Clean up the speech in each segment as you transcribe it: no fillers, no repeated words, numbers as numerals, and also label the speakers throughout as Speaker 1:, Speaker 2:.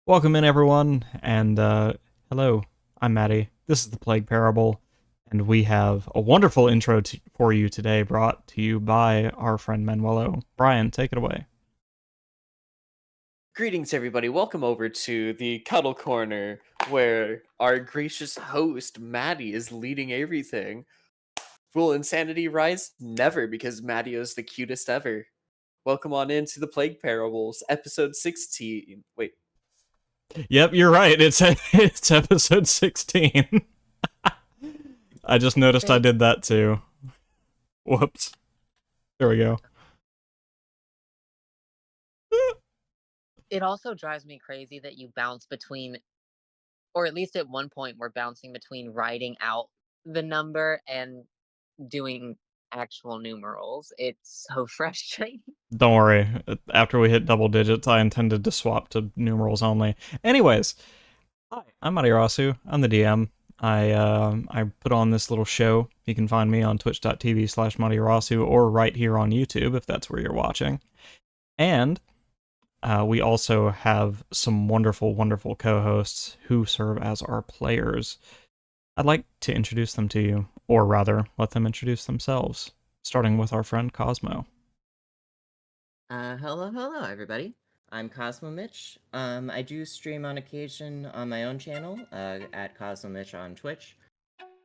Speaker 1: Welcome in, everyone, and hello, I'm Maddie. This is the Plague Parable, and we have a wonderful intro for you today brought to you by our friend Manuelo. Brian, take it away.
Speaker 2: Greetings, everybody. Welcome over to the Cuddle Corner, where our gracious host, Maddie, is leading everything. Will insanity rise? Never, because Maddie is the cutest ever. Welcome on into the Plague Parables, episode 16. Wait,
Speaker 1: Yep, you're right. It's episode 16. I just noticed I
Speaker 3: Great.
Speaker 1: did that too. Whoops. There we go.
Speaker 3: It also drives me crazy that you bounce between, or at least at one point, we're bouncing between writing out the number and doing actual numerals. It's so frustrating.
Speaker 1: Don't worry. After we hit double digits, I intended to swap to numerals only. Anyways, hi, I'm Matirasu. I'm the DM. I put on this little show. You can find me on twitch.tv/Matirasu or right here on YouTube if that's where you're watching. And we also have some wonderful, wonderful co-hosts who serve as our players. I'd like to introduce them to you, or rather, let them introduce themselves, starting with our friend Cosmo.
Speaker 4: Hello, everybody. I'm KosmoMitch. I do stream on occasion on my own channel, at KosmoMitch on Twitch.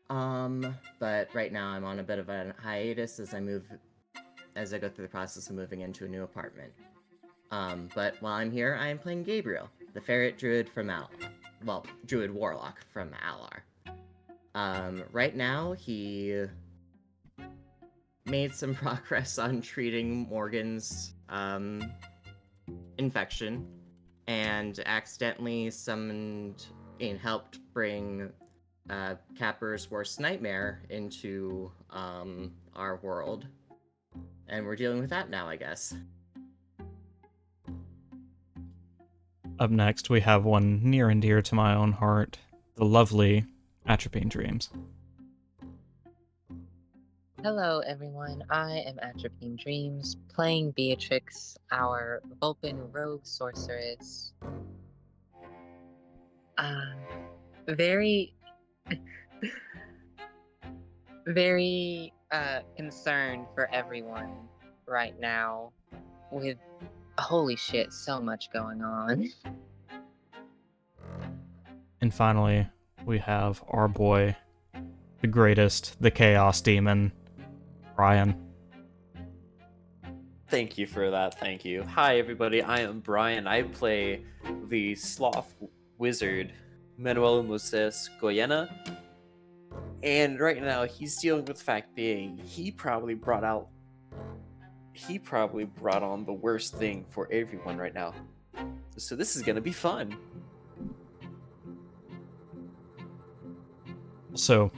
Speaker 4: But right now I'm on a bit of a hiatus as I go through the process of moving into a new apartment. But while I'm here, I am playing Gabriel, the ferret druid from druid warlock from Alar. Right now he made some progress on treating Morgan's infection and accidentally summoned and helped bring Capper's worst nightmare into our world. And we're dealing with that now, I guess.
Speaker 1: Up next, we have one near and dear to my own heart, the lovely Atropine Dreams.
Speaker 3: Hello, everyone. I am Atropine Dreams, playing Beatrix, our Vulcan rogue sorceress. Very, very concerned for everyone right now with holy shit, so much going on.
Speaker 1: And finally, we have our boy, the greatest, the Chaos Demon, Brian.
Speaker 2: thank you for that. Thank you. Hi, everybody. I am Brian. I play the Sloth Wizard, Manuel Moses Goyena. And right now, he's dealing with the fact being he probably brought on the worst thing for everyone right now. So this is gonna be fun.
Speaker 1: So,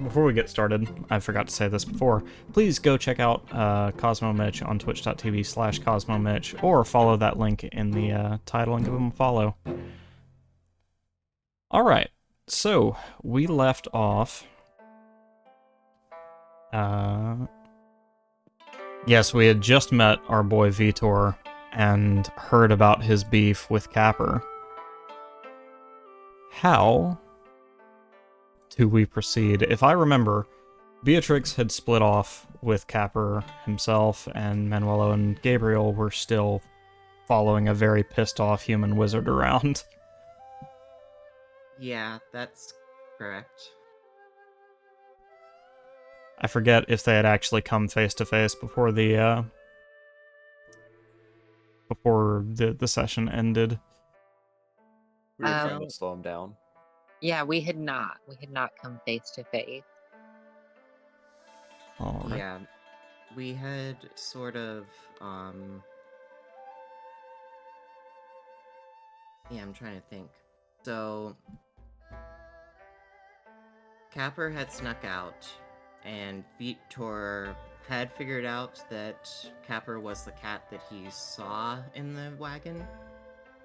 Speaker 1: before we get started, I forgot to say this before, please go check out KosmoMitch on twitch.tv/KosmoMitch or follow that link in the title and give him a follow. Alright, so we left off... yes, we had just met our boy Vitor and heard about his beef with Capper. How do we proceed? If I remember, Beatrix had split off with Capper himself, and Manuelo and Gabriel were still following a very pissed off human wizard around.
Speaker 4: Yeah, that's correct.
Speaker 1: I forget if they had actually come face to face before the session ended.
Speaker 2: We were trying
Speaker 3: Um,
Speaker 2: to slow him down.
Speaker 3: Yeah, we had not. We had not come face to face.
Speaker 1: All right.
Speaker 4: Yeah, we had sort of, yeah, I'm trying to think. So, Capper had snuck out, and Vitor had figured out that Capper was the cat that he saw in the wagon,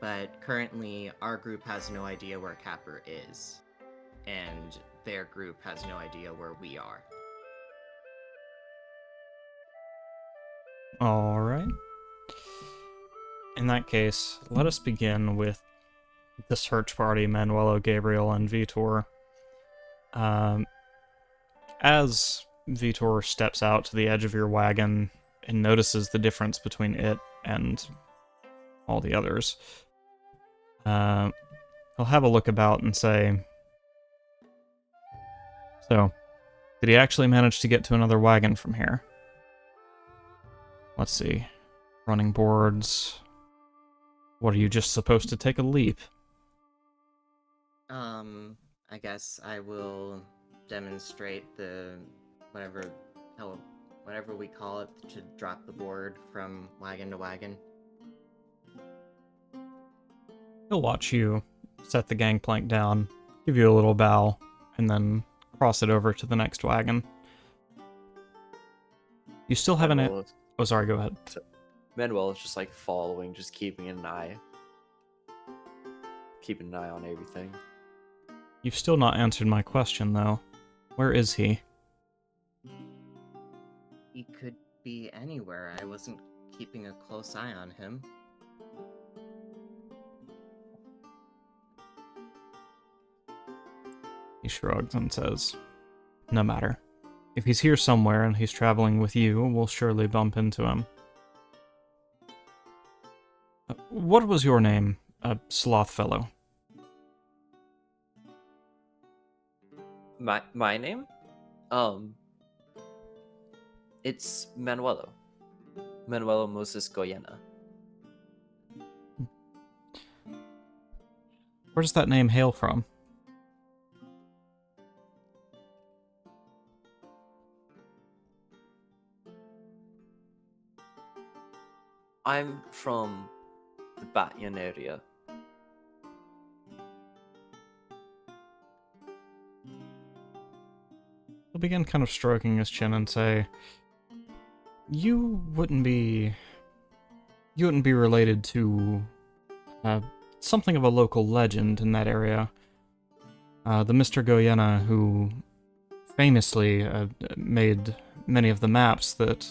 Speaker 4: but currently our group has no idea where Capper is, and their group has no idea where we are.
Speaker 1: All right. In that case, let us begin with the search party, Manuelo, Gabriel, and Vitor. As Vitor steps out to the edge of your wagon and notices the difference between it and all the others, he'll have a look about and say, "So, did he actually manage to get to another wagon from here? Let's see. Running boards. What, are you just supposed to take a leap?"
Speaker 4: I guess I will demonstrate the whatever whatever we call it to drop the board from wagon to wagon.
Speaker 1: He'll watch you set the gangplank down, give you a little bow, and then cross it over to the next wagon. You still haven't... Oh, sorry, go ahead.
Speaker 2: Manuel is just like following, just keeping an eye on everything.
Speaker 1: You've still not answered my question, though. Where is he?
Speaker 4: He could be anywhere. I wasn't keeping a close eye on him.
Speaker 1: He shrugs and says, "No matter. If he's here somewhere and he's traveling with you, we'll surely bump into him." What was your name, sloth fellow?
Speaker 2: My name? It's Manuelo. Manuelo Moses Goyena.
Speaker 1: Where does that name hail from?
Speaker 2: I'm from the Batyan area.
Speaker 1: He'll begin kind of stroking his chin and say, You wouldn't be related to something of a local legend in that area. The Mr. Goyena who famously made many of the maps that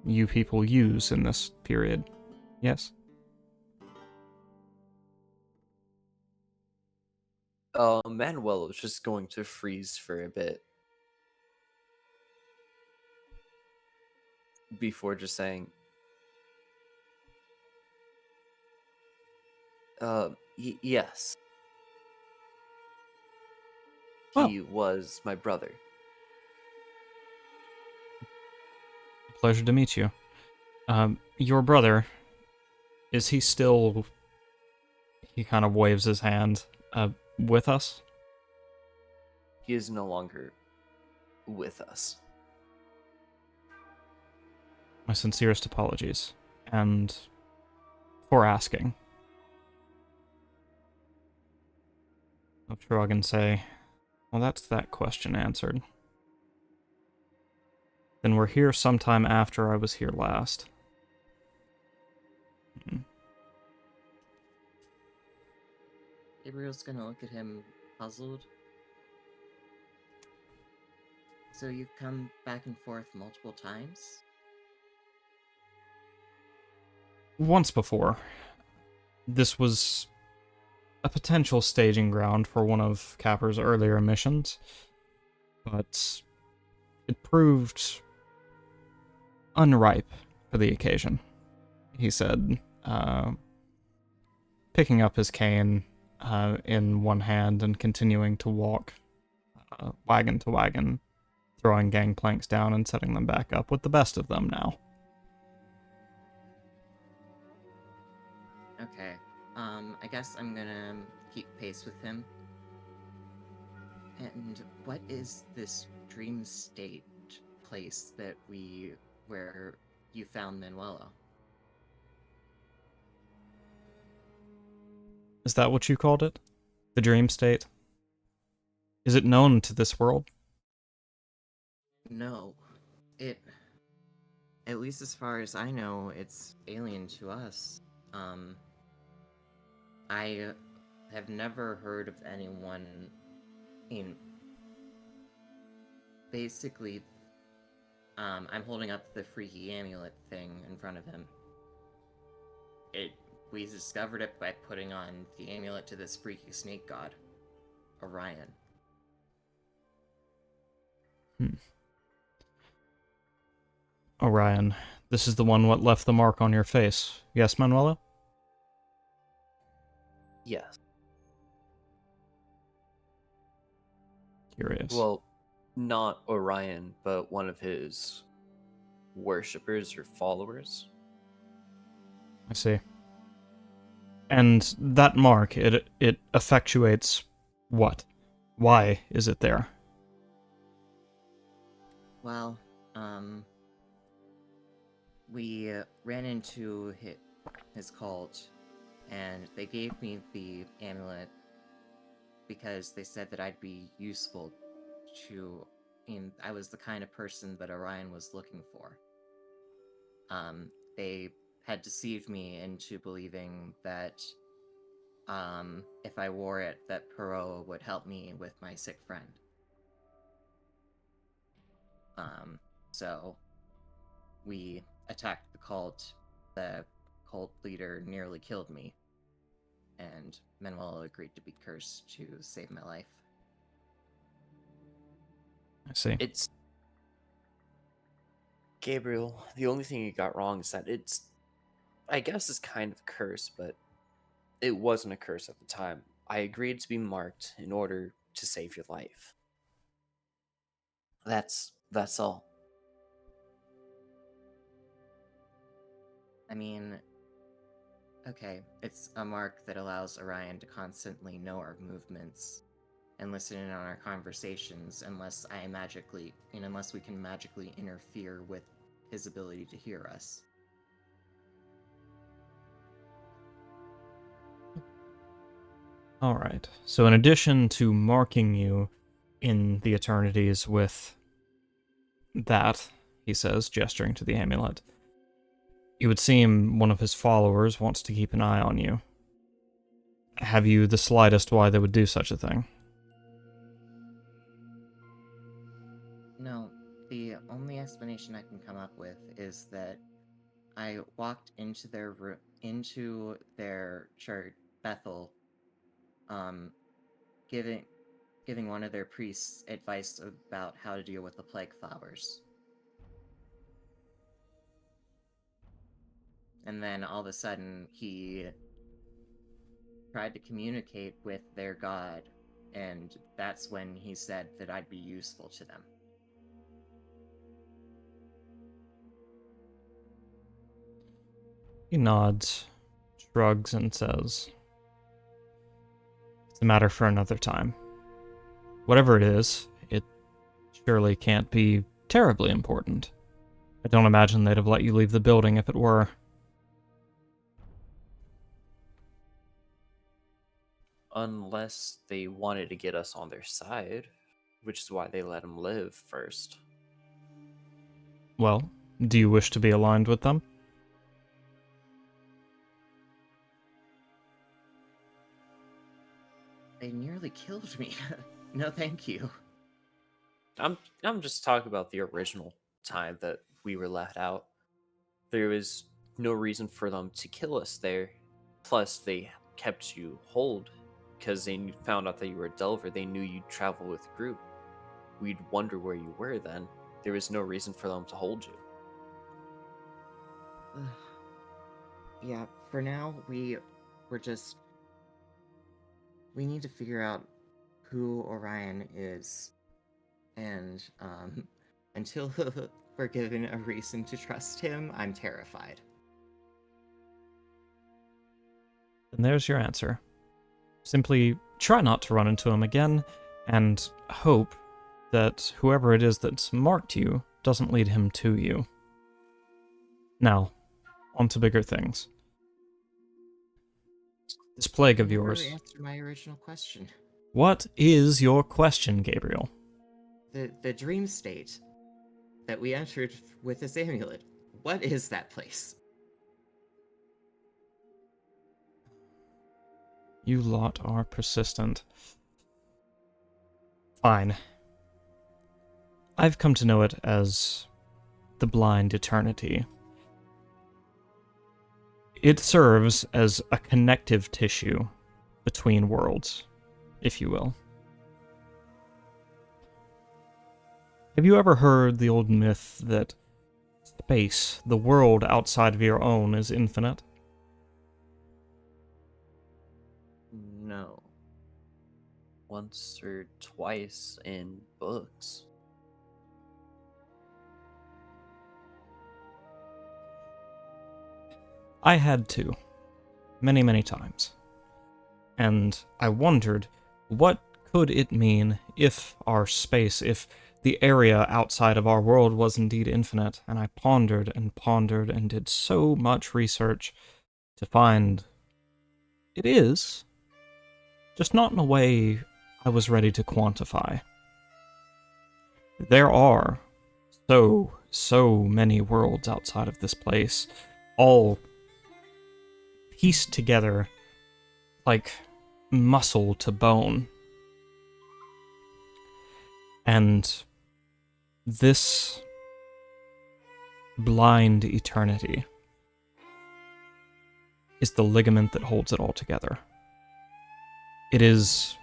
Speaker 1: you people use in this period. Yes?
Speaker 2: Manuel is just going to freeze for a bit before just saying, yes. He was my brother.
Speaker 1: Pleasure to meet you. Your brother, is he still... He kind of waves his hand, with us?
Speaker 2: He is no longer with us.
Speaker 1: My sincerest apologies. And for asking. I'll shrug and say, well, that's that question answered. Then we're here sometime after I was here last.
Speaker 4: Gabriel's gonna look at him puzzled. So you've come back and forth multiple times?
Speaker 1: Once before. This was a potential staging ground for one of Capper's earlier missions, but it proved unripe for the occasion, he said, picking up his cane in one hand and continuing to walk wagon to wagon, throwing gangplanks down and setting them back up with the best of them now.
Speaker 4: Okay. I guess I'm gonna keep pace with him. And what is this dream state place where you found Manuelo?
Speaker 1: Is that what you called it? The dream state? Is it known to this world?
Speaker 4: No. At least as far as I know, it's alien to us. I have never heard of anyone basically, I'm holding up the freaky amulet thing in front of him. It we discovered it by putting on the amulet to this freaky snake god, Orion.
Speaker 1: Orion, this is the one what left the mark on your face. Yes, Manuela?
Speaker 2: Yes.
Speaker 1: Curious.
Speaker 2: Well, not Orion, but one of his worshippers or followers.
Speaker 1: I see. And that mark, it effectuates what? Why is it there?
Speaker 4: Well, we ran into his cult, and they gave me the amulet because they said that I'd be useful to. I was the kind of person that Orion was looking for. They had deceived me into believing that, if I wore it, that Perot would help me with my sick friend. So we attacked the cult. The cult leader nearly killed me, and Manuel agreed to be cursed to save my life.
Speaker 1: I see.
Speaker 2: It's Gabriel. The only thing you got wrong is that I guess it's kind of a curse, but it wasn't a curse at the time. I agreed to be marked in order to save your life. That's all.
Speaker 4: I mean, okay, it's a mark that allows Orion to constantly know our movements and listen in on our conversations unless we can magically interfere with his ability to hear us.
Speaker 1: Alright, so in addition to marking you in the eternities with that, he says, gesturing to the amulet, it would seem one of his followers wants to keep an eye on you. Have you the slightest why they would do such a thing?
Speaker 4: No, the only explanation I can come up with is that I walked into their church, Bethel, giving one of their priests advice about how to deal with the plague flowers. And then all of a sudden, he tried to communicate with their god, and that's when he said that I'd be useful to them.
Speaker 1: He nods, shrugs, and says, "It's a matter for another time. Whatever it is, it surely can't be terribly important. I don't imagine they'd have let you leave the building if it were."
Speaker 2: Unless they wanted to get us on their side, which is why they let him live first.
Speaker 1: Well, do you wish to be aligned with them?
Speaker 4: They nearly killed me. No, thank you.
Speaker 2: I'm just talking about the original time that we were left out. There was no reason for them to kill us there. Plus, they kept you hold because they found out that you were a Delver. They knew you'd travel with the group. We'd wonder where you were then. There was no reason for them to hold you.
Speaker 4: Yeah, for now, we need to figure out who Orion is. And, until we're given a reason to trust him, I'm terrified.
Speaker 1: Then there's your answer. Simply try not to run into him again, and hope that whoever it is that's marked you doesn't lead him to you. Now, on to bigger things. This plague of
Speaker 4: You
Speaker 1: yours.
Speaker 4: never answered my original question.
Speaker 1: What is your question, Gabriel?
Speaker 4: The dream state that we entered with this amulet. What is that place?
Speaker 1: You lot are persistent. Fine. I've come to know it as the blind eternity. It serves as a connective tissue between worlds, if you will. Have you ever heard the old myth that space, the world outside of your own, is infinite?
Speaker 2: No. Once or twice in books.
Speaker 1: I had to. Many, many times. And I wondered, what could it mean if our space, if the area outside of our world was indeed infinite? And I pondered and did so much research to find it is, just not in a way I was ready to quantify. There are so many worlds outside of this place, all pieced together like muscle to bone. And this blind eternity is the ligament that holds it all together. It is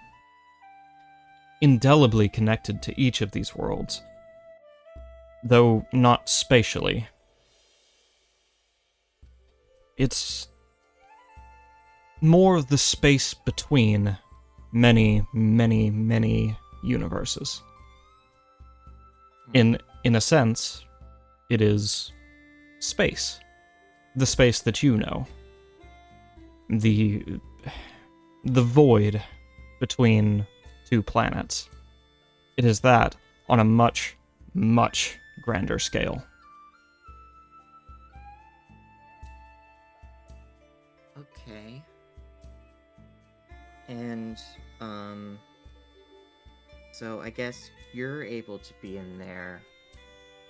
Speaker 1: indelibly connected to each of these worlds, though not spatially. It's more the space between many universes. In a sense, it is space. The space that you know. The void between two planets. It is that on a much grander scale.
Speaker 4: Okay. And, so I guess you're able to be in there,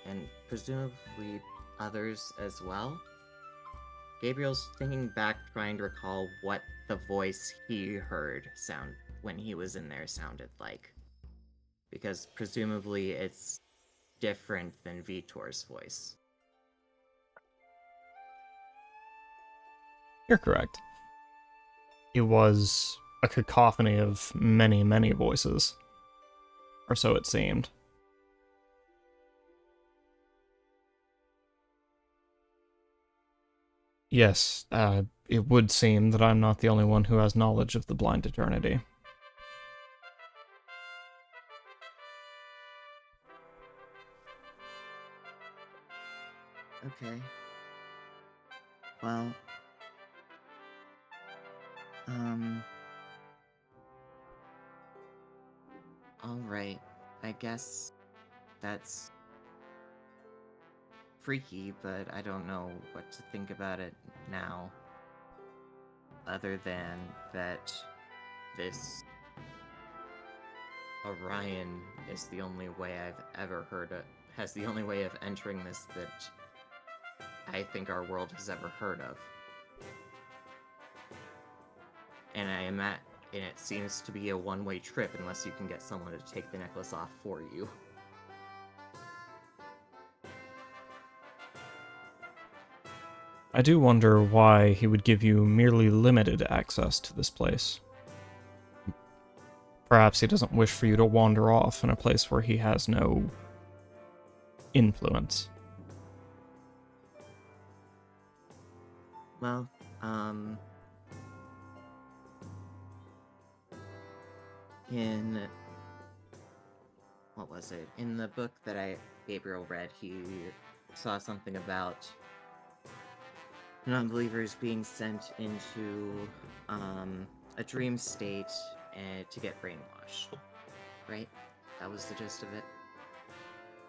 Speaker 4: and presumably others as well? Gabriel's thinking back, trying to recall what the voice he heard when he was in there sounded like. Because presumably it's different than Vitor's voice.
Speaker 1: You're correct. It was a cacophony of many voices. Or so it seemed. Yes, it would seem that I'm not the only one who has knowledge of the blind eternity.
Speaker 4: Okay. Well, alright. I guess that's freaky, but I don't know what to think about it now. Other than that this Orion is the only way I've ever heard of, has the only way of entering this that I think our world has ever heard of. And and it seems to be a one-way trip unless you can get someone to take the necklace off for you.
Speaker 1: I do wonder why he would give you merely limited access to this place. Perhaps he doesn't wish for you to wander off in a place where he has no influence.
Speaker 4: Well, what was it? In the book that Gabriel read, he saw something about non-believers being sent into a dream state to get brainwashed. Right? That was the gist of it.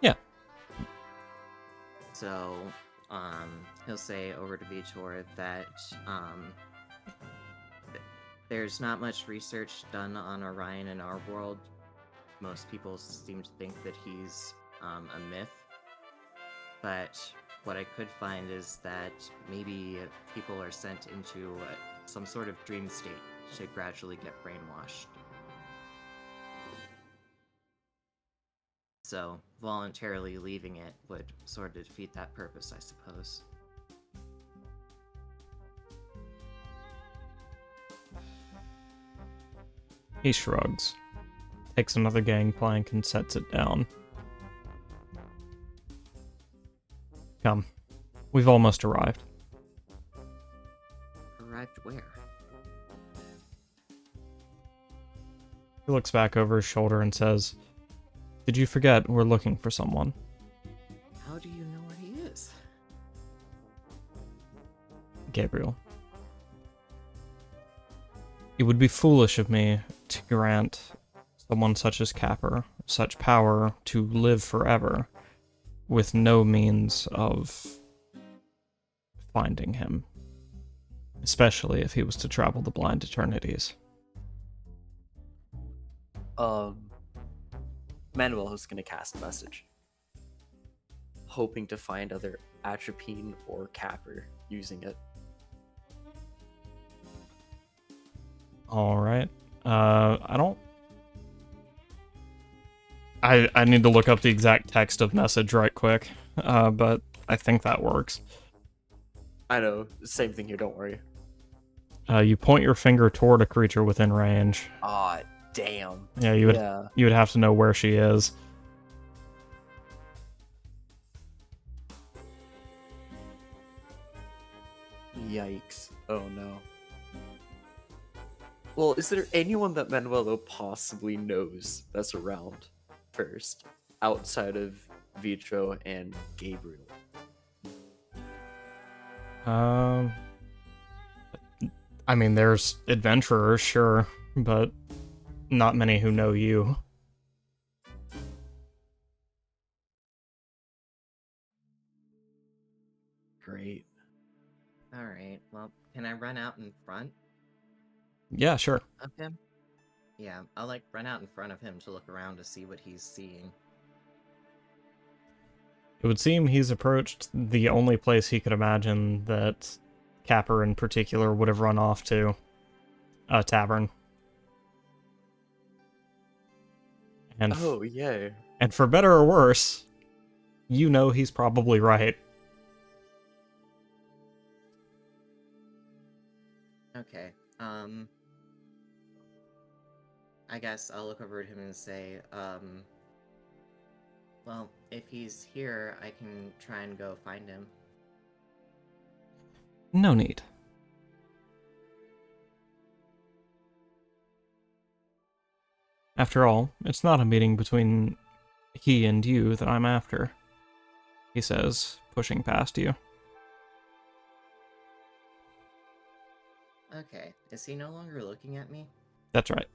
Speaker 1: Yeah.
Speaker 4: So, he'll say over to Vitor that there's not much research done on Orion in our world. Most people seem to think that he's a myth. But what I could find is that maybe people are sent into some sort of dream state to gradually get brainwashed. So, voluntarily leaving it would sort of defeat that purpose, I suppose.
Speaker 1: He shrugs, takes another gangplank and sets it down. Come. We've almost arrived.
Speaker 5: Arrived where?
Speaker 1: He looks back over his shoulder and says, "Did you forget we're looking for someone?"
Speaker 5: How do you know where he is?
Speaker 1: Gabriel. It would be foolish of me to grant someone such as Capper such power to live forever with no means of finding him, especially if he was to travel the blind eternities.
Speaker 2: Manuel is going to cast a message, hoping to find either Atropine or Capper using it.
Speaker 1: All right. I need to look up the exact text of message right quick, but I think that works.
Speaker 2: I know, same thing here, don't worry.
Speaker 1: You point your finger toward a creature within range.
Speaker 2: Ah, damn.
Speaker 1: Yeah, you would have to know where she is.
Speaker 2: Yikes. Oh no. Well, is there anyone that Manuelo possibly knows that's around first, outside of Vitro and Gabriel?
Speaker 1: I mean, there's adventurers, sure, but not many who know you.
Speaker 2: Great.
Speaker 4: Alright, well, can I run out in front
Speaker 1: Yeah, sure.
Speaker 4: of him? Yeah, I'll like run out in front of him to look around to see what he's seeing.
Speaker 1: It would seem he's approached the only place he could imagine that Capper in particular would have run off to. A tavern. And
Speaker 2: Oh, yeah.
Speaker 1: and for better or worse, you know he's probably right.
Speaker 4: Okay, I guess I'll look over at him and say, well, if he's here, I can try and go find him.
Speaker 1: No need. After all, it's not a meeting between he and you that I'm after, he says, pushing past you.
Speaker 4: Okay, is he no longer looking at me?
Speaker 1: That's right.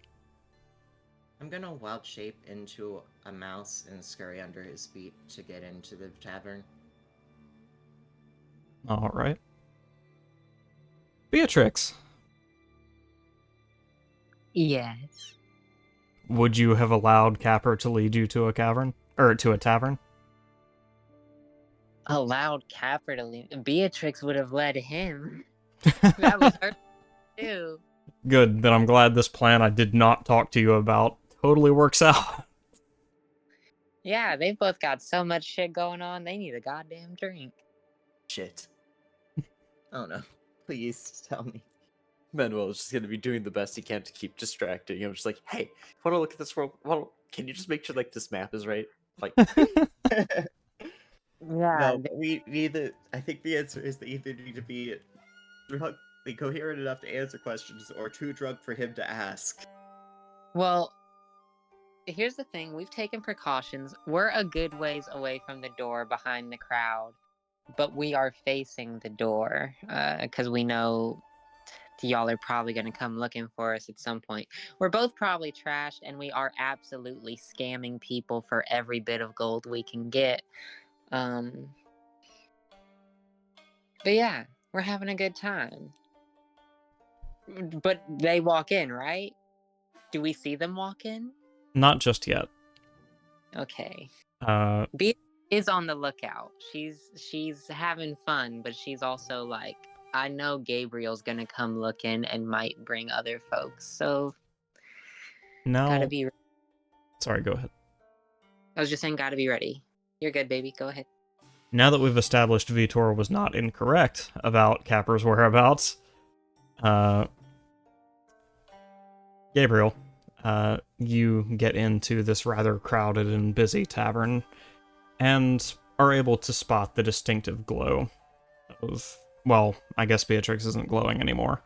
Speaker 4: I'm gonna wild shape into a mouse and scurry under his feet to get into the tavern.
Speaker 1: Alright. Beatrix,
Speaker 3: Yes.
Speaker 1: would you have allowed Capper to lead you to a cavern? Or to a tavern?
Speaker 3: Allowed Capper to leave. Beatrix would have led him. That was her too.
Speaker 1: Good, then I'm glad this plan I did not talk to you about totally works out.
Speaker 3: Yeah, they both got so much shit going on, they need a goddamn drink.
Speaker 2: Shit.
Speaker 4: Oh no, please tell me.
Speaker 2: Manuel is just going to be doing the best he can to keep distracting. You know, just like, hey, want to look at this world? Can you just make sure, like, this map is right? Like,
Speaker 3: Yeah.
Speaker 4: No, we either. I think the answer is they either need to be druggedly coherent enough to answer questions, or too drunk for him to ask.
Speaker 3: Well, here's the thing. We've taken precautions. We're a good ways away from the door behind the crowd, but we are facing the door because we know y'all are probably going to come looking for us at some point. We're both probably trashed, and we are absolutely scamming people for every bit of gold we can get. But yeah, we're having a good time. But they walk in, right? Do we see them walk in?
Speaker 1: Not just yet.
Speaker 3: Okay.
Speaker 1: Uh,
Speaker 3: B is on the lookout. She's having fun, but she's also like, I know Gabriel's gonna come looking and might bring other folks, so
Speaker 1: now...
Speaker 3: gotta be.
Speaker 1: Sorry, go ahead.
Speaker 3: I was just saying, gotta be ready. You're good, baby. Go ahead.
Speaker 1: Now that we've established Vitor was not incorrect about Capper's whereabouts, Gabriel, you get into this rather crowded and busy tavern and are able to spot the distinctive glow of, well, I guess Beatrix isn't glowing anymore.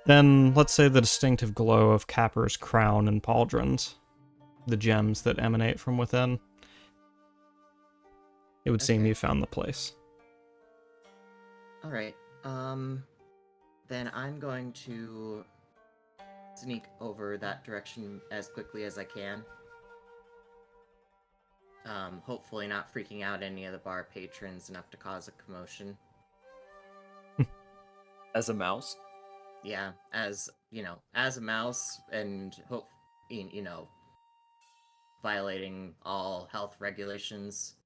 Speaker 1: Then let's say the distinctive glow of Capper's crown and pauldrons, the gems that emanate from within. It would seem
Speaker 4: Okay.
Speaker 1: you found the place.
Speaker 4: All right. Then I'm going to sneak over that direction as quickly as I can. Hopefully not freaking out any of the bar patrons enough to cause a commotion.
Speaker 2: As a mouse.
Speaker 4: Yeah, as a mouse, and violating all health regulations.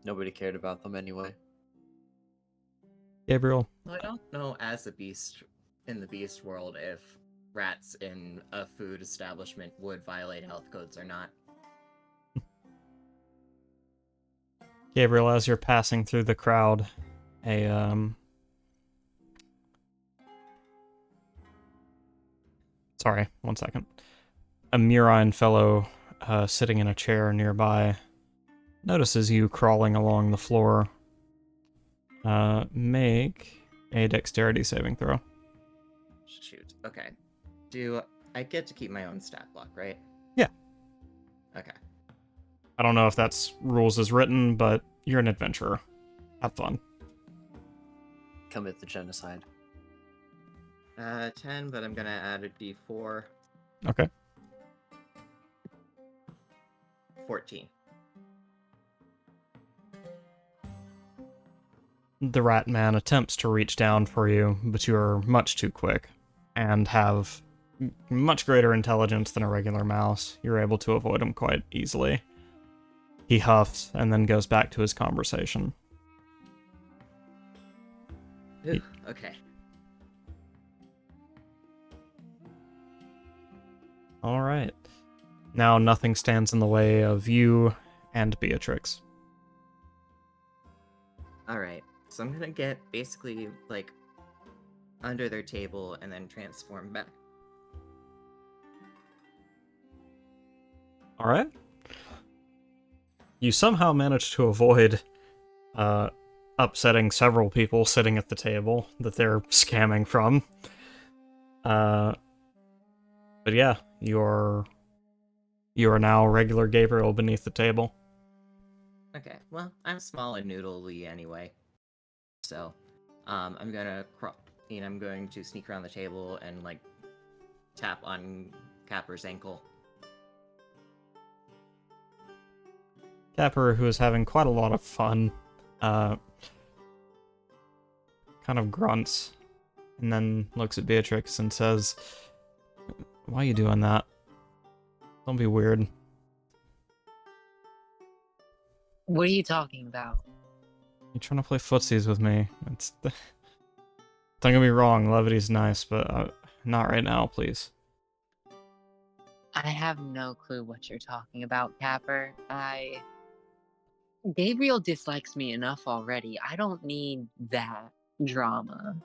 Speaker 2: Nobody cared about them anyway.
Speaker 1: Gabriel,
Speaker 4: I don't know, as a beast in the beast world, if rats in a food establishment would violate health codes or not.
Speaker 1: Gabriel, as you're passing through the crowd, sorry, 1 second. A Murine fellow sitting in a chair nearby notices you crawling along the floor. Make a dexterity saving throw.
Speaker 4: Shoot. Okay. Do I get to keep my own stat block, right?
Speaker 1: Yeah.
Speaker 4: Okay.
Speaker 1: I don't know if that's rules as written, but you're an adventurer. Have fun.
Speaker 2: Commit the genocide.
Speaker 4: 10, but I'm gonna add a d4.
Speaker 1: Okay.
Speaker 4: 14.
Speaker 1: The rat man attempts to reach down for you, but you are much too quick and have much greater intelligence than a regular mouse. You're able to avoid him quite easily. He huffs and then goes back to his conversation.
Speaker 4: Ooh, okay.
Speaker 1: All right. Now nothing stands in the way of you and Beatrix.
Speaker 4: Alright. So I'm gonna get basically, like, under their table and then transform back.
Speaker 1: All right. You somehow managed to avoid upsetting several people sitting at the table that they're scamming from. But yeah, you are now regular Gabriel beneath the table.
Speaker 4: Okay, well, I'm small and noodly anyway. So, I'm gonna I'm going to sneak around the table and, like, tap on Capper's ankle.
Speaker 1: Capper, who is having quite a lot of fun, kind of grunts and then looks at Beatrix and says, "Why are you doing that? Don't be weird."
Speaker 3: What are you talking about?
Speaker 1: You're trying to play footsies with me. Don't get me wrong, levity's nice, but not right now, please.
Speaker 3: I have no clue what you're talking about, Capper. Gabriel dislikes me enough already. I don't need that drama.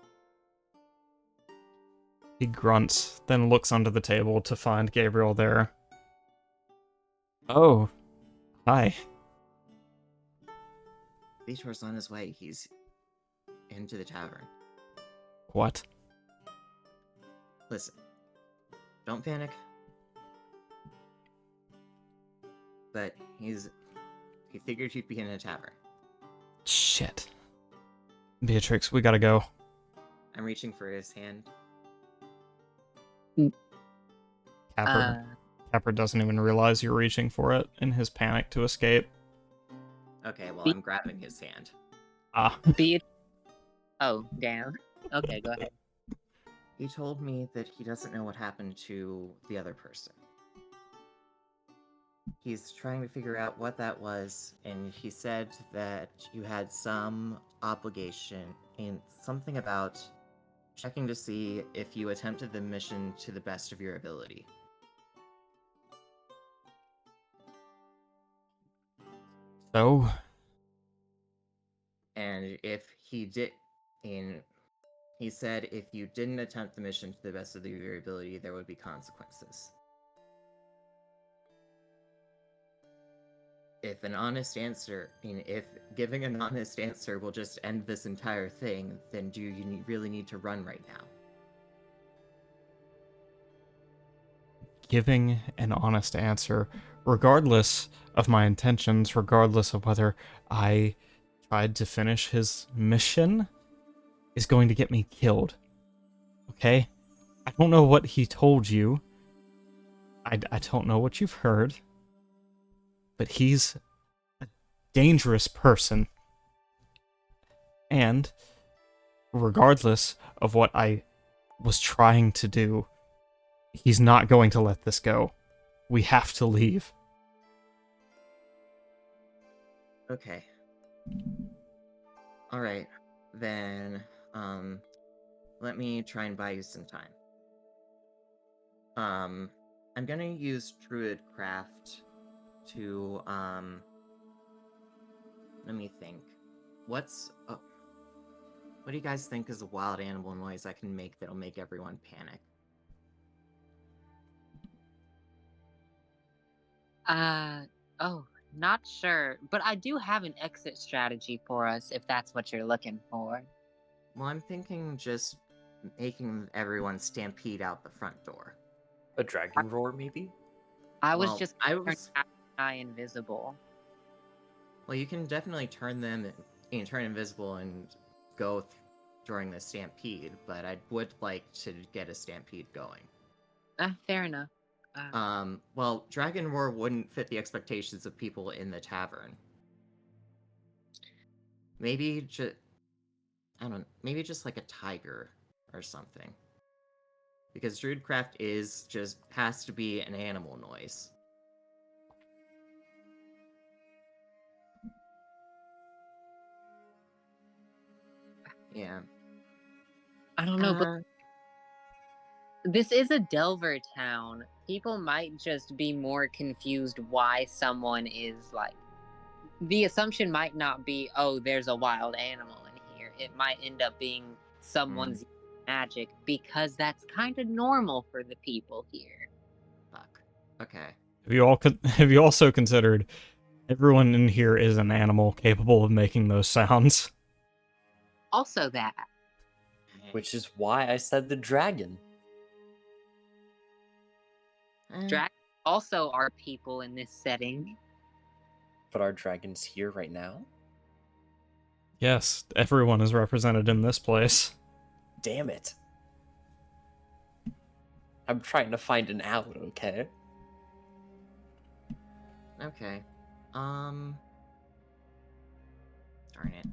Speaker 1: He grunts, then looks under the table to find Gabriel there. Oh, hi.
Speaker 4: Vitor's on his way. He's into the tavern.
Speaker 1: What?
Speaker 4: Listen, don't panic. But he figured you'd be in a tavern.
Speaker 1: Shit. Beatrix, we gotta go.
Speaker 4: I'm reaching for his hand.
Speaker 1: Capper doesn't even realize you're reaching for it in his panic to escape.
Speaker 4: Okay, well, I'm grabbing his hand.
Speaker 1: Ah.
Speaker 3: Oh, damn. Okay, go ahead.
Speaker 4: He told me that he doesn't know what happened to the other person. He's trying to figure out what that was, and he said that you had some obligation and something about checking to see if you attempted the mission to the best of your ability.
Speaker 1: So?
Speaker 4: And if he did, He said if you didn't attempt the mission to the best of your ability, there would be consequences. If giving an honest answer will just end this entire thing, then do you really need to run right now?
Speaker 1: Giving an honest answer, regardless of my intentions, regardless of whether I tried to finish his mission, is going to get me killed. Okay? I don't know what he told you. I don't know what you've heard. But he's a dangerous person. And regardless of what I was trying to do, he's not going to let this go. We have to leave.
Speaker 4: Okay. Alright, then, let me try and buy you some time. I'm gonna use Druidcraft to, let me think. What do you guys think is a wild animal noise I can make that'll make everyone panic?
Speaker 3: Oh, not sure, but I do have an exit strategy for us if that's what you're looking for.
Speaker 4: Well, I'm thinking just making everyone stampede out the front door.
Speaker 2: A dragon roar, maybe?
Speaker 3: I was
Speaker 4: Well,
Speaker 3: just
Speaker 4: I
Speaker 3: turn
Speaker 4: was...
Speaker 3: eye invisible.
Speaker 4: Well, you can definitely turn invisible and go during the stampede, but I would like to get a stampede going.
Speaker 3: Fair enough.
Speaker 4: Well, Dragon Roar wouldn't fit the expectations of people in the tavern. Maybe maybe just like a tiger or something. Because Druidcraft has to be an animal noise. Yeah.
Speaker 3: I don't know, but this is a Delver town. People might just be more confused why someone is like. The assumption might not be, oh, there's a wild animal in here. It might end up being someone's magic because that's kind of normal for the people here.
Speaker 4: Fuck. Okay.
Speaker 1: Have you also considered everyone in here is an animal capable of making those sounds?
Speaker 3: Also, that.
Speaker 2: Which is why I said the dragon.
Speaker 3: Dragons also are people in this setting.
Speaker 2: But are dragons here right now?
Speaker 1: Yes, everyone is represented in this place.
Speaker 2: Damn it. I'm trying to find an out, okay?
Speaker 4: Okay. Darn it.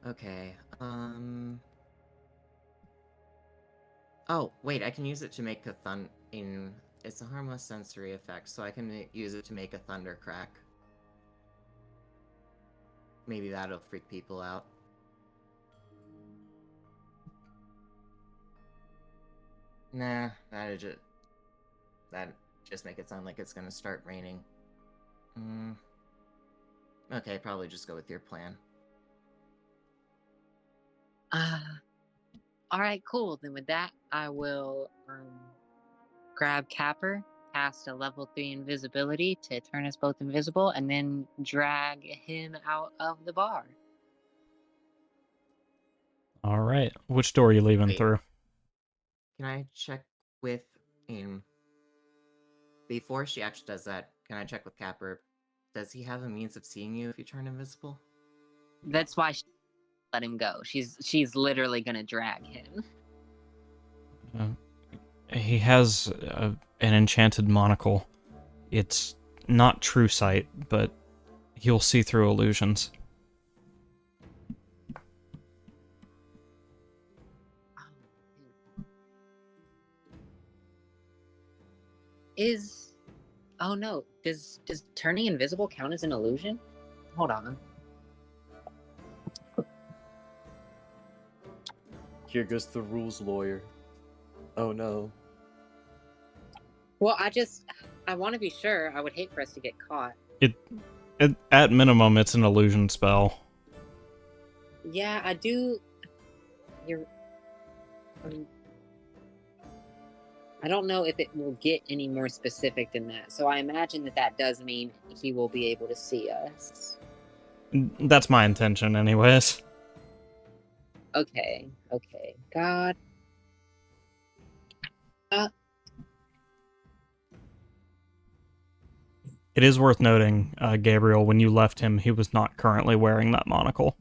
Speaker 4: Okay, Oh, wait, I can use it to make a It's a harmless sensory effect, so I can use it to make a thunder crack. Maybe that'll freak people out. Nah, that just make it sound like it's gonna start raining. Okay, probably just go with your plan.
Speaker 3: Alright, cool. Then with that, I will grab Capper, cast a level 3 invisibility to turn us both invisible, and then drag him out of the bar.
Speaker 1: Alright, which door are you leaving
Speaker 4: Wait.
Speaker 1: through?
Speaker 4: Can I check with... Before she actually does that, can I check with Capper? Does he have a means of seeing you if you turn invisible?
Speaker 3: That's why she let him go. She's literally gonna drag him.
Speaker 1: He has an enchanted monocle. It's not true sight, but he'll see through illusions.
Speaker 3: Oh no, does turning invisible count as an illusion? Hold on.
Speaker 2: Here goes the rules lawyer. Oh no.
Speaker 3: Well, I want to be sure. I would hate for us to get caught.
Speaker 1: At minimum, it's an illusion spell.
Speaker 3: Yeah, I do. I don't know if it will get any more specific than that. So I imagine that that does mean he will be able to see us.
Speaker 1: That's my intention, anyways.
Speaker 3: Okay. God.
Speaker 1: It is worth noting, Gabriel, when you left him, he was not currently wearing that monocle.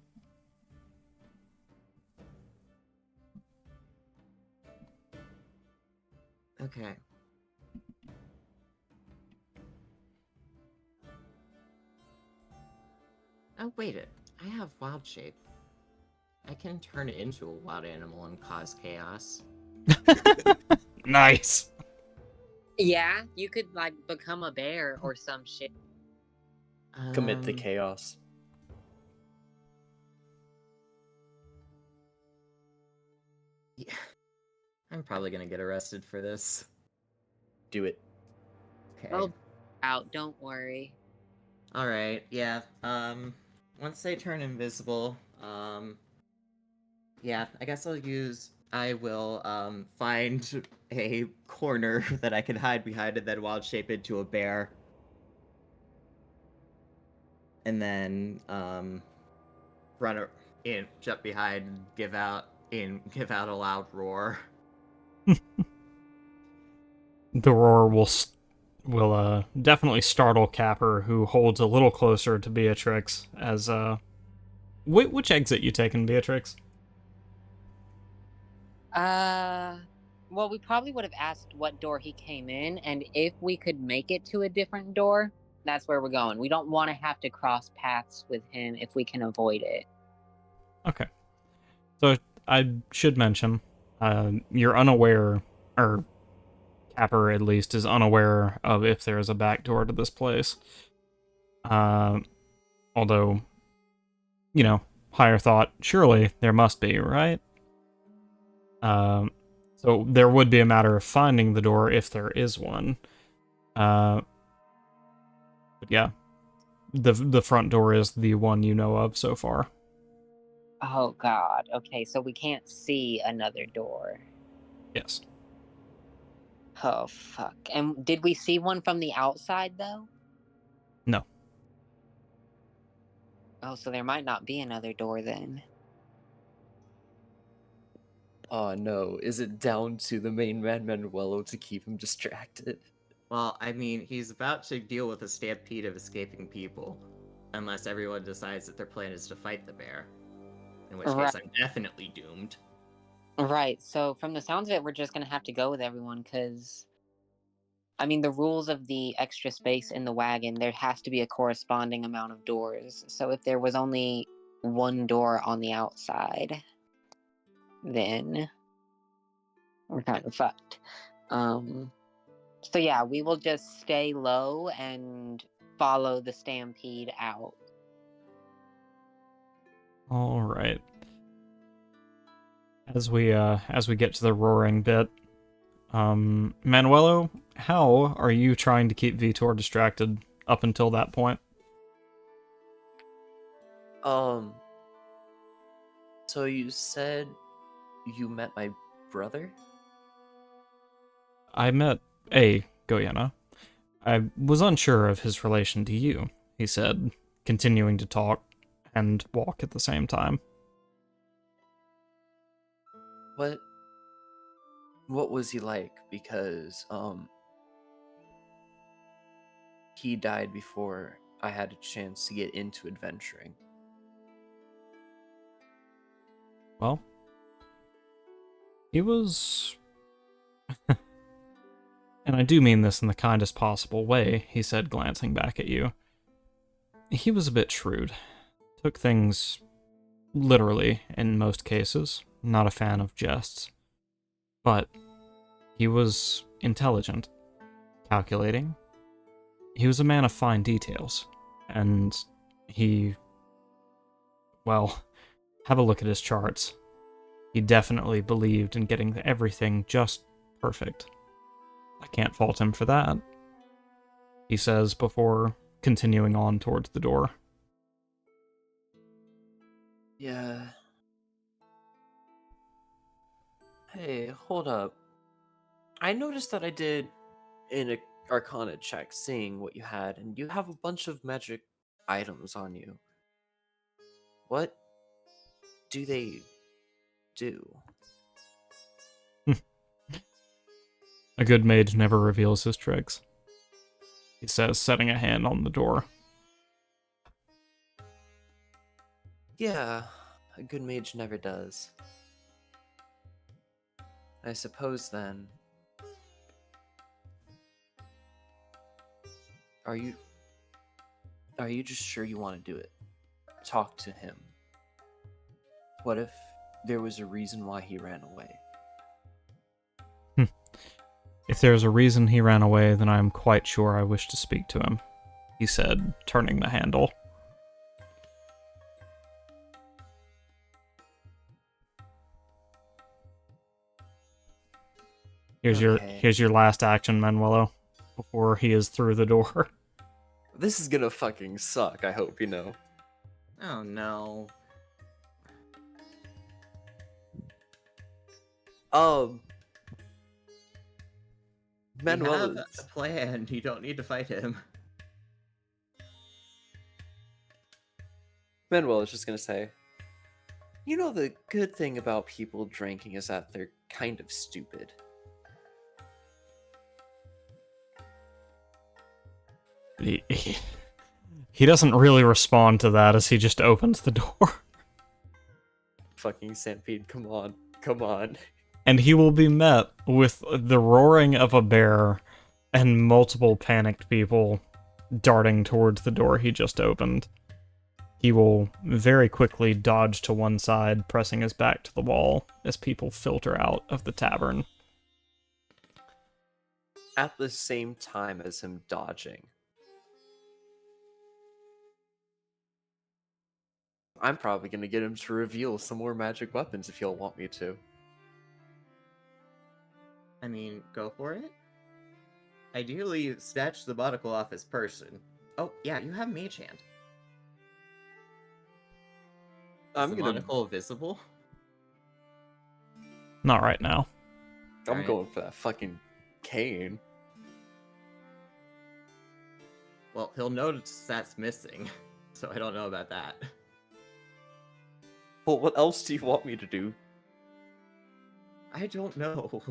Speaker 4: Okay. Oh, wait it. I have wild shape. I can turn it into a wild animal and cause chaos.
Speaker 1: Nice.
Speaker 3: Yeah, you could like become a bear or some shit.
Speaker 2: Commit the chaos.
Speaker 4: Yeah. I'm probably gonna get arrested for this.
Speaker 2: Do it.
Speaker 4: Okay.
Speaker 3: Oh, out. Don't worry.
Speaker 4: All right. Yeah. Once they turn invisible, yeah, I guess I will, find a corner that I can hide behind and then wild shape into a bear. And then, jump behind and give out a loud roar.
Speaker 1: The roar will definitely startle Capper, who holds a little closer to Beatrix, as, which exit you taking, Beatrix?
Speaker 3: Well, we probably would have asked what door he came in, and if we could make it to a different door, that's where we're going. We don't want to have to cross paths with him if we can avoid it.
Speaker 1: Okay. So, I should mention, you're unaware, or Capper at least is unaware of if there is a back door to this place. Although, you know, higher thought, surely there must be, right? So there would be a matter of finding the door if there is one. But yeah, the front door is the one you know of so far.
Speaker 3: Oh, God. Okay, so we can't see another door.
Speaker 1: Yes.
Speaker 3: Oh, fuck. And did we see one from the outside, though?
Speaker 1: No.
Speaker 3: Oh, so there might not be another door then.
Speaker 2: Oh no, is it down to the main man Manuelo to keep him distracted?
Speaker 4: Well, I mean, he's about to deal with a stampede of escaping people. Unless everyone decides that their plan is to fight the bear. In which
Speaker 3: Right.
Speaker 4: case, I'm definitely doomed.
Speaker 3: Right, so from the sounds of it, we're just gonna have to go with everyone, because I mean, the rules of the extra space in the wagon, there has to be a corresponding amount of doors. So if there was only one door on the outside, then we're kind of fucked. So yeah, we will just stay low and follow the stampede out.
Speaker 1: All right. As we get to the roaring bit, Manuelo, how are you trying to keep Vitor distracted up until that point?
Speaker 2: So you said you met my brother?
Speaker 1: I met Goyena. I was unsure of his relation to you, he said, continuing to talk and walk at the same time.
Speaker 2: What was he like? Because he died before I had a chance to get into adventuring.
Speaker 1: Well, he was... And I do mean this in the kindest possible way, he said, glancing back at you. He was a bit shrewd. Took things literally in most cases. Not a fan of jests. But he was intelligent, calculating. He was a man of fine details. And well, have a look at his charts. He definitely believed in getting everything just perfect. I can't fault him for that, he says before continuing on towards the door.
Speaker 2: Yeah. Hey, hold up. I noticed that I did an Arcana check, seeing what you had, and you have a bunch of magic items on you. What do they do?
Speaker 1: A good mage never reveals his tricks, he says, setting a hand on the door.
Speaker 2: Yeah, a good mage never does. I suppose then. Are you just sure you want to do it? Talk to him. What if there was a reason why he ran away?
Speaker 1: If there's a reason he ran away, then I am quite sure I wish to speak to him, he said, turning the handle.
Speaker 2: Okay.
Speaker 1: Here's your last action, Manuelo, before he is through the door.
Speaker 2: This is gonna fucking suck, I hope you know.
Speaker 4: Oh no.
Speaker 2: Manuel
Speaker 4: We have
Speaker 2: is...
Speaker 4: a plan. You don't need to fight him.
Speaker 2: Manuel is just gonna say, you know, the good thing about people drinking is that they're kind of stupid.
Speaker 1: He doesn't really respond to that as he just opens the door.
Speaker 2: Fucking Stampede, come on. Come on.
Speaker 1: And he will be met with the roaring of a bear and multiple panicked people darting towards the door he just opened. He will very quickly dodge to one side, pressing his back to the wall as people filter out of the tavern.
Speaker 2: At the same time as him dodging, I'm probably gonna get him to reveal some more magic weapons if he'll want me to.
Speaker 4: I mean, go for it. Ideally, snatch the monocle off his person. Oh, yeah, you have Mage Hand. Is
Speaker 2: I'm
Speaker 4: the
Speaker 2: gonna...
Speaker 4: monocle visible?
Speaker 1: Not right now.
Speaker 2: I'm
Speaker 4: Alright.
Speaker 2: going for that fucking cane.
Speaker 4: Well, he'll notice that's missing, so I don't know about that.
Speaker 2: Well, what else do you want me to do?
Speaker 4: I don't know.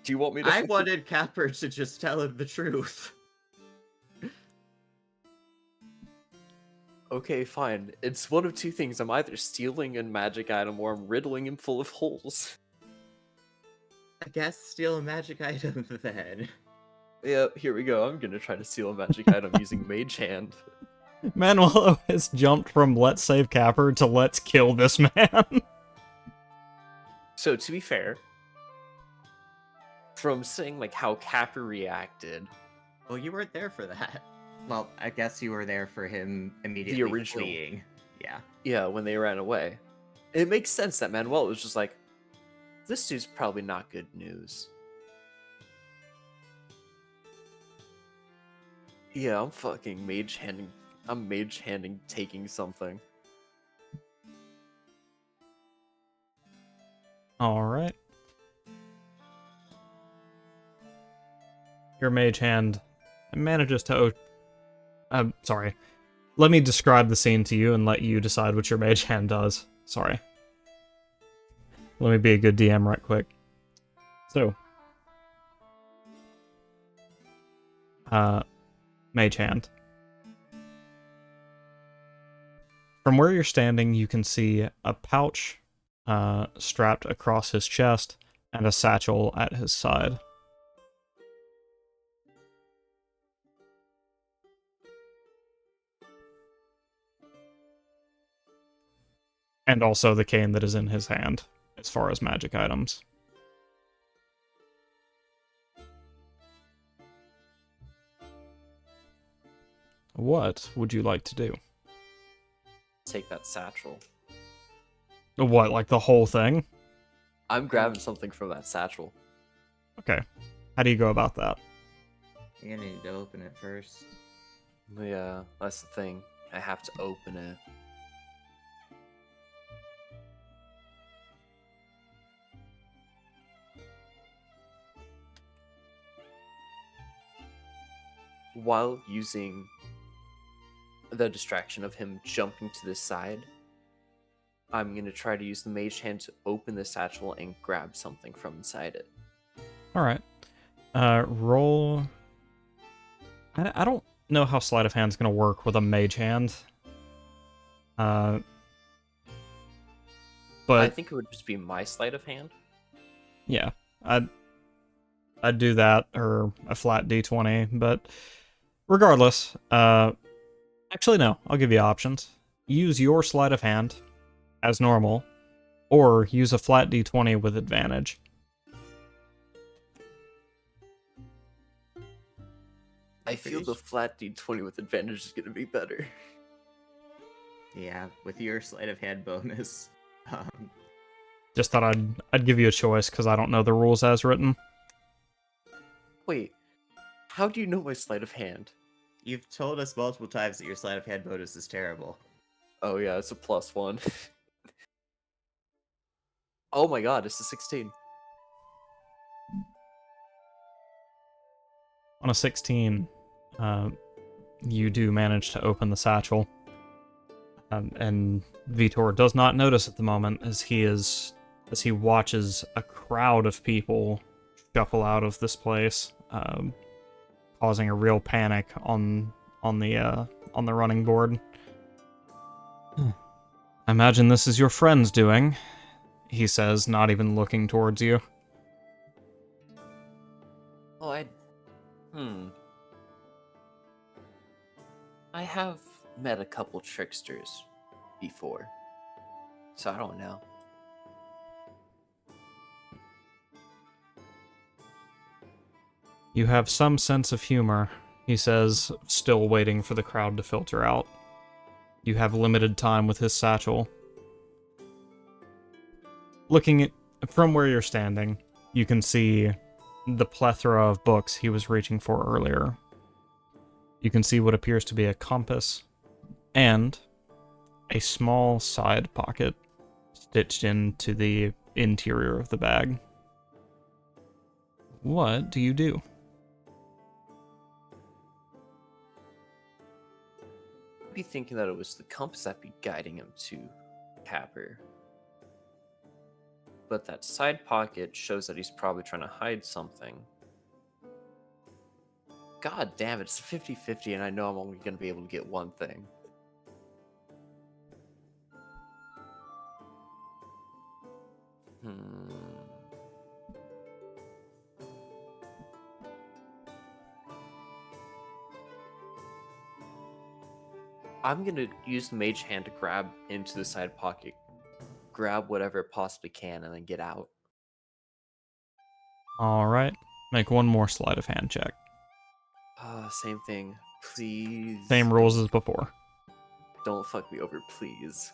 Speaker 2: Do you want me to...
Speaker 4: I wanted Capper to just tell him the truth.
Speaker 2: Okay, fine. It's one of two things. I'm either stealing a magic item or I'm riddling him full of holes.
Speaker 4: I guess steal a magic item then.
Speaker 2: Yep, here we go. I'm gonna try to steal a magic item using Mage Hand.
Speaker 1: Manuelo has jumped from let's save Capper to let's kill this man.
Speaker 2: So, to be fair, from seeing like how Capper reacted,
Speaker 4: Well, you weren't there for that. Well, I guess you were there for him immediately
Speaker 2: original.
Speaker 4: fleeing. Yeah.
Speaker 2: yeah, when they ran away, it makes sense that Manuel was just like, this dude's probably not good news. Yeah, I'm fucking mage handing. I'm mage handing taking something.
Speaker 1: Alright. Your mage hand manages to... sorry. Let me describe the scene to you and let you decide what your mage hand does. Sorry. Let me be a good DM right quick. So. Mage hand. From where you're standing, you can see a pouch strapped across his chest and a satchel at his side. And also the cane that is in his hand, as far as magic items. What would you like to do?
Speaker 2: Take that satchel.
Speaker 1: What, like the whole thing?
Speaker 2: I'm grabbing something from that satchel.
Speaker 1: Okay. How do you go about that?
Speaker 4: You're gonna need to open it first.
Speaker 2: Yeah, that's the thing. I have to open it. while using the distraction of him jumping to the side, I'm going to try to use the mage hand to open the satchel and grab something from inside it.
Speaker 1: Alright. Roll... I don't know how sleight of hand's gonna work with a mage hand.
Speaker 2: I
Speaker 1: But
Speaker 2: think it would just be my sleight of hand.
Speaker 1: yeah, I'd do that, or a flat d20, but regardless, actually no, I'll give you options. Use your sleight of hand as normal, or use a flat d20 with advantage.
Speaker 2: I feel the flat d20 with advantage is going to be better.
Speaker 4: Yeah, with your sleight of hand bonus.
Speaker 1: Just thought I'd give you a choice, because I don't know the rules as written.
Speaker 2: Wait, how do you know my sleight of hand?
Speaker 4: You've told us multiple times that your sleight of hand bonus is terrible.
Speaker 2: Oh yeah, it's a +1. Oh my god, it's a 16.
Speaker 1: On a 16, you do manage to open the satchel. And Vitor does not notice at the moment as he watches a crowd of people shuffle out of this place, causing a real panic on the running board. I imagine this is your friend's doing, he says, not even looking towards you.
Speaker 2: Oh, I have met a couple tricksters before, so I don't know.
Speaker 1: You have some sense of humor, he says, still waiting for the crowd to filter out. You have limited time with his satchel. Looking at from where you're standing, you can see the plethora of books he was reaching for earlier. You can see what appears to be a compass and a small side pocket stitched into the interior of the bag. What do you do?
Speaker 2: I'd be thinking that it was the compass that'd be guiding him to Capper. But that side pocket shows that he's probably trying to hide something. God damn it, it's 50-50 and I know I'm only going to be able to get one thing. I'm going to use the mage hand to grab into the side pocket, grab whatever it possibly can, and then get out.
Speaker 1: Alright, make one more sleight of hand check.
Speaker 2: Same thing. Please.
Speaker 1: Same rules as before.
Speaker 2: Don't fuck me over, please.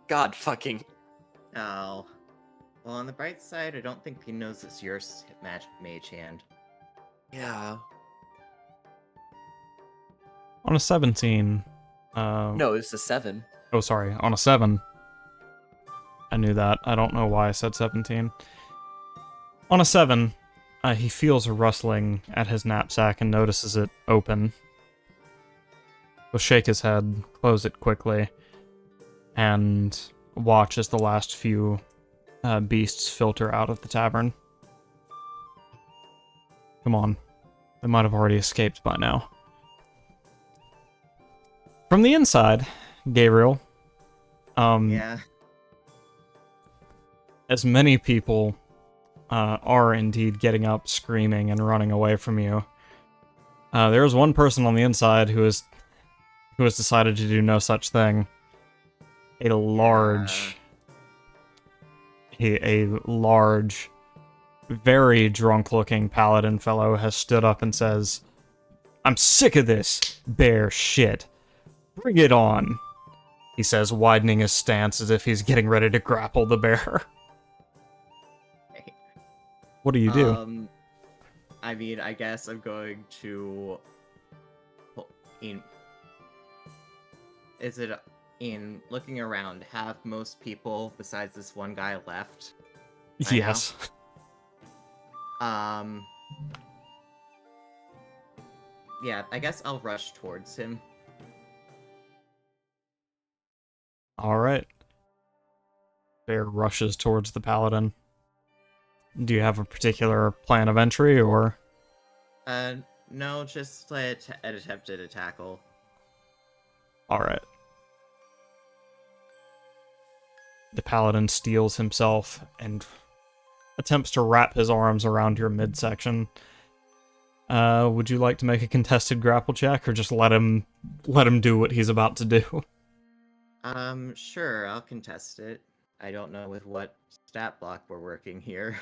Speaker 2: God fucking.
Speaker 4: Oh. Well, on the bright side, I don't think he knows it's your mage hand.
Speaker 2: Yeah.
Speaker 1: On a 17...
Speaker 2: No, it's a 7.
Speaker 1: Oh, sorry, on a 7. I knew that. I don't know why I said 17. On a 7, he feels a rustling at his knapsack and notices it open. He'll shake his head, close it quickly, and watch as the last few beasts filter out of the tavern. Come on. They might have already escaped by now. From the inside, Gabriel,
Speaker 4: Yeah.
Speaker 1: as many people are indeed getting up, screaming, and running away from you, there's one person on the inside who has decided to do no such thing. A large, very drunk-looking paladin fellow has stood up and says, "I'm sick of this bear shit. Bring it on," he says, widening his stance as if he's getting ready to grapple the bear. What do you do?
Speaker 4: I mean, I guess I'm going to... Is it in looking around, have most people besides this one guy left? Right
Speaker 1: Yes.
Speaker 4: Yeah, I guess I'll rush towards him.
Speaker 1: All right. Bear rushes towards the paladin. Do you have a particular plan of entry, or?
Speaker 4: No, just like an attempted tackle.
Speaker 1: All right. The paladin steels himself and attempts to wrap his arms around your midsection. Would you like to make a contested grapple check, or just let him do what he's about to do?
Speaker 4: Sure, I'll contest it. I don't know with what stat block we're working here.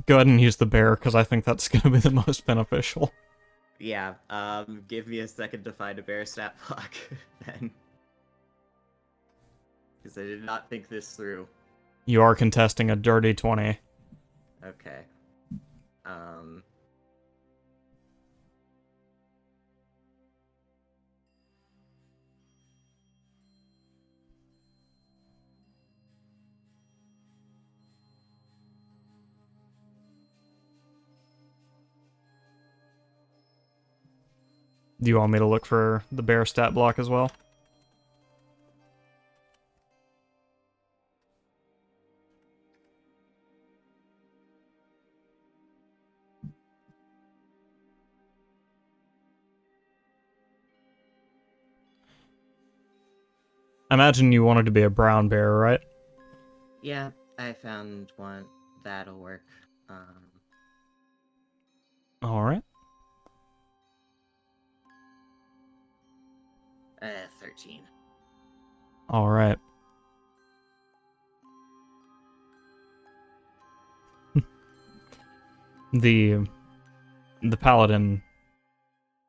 Speaker 1: Go ahead and use the bear, because I think that's going to be the most beneficial.
Speaker 4: Yeah, give me a second to find a bear stat block, then. Because I did not think this through.
Speaker 1: You are contesting a dirty 20.
Speaker 4: Okay.
Speaker 1: Do you want me to look for the bear stat block as well? I imagine you wanted to be a brown bear, right?
Speaker 4: Yeah, I found one. That'll work.
Speaker 1: Alright.
Speaker 4: 13.
Speaker 1: Alright. The paladin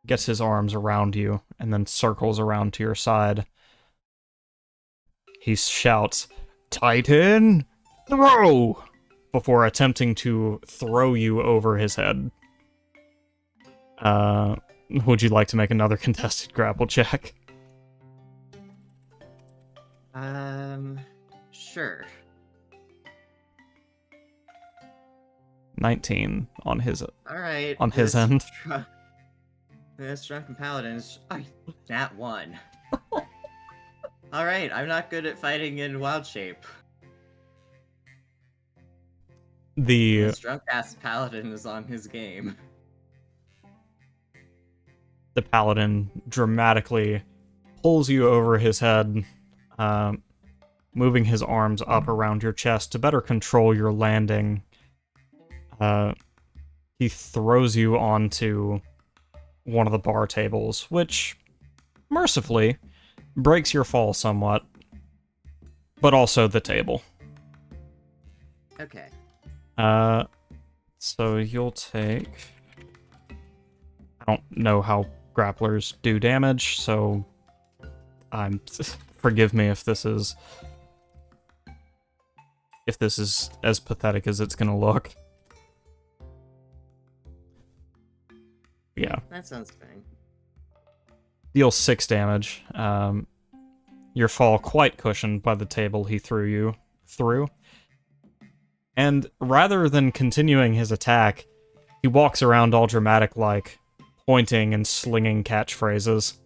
Speaker 1: gets his arms around you and then circles around to your side. He shouts, "Titan, throw!" before attempting to throw you over his head. Would you like to make another contested grapple check?
Speaker 4: Sure.
Speaker 1: 19 on his
Speaker 4: Alright.
Speaker 1: on his end.
Speaker 4: This drunken paladin is... Nat 1. Alright, I'm not good at fighting in wild shape. This drunk-ass paladin is on his game.
Speaker 1: The paladin dramatically pulls you over his head, moving his arms up around your chest to better control your landing. He throws you onto one of the bar tables, which, mercifully, breaks your fall somewhat, but also the table.
Speaker 4: Okay.
Speaker 1: So you'll take... I don't know how grapplers do damage, so forgive me if this is as pathetic as it's gonna look. Yeah.
Speaker 4: That sounds fine.
Speaker 1: Deal 6 damage. Your fall quite cushioned by the table he threw you through. And rather than continuing his attack, he walks around all dramatic-like, pointing and slinging catchphrases.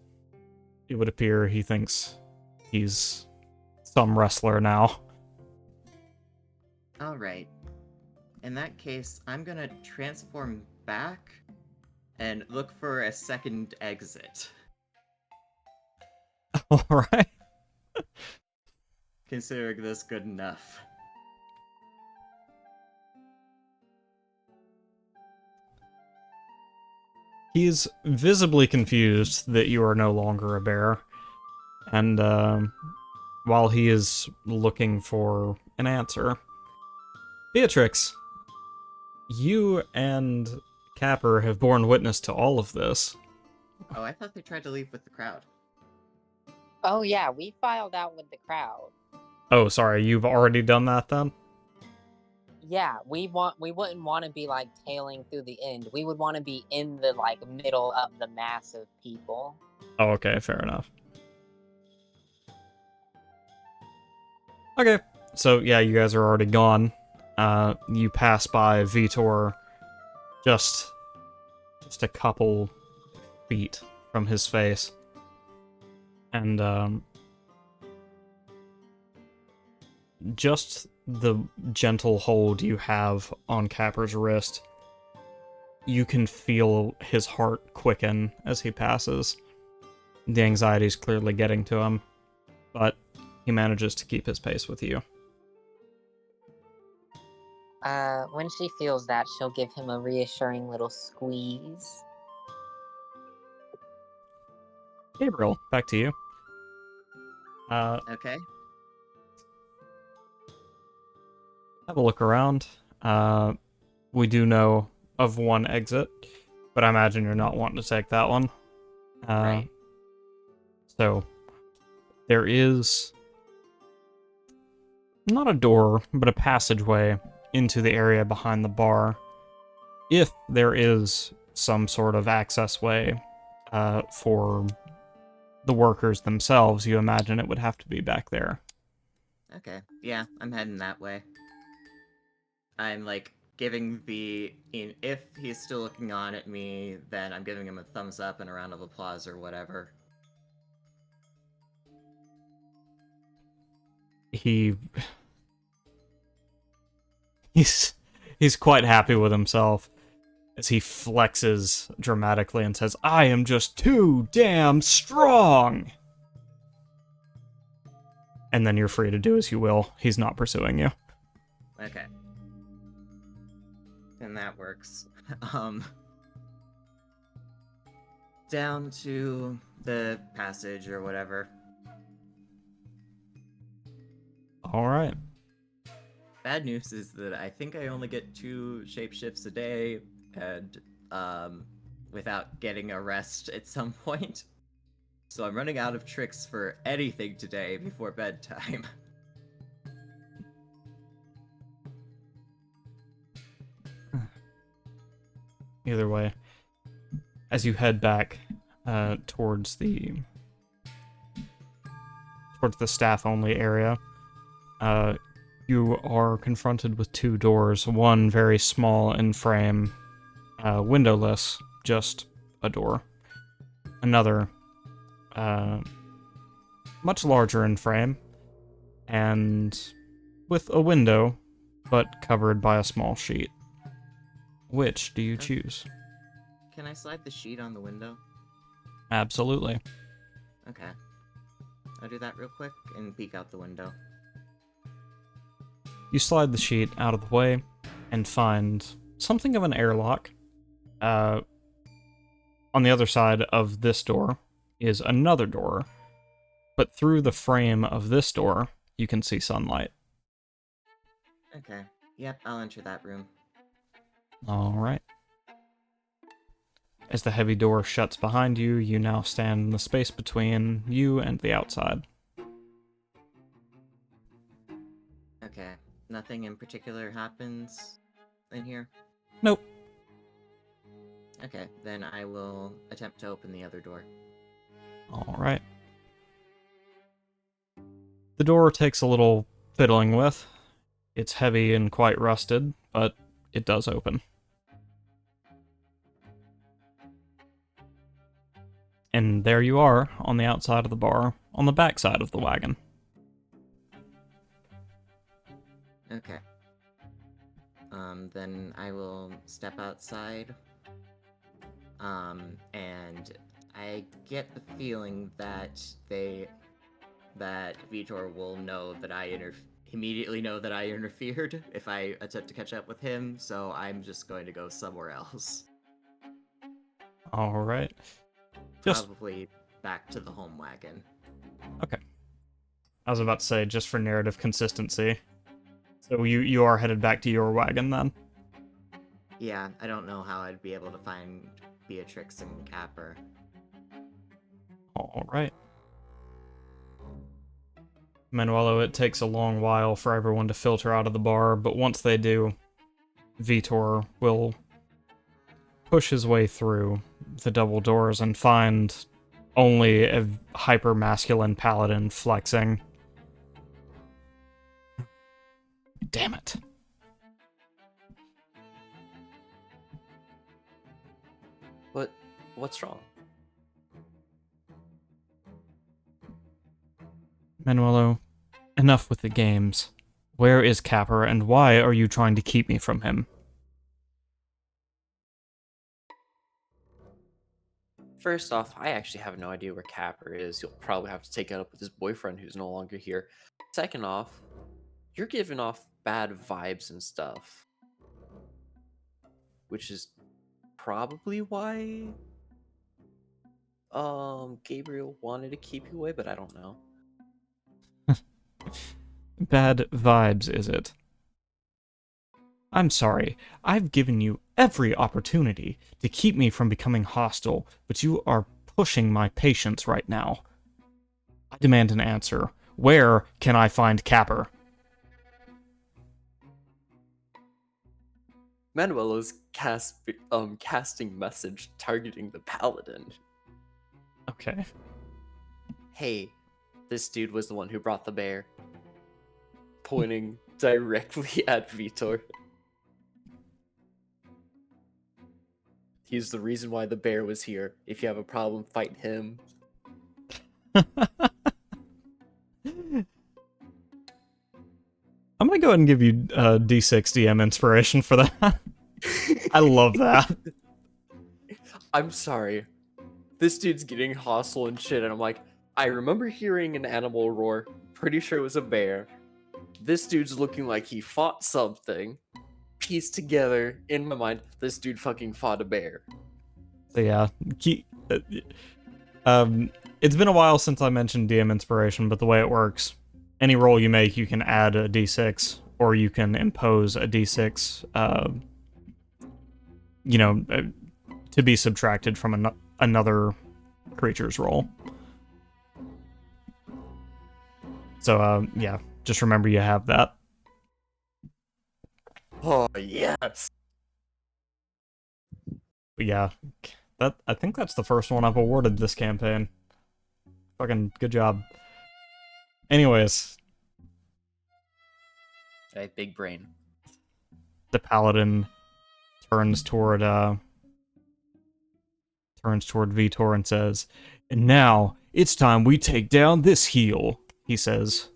Speaker 1: It would appear he thinks he's some wrestler now.
Speaker 4: Alright. In that case, I'm gonna transform back and look for a second exit.
Speaker 1: Alright.
Speaker 4: Considering this good enough.
Speaker 1: He's visibly confused that you are no longer a bear. And, while he is looking for an answer, Beatrix, you and Capper have borne witness to all of this.
Speaker 4: Oh, I thought they tried to leave with the crowd.
Speaker 3: Oh yeah, we filed out with the crowd.
Speaker 1: Oh, sorry, you've already done that then?
Speaker 3: Yeah, we wouldn't want to be like tailing through the end. We would want to be in the like middle of the mass of people.
Speaker 1: Oh, okay, fair enough. Okay, so yeah, you guys are already gone. You pass by Vitor just a couple feet from his face. And just the gentle hold you have on Capper's wrist, you can feel his heart quicken as he passes. The anxiety's clearly getting to him, but he manages to keep his pace with you.
Speaker 3: When she feels that, she'll give him a reassuring little squeeze.
Speaker 1: Gabriel, back to you.
Speaker 4: Okay.
Speaker 1: Have a look around. We do know of one exit, but I imagine you're not wanting to take that one.
Speaker 4: Right.
Speaker 1: So, there is not a door, but a passageway into the area behind the bar. If there is some sort of access way for the workers themselves, you imagine it would have to be back there.
Speaker 4: Okay. Yeah, I'm heading that way. I'm like giving if he's still looking on at me, then I'm giving him a thumbs up and a round of applause or whatever.
Speaker 1: He's quite happy with himself as he flexes dramatically and says, "I am just too damn strong." And then you're free to do as you will. He's not pursuing you.
Speaker 4: Okay. And that works. Down to the passage or whatever.
Speaker 1: All right.
Speaker 4: Bad news is that I think I only get 2 shapeshifts a day, and without getting a rest at some point. So I'm running out of tricks for anything today before bedtime.
Speaker 1: Either way, as you head back towards the staff-only area, you are confronted with 2 doors. One very small in frame, windowless, just a door. Another, much larger in frame, and with a window, but covered by a small sheet. Which do you choose?
Speaker 4: Can I slide the sheet on the window?
Speaker 1: Absolutely.
Speaker 4: Okay. I'll do that real quick and peek out the window.
Speaker 1: You slide the sheet out of the way and find something of an airlock. On the other side of this door is another door, but through the frame of this door, you can see sunlight.
Speaker 4: Okay. Yep, I'll enter that room.
Speaker 1: Alright. As the heavy door shuts behind you, you now stand in the space between you and the outside.
Speaker 4: Okay. Nothing in particular happens in here?
Speaker 1: Nope.
Speaker 4: Okay, then I will attempt to open the other door.
Speaker 1: Alright. The door takes a little fiddling with. It's heavy and quite rusted, but it does open. And there you are, on the outside of the bar, on the back side of the wagon.
Speaker 4: Okay. Then I will step outside. And I get the feeling that Vitor will know that immediately know that I interfered if I attempt to catch up with him, so I'm just going to go somewhere else.
Speaker 1: Alright.
Speaker 4: Probably back to the home wagon.
Speaker 1: Okay. I was about to say, just for narrative consistency. So you are headed back to your wagon, then?
Speaker 4: Yeah, I don't know how I'd be able to find Beatrix and Capper.
Speaker 1: Alright. Manuelo, it takes a long while for everyone to filter out of the bar, but once they do, Vitor will push his way through the double doors and find only a hyper-masculine paladin flexing. Damn it.
Speaker 2: What's wrong?
Speaker 1: Manuelo, enough with the games. Where is Capper, and why are you trying to keep me from him?
Speaker 2: First off, I actually have no idea where Capper is. You'll probably have to take it up with his boyfriend who's no longer here. Second off, you're giving off bad vibes and stuff. Which is probably why Gabriel wanted to keep you away, but I don't know.
Speaker 1: Bad vibes, is it? I'm sorry. I've given you every opportunity to keep me from becoming hostile, but you are pushing my patience right now. I demand an answer. Where can I find Capper?
Speaker 2: Manuelo's casting message targeting the paladin.
Speaker 1: Okay.
Speaker 2: Hey, this dude was the one who brought the bear. Pointing directly at Vitor. He's the reason why the bear was here. If you have a problem, fight him.
Speaker 1: I'm gonna go ahead and give you D6 DM inspiration for that. I love that.
Speaker 2: I'm sorry. This dude's getting hostile and shit, and I'm like, I remember hearing an animal roar. Pretty sure it was a bear. This dude's looking like he fought something. Pieced together, in my mind, this dude fucking fought a bear.
Speaker 1: So yeah, it's been a while since I mentioned DM inspiration, but the way it works, any roll you make, you can add a D6, or you can impose a D6, to be subtracted from another creature's roll. So, yeah, just remember you have that.
Speaker 2: Oh, yes!
Speaker 1: But yeah, I think that's the first one I've awarded this campaign. Fucking good job. Anyways,
Speaker 4: I have big brain.
Speaker 1: the paladin turns toward Vitor and says, "And now it's time we take down this heel," he says,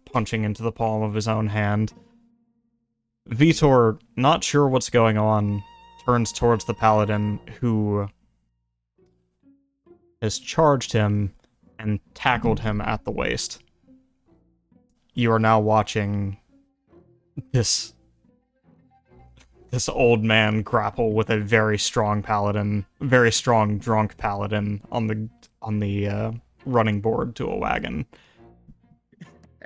Speaker 1: punching into the palm of his own hand. Vitor, not sure what's going on, turns towards the paladin, who has charged him and tackled him at the waist. You are now watching this old man grapple with a very strong paladin, very strong drunk paladin on the running board to a wagon.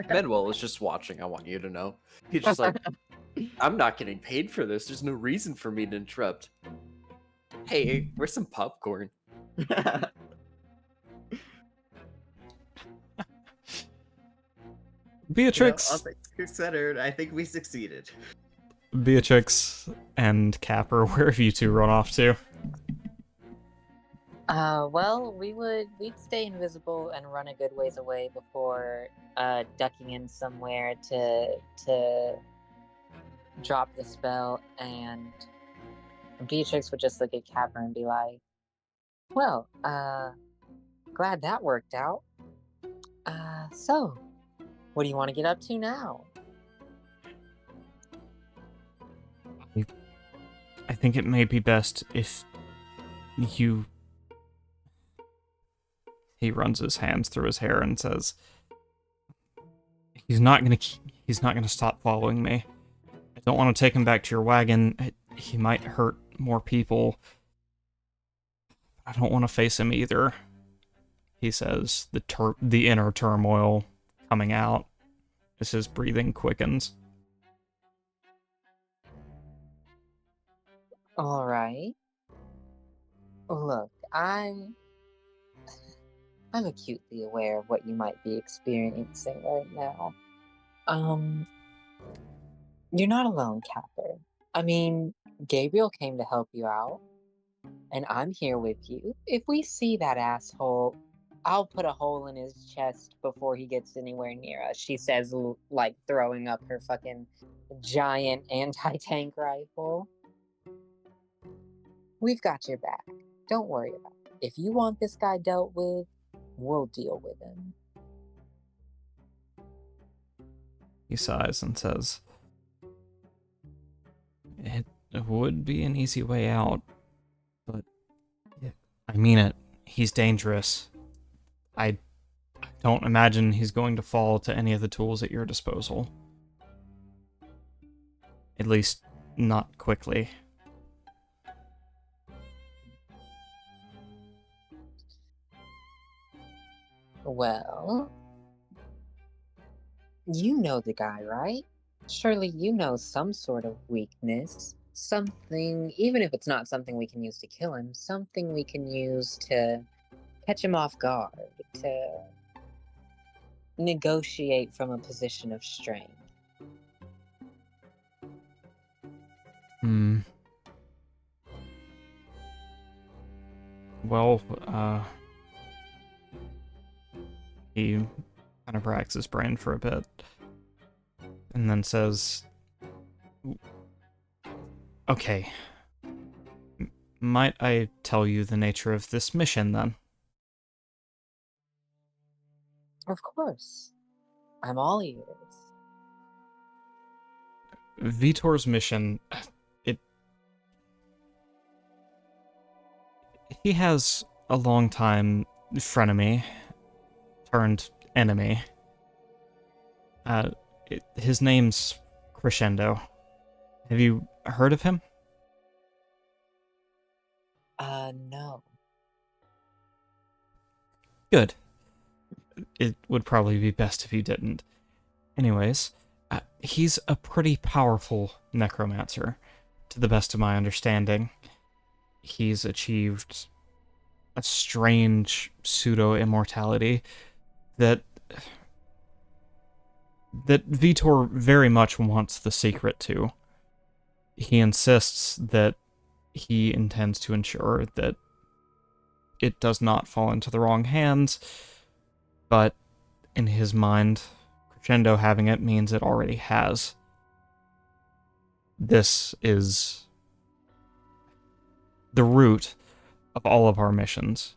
Speaker 2: Manuel is just watching, I want you to know. He's just like, I'm not getting paid for this. There's no reason for me to interrupt. Hey, where's some popcorn?
Speaker 1: Beatrix,
Speaker 4: Centered. I think we succeeded.
Speaker 1: Beatrix and Capper, where have you two run off to?
Speaker 3: Well, we'd stay invisible and run a good ways away before ducking in somewhere to drop the spell, and Beatrix would just look at Capper and be like, "Well, glad that worked out. So, what do you want to get up to now?"
Speaker 1: I think it may be best if you... He runs his hands through his hair and says, He's not gonna stop following me. I don't want to take him back to your wagon. He might hurt more people. I don't want to face him either," he says, the inner turmoil coming out as his breathing quickens.
Speaker 3: All right. Look, I'm acutely aware of what you might be experiencing right now. You're not alone, Capper. I mean, Gabriel came to help you out, and I'm here with you. If we see that asshole I'll put a hole in his chest before he gets anywhere near us, she says, like throwing up her fucking giant anti-tank rifle. We've got your back. Don't worry about it. If you want this guy dealt with, we'll deal with him.
Speaker 1: He sighs and says, "It would be an easy way out, but I mean it. He's dangerous. I don't imagine he's going to fall to any of the tools at your disposal. At least, not quickly."
Speaker 3: Well, you know the guy, right? Surely you know some sort of weakness. Something, even if it's not something we can use to kill him, something we can use to catch him off guard, to negotiate from a position of strength.
Speaker 1: Well, he kind of racks his brain for a bit, and then says, "Okay, might I tell you the nature of this mission, then?"
Speaker 3: Of course. I'm all ears.
Speaker 1: Vitor's mission, he has a long-time frenemy turned enemy. His name's Crescendo. Have you heard of him?
Speaker 3: No.
Speaker 1: Good. It would probably be best if you didn't. Anyways, he's a pretty powerful necromancer, to the best of my understanding. He's achieved a strange pseudo-immortality that Vitor very much wants the secret to. He insists that he intends to ensure that it does not fall into the wrong hands, but in his mind, Crescendo having it means it already has. This is the root of all of our missions.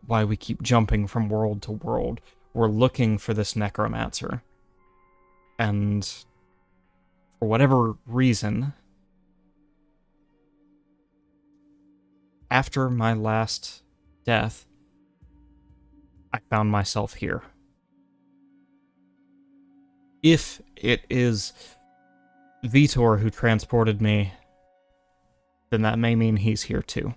Speaker 1: Why we keep jumping from world to world. We're looking for this necromancer. And for whatever reason, after my last death, I found myself here. If it is Vitor who transported me, then that may mean he's here too.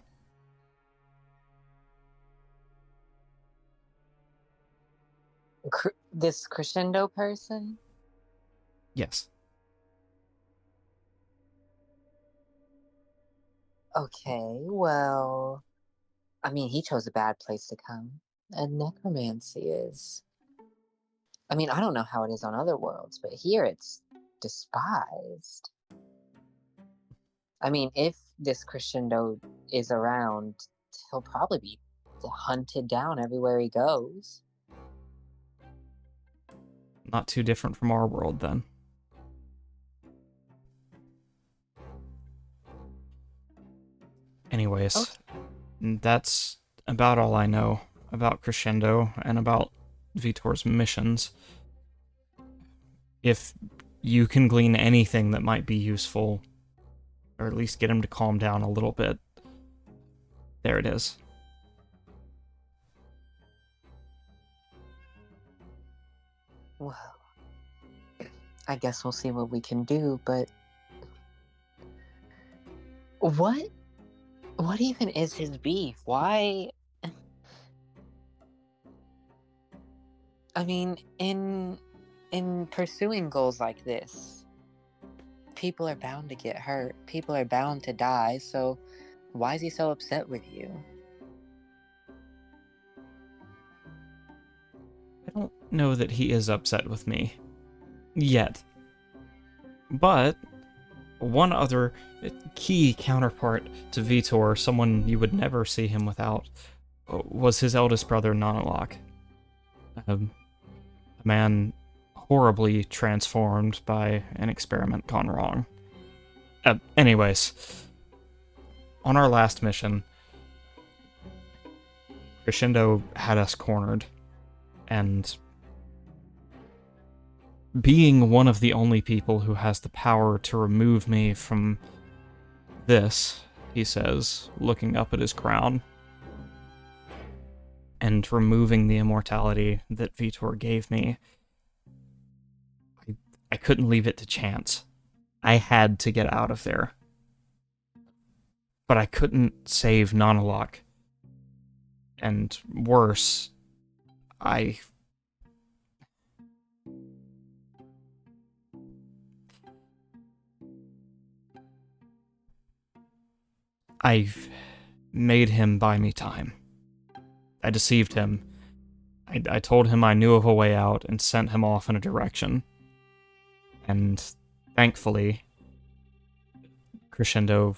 Speaker 3: This Crescendo person?
Speaker 1: Yes.
Speaker 3: Okay, well, I mean, he chose a bad place to come. And necromancy is. I mean, I don't know how it is on other worlds, but here it's despised. I mean, if this Crescendo is around, he'll probably be hunted down everywhere he goes.
Speaker 1: Not too different from our world, then. Anyways, that's about all I know about Crescendo and about Vitor's missions. If you can glean anything that might be useful, or at least get him to calm down a little bit, there it is.
Speaker 3: Well, I guess we'll see what we can do, but what even is his beef? Why? I mean, in pursuing goals like this, people are bound to get hurt. People are bound to die. So why is he so upset with you?
Speaker 1: I don't know that he is upset with me. Yet. But one other key counterpart to Vitor, someone you would never see him without, was his eldest brother, Nanalak. A man horribly transformed by an experiment gone wrong. Anyways, on our last mission, Crescendo had us cornered, and being one of the only people who has the power to remove me from this, he says, looking up at his crown, and removing the immortality that Vitor gave me, I couldn't leave it to chance. I had to get out of there. But I couldn't save Nanalak. And worse, I've made him buy me time. I deceived him. I told him I knew of a way out and sent him off in a direction. And thankfully, Crescendo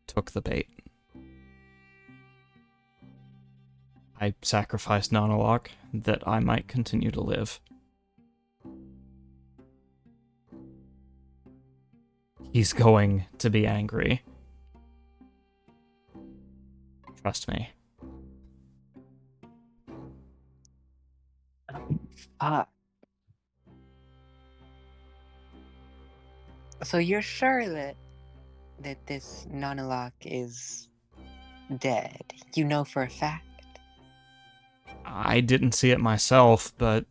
Speaker 1: took the bait. I sacrificed Nanalak that I might continue to live. He's going to be angry. Trust me.
Speaker 6: So you're sure that this Nanalak is dead? You know for a fact?
Speaker 1: I didn't see it myself, but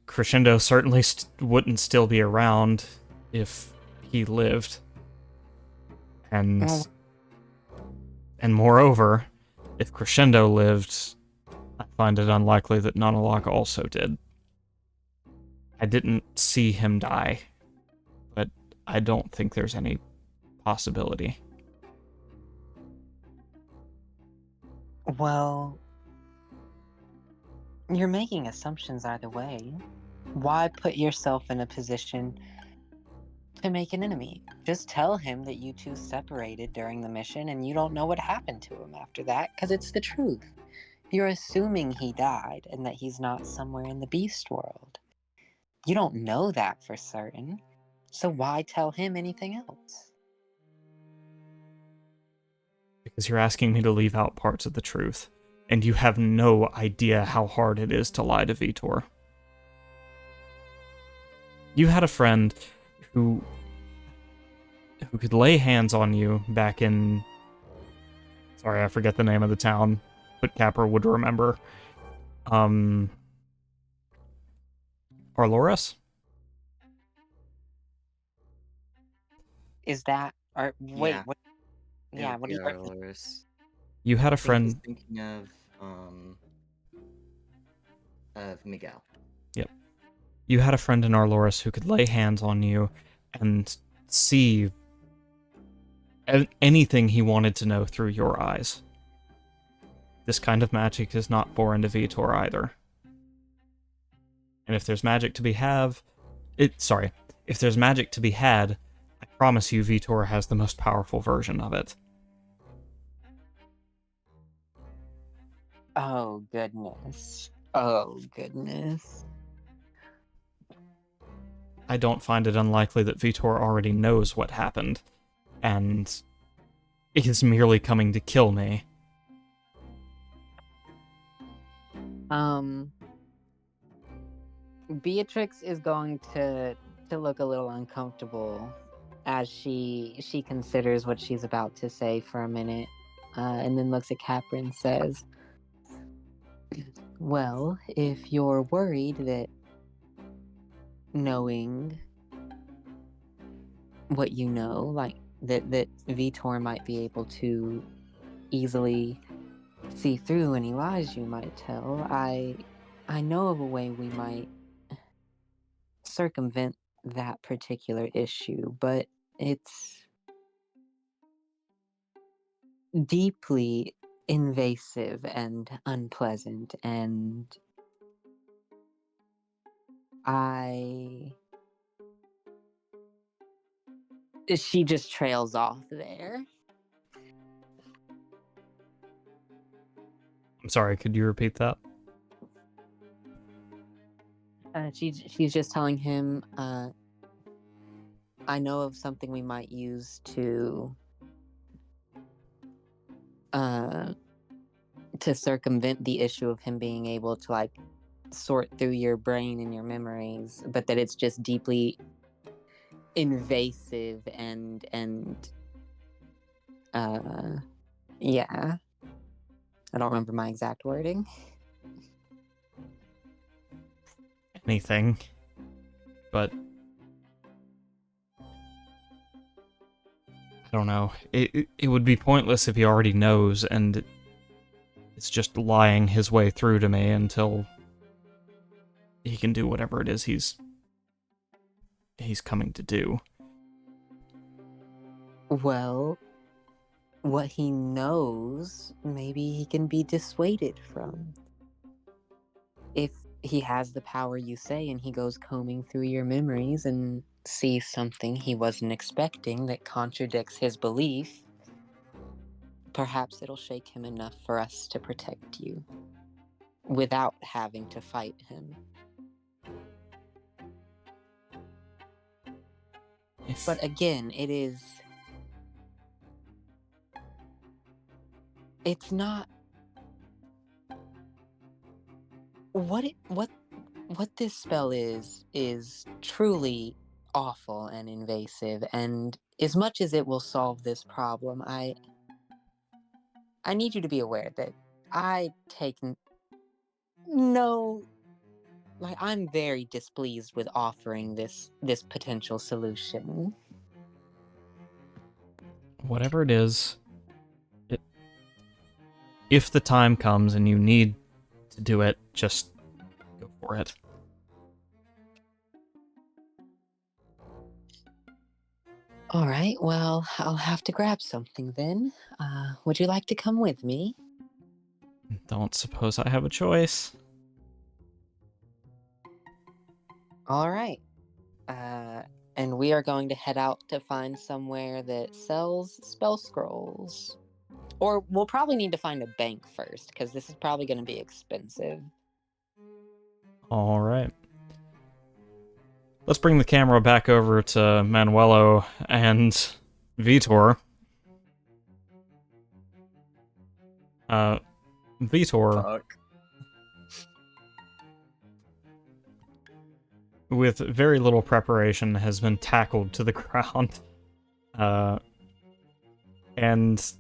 Speaker 1: Crescendo certainly wouldn't still be around if he lived. And
Speaker 6: Oh.
Speaker 1: and moreover, if Crescendo lived, I find it unlikely that Nanalak also did. I didn't see him die, but I don't think there's any possibility.
Speaker 6: Well, you're making assumptions either way. Why put yourself in a position to make an enemy? Just tell him that you two separated during the mission and you don't know what happened to him after that, because it's the truth. You're assuming he died and that he's not somewhere in the beast world. You don't know that for certain, so why tell him anything else?
Speaker 1: Because you're asking me to leave out parts of the truth, and you have no idea how hard it is to lie to Vitor. You had a friend who could lay hands on you back in... Sorry, I forget the name of the town, but Capper would remember. Arloris?
Speaker 6: Is that... Or, wait,
Speaker 4: Yeah.
Speaker 6: what...
Speaker 4: It
Speaker 6: Yeah,
Speaker 4: would
Speaker 6: what
Speaker 4: be
Speaker 6: do you...
Speaker 4: Arloris.
Speaker 1: You had a
Speaker 4: I think he's
Speaker 1: friend...
Speaker 4: thinking of Miguel.
Speaker 1: Yep. You had a friend in Arloris who could lay hands on you and see anything he wanted to know through your eyes. This kind of magic is not foreign to Vitor either. And if there's magic to be if there's magic to be had, I promise you Vitor has the most powerful version of it.
Speaker 6: Oh, goodness. Oh, goodness.
Speaker 1: I don't find it unlikely that Vitor already knows what happened, and is merely coming to kill me.
Speaker 6: Beatrix is going to look a little uncomfortable as she considers what she's about to say for a minute, and then looks at Capra and says, well, if you're worried that knowing what you know, like that Vitor might be able to easily see through any lies you might tell, I know of a way we might circumvent that particular issue, but it's deeply invasive and unpleasant, and she just trails off there.
Speaker 1: Sorry, could you repeat that?
Speaker 6: She's just telling him, I know of something we might use to circumvent the issue of him being able to like sort through your brain and your memories, but that it's just deeply invasive and yeah. I don't remember my exact wording.
Speaker 1: Anything. But I don't know. It would be pointless if he already knows, and it's just lying his way through to me until he can do whatever it is he's coming to do.
Speaker 6: Well, what he knows, maybe he can be dissuaded from. If he has the power you say and he goes combing through your memories and sees something he wasn't expecting that contradicts his belief, perhaps it'll shake him enough for us to protect you without having to fight him. But again, it's not what this spell is truly awful and invasive, and as much as it will solve this problem, I need you to be aware that I take no, like, I'm very displeased with offering this potential solution.
Speaker 1: Whatever it is, if the time comes and you need to do it, just go for it.
Speaker 6: All right, well, I'll have to grab something then. Would you like to come with me?
Speaker 1: Don't suppose I have a choice.
Speaker 6: All right. And we are going to head out to find somewhere that sells spell scrolls. Or we'll probably need to find a bank first, because this is probably going to be expensive.
Speaker 1: All right. Let's bring the camera back over to Manuelo and Vitor. Vitor,
Speaker 2: Fuck.
Speaker 1: with very little preparation, has been tackled to the ground. And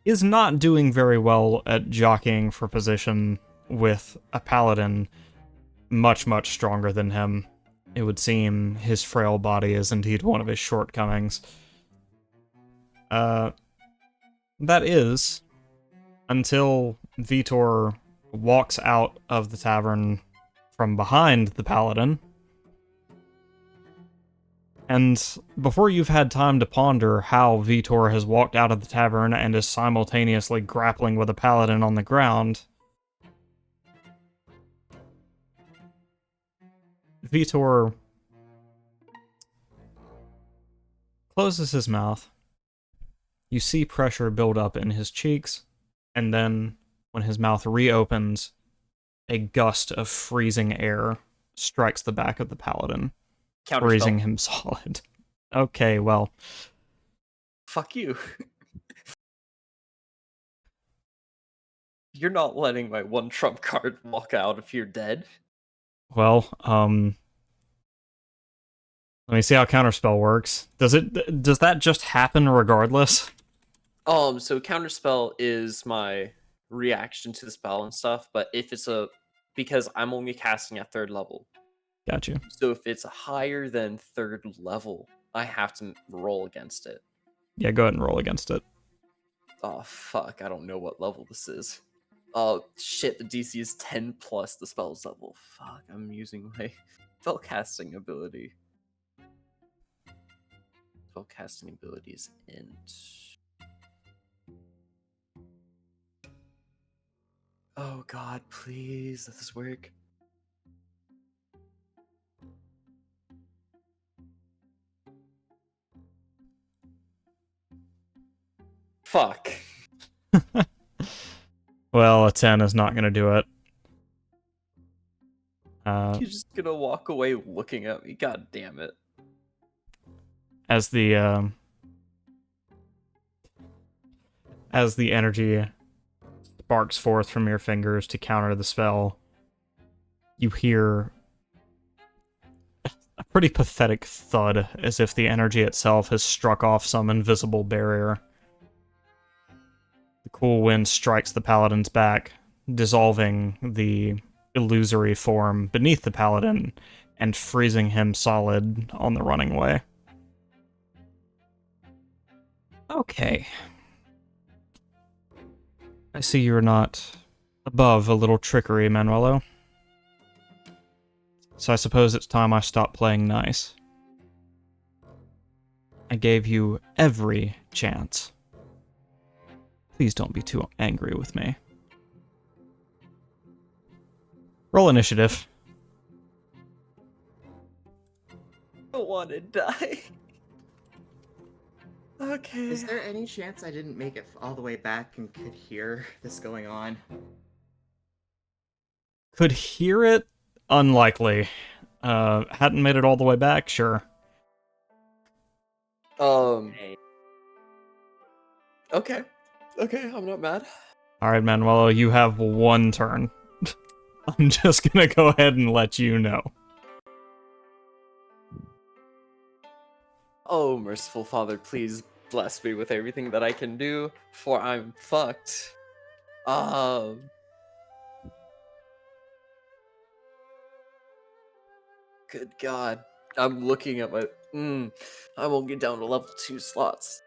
Speaker 1: is not doing very well at jockeying for position with a paladin much, much stronger than him. It would seem his frail body is indeed one of his shortcomings. That is, until Vitor walks out of the tavern from behind the paladin. And before you've had time to ponder how Vitor has walked out of the tavern and is simultaneously grappling with a paladin on the ground, Vitor closes his mouth. You see pressure build up in his cheeks, and then, when his mouth reopens, a gust of freezing air strikes the back of the paladin, freezing him solid. Okay, well.
Speaker 2: Fuck you. You're not letting my one trump card walk out if you're dead.
Speaker 1: Well, let me see how counterspell works. Does that just happen regardless?
Speaker 2: So counterspell is my reaction to the spell and stuff, but if it's because I'm only casting at 3rd level.
Speaker 1: Got you.
Speaker 2: So if it's higher than 3rd level, I have to roll against it.
Speaker 1: Yeah, go ahead and roll against it.
Speaker 2: Oh fuck, I don't know what level this is. Oh shit, the DC is 10 plus the spell's level. Fuck, I'm using my spellcasting ability. Spellcasting ability is int. Oh god, please let this work. Fuck.
Speaker 1: Well, a 10 is not going to do it.
Speaker 2: He's just gonna walk away looking at me. God damn it.
Speaker 1: As the energy sparks forth from your fingers to counter the spell, you hear a pretty pathetic thud, as if the energy itself has struck off some invisible barrier. The cool wind strikes the paladin's back, dissolving the illusory form beneath the paladin and freezing him solid on the running way. Okay. I see you're not above a little trickery, Manuelo. So I suppose it's time I stop playing nice. I gave you every chance. Please don't be too angry with me. Roll initiative.
Speaker 2: I don't want to die. Okay.
Speaker 4: Is there any chance I didn't make it all the way back and could hear this going on?
Speaker 1: Could hear it? Unlikely. Hadn't made it all the way back? Sure.
Speaker 4: Hey,
Speaker 2: Okay. Okay, I'm not mad.
Speaker 1: Alright, Manuelo, you have one turn. I'm just gonna go ahead and let you know.
Speaker 2: Oh, merciful Father, please bless me with everything that I can do, for I'm fucked. Good God. I'm looking at my... I won't get down to level 2 slots.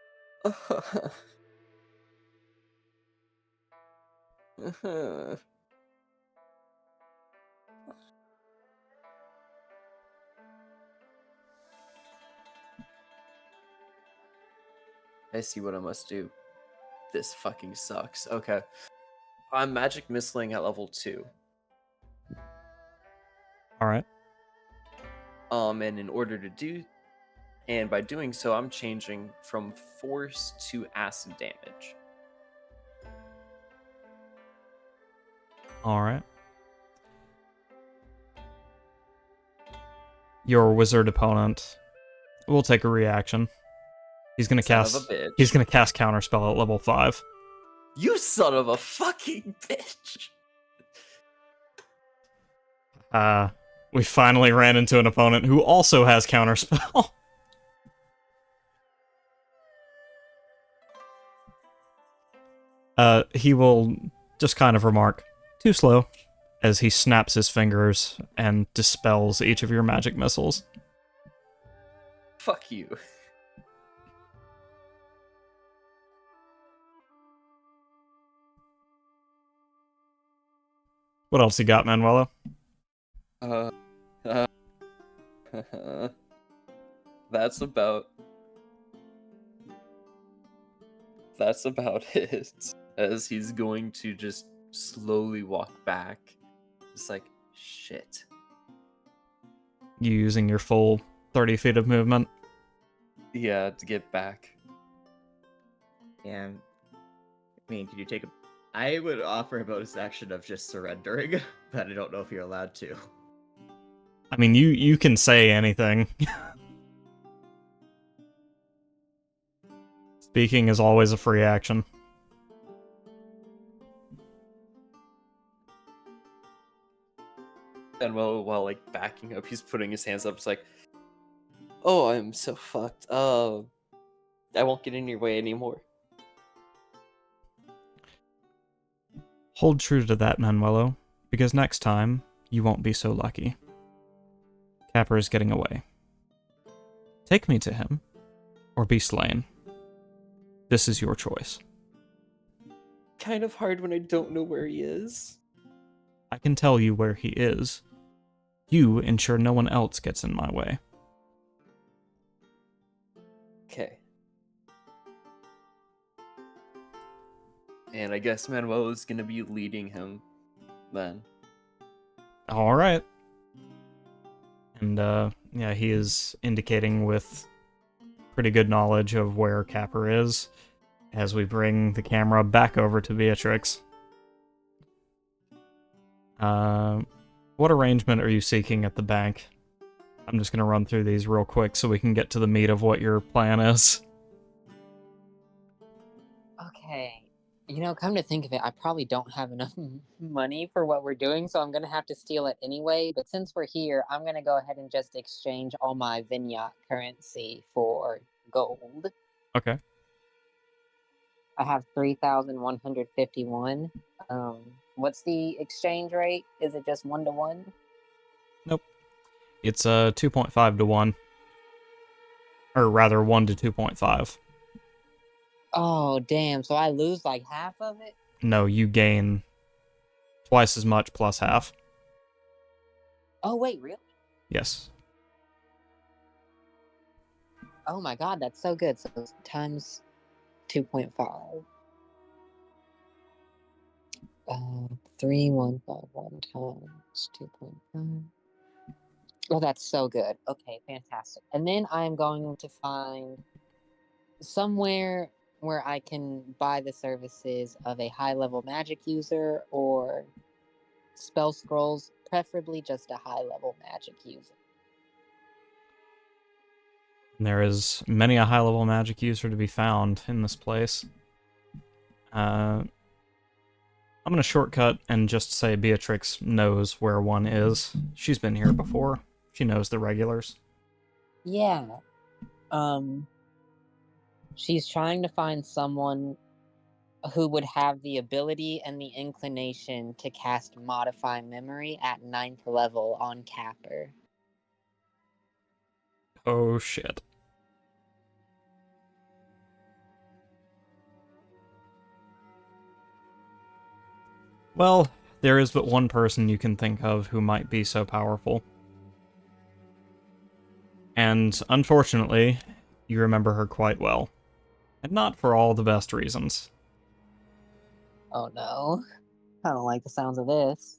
Speaker 2: I see what I must do. This fucking sucks. Okay. I'm magic missiling at level 2.
Speaker 1: Alright.
Speaker 2: And in order to do... And by doing so, I'm changing from force to acid damage.
Speaker 1: Alright. Your wizard opponent will take a reaction. He's gonna
Speaker 2: Son
Speaker 1: cast.
Speaker 2: of a bitch.
Speaker 1: He's gonna cast counterspell at level 5.
Speaker 2: You son of a fucking bitch!
Speaker 1: We finally ran into an opponent who also has counterspell. He will just kind of remark, "Too slow," as he snaps his fingers and dispels each of your magic missiles.
Speaker 2: Fuck you.
Speaker 1: What else you got, Manuelo?
Speaker 2: That's about it. As he's going to just slowly walk back. It's like, shit.
Speaker 1: You using your full 30 feet of movement?
Speaker 2: Yeah, to get back.
Speaker 4: yeah. I mean, could you take a... I would offer a bonus action of just surrendering, but I don't know if you're allowed to.
Speaker 1: I mean, you can say anything. Speaking is always a free action.
Speaker 2: And while like backing up, he's putting his hands up. It's like, oh, I'm so fucked. I won't get in your way anymore.
Speaker 1: Hold true to that, Manuelo, because next time, you won't be so lucky. Capper is getting away. Take me to him, or be slain. This is your choice.
Speaker 2: Kind of hard when I don't know where he is.
Speaker 1: I can tell you where he is. You ensure no one else gets in my way.
Speaker 2: Okay. And I guess Manuel is gonna be leading him then.
Speaker 1: Alright. And, yeah, he is indicating with pretty good knowledge of where Capper is as we bring the camera back over to Beatrix. What arrangement are you seeking at the bank? I'm just gonna run through these real quick so we can get to the meat of what your plan is.
Speaker 3: Okay. You know, come to think of it, I probably don't have enough money for what we're doing, so I'm gonna have to steal it anyway. But since we're here, I'm gonna go ahead and just exchange all my vignette currency for gold.
Speaker 1: Okay.
Speaker 3: I have 3,151. What's the exchange rate? Is it just 1-to-1?
Speaker 1: Nope. It's 2.5 to 1. Or rather, 1 to 2.5.
Speaker 3: Oh, damn. So I lose like half of it?
Speaker 1: No, you gain twice as much plus half.
Speaker 3: Oh, wait, really?
Speaker 1: Yes.
Speaker 3: Oh my god, that's so good. So times 2.5. 3,151 times 2.5. Oh, that's so good. Okay, fantastic. And then I'm going to find somewhere where I can buy the services of a high-level magic user or spell scrolls, preferably just a high-level magic user.
Speaker 1: There is many a high-level magic user to be found in this place. I'm gonna shortcut and just say Beatrix knows where one is. She's been here before. She knows the regulars.
Speaker 3: Yeah. She's trying to find someone who would have the ability and the inclination to cast Modify Memory at 9th level on Capper.
Speaker 1: Oh shit. Well, there is but one person you can think of who might be so powerful. And unfortunately, you remember her quite well. And not for all the best reasons.
Speaker 3: Oh no. I don't like the sounds of this.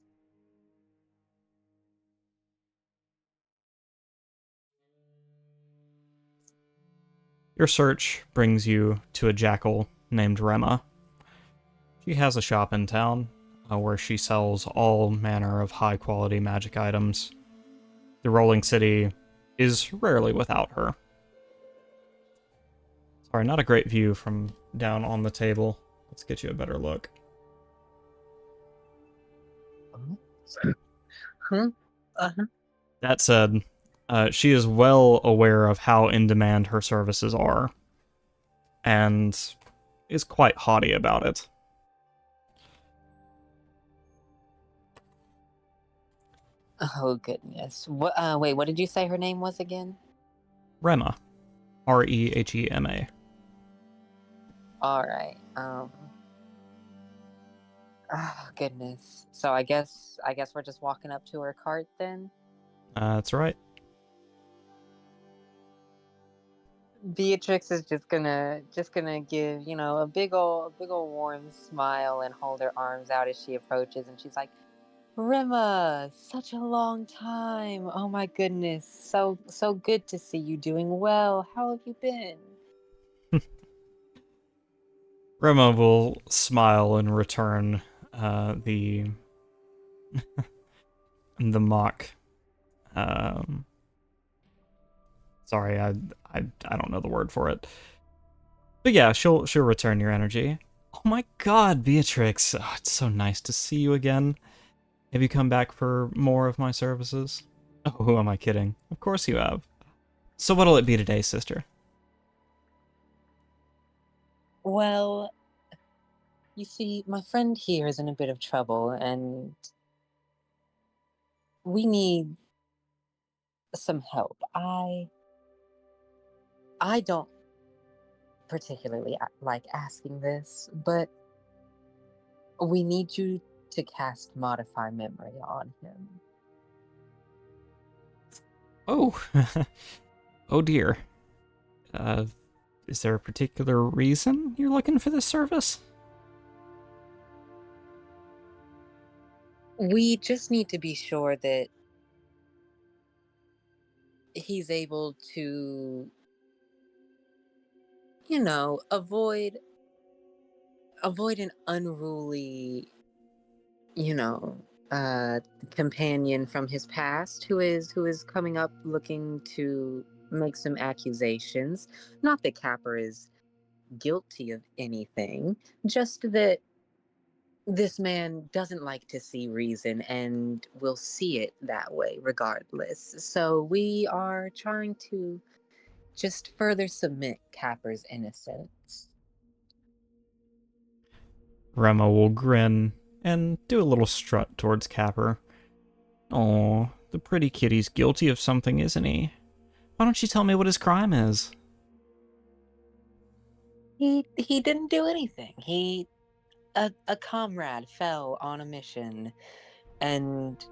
Speaker 1: Your search brings you to a jackal named Rema. She has a shop in town where she sells all manner of high-quality magic items. The Rolling City is rarely without her. Sorry, not a great view from down on the table. Let's get you a better look. That said, she is well aware of how in demand her services are, and is quite haughty about it.
Speaker 3: Oh goodness. What wait, what did you say her name was again?
Speaker 1: Rema. Rehema.
Speaker 3: Alright. Oh goodness. So I guess we're just walking up to her cart then?
Speaker 1: That's right.
Speaker 3: Beatrix is just gonna give, a big ol' warm smile and hold her arms out as she approaches, and she's like, Rima, such a long time. Oh my goodness. So good to see you doing well. How have you been?
Speaker 1: Rema will smile and return the the mock. Sorry, I don't know the word for it. But yeah, she'll return your energy. Oh my god, Beatrix. Oh, it's so nice to see you again. Have you come back for more of my services? Oh, who am I kidding? Of course you have. So what'll it be today, sister?
Speaker 3: Well, you see, my friend here is in a bit of trouble, and we need some help. I don't particularly like asking this, but we need you to cast Modify Memory on him.
Speaker 1: Oh, oh dear. Is there a particular reason you're looking for this service?
Speaker 3: We just need to be sure that he's able to, avoid an unruly, you know, companion from his past who is coming up looking to make some accusations. Not that Capper is guilty of anything, just that this man doesn't like to see reason and will see it that way regardless. So we are trying to just further submit Capper's innocence.
Speaker 1: Rema will grin and do a little strut towards Capper. Oh, the pretty kitty's guilty of something, isn't he? Why don't you tell me what his crime is?
Speaker 6: He didn't do anything. A comrade fell on a mission, and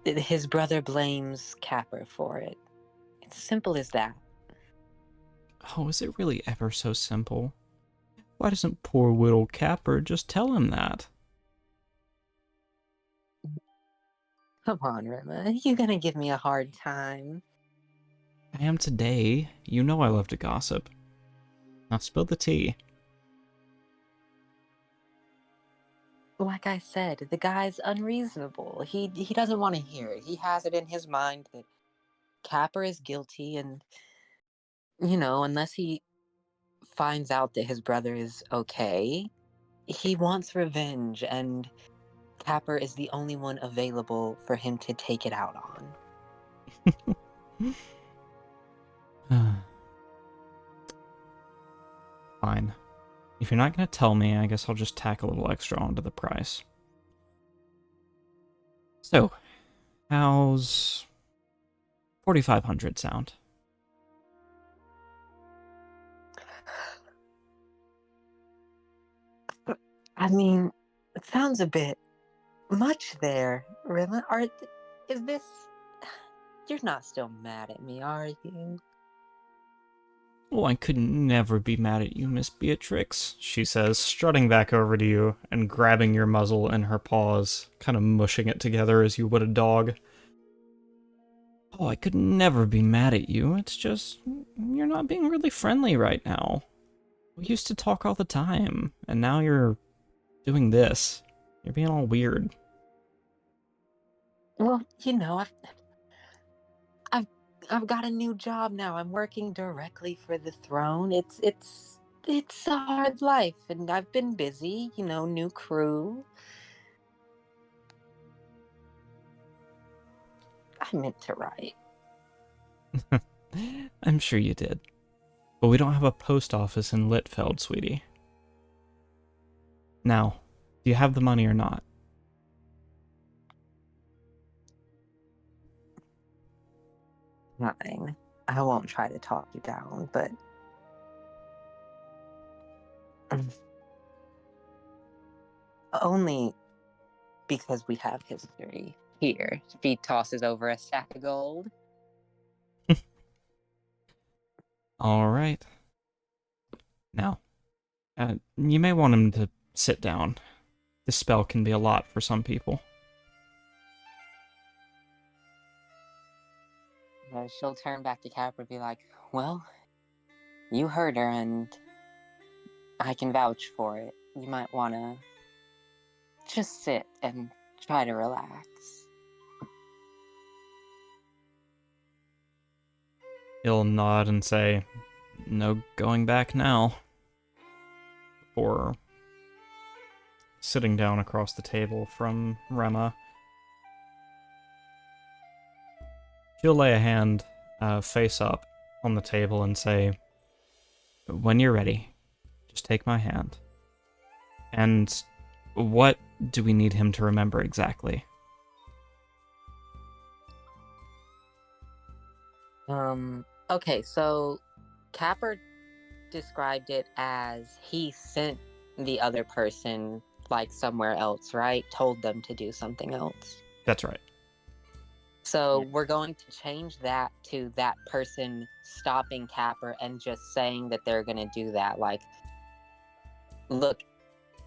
Speaker 6: his brother blames Capper for it. It's simple as that.
Speaker 1: Oh, is it really ever so simple? Why doesn't poor little Capper just tell him that?
Speaker 6: Come on, Rima. You gonna give me a hard time?
Speaker 1: I am today. You know I love to gossip. Now spill the tea.
Speaker 6: Like I said, the guy's unreasonable. He doesn't want to hear it. He has it in his mind that Capper is guilty, and unless he finds out that his brother is okay, he wants revenge, and Capper is the only one available for him to take it out on.
Speaker 1: Fine. If you're not going to tell me, I guess I'll just tack a little extra onto the price. So, how's 4,500 sound?
Speaker 6: I mean, it sounds a bit much there, Rima. Is this? You're not still mad at me, are you?
Speaker 1: Oh, I could never be mad at you, Miss Beatrix, she says, strutting back over to you and grabbing your muzzle in her paws, kind of mushing it together as you would a dog. Oh, I could never be mad at you. It's just, you're not being really friendly right now. We used to talk all the time, and now you're doing this. You're being all weird.
Speaker 6: Well, I've I've got a new job now. I'm working directly for the throne. It's a hard life, and I've been busy. New crew. I meant to write.
Speaker 1: I'm sure you did. But we don't have a post office in Litfeld, sweetie. Now, do you have the money or not?
Speaker 6: Fine. I won't try to talk you down, but only because we have history. Here, she tosses over a sack of gold.
Speaker 1: All right. Now, you may want him to sit down. This spell can be a lot for some people.
Speaker 6: She'll turn back to Capra and be like, well, you heard her, and I can vouch for it. You might want to just sit and try to relax.
Speaker 1: He'll nod and say, no going back now. Before sitting down across the table from Rema. She'll lay a hand face up on the table and say, when you're ready, just take my hand. And what do we need him to remember exactly?
Speaker 6: Okay, so Capper described it as he sent the other person somewhere else, right? Told them to do something else.
Speaker 1: That's right.
Speaker 6: So we're going to change that to that person stopping Capper and just saying that they're going to do that. Look,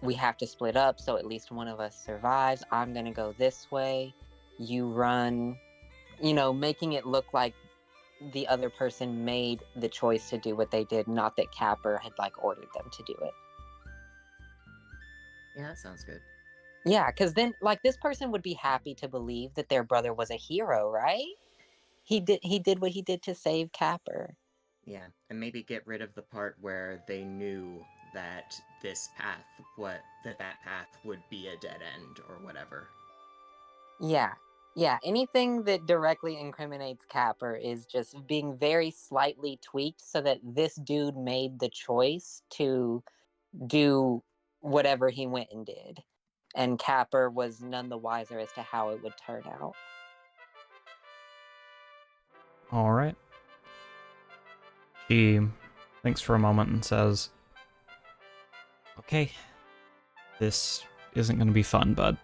Speaker 6: we have to split up so at least one of us survives. I'm going to go this way. You run. Making it look like the other person made the choice to do what they did, not that Capper had ordered them to do it.
Speaker 4: Yeah, that sounds good.
Speaker 6: Yeah, because then, like, this person would be happy to believe that their brother was a hero, right? He did what he did to save Capper.
Speaker 4: Yeah, and maybe get rid of the part where they knew that this path, that path would be a dead end or whatever.
Speaker 6: Yeah. Yeah, anything that directly incriminates Capper is just being very slightly tweaked so that this dude made the choice to do whatever he went and did. And Capper was none the wiser as to how it would turn out.
Speaker 1: All right. She thinks for a moment and says, "Okay, this isn't going to be fun, bud.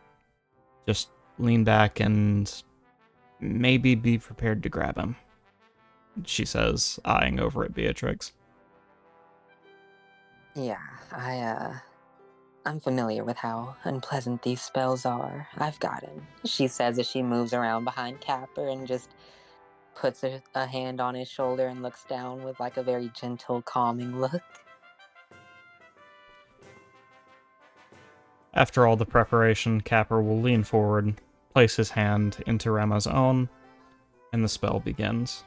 Speaker 1: Just lean back and maybe be prepared to grab him," she says, eyeing over at Beatrix.
Speaker 6: Yeah, I'm familiar with how unpleasant these spells are. I've got him, she says as she moves around behind Capper and just puts a hand on his shoulder and looks down with like a very gentle, calming look.
Speaker 1: After all the preparation, Capper will lean forward, place his hand into Rema's own, and the spell begins.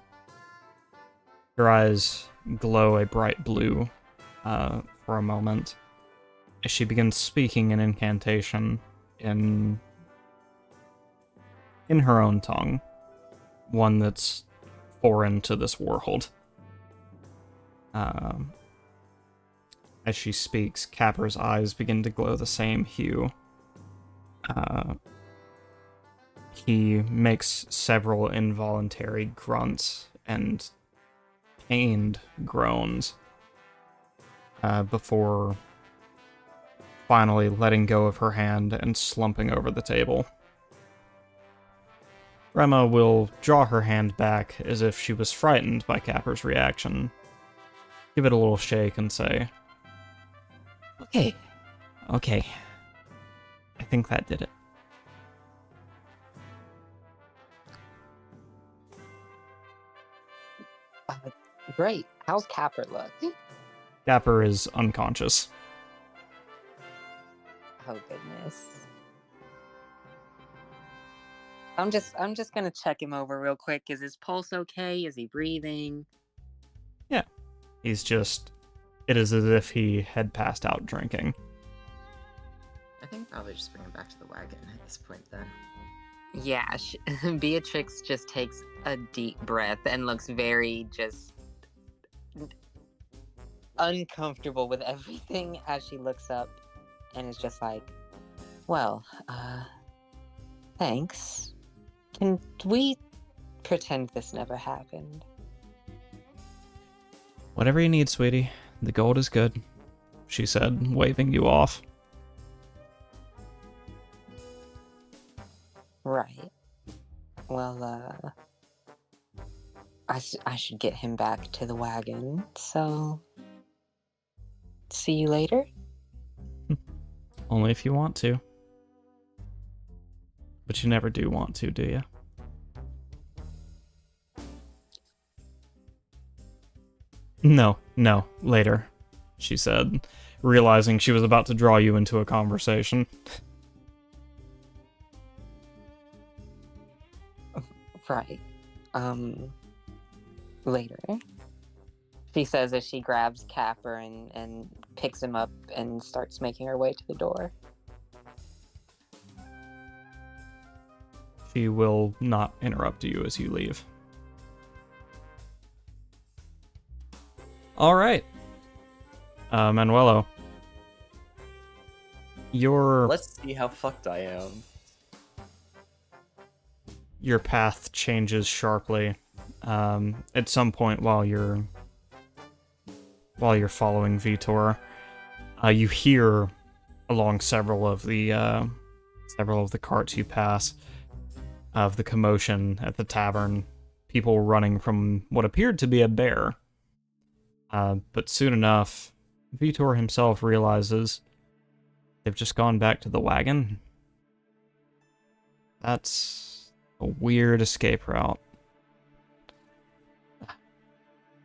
Speaker 1: Her eyes glow a bright blue for a moment as she begins speaking an incantation in her own tongue, one that's foreign to this world. As she speaks, Capper's eyes begin to glow the same hue. He makes several involuntary grunts and pained groans before finally letting go of her hand and slumping over the table. Rema will draw her hand back as if she was frightened by Capper's reaction, give it a little shake, and say, "Okay, okay. I think that did it."
Speaker 6: Great. How's Capper look?
Speaker 1: Capper is unconscious.
Speaker 6: Oh goodness. I'm just gonna check him over real quick. Is his pulse okay? Is he breathing?
Speaker 1: Yeah. It is as if he had passed out drinking.
Speaker 4: I think probably just bring him back to the wagon at this point then.
Speaker 6: Yeah, Beatrix just takes a deep breath and looks very just uncomfortable with everything as she looks up and is just like, well, thanks. Can we pretend this never happened?
Speaker 1: "Whatever you need, sweetie. The gold is good," she said, waving you off.
Speaker 6: Right. Well, I should get him back to the wagon, so see you later?
Speaker 1: Only if you want to. But you never do want to, do you? No, later, she said, realizing she was about to draw you into a conversation.
Speaker 6: Right. Later. She says as she grabs Capper and picks him up and starts making her way to the door.
Speaker 1: She will not interrupt you as you leave. All right. Manuelo.
Speaker 2: Let's see how fucked I am.
Speaker 1: Your path changes sharply at some point while you're following Vitor. You hear along several of the carts you pass of the commotion at the tavern, people running from what appeared to be a bear. But soon enough, Vitor himself realizes they've just gone back to the wagon. That's a weird escape route.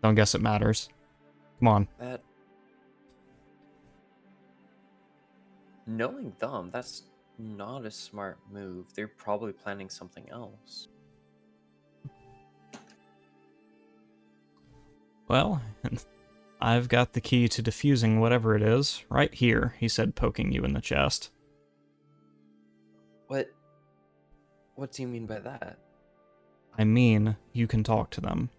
Speaker 1: Don't guess it matters. Come on.
Speaker 2: That knowing them, that's not a smart move. They're probably planning something else.
Speaker 1: Well, I've got the key to defusing whatever it is, right here, he said, poking you in the chest.
Speaker 2: What do you mean by that?
Speaker 1: I mean, you can talk to them.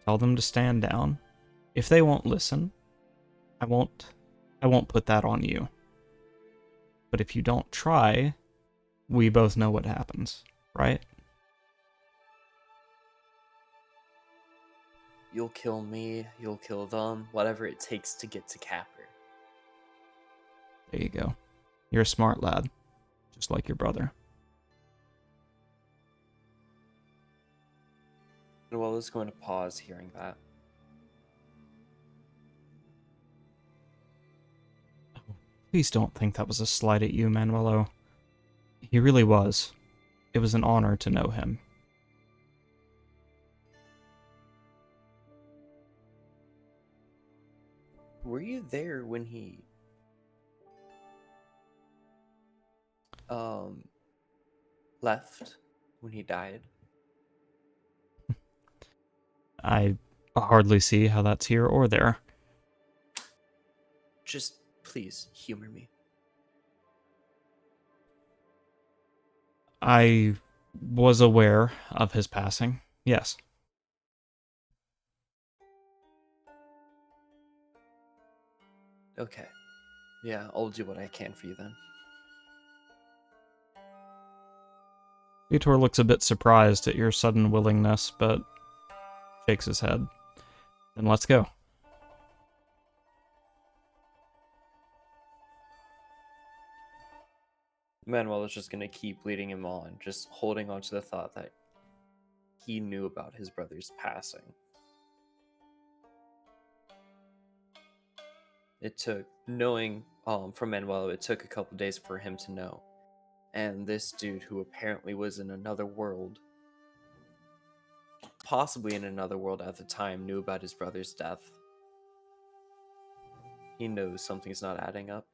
Speaker 1: Tell them to stand down. If they won't listen, I won't put that on you. But if you don't try, we both know what happens, right?
Speaker 2: You'll kill me, you'll kill them, whatever it takes to get to Capper.
Speaker 1: There you go. You're a smart lad, just like your brother.
Speaker 2: Noella's going to pause hearing that.
Speaker 1: Please don't think that was a slight at you, Manuelo. He really was. It was an honor to know him.
Speaker 2: Were you there when he left? When he died?
Speaker 1: I hardly see how that's here or there.
Speaker 2: Just please humor me.
Speaker 1: I was aware of his passing, yes.
Speaker 2: Okay. Yeah, I'll do what I can for you then.
Speaker 1: Vitor looks a bit surprised at your sudden willingness, but shakes his head. Then let's go.
Speaker 2: Manuel is just going to keep leading him on, just holding on to the thought that he knew about his brother's passing. It took, knowing from Manuel, it took a couple days for him to know. And this dude, who apparently was in another world, possibly in another world at the time, knew about his brother's death. He knows something's not adding up.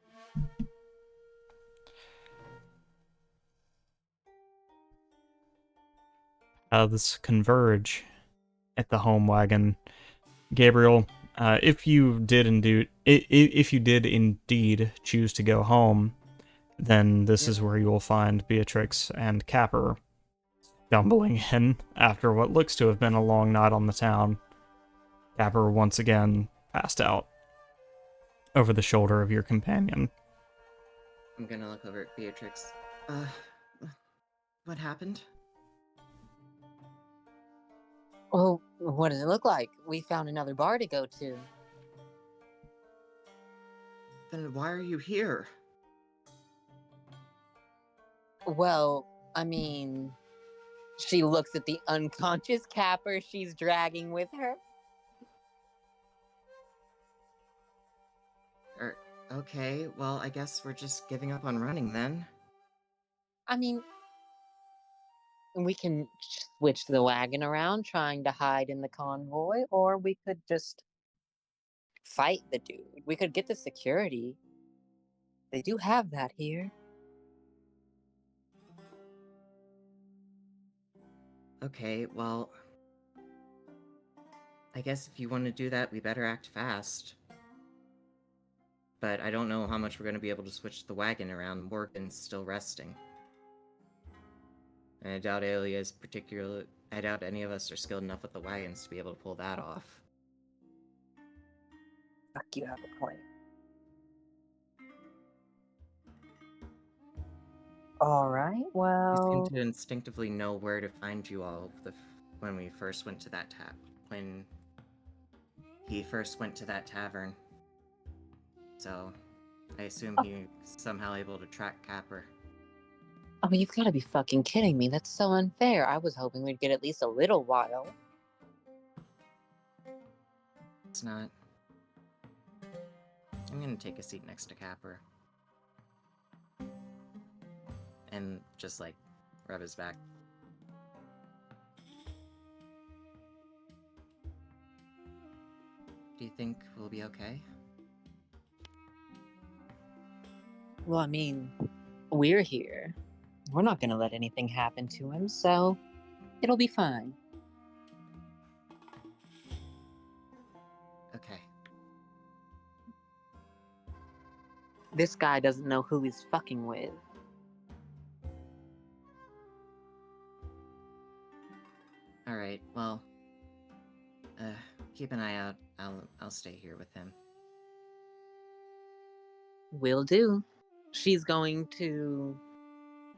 Speaker 1: Paths converge at the home wagon. Gabriel, if you did indeed choose to go home, then this is where you will find Beatrix and Capper stumbling in after what looks to have been a long night on the town. Capper once again passed out over the shoulder of your companion.
Speaker 4: I'm gonna look over at Beatrix. What happened?
Speaker 3: Well, what does it look like? We found another bar to go to.
Speaker 4: Then why are you here?
Speaker 3: Well, I mean, she looks at the unconscious Capper she's dragging with her.
Speaker 4: Okay, well, I guess we're just giving up on running then.
Speaker 3: I mean, we can switch the wagon around trying to hide in the convoy, or we could just fight the dude. We could get the security. They do have that here.
Speaker 4: Okay, well, I guess if you want to do that, we better act fast. But I don't know how much we're going to be able to switch the wagon around. Morgan's still resting. And I doubt I doubt any of us are skilled enough with the wagons to be able to pull that off.
Speaker 3: Fuck, you have a point. All right,
Speaker 4: I
Speaker 3: well,
Speaker 4: seem to instinctively know where to find you all when we first went to that when he first went to that tavern. So, I assume he somehow able to track Capper.
Speaker 3: I mean, you've got to be fucking kidding me. That's so unfair. I was hoping we'd get at least a little while.
Speaker 4: It's not. I'm gonna take a seat next to Capper. And just, like, rub his back. Do you think we'll be okay?
Speaker 3: Well, I mean,
Speaker 6: We're here. We're not gonna let anything happen to him, so it'll be fine.
Speaker 4: Okay.
Speaker 6: This guy doesn't know who he's fucking with.
Speaker 4: All right. Well, keep an eye out. I'll stay here with him.
Speaker 6: Will do. She's going to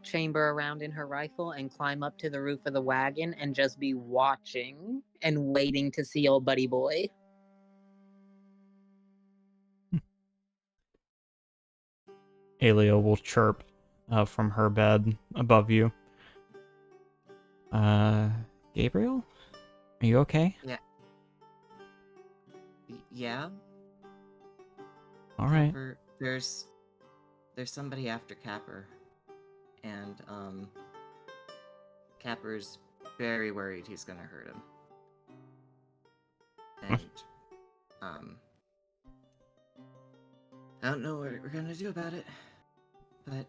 Speaker 6: chamber around in her rifle and climb up to the roof of the wagon and just be watching and waiting to see old buddy boy.
Speaker 1: Alia will chirp from her bed above you. Gabriel? Are you okay?
Speaker 4: Yeah.
Speaker 1: All right.
Speaker 4: Capper, there's somebody after Capper, and Capper's very worried he's gonna hurt him. And I don't know what we're gonna do about it, but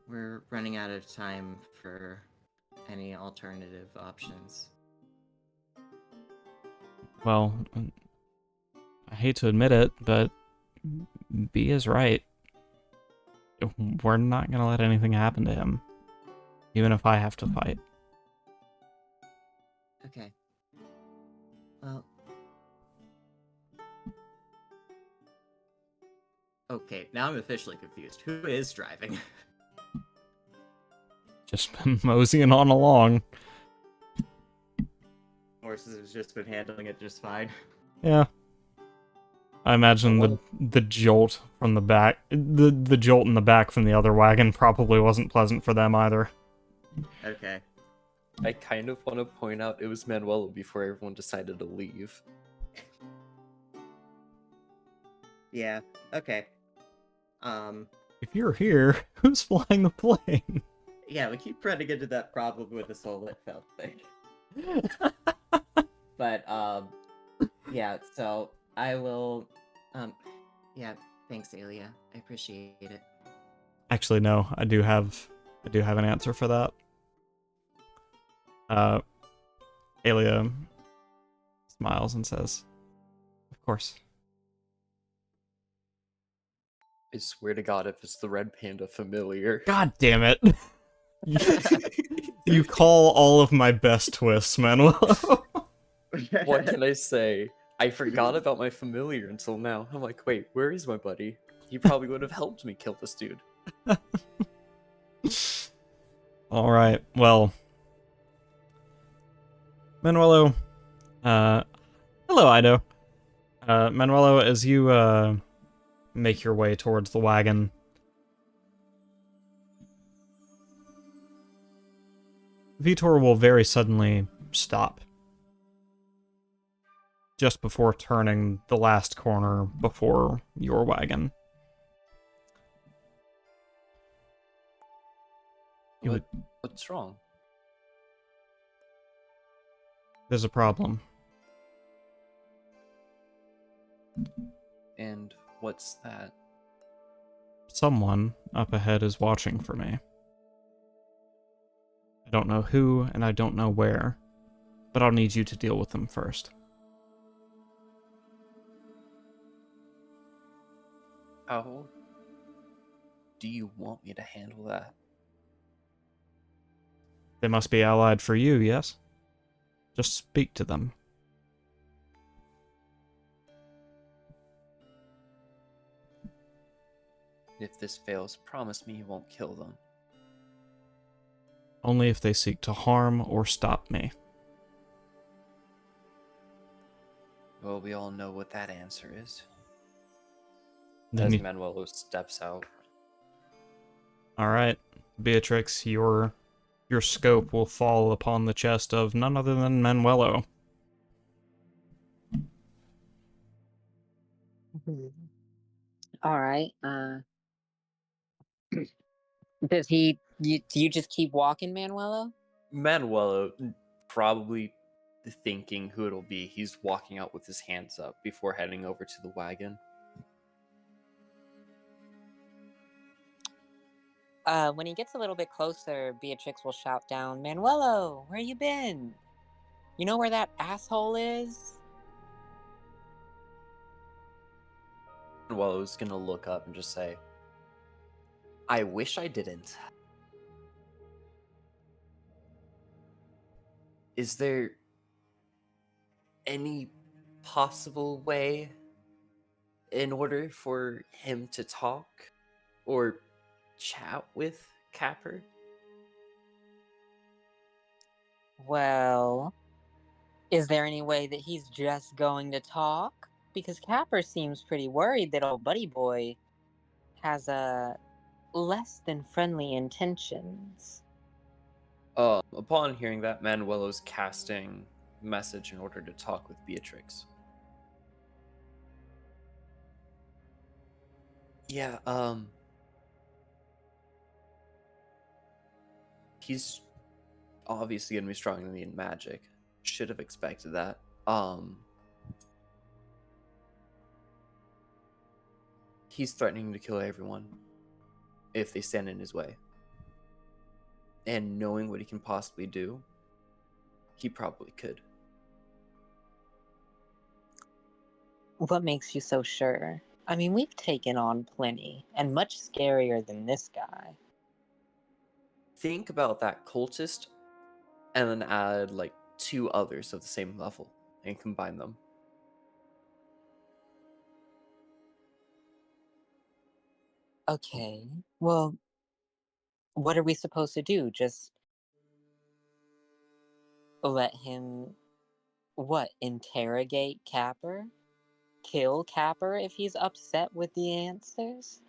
Speaker 4: we're running out of time for any alternative options.
Speaker 1: Well, I hate to admit it, but B is right. We're not gonna let anything happen to him, even if I have to fight.
Speaker 4: Okay. Well. Okay, now I'm officially confused. Who is driving?
Speaker 1: Just been moseying on along.
Speaker 4: Horses has just been handling it just fine.
Speaker 1: Yeah. I imagine the jolt from the back, the jolt in the back from the other wagon probably wasn't pleasant for them either.
Speaker 4: Okay.
Speaker 2: I kind of want to point out it was Manuelo before everyone decided to leave.
Speaker 4: Yeah, okay.
Speaker 1: If you're here, who's flying the plane?
Speaker 4: Yeah, we keep running into that problem with this whole lit felt thing. But, yeah, so I will, yeah, thanks, Alia. I appreciate it.
Speaker 1: Actually, no, I do have an answer for that. Alia smiles and says, "Of course."
Speaker 2: I swear to God, if it's the red panda familiar.
Speaker 1: God damn it! You call all of my best twists, Manuel.
Speaker 2: What can I say? I forgot about my familiar until now. I'm like, wait, where is my buddy? He probably would have helped me kill this dude.
Speaker 1: All right. Well, Manuelo. Hello, Ido. Manuelo, as you make your way towards the wagon, Vitor will very suddenly stop. Just before turning the last corner before your wagon.
Speaker 2: What's wrong?
Speaker 1: There's a problem.
Speaker 2: And what's that?
Speaker 1: Someone up ahead is watching for me. I don't know who, and I don't know where, but I'll need you to deal with them first.
Speaker 2: How do you want me to handle that?
Speaker 1: They must be allied for you, yes? Just speak to them.
Speaker 2: If this fails, promise me you won't kill them.
Speaker 1: Only if they seek to harm or stop me.
Speaker 2: Well, we all know what that answer is.
Speaker 1: Then
Speaker 2: As
Speaker 1: you...
Speaker 2: Manuelo steps out.
Speaker 1: Alright, Beatrix, your scope will fall upon the chest of none other than Manuelo.
Speaker 6: All right. Does he? Do you just keep walking, Manuelo?
Speaker 2: Manuelo, probably thinking who it'll be, he's walking out with his hands up before heading over to the wagon.
Speaker 6: When he gets a little bit closer, Beatrix will shout down, Manuelo, where you been? You know where that asshole is?
Speaker 2: Manuelo's gonna look up and just say, I wish I didn't. Is there any possible way in order for him to talk or chat with Capper?
Speaker 6: Well, is there any way that he's just going to talk? Because Capper seems pretty worried that old Buddy Boy has less than friendly intentions.
Speaker 2: Upon hearing that, Manuelo's casting message in order to talk with Beatrix. Yeah, he's obviously gonna be stronger than me in magic. Should have expected that. He's threatening to kill everyone if they stand in his way. And knowing what he can possibly do, he probably could.
Speaker 6: What makes you so sure? I mean, we've taken on plenty, and much scarier than this guy.
Speaker 2: Think about that cultist and then add like 2 others of the same level and combine them.
Speaker 6: Okay, well, what are we supposed to do? Just let him, what, interrogate Capper? Kill Capper if he's upset with the answers?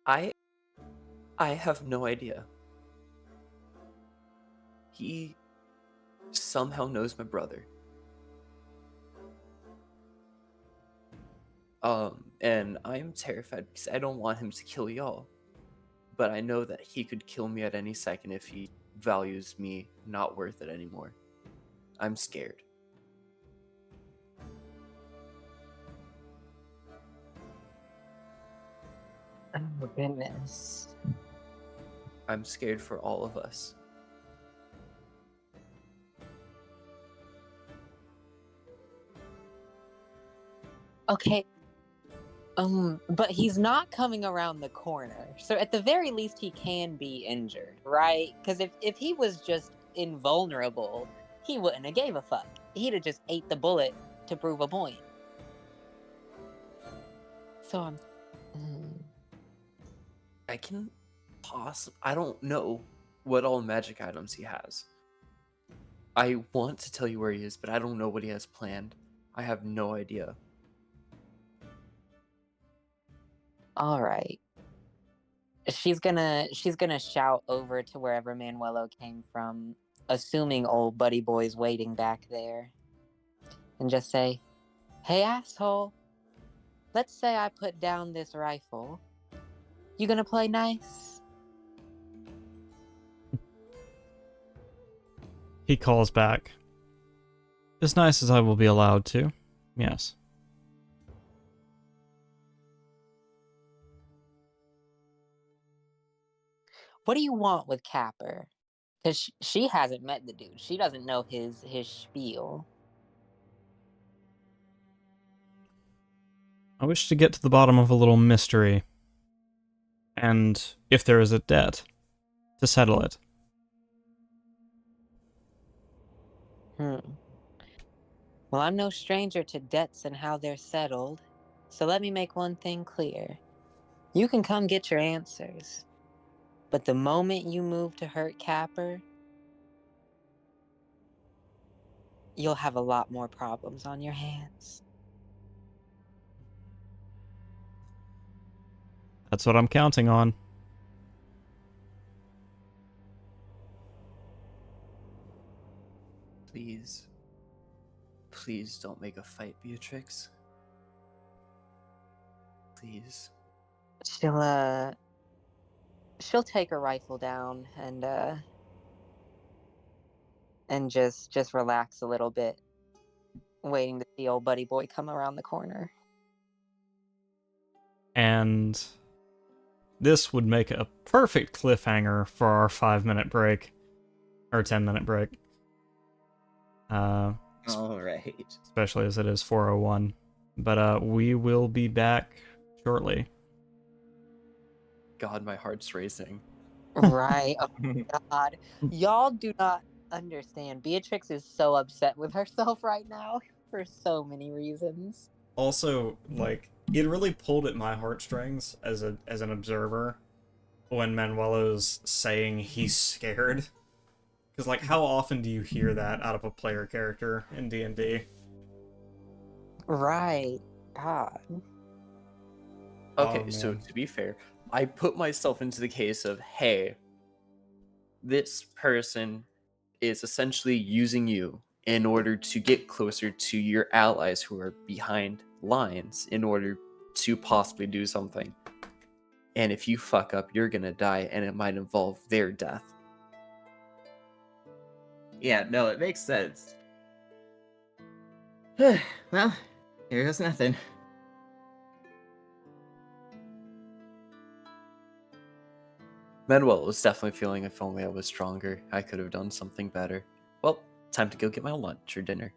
Speaker 2: I have no idea. He somehow knows my brother. And I'm terrified because I don't want him to kill y'all. But I know that he could kill me at any second if he values me not worth it anymore. I'm scared.
Speaker 6: Oh, goodness.
Speaker 2: I'm scared for all of us.
Speaker 6: Okay, but he's not coming around the corner. So at the very least, he can be injured, right? Because if he was just invulnerable, he wouldn't have gave a fuck. He'd have just ate the bullet to prove a point. So
Speaker 2: I don't know what all magic items he has. I want to tell you where he is, but I don't know what he has planned. I have no idea.
Speaker 6: all right. She's gonna shout over to wherever Manuelo came from, assuming old Buddy Boy's waiting back there, and just say, "Hey, asshole. Let's say I put down this rifle. You gonna play nice?"
Speaker 1: He calls back. As nice as I will be allowed to. Yes.
Speaker 6: What do you want with Capper? Because she hasn't met the dude. She doesn't know his spiel.
Speaker 1: I wish to get to the bottom of a little mystery. And if there is a debt, to settle it.
Speaker 6: Well, I'm no stranger to debts and how they're settled. So let me make one thing clear. You can come get your answers. But the moment you move to hurt Capper, you'll have a lot more problems on your hands.
Speaker 1: That's what I'm counting on.
Speaker 2: Please. Please don't make a fight, Beatrix. Please.
Speaker 6: She'll take her rifle down and just relax a little bit, waiting to see old Buddy Boy come around the corner.
Speaker 1: And this would make a perfect cliffhanger for our 5-minute break. Or 10-minute break.
Speaker 4: All right.
Speaker 1: Especially as it is 4:01. But we will be back shortly.
Speaker 2: God, my heart's racing.
Speaker 3: Right. Oh God. Y'all do not understand. Beatrix is so upset with herself right now for so many reasons.
Speaker 1: Also, like, it really pulled at my heartstrings as an observer when Manuelo's saying he's scared. Because, like, how often do you hear that out of a player character in D&D?
Speaker 3: Right. God.
Speaker 2: Okay,
Speaker 1: Oh,
Speaker 2: so
Speaker 1: man.
Speaker 2: to be fair, I put myself into the case of, hey, this person is essentially using you in order to get closer to your allies who are behind lines in order to possibly do something. And if you fuck up, you're gonna die, and it might involve their death.
Speaker 4: Yeah, no, it makes sense. Well, here goes nothing.
Speaker 2: Manuel was definitely feeling if only I was stronger, I could have done something better. Well, time to go get my lunch or dinner.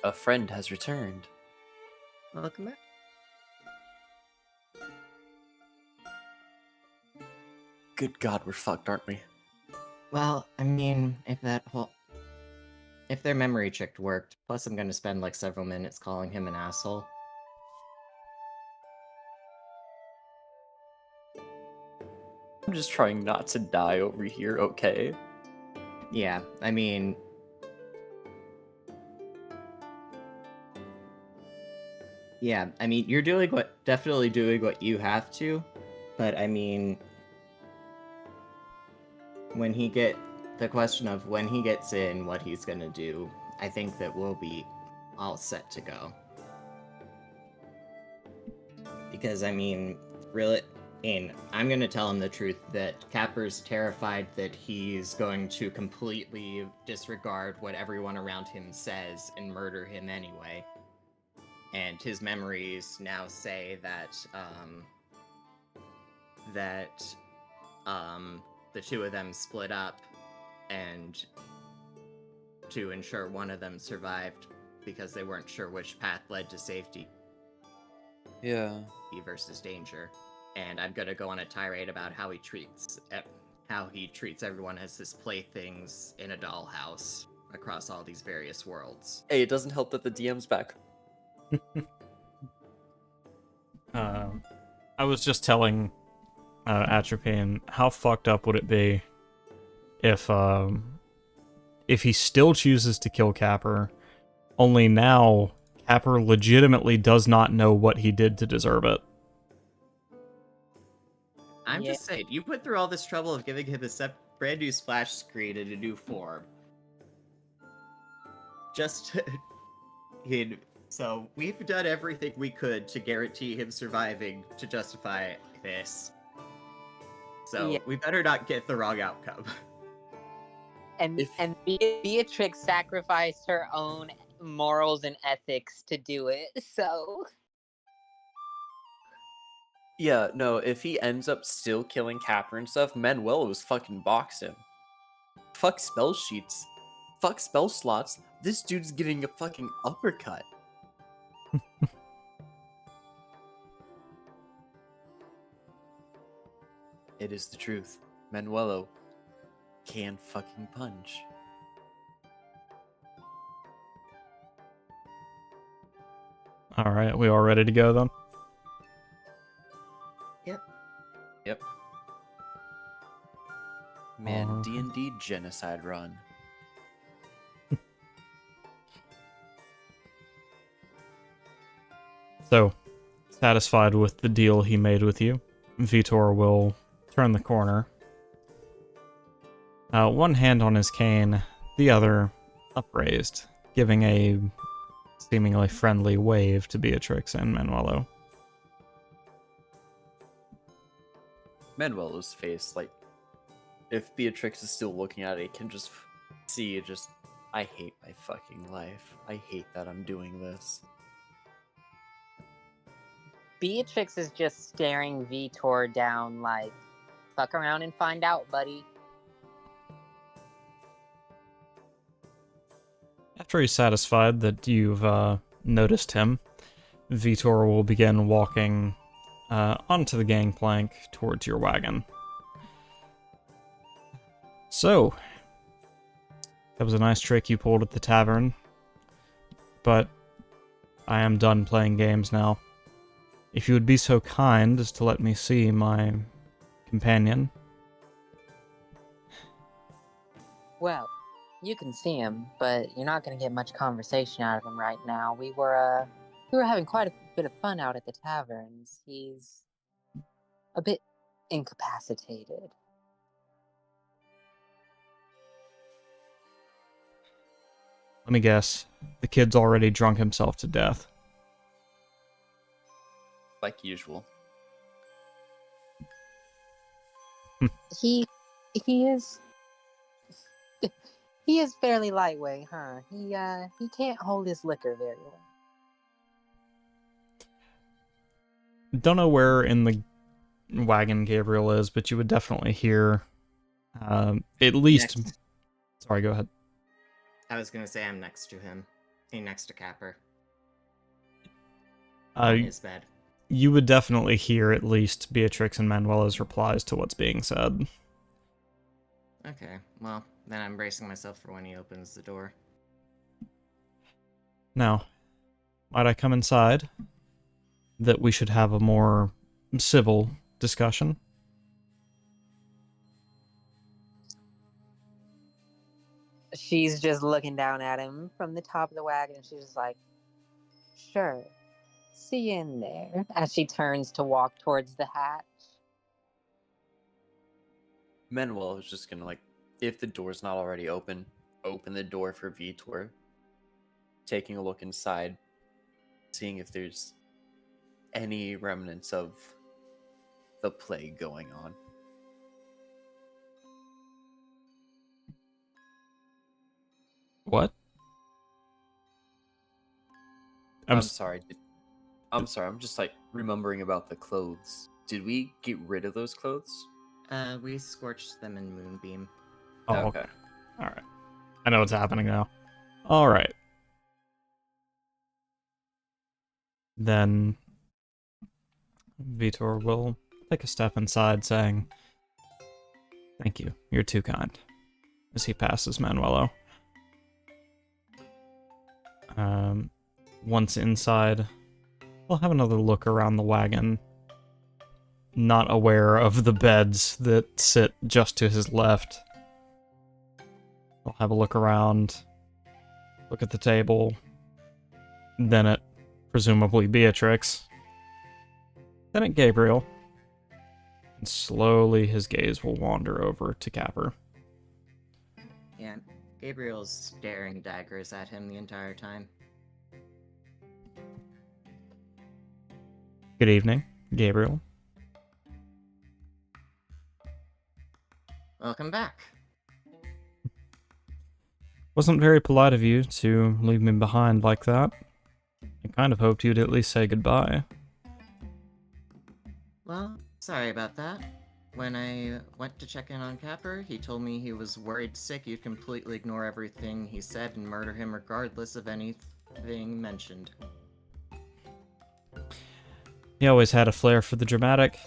Speaker 2: A friend has returned.
Speaker 4: Welcome back.
Speaker 2: Good God, we're fucked, aren't we?
Speaker 4: Well, I mean, if their memory trick worked, plus I'm gonna spend like several minutes calling him an asshole.
Speaker 2: I'm just trying not to die over here, okay?
Speaker 4: Yeah, I mean... Yeah, I mean, you're definitely doing what you have to, but I mean... The question of when he gets in, what he's gonna do, I think that we'll be all set to go. Because, I mean, really, I'm gonna tell him the truth that Capper's terrified that he's going to completely disregard what everyone around him says and murder him anyway. And his memories now say that, the two of them split up, and to ensure one of them survived because they weren't sure which path led to safety.
Speaker 2: Yeah.
Speaker 4: Versus danger. And I'm gonna go on a tirade about how he treats everyone as his playthings in a dollhouse across all these various worlds.
Speaker 2: Hey, it doesn't help that the DM's back.
Speaker 1: I was just telling Atropine, how fucked up would it be if he still chooses to kill Capper, only now Capper legitimately does not know what he did to deserve it.
Speaker 4: I'm just saying, you went through all this trouble of giving him a brand new splash screen in a new form. So we've done everything we could to guarantee him surviving to justify this. So we better not get the wrong outcome.
Speaker 3: And Beatrix sacrificed her own morals and ethics to do it, so...
Speaker 2: Yeah, no, if he ends up still killing Capper and stuff, Manuelo's fucking boxed him. Fuck spell sheets. Fuck spell slots. This dude's getting a fucking uppercut. It is the truth. Manuelo can fucking punch.
Speaker 1: Alright, we all ready to go then?
Speaker 2: Yep. Man, D&D genocide run.
Speaker 1: So, satisfied with the deal he made with you, Vitor will turn the corner. One hand on his cane, the other upraised, giving a seemingly friendly wave to Beatrix and Manuelo.
Speaker 2: Manuelo's face, like, if Beatrix is still looking at it, can just see I hate my fucking life. I hate that I'm doing this.
Speaker 3: Beatrix is just staring Vitor down like, fuck around and find out, buddy.
Speaker 1: After he's satisfied that you've noticed him, Vitor will begin walking onto the gangplank towards your wagon. So, that was a nice trick you pulled at the tavern, but I am done playing games now. If you would be so kind as to let me see my companion.
Speaker 3: Well, you can see him, but you're not going to get much conversation out of him right now. We were having quite a bit of fun out at the taverns. He's a bit incapacitated.
Speaker 1: Let me guess. The kid's already drunk himself to death.
Speaker 2: Like usual.
Speaker 3: He is he is fairly lightweight, huh? He can't hold his liquor very well.
Speaker 1: Don't know where in the wagon Gabriel is, but you would definitely hear at least...
Speaker 4: Next.
Speaker 1: Sorry, go ahead.
Speaker 4: I was gonna say I'm next to him. Sitting next to Capper on his bed.
Speaker 1: You would definitely hear at least Beatrix and Manuela's replies to what's being said.
Speaker 4: Okay, well, then I'm bracing myself for when he opens the door.
Speaker 1: Now, might I come inside? That we should have a more civil discussion.
Speaker 3: She's just looking down at him from the top of the wagon. She's just like, sure. See you in there. As she turns to walk towards the hatch.
Speaker 2: Manuel is just gonna, like, if the door's not already open the door for Vitor, taking a look inside, seeing if there's any remnants of the plague going on.
Speaker 1: What?
Speaker 2: I'm sorry. I'm sorry. I'm just, like, remembering about the clothes. Did we get rid of those clothes?
Speaker 4: We scorched them in Moonbeam.
Speaker 1: Oh,
Speaker 2: Okay.
Speaker 1: okay. Alright. I know what's happening now. Alright. Then Vitor will take a step inside, saying, "Thank you, you're too kind," as he passes Manuelo. Once inside, we'll have another look around the wagon, not aware of the beds that sit just to his left. We'll have a look around, look at the table, then at presumably Beatrix, then at Gabriel, and slowly his gaze will wander over to Capper.
Speaker 4: Yeah, Gabriel's staring daggers at him the entire time.
Speaker 1: Good evening, Gabriel.
Speaker 4: Welcome back.
Speaker 1: Wasn't very polite of you to leave me behind like that. I kind of hoped you'd at least say goodbye.
Speaker 4: Well, sorry about that. When I went to check in on Capper, he told me he was worried sick you'd completely ignore everything he said and murder him regardless of anything mentioned.
Speaker 1: He always had a flair for the dramatic.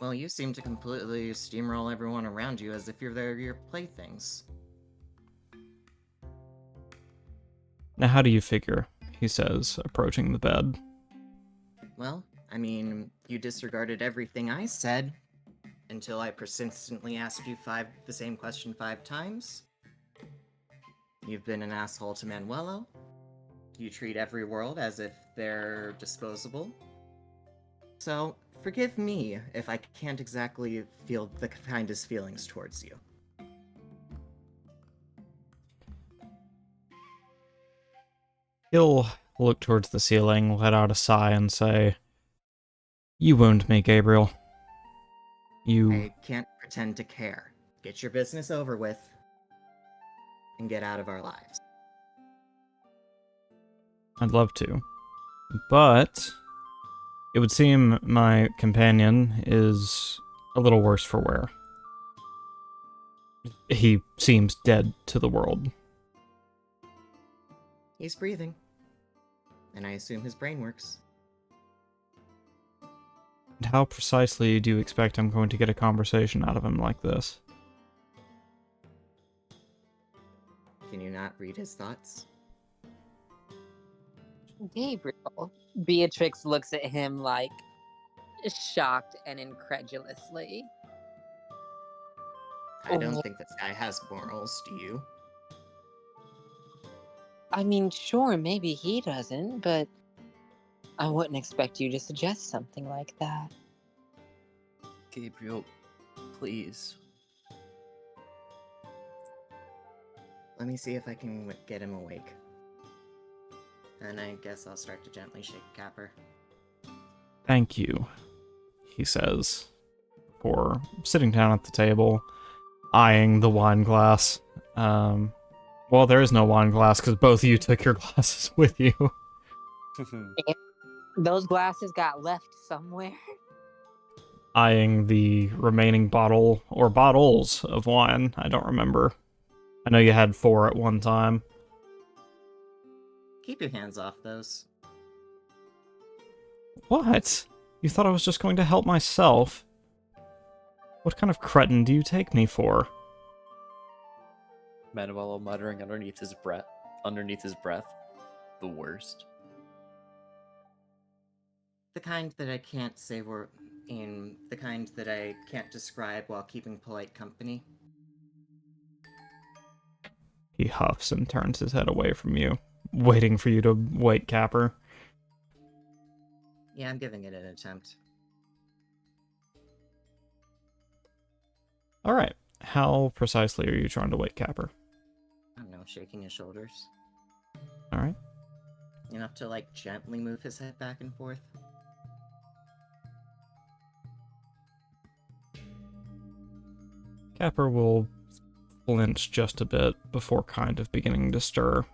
Speaker 4: Well, you seem to completely steamroll everyone around you as if they're your playthings.
Speaker 1: Now how do you figure? He says, approaching the bed.
Speaker 4: Well, I mean, you disregarded everything I said until I persistently asked you the same question 5 times. You've been an asshole to Manuelo. You treat every world as if they're disposable. So, forgive me if I can't exactly feel the kindest feelings towards you.
Speaker 1: He'll look towards the ceiling, let out a sigh, and say, "You wound me, Gabriel. You..."
Speaker 4: I can't pretend to care. Get your business over with, and get out of our lives.
Speaker 1: I'd love to. But it would seem my companion is a little worse for wear. He seems dead to the world.
Speaker 4: He's breathing. And I assume his brain works.
Speaker 1: And how precisely do you expect I'm going to get a conversation out of him like this?
Speaker 4: Can you not read his thoughts?
Speaker 3: Gabriel. Beatrix looks at him like shocked and incredulously.
Speaker 4: I don't think this guy has morals, do you?
Speaker 3: I mean, sure, maybe he doesn't, but I wouldn't expect you to suggest something like that.
Speaker 2: Gabriel, please.
Speaker 4: Let me see if I can get him awake. And I guess I'll start to gently shake Capper.
Speaker 1: Thank you, he says, before sitting down at the table, eyeing the wine glass. Well, there is no wine glass because both of you took your glasses with you.
Speaker 3: Those glasses got left somewhere.
Speaker 1: Eyeing the remaining bottle, or bottles, of wine. I don't remember. I know you had 4 at one time.
Speaker 4: Keep your hands off those.
Speaker 1: What? You thought I was just going to help myself? What kind of cretin do you take me for?
Speaker 2: Manuelo muttering underneath his breath. The worst.
Speaker 4: The kind that I can't say were in the kind that I can't describe while keeping polite company.
Speaker 1: He huffs and turns his head away from you, waiting for you to wake Capper.
Speaker 4: Yeah, I'm giving it an attempt.
Speaker 1: Alright, how precisely are you trying to wake Capper?
Speaker 4: I don't know, shaking his shoulders.
Speaker 1: Alright.
Speaker 4: Enough to, like, gently move his head back and forth.
Speaker 1: Capper will flinch just a bit before kind of beginning to stir.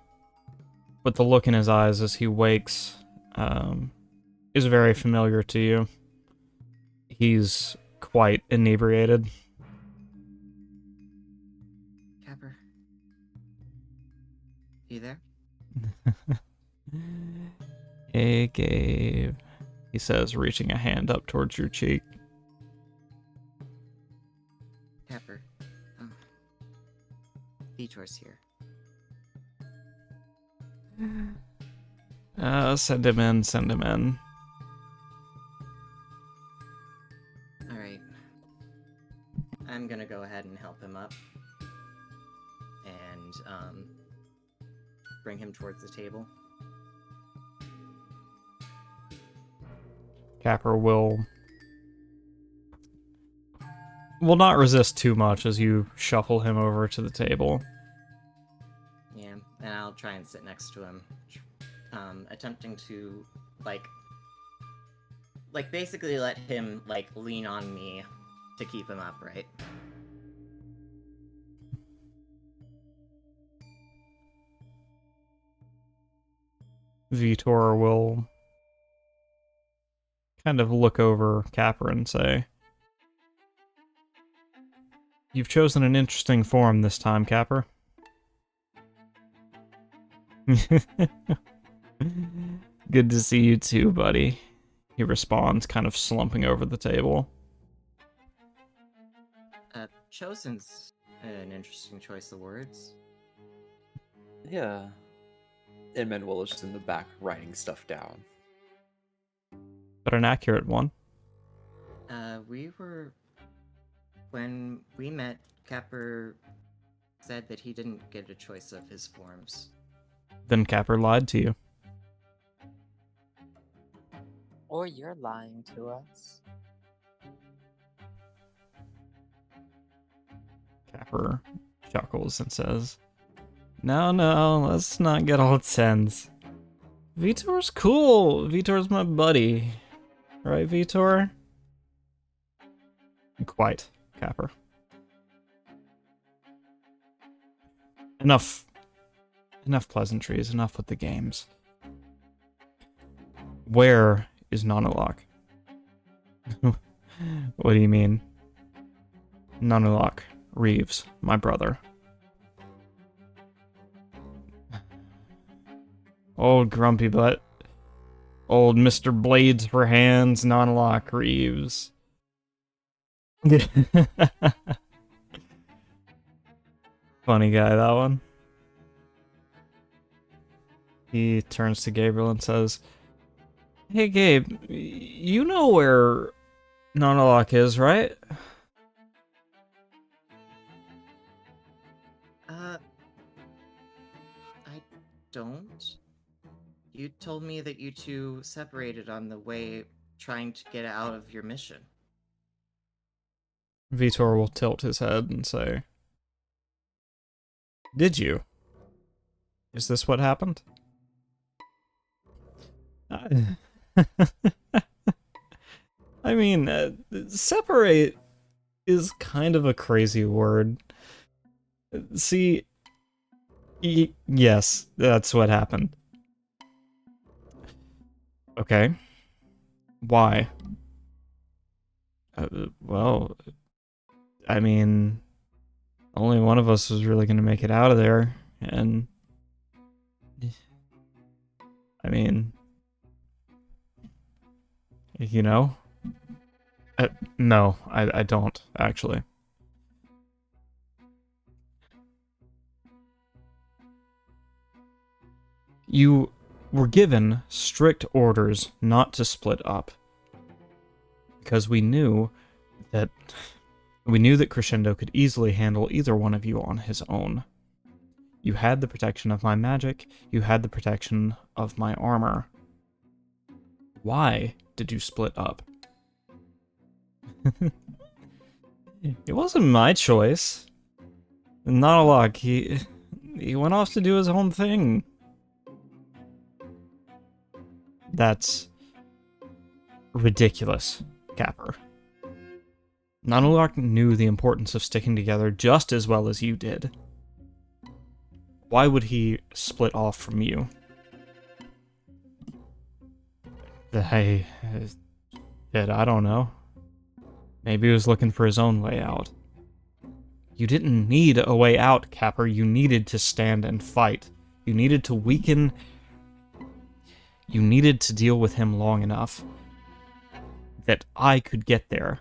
Speaker 1: But the look in his eyes as he wakes is very familiar to you. He's quite inebriated.
Speaker 4: Capper? You there?
Speaker 1: Hey, Gabe, he says, reaching a hand up towards your cheek.
Speaker 4: Capper. Vitor's here.
Speaker 1: Send him in, send him in.
Speaker 4: Alright. I'm gonna go ahead and help him up. And, bring him towards the table.
Speaker 1: Capper will not resist too much as you shuffle him over to the table.
Speaker 4: Yeah, and I'll try and sit next to him. Attempting to, like, basically let him, like, lean on me to keep him upright.
Speaker 1: Vitor will kind of look over Capper and say, "You've chosen an interesting form this time, Capper." Good to see you too, buddy. He responds, kind of slumping over the table.
Speaker 4: Chosen's an interesting choice of words.
Speaker 2: Yeah. And Manuelo's just in the back writing stuff down.
Speaker 1: But an accurate one.
Speaker 4: When we met, Capper said that he didn't get a choice of his forms.
Speaker 1: Then Capper lied to you.
Speaker 6: Or you're lying to us.
Speaker 1: Capper chuckles and says, No, let's not get all tense. Vitor's cool. Vitor's my buddy. Right, Vitor? Quite, Capper. Enough pleasantries, enough with the games. Where is Nanulok? What do you mean? Nanulok Reeves, my brother. Old grumpy butt. Old Mr. Blades for hands, Nanulok Reeves. Funny guy, that one. He turns to Gabriel and says, Hey Gabe, you know where Nanulok is, right?
Speaker 4: I don't. You told me that you two separated on the way trying to get out of your mission.
Speaker 1: Vitor will tilt his head and say, Did you? Is this what happened? I mean, separate is kind of a crazy word. See, yes, that's what happened. Okay. Why? Well, I mean, only one of us was really going to make it out of there, and I mean, you know? No, I don't, actually. You were given strict orders not to split up. Because we knew that Crescendo could easily handle either one of you on his own. You had the protection of my magic, you had the protection of my armor. Why did you split up? It wasn't my choice. Not a lot. He went off to do his own thing. That's ridiculous, Capper. Nanulak knew the importance of sticking together just as well as you did. Why would he split off from you? I don't know. Maybe he was looking for his own way out. You didn't need a way out, Capper. You needed to stand and fight. You needed to weaken... You needed to deal with him long enough that I could get there.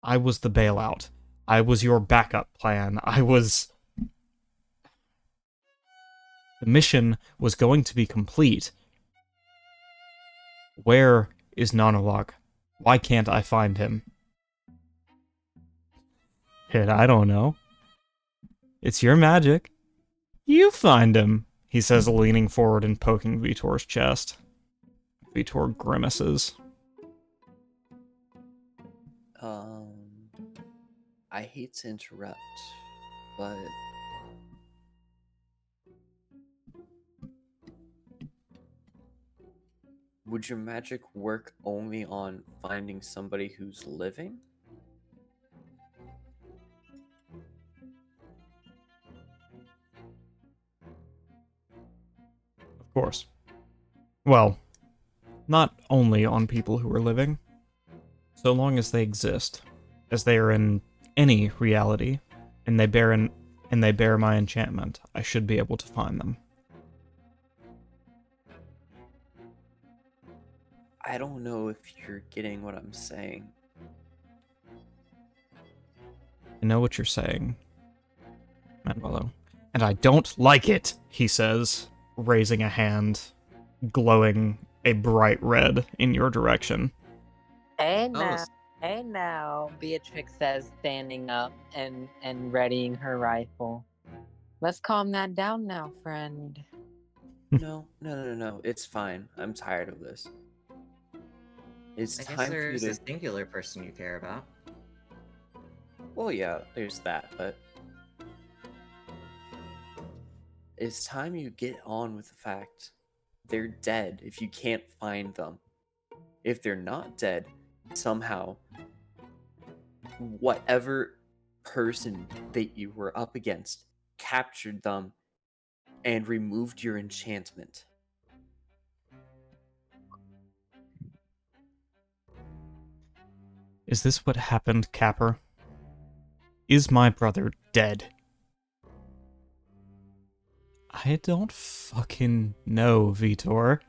Speaker 1: I was the bailout. I was your backup plan. The mission was going to be complete. Where is Nanulak? Why can't I find him? I don't know. It's your magic. You find him, he says, leaning forward and poking Vitor's chest. Vitor grimaces.
Speaker 2: I hate to interrupt, but would your magic work only on finding somebody who's living?
Speaker 1: Of course. Well, not only on people who are living, so long as they exist, as they are in any reality, and they bear my enchantment, I should be able to find them.
Speaker 2: I don't know if you're getting what I'm saying.
Speaker 1: I know what you're saying, Manuelo, and I don't like it, he says, raising a hand, glowing a bright red in your direction.
Speaker 3: Hey
Speaker 5: Oh,
Speaker 3: now, hey now, Beatrix says, standing up and readying her rifle. Let's calm that down now, friend.
Speaker 2: No. It's fine. I'm tired of this. It's
Speaker 4: I guess
Speaker 2: time for you
Speaker 4: there's
Speaker 2: to...
Speaker 4: a singular person you care about.
Speaker 2: Well, yeah, there's that, but... It's time you get on with the fact they're dead if you can't find them. If they're not dead, somehow, whatever person that you were up against captured them and removed your enchantment.
Speaker 1: Is this what happened, Capper? Is my brother dead? I don't fucking know, Vitor.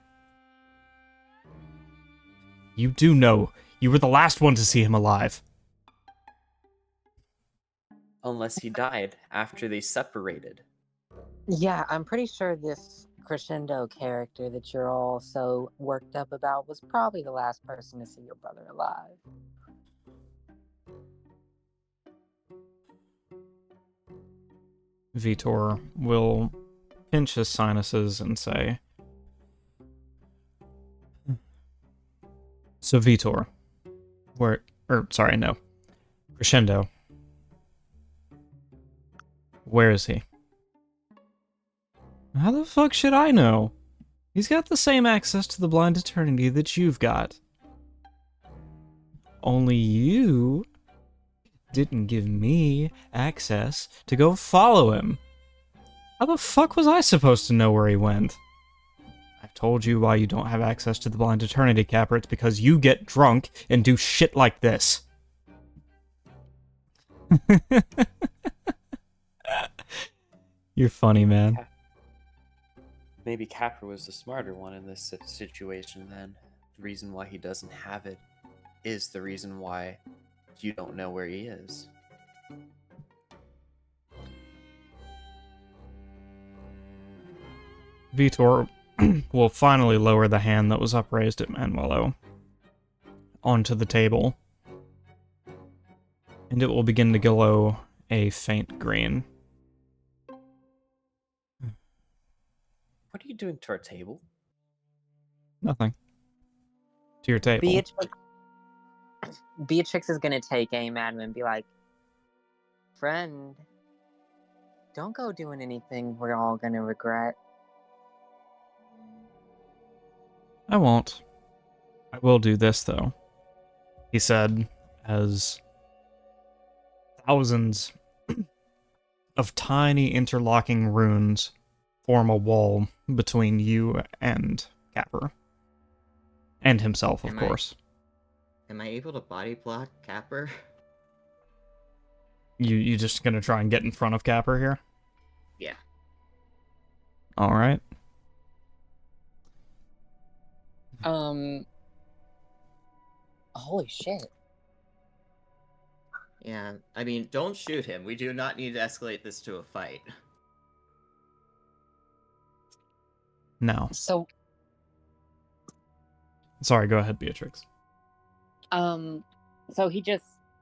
Speaker 1: You do know. You were the last one to see him alive.
Speaker 2: Unless he died after they separated.
Speaker 3: Yeah, I'm pretty sure this Crescendo character that you're all so worked up about was probably the last person to see your brother alive.
Speaker 1: Vitor will pinch his sinuses and say, so Vitor, Crescendo, where is he? How the fuck should I know? He's got the same access to the blind eternity that you've got. Only you didn't give me access to go follow him. How the fuck was I supposed to know where he went? I've told you why you don't have access to the blind eternity, Capper. It's because you get drunk and do shit like this. You're funny, man.
Speaker 2: maybe Capra was the smarter one in this situation then. The reason why he doesn't have it is the reason why you don't know where he is.
Speaker 1: Vitor will finally lower the hand that was upraised at Manuelo onto the table, and it will begin to glow a faint green.
Speaker 2: What are you doing to our table?
Speaker 1: Nothing. To your table.
Speaker 3: Beatrix is gonna take aim at him and be like, "Friend, don't go doing anything we're all gonna regret."
Speaker 1: I won't. I will do this, though, he said, as thousands of tiny interlocking runes form a wall between you and Capper. And himself, of course.
Speaker 4: Am I able to body block Capper?
Speaker 1: You just gonna try and get in front of Capper here?
Speaker 4: Yeah.
Speaker 1: Alright.
Speaker 3: Holy shit.
Speaker 4: Yeah, I mean, don't shoot him. We do not need to escalate this to a fight.
Speaker 1: No.
Speaker 3: So,
Speaker 1: Sorry, go ahead, Beatrix.
Speaker 3: so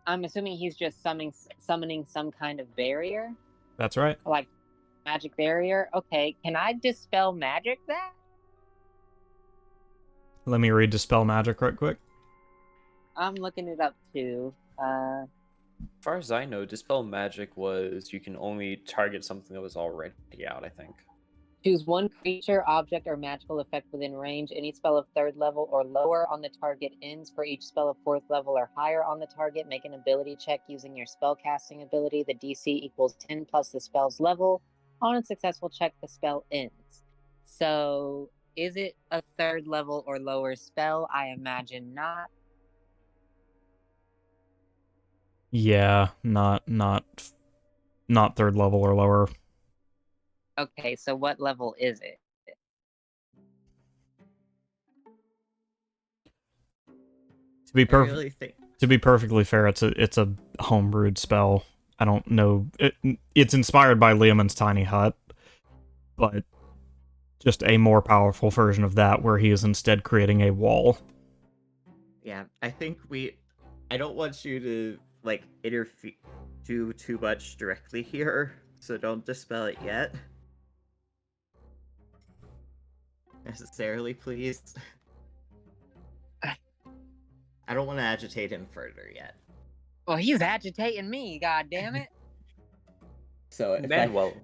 Speaker 3: I'm assuming he's just summoning some kind of barrier?
Speaker 1: That's right.
Speaker 3: Like, magic barrier? Okay, can I dispel magic that?
Speaker 1: Let me read Dispel Magic right quick.
Speaker 3: I'm looking it up too.
Speaker 2: As far as I know, Dispel Magic was you can only target something that was already out, I think.
Speaker 3: Choose one creature, object, or magical effect within range. Any spell of 3rd level or lower on the target ends. For each spell of 4th level or higher on the target, make an ability check using your spellcasting ability. The DC equals 10 plus the spell's level. On a successful check, the spell ends. So, is it a 3rd level or lower spell? I imagine not.
Speaker 1: Yeah, not 3rd level or lower.
Speaker 3: Okay, so what level is it?
Speaker 1: To be
Speaker 4: I
Speaker 1: perfect,
Speaker 4: really think...
Speaker 1: to be perfectly fair, it's a homebrewed spell. I don't know. It's inspired by Leomund's tiny hut, but just a more powerful version of that, where he is instead creating a wall.
Speaker 4: Yeah, I think I don't want you to, like, interfere too much directly here, so don't dispel it yet. Necessarily, please. I don't want to agitate him further yet.
Speaker 3: Well, he's agitating me, god damn it.
Speaker 4: So if
Speaker 2: Manuel,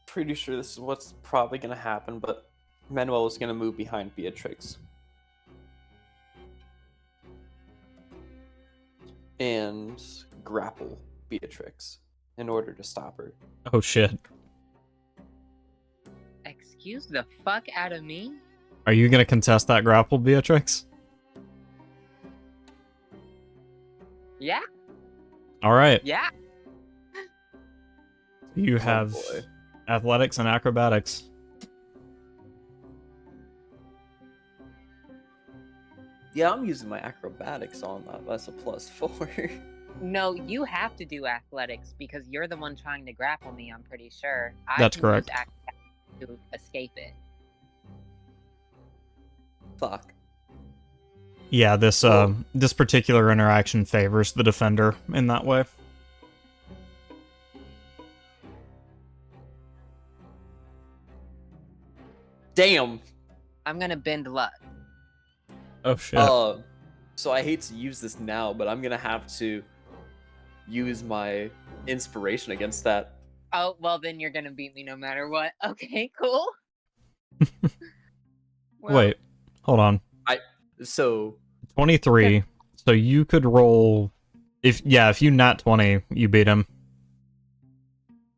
Speaker 2: pretty sure this is what's probably gonna happen, but Manuel is gonna move behind Beatrix. And grapple Beatrix in order to stop her.
Speaker 1: Oh shit.
Speaker 3: Excuse the fuck out of me?
Speaker 1: Are you gonna contest that grapple, Beatrix?
Speaker 3: Yeah,
Speaker 1: Alright.
Speaker 3: yeah.
Speaker 1: You have
Speaker 2: boy.
Speaker 1: athletics and acrobatics.
Speaker 2: Yeah, I'm using my acrobatics on that. That's a +4.
Speaker 3: No, you have to do athletics because you're the one trying to grapple me, I'm pretty sure.
Speaker 1: That's correct.
Speaker 3: Use acrobatics to escape it.
Speaker 2: Fuck.
Speaker 1: Yeah, this particular interaction favors the defender in that way.
Speaker 2: Damn.
Speaker 3: I'm gonna bend luck.
Speaker 1: Oh shit.
Speaker 2: So I hate to use this now, but I'm gonna have to use my inspiration against that.
Speaker 3: Oh, well then you're gonna beat me no matter what. Okay, cool. Well,
Speaker 1: Wait, hold on.
Speaker 2: So
Speaker 1: 23. So you could roll if you nat 20, you beat him.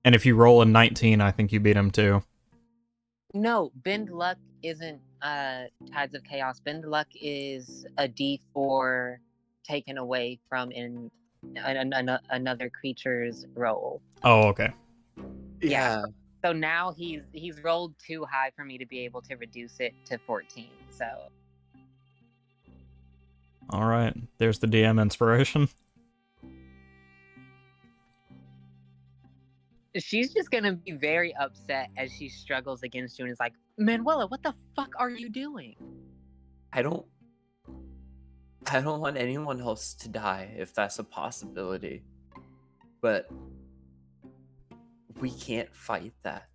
Speaker 1: And if you roll a 19, I think you beat him too.
Speaker 3: no, bend luck isn't Tides of Chaos. Bend luck is a D4 taken away from another creature's roll.
Speaker 1: Oh, okay.
Speaker 3: Yeah. So now he's rolled too high for me to be able to reduce it to 14. So
Speaker 1: All right, there's the DM inspiration.
Speaker 3: she's just gonna be very upset as she struggles against you and is like, Manuela, what the fuck are you doing?
Speaker 2: I don't want anyone else to die if that's a possibility. But we can't fight that.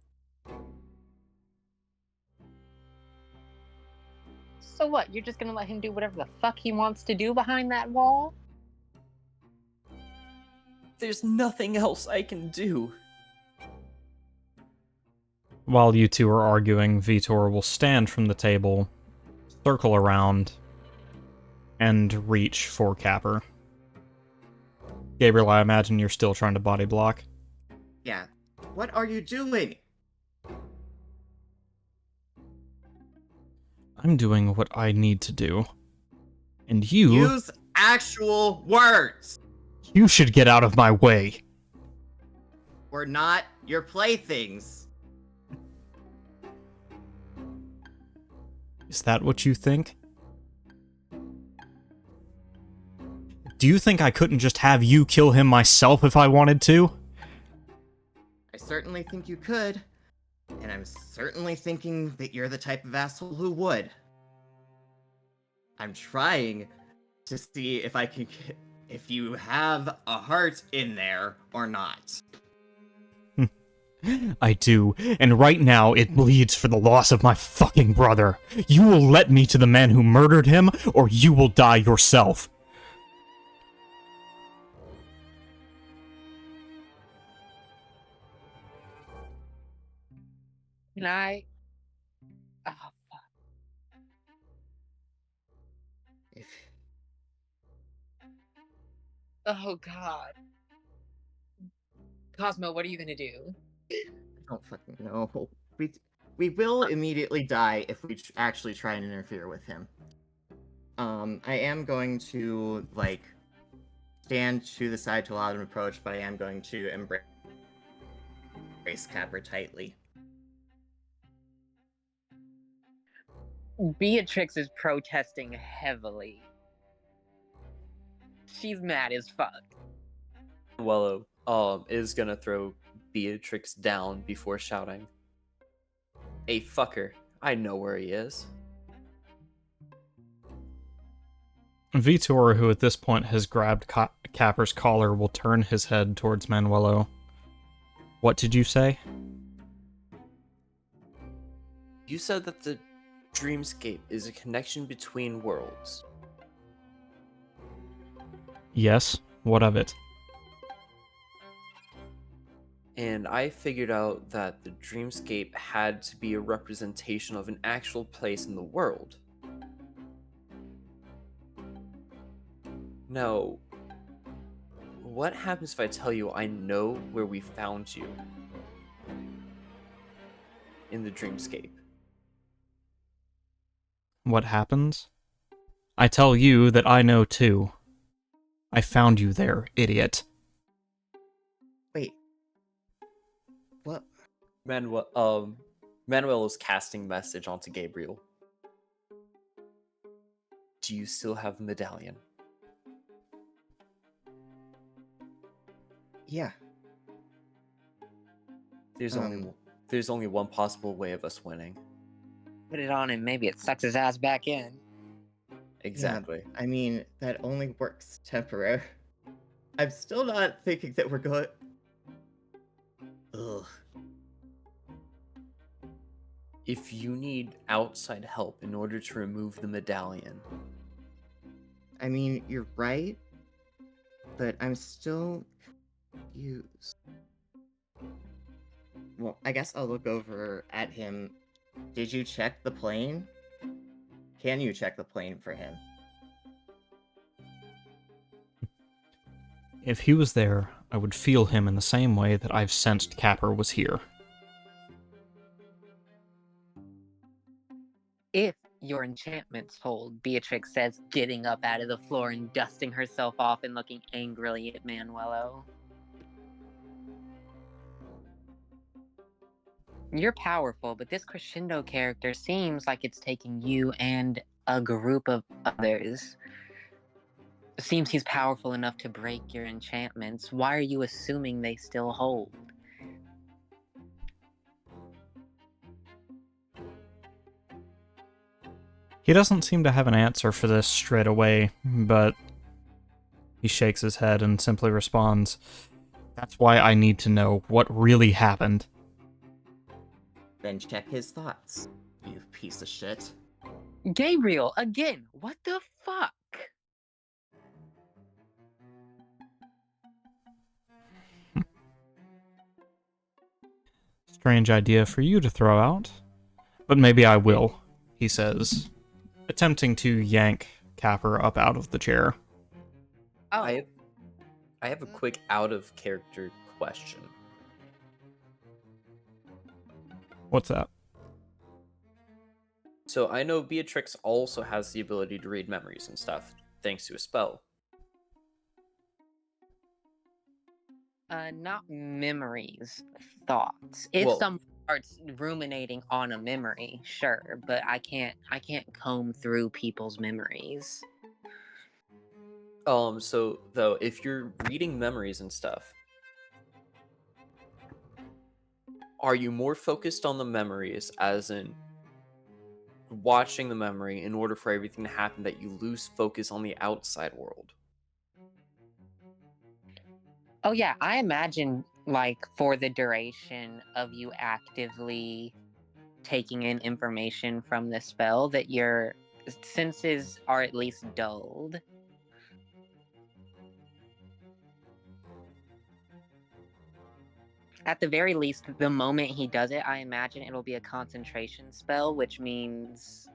Speaker 3: So what? You're just gonna let him do whatever the fuck he wants to do behind that wall?
Speaker 2: There's nothing else I can do.
Speaker 1: While you two are arguing, Vitor will stand from the table, circle around, and reach for Capper. Gabriel, I imagine you're still trying to body block.
Speaker 4: Yeah. What are you doing?
Speaker 1: I'm doing what I need to do. And you
Speaker 4: Use actual words!
Speaker 1: should get out of my way.
Speaker 4: We're not your playthings.
Speaker 1: Is that what you think? Do you think I couldn't just have you kill him myself if I wanted to?
Speaker 4: I certainly think you could. And I'm certainly thinking that you're the type of asshole who would. I'm trying to see if I can if you have a heart in there or not.
Speaker 1: I do, and right now it bleeds for the loss of my fucking brother. You will let me to the man who murdered him, or you will die yourself.
Speaker 3: Can I? Oh fuck.
Speaker 4: If
Speaker 3: Oh god. Cosmo, what are you gonna do?
Speaker 4: I don't fucking know. We will immediately die if we actually try and interfere with him. I am going to, like, stand to the side to allow him to approach, but I am going to embrace Capper tightly.
Speaker 3: Beatrix is protesting heavily. She's mad as fuck.
Speaker 2: Wello is gonna throw Beatrix down before shouting, "Hey fucker, I know where he is."
Speaker 1: Vitor, who at this point has grabbed Capper's collar, will turn his head towards Manuelo. What did you say?
Speaker 2: You said that the dreamscape is a connection between worlds.
Speaker 1: Yes, what of it?
Speaker 2: And I figured out that the dreamscape had to be a representation of an actual place in the world. Now, what happens if I tell you I know where we found you? In the dreamscape.
Speaker 1: What happens? I tell you that I know too. I found you there, idiot.
Speaker 4: Wait. What?
Speaker 2: Manuel is casting message onto Gabriel. Do you still have the medallion?
Speaker 4: Yeah.
Speaker 2: There's only one possible way of us winning.
Speaker 3: Put it on him, maybe it sucks his ass back in.
Speaker 2: Exactly.
Speaker 4: Yeah, I mean, that only works temporary. I'm still not thinking that we're going... Ugh.
Speaker 2: If you need outside help in order to remove the medallion,
Speaker 4: I mean, you're right, but I'm still confused. Well, I guess I'll look over at him. Did you check the plane? Can you check the plane for him?
Speaker 1: If he was there, I would feel him in the same way that I've sensed Capper was here.
Speaker 3: If your enchantments hold, Beatrix says, getting up out of the floor and dusting herself off and looking angrily at Manuelo.
Speaker 6: You're powerful, but this crescendo character seems like it's taking you and a group of others. It seems he's powerful enough to break your enchantments. Why are you assuming they still hold?
Speaker 1: He doesn't seem to have an answer for this straight away, but he shakes his head and simply responds, "That's why I need to know what really happened."
Speaker 4: Then check his thoughts, you piece of shit.
Speaker 6: Gabriel, again, what the fuck?
Speaker 1: Strange idea for you to throw out, but maybe I will, he says, attempting to yank Capper up out of the chair.
Speaker 6: Oh,
Speaker 2: I have a quick out of character question.
Speaker 1: What's that?
Speaker 2: So I know Beatrix also has the ability to read memories and stuff, thanks to a spell.
Speaker 6: not memories, thoughts. If
Speaker 2: Well-
Speaker 6: someone starts ruminating on a memory, sure, but I can't comb through people's memories.
Speaker 2: So though, if you're reading memories and stuff, are you more focused on the memories, as in watching the memory in order for everything to happen, that you lose focus on the outside world?
Speaker 6: Oh yeah, I imagine like for the duration of you actively taking in information from the spell that your senses are at least dulled. At the very least, the moment he does it, I imagine it'll be a concentration spell, which means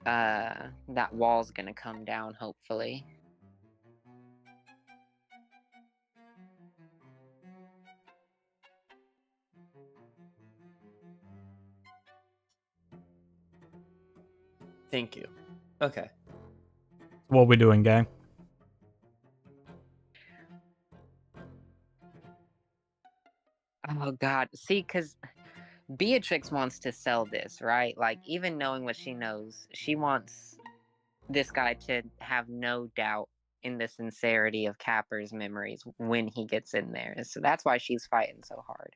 Speaker 6: that wall's gonna come down, hopefully.
Speaker 2: Thank you. Okay.
Speaker 1: What we doing, gang?
Speaker 6: Oh god, see, because Beatrix wants to sell this, right? Like, even knowing what she knows, she wants this guy to have no doubt in the sincerity of Capper's memories when he gets in there. So that's why she's fighting so hard.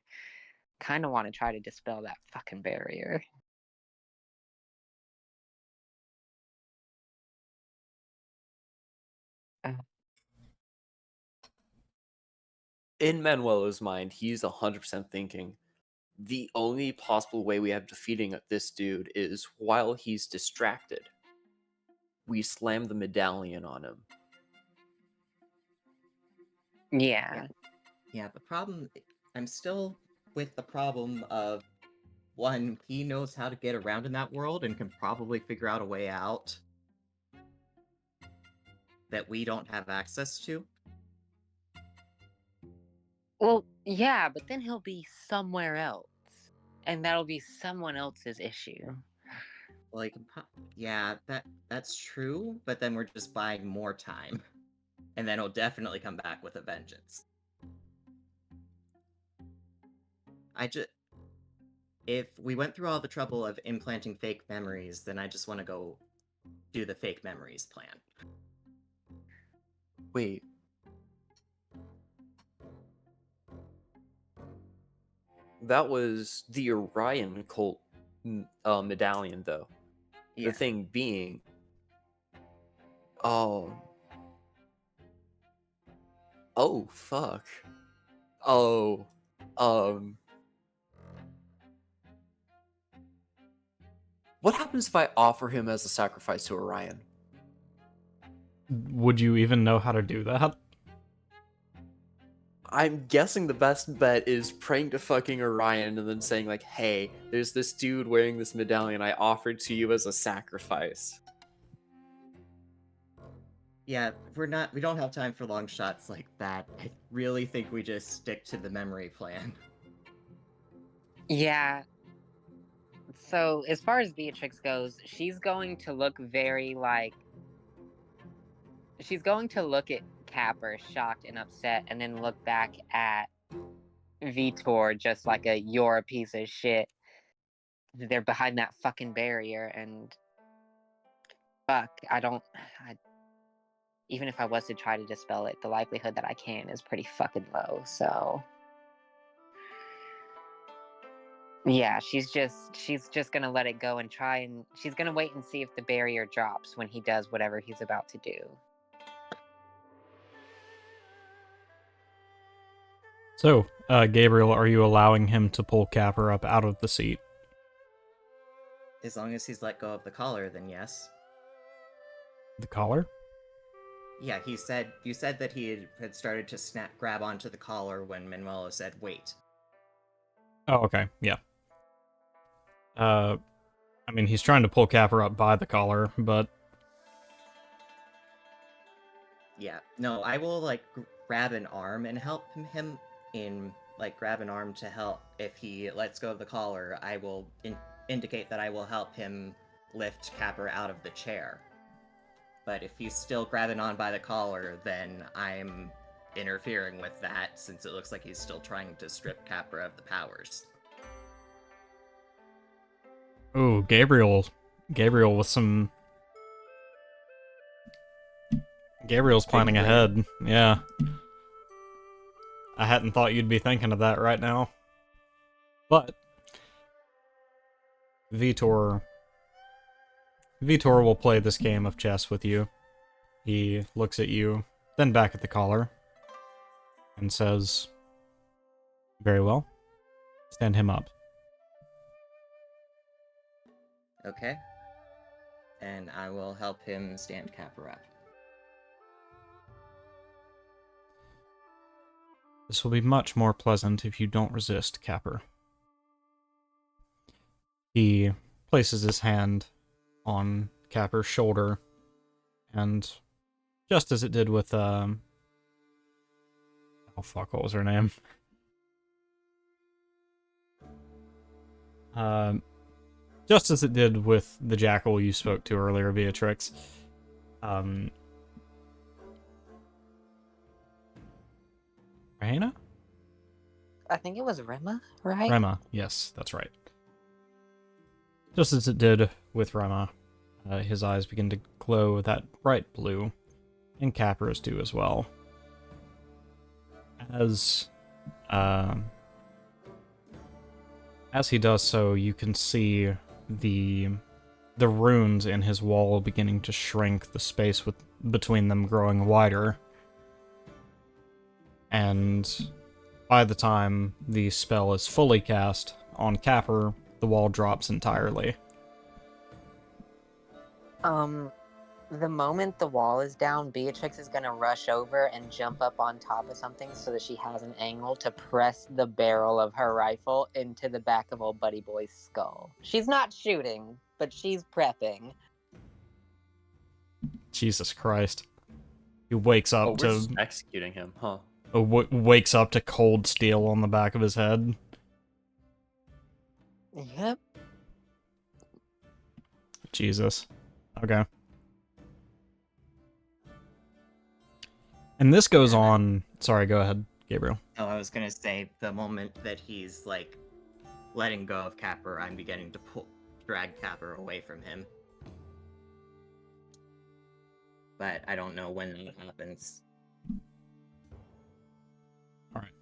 Speaker 6: Kind of want to try to dispel that fucking barrier.
Speaker 2: In Manuelo's mind, he's 100% thinking, the only possible way we have defeating this dude is while he's distracted, we slam the medallion on him.
Speaker 6: Yeah.
Speaker 4: Yeah, the problem. I'm still with the problem of one, he knows how to get around in that world and can probably figure out a way out that we don't have access to.
Speaker 6: Well, yeah, but then he'll be somewhere else. And that'll be someone else's issue.
Speaker 4: Like, yeah, that's true, but then we're just buying more time. And then he'll definitely come back with a vengeance. If we went through all the trouble of implanting fake memories, then I just want to go do the fake memories plan.
Speaker 2: Wait. That was the Orion cult medallion, though.
Speaker 4: Yeah.
Speaker 2: The thing being, oh fuck, oh, what happens if I offer him as a sacrifice to Orion?
Speaker 1: Would you even know how to do that?
Speaker 2: I'm guessing the best bet is praying to fucking Orion and then saying like, hey, there's this dude wearing this medallion I offered to you as a sacrifice.
Speaker 4: Yeah, we don't have time for long shots like that. I really think we just stick to the memory plan.
Speaker 6: Yeah. So, as far as Beatrix goes, she's going to look very like. She's going to look at Capper, shocked and upset, and then look back at
Speaker 3: Vitor just like a "you're a piece of shit." They're behind that fucking barrier, and fuck, even if I was to try to dispel it, the likelihood that I can is pretty fucking low. So yeah, she's just gonna let it go and try, and she's gonna wait and see if the barrier drops when he does whatever he's about to do.
Speaker 1: So, Gabriel, are you allowing him to pull Capper up out of the seat?
Speaker 4: As long as he's let go of the collar, then yes.
Speaker 1: The collar?
Speaker 4: Yeah, you said that he had started to grab onto the collar when Manuela said wait.
Speaker 1: Oh, okay, yeah. I mean, he's trying to pull Capper up by the collar, but
Speaker 4: Yeah, no, I will like grab an arm and help him in like grab an arm to help. If he lets go of the collar, I will indicate that I will help him lift Capper out of the chair. But if he's still grabbing on by the collar, then I'm interfering with that since it looks like he's still trying to strip Capper of the powers.
Speaker 1: ooh, Gabriel with some. Gabriel's planning
Speaker 4: Big brain.
Speaker 1: ahead. Yeah. I hadn't thought you'd be thinking of that right now. But Vitor will play this game of chess with you. He looks at you, then back at the collar, and says, "Very well. Stand him up."
Speaker 4: Okay. And I will help him stand Capper up.
Speaker 1: This will be much more pleasant if you don't resist, Capper. He places his hand on Capper's shoulder, and just as it did with, oh fuck, what was her name? Just as it did with the jackal you spoke to earlier, Beatrix. Raina?
Speaker 3: I think it was Rema, right?
Speaker 1: Rema, yes, that's right. Just as it did with Rema, his eyes begin to glow that bright blue, and Capper's do as well. As he does so, you can see the runes in his wall beginning to shrink, the space between them growing wider. And by the time the spell is fully cast on Capper, the wall drops entirely.
Speaker 3: The moment the wall is down, Beatrix is gonna rush over and jump up on top of something so that she has an angle to press the barrel of her rifle into the back of old Buddy Boy's skull. She's not shooting, but she's prepping.
Speaker 1: Jesus Christ. He wakes up
Speaker 2: Oh, we're
Speaker 1: to
Speaker 2: just executing him, huh?
Speaker 1: wakes up to cold steel on the back of his head.
Speaker 3: Yep.
Speaker 1: Jesus. Okay. And this goes on. Sorry, go ahead, Gabriel.
Speaker 4: Oh, I was gonna say, the moment that he's, like, letting go of Capper, I'm beginning to drag Capper away from him. But I don't know when that happens.
Speaker 1: Alright.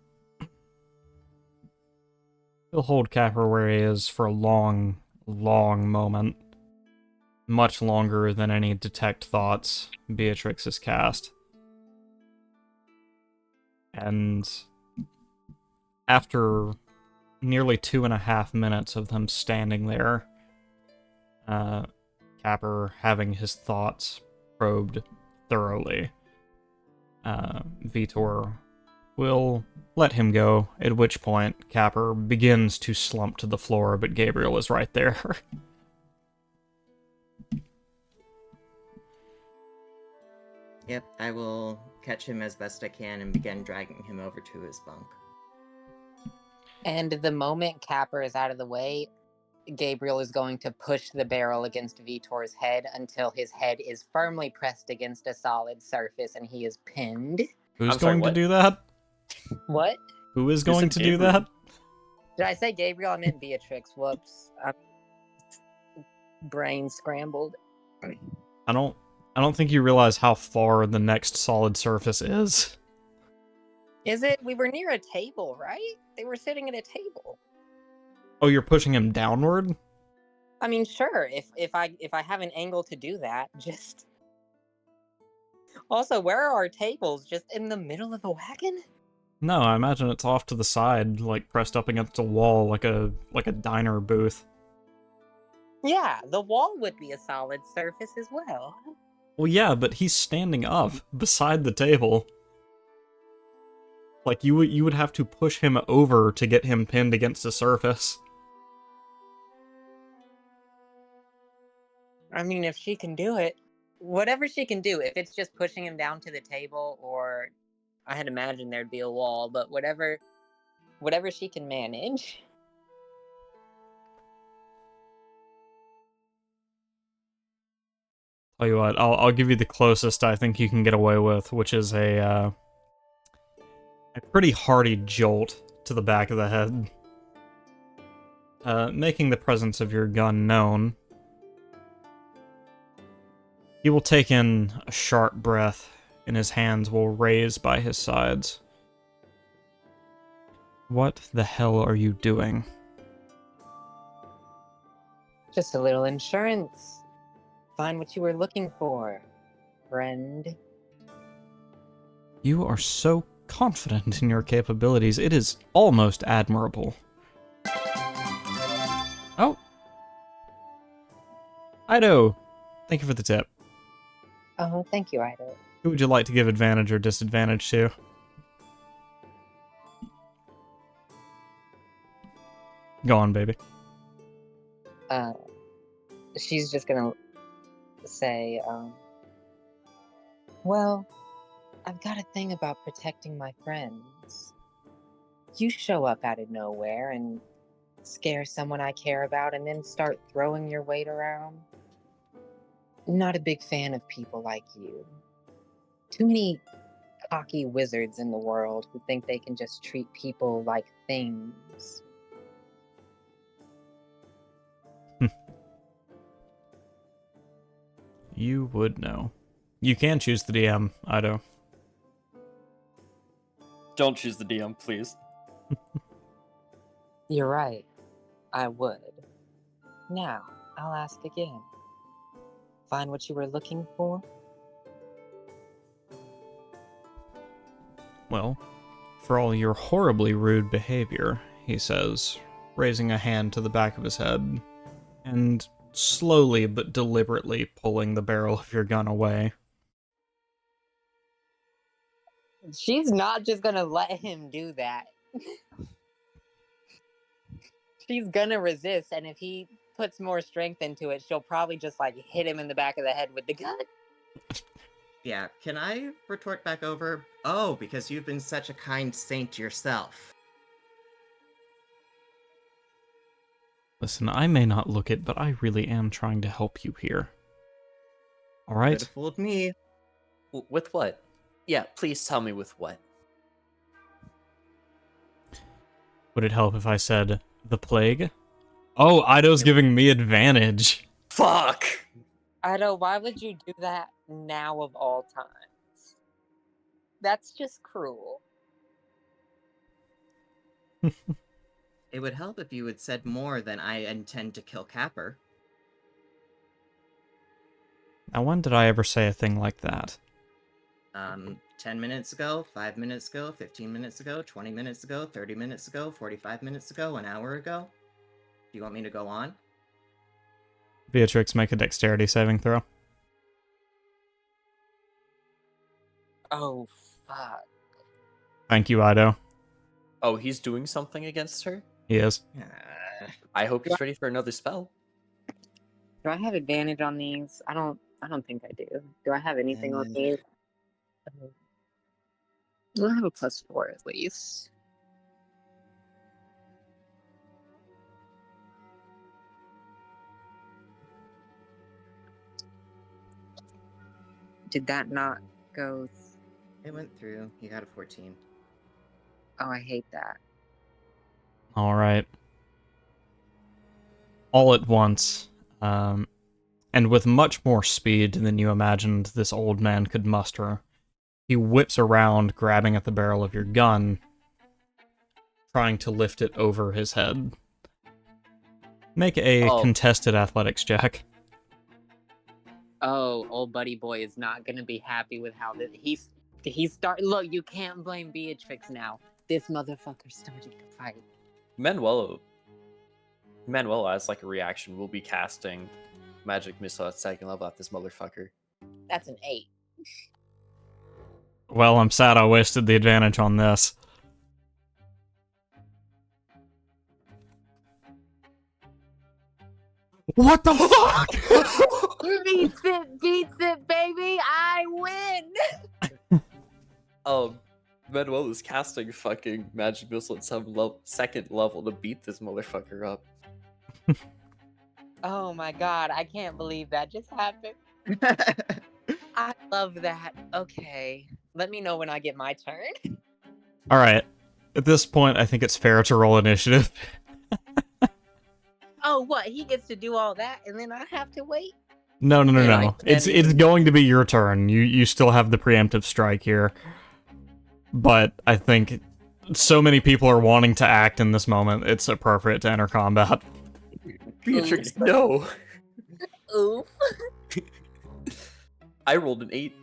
Speaker 1: He'll hold Capper where he is for a long, long moment. Much longer than any detect thoughts Beatrix has cast. And after nearly 2.5 minutes of them standing there, Capper having his thoughts probed thoroughly, Vitor will let him go, at which point Capper begins to slump to the floor, but Gabriel is right there.
Speaker 4: Yep, I will catch him as best I can and begin dragging him over to his bunk.
Speaker 3: And the moment Capper is out of the way, Gabriel is going to push the barrel against Vitor's head until his head is firmly pressed against a solid surface and he is pinned.
Speaker 1: Who's
Speaker 2: I'm sorry,
Speaker 1: going to
Speaker 2: what?
Speaker 1: do that?
Speaker 3: What?
Speaker 1: Who is
Speaker 2: You
Speaker 1: going
Speaker 2: said
Speaker 1: to do
Speaker 2: Gabriel.
Speaker 1: that?
Speaker 3: Did I say Gabriel? I meant Beatrix. Whoops. Brain scrambled.
Speaker 1: I don't think you realize how far the next solid surface is.
Speaker 3: Is it? We were near a table, right? They were sitting at a table.
Speaker 1: Oh, you're pushing him downward?
Speaker 3: I mean, sure. If I have an angle to do that, just. Also, where are our tables? Just in the middle of the wagon?
Speaker 1: No, I imagine it's off to the side, like pressed up against a wall, like a diner booth.
Speaker 3: Yeah, the wall would be a solid surface as well.
Speaker 1: Well, yeah, but he's standing up beside the table. Like you would have to push him over to get him pinned against a surface.
Speaker 3: I mean, if she can do it, whatever she can do, if it's just pushing him down to the table, or I had imagined there'd be a wall, but whatever she can manage.
Speaker 1: Tell you what, I'll give you the closest I think you can get away with, which is a pretty hearty jolt to the back of the head. Making the presence of your gun known. He will take in a sharp breath, and his hands will raise by his sides. What the hell are you doing?
Speaker 3: Just a little insurance. Find what you were looking for, friend.
Speaker 1: You are so confident in your capabilities, it is almost admirable. Oh. Ido, thank you for the tip.
Speaker 3: Oh, thank you, Ido.
Speaker 1: Who would you like to give advantage or disadvantage to? Go on, baby.
Speaker 3: She's just gonna say, well, I've got a thing about protecting my friends. You show up out of nowhere and scare someone I care about and then start throwing your weight around. Not a big fan of people like you. Too many cocky wizards in the world who think they can just treat people like things.
Speaker 1: You would know. You can choose the DM, Ido.
Speaker 2: Don't choose the DM, please.
Speaker 3: You're right. I would. Now, I'll ask again. Find what you were looking for?
Speaker 1: Well, for all your horribly rude behavior, he says, raising a hand to the back of his head, and slowly but deliberately pulling the barrel of your gun away.
Speaker 3: She's not just gonna let him do that. She's gonna resist, and if he puts more strength into it, she'll probably just like hit him in the back of the head with the gun.
Speaker 4: Yeah, can I retort back over? Oh, because you've been such a kind saint yourself.
Speaker 1: Listen, I may not look it, but I really am trying to help you here.
Speaker 4: Could
Speaker 1: Alright?
Speaker 4: have fooled me.
Speaker 2: With what? Yeah, please tell me with what.
Speaker 1: Would it help if I said the plague? Oh, Ido's giving me advantage.
Speaker 2: Fuck!
Speaker 3: Ido, why would you do that now of all times? That's just cruel.
Speaker 4: It would help if you had said more than I intend to kill Capper.
Speaker 1: Now, when did I ever say a thing like that?
Speaker 4: 10 minutes ago, 5 minutes ago, 15 minutes ago, 20 minutes ago, 30 minutes ago, 45 minutes ago, an hour ago? Do you want me to go on?
Speaker 1: Beatrix, make a dexterity saving throw.
Speaker 3: Oh, fuck.
Speaker 1: Thank you, Ido.
Speaker 2: Oh, he's doing something against her?
Speaker 1: He is.
Speaker 2: I hope he's ready for another spell.
Speaker 3: Do I have advantage on these? I don't think I do. Do I have anything on these? I have a +4 at least. Did that not go?
Speaker 4: It went through. You got a 14.
Speaker 3: Oh, I hate that.
Speaker 1: All right. All at once, and with much more speed than you imagined this old man could muster, he whips around, grabbing at the barrel of your gun, trying to lift it over his head. Make a
Speaker 2: Oh.
Speaker 1: contested athletics check.
Speaker 3: Oh, old buddy boy is not gonna be happy with how this. He's start. Look, you can't blame Beatrix now. This motherfucker started the fight.
Speaker 2: Manuelo, as like a reaction, will be casting Magic Missile at 2nd level at this motherfucker.
Speaker 3: That's an 8.
Speaker 1: Well, I'm sad I wasted the advantage on this. What the fuck?
Speaker 3: Beats it, baby! I win!
Speaker 2: Manuel is casting fucking Magic Missile at 2nd level to beat this motherfucker up.
Speaker 3: Oh my god, I can't believe that just happened. I love that. Okay, let me know when I get my turn.
Speaker 1: Alright. At this point, I think it's fair to roll initiative.
Speaker 3: Oh, what? He gets to do all that, and then I have to wait?
Speaker 1: No.
Speaker 2: Yeah,
Speaker 1: It's going to be your turn. You still have the preemptive strike here. But I think so many people are wanting to act in this moment, it's appropriate to enter combat.
Speaker 2: Beatrix, no!
Speaker 3: Oof.
Speaker 2: I rolled an 8.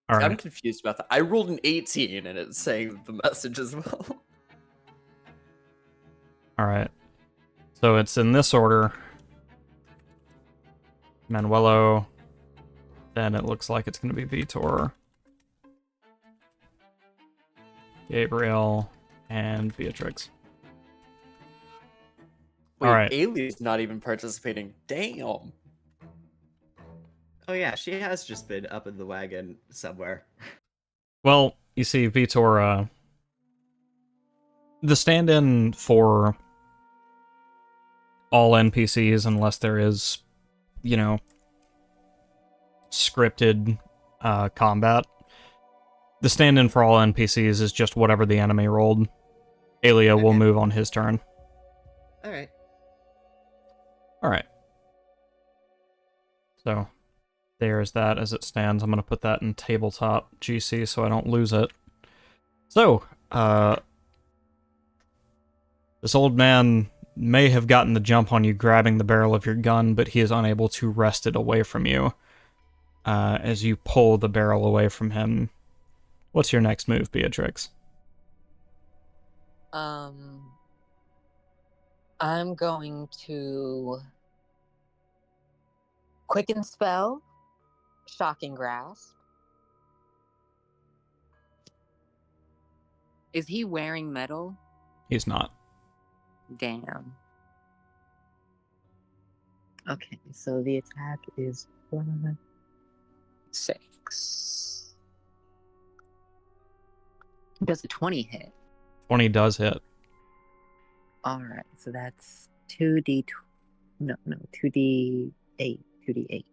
Speaker 2: I'm
Speaker 1: Alright.
Speaker 2: confused about that. I rolled an 18 and it's saying the message as well.
Speaker 1: Alright. So it's in this order. Manuelo. Then it looks like it's going to be Vitor, Gabriel, and Beatrix.
Speaker 2: Wait,
Speaker 1: Alright.
Speaker 2: Ailey's not even participating. Damn.
Speaker 4: Oh yeah, she has just been up in the wagon somewhere.
Speaker 1: Well, you see, Vitor, the stand-in for all NPCs, unless there is, you know, scripted combat, the stand-in for all NPCs is just whatever the enemy rolled. Aelia will
Speaker 4: Okay.
Speaker 1: move on his turn.
Speaker 4: Alright.
Speaker 1: Alright. So, there's that as it stands. I'm going to put that in tabletop GC so I don't lose it. So, this old man may have gotten the jump on you grabbing the barrel of your gun, but he is unable to wrest it away from you as you pull the barrel away from him. What's your next move, Beatrix?
Speaker 3: I'm going to Quicken Spell, Shocking Grasp. Is he wearing metal?
Speaker 1: He's not.
Speaker 3: Damn. Okay, so the attack is 6. Does a 20 hit?
Speaker 1: 20 does hit.
Speaker 3: Alright, so that's 2d... No, 2d8. 2d8.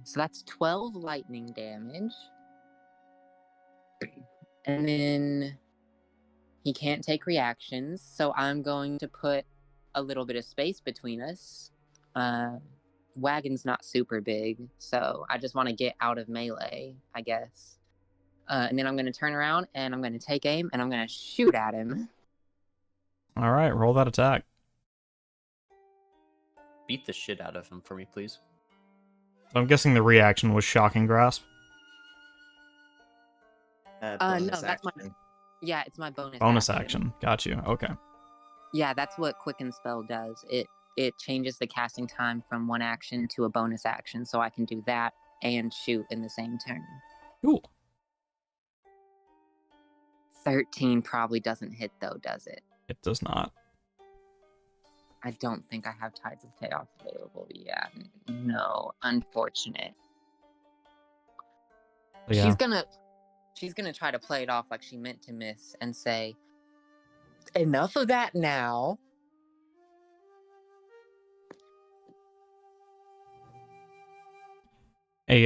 Speaker 3: So that's 12 lightning damage. And then he can't take reactions, so I'm going to put a little bit of space between us. Wagon's not super big, so I just want to get out of melee, I guess. And then I'm going to turn around, and I'm going to take aim, and I'm going to shoot at him.
Speaker 1: Alright, roll that attack.
Speaker 2: Beat the shit out of him for me, please.
Speaker 1: So I'm guessing the reaction was Shocking Grasp.
Speaker 3: No,
Speaker 4: Bonus
Speaker 3: that's my...
Speaker 4: action.
Speaker 3: Yeah, it's my bonus
Speaker 1: Bonus action. Got you. Okay.
Speaker 3: Yeah, that's what Quicken Spell does. It changes the casting time from one action to a bonus action, so I can do that and shoot in the same turn.
Speaker 1: Cool.
Speaker 3: 13 probably doesn't hit, though, does it?
Speaker 1: It does not.
Speaker 3: I don't think I have Tides of Chaos available yet. No, unfortunate.
Speaker 1: Yeah.
Speaker 3: She's gonna try to play it off like she meant to miss and say, "Enough of that now."
Speaker 1: A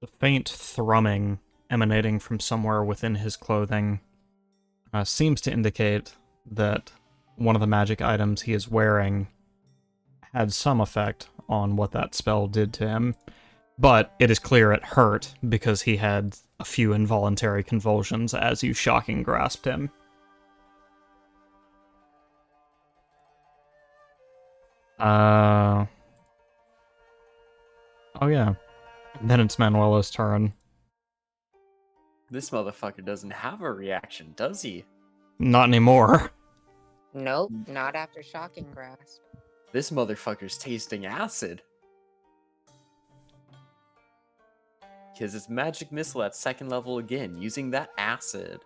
Speaker 1: the faint thrumming emanating from somewhere within his clothing seems to indicate that one of the magic items he is wearing had some effect on what that spell did to him. But it is clear it hurt because he had a few involuntary convulsions as you shocking grasped him. Oh yeah. Then it's Manuela's turn.
Speaker 2: This motherfucker doesn't have a reaction, does he?
Speaker 1: Not anymore.
Speaker 3: Nope, not after shocking grasp.
Speaker 2: This motherfucker's tasting acid. Because it's magic missile at 2nd level again, using that acid.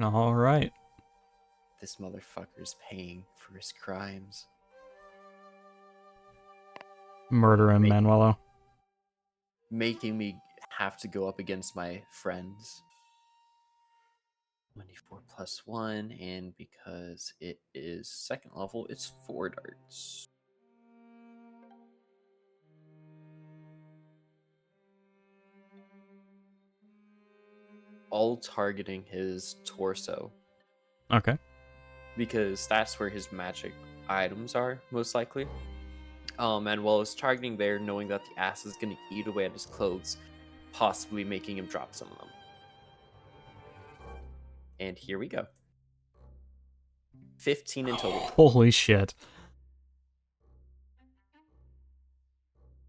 Speaker 1: Alright.
Speaker 2: This motherfucker's paying for his crimes.
Speaker 1: Murder him, Manuelo.
Speaker 2: Making me have to go up against my friends. 24 plus 1, and because it is 2nd level, it's 4 darts. All targeting his torso.
Speaker 1: Okay.
Speaker 2: Because that's where his magic items are, most likely. Manuel is targeting there, knowing that the acid is going to eat away at his clothes, possibly making him drop some of them. And here we go. 15 in total.
Speaker 1: Holy shit.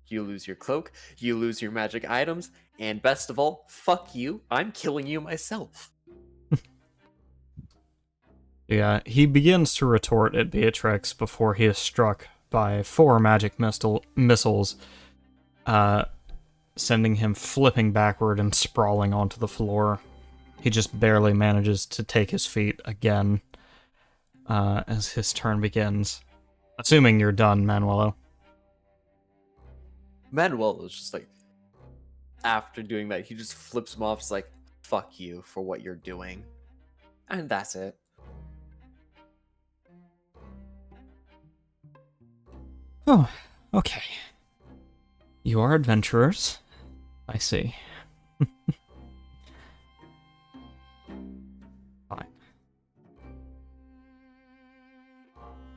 Speaker 2: You lose your cloak, you lose your magic items, and best of all, fuck you, I'm killing you myself.
Speaker 1: Yeah, he begins to retort at Beatrix before he is struck by 4 magic missiles, sending him flipping backward and sprawling onto the floor. He just barely manages to take his feet again as his turn begins. Assuming you're done, Manuelo.
Speaker 2: Manuel is just like, after doing that, he just flips him off, it's like, fuck you for what you're doing. And that's it.
Speaker 1: Oh, okay. You are adventurers. I see. Fine.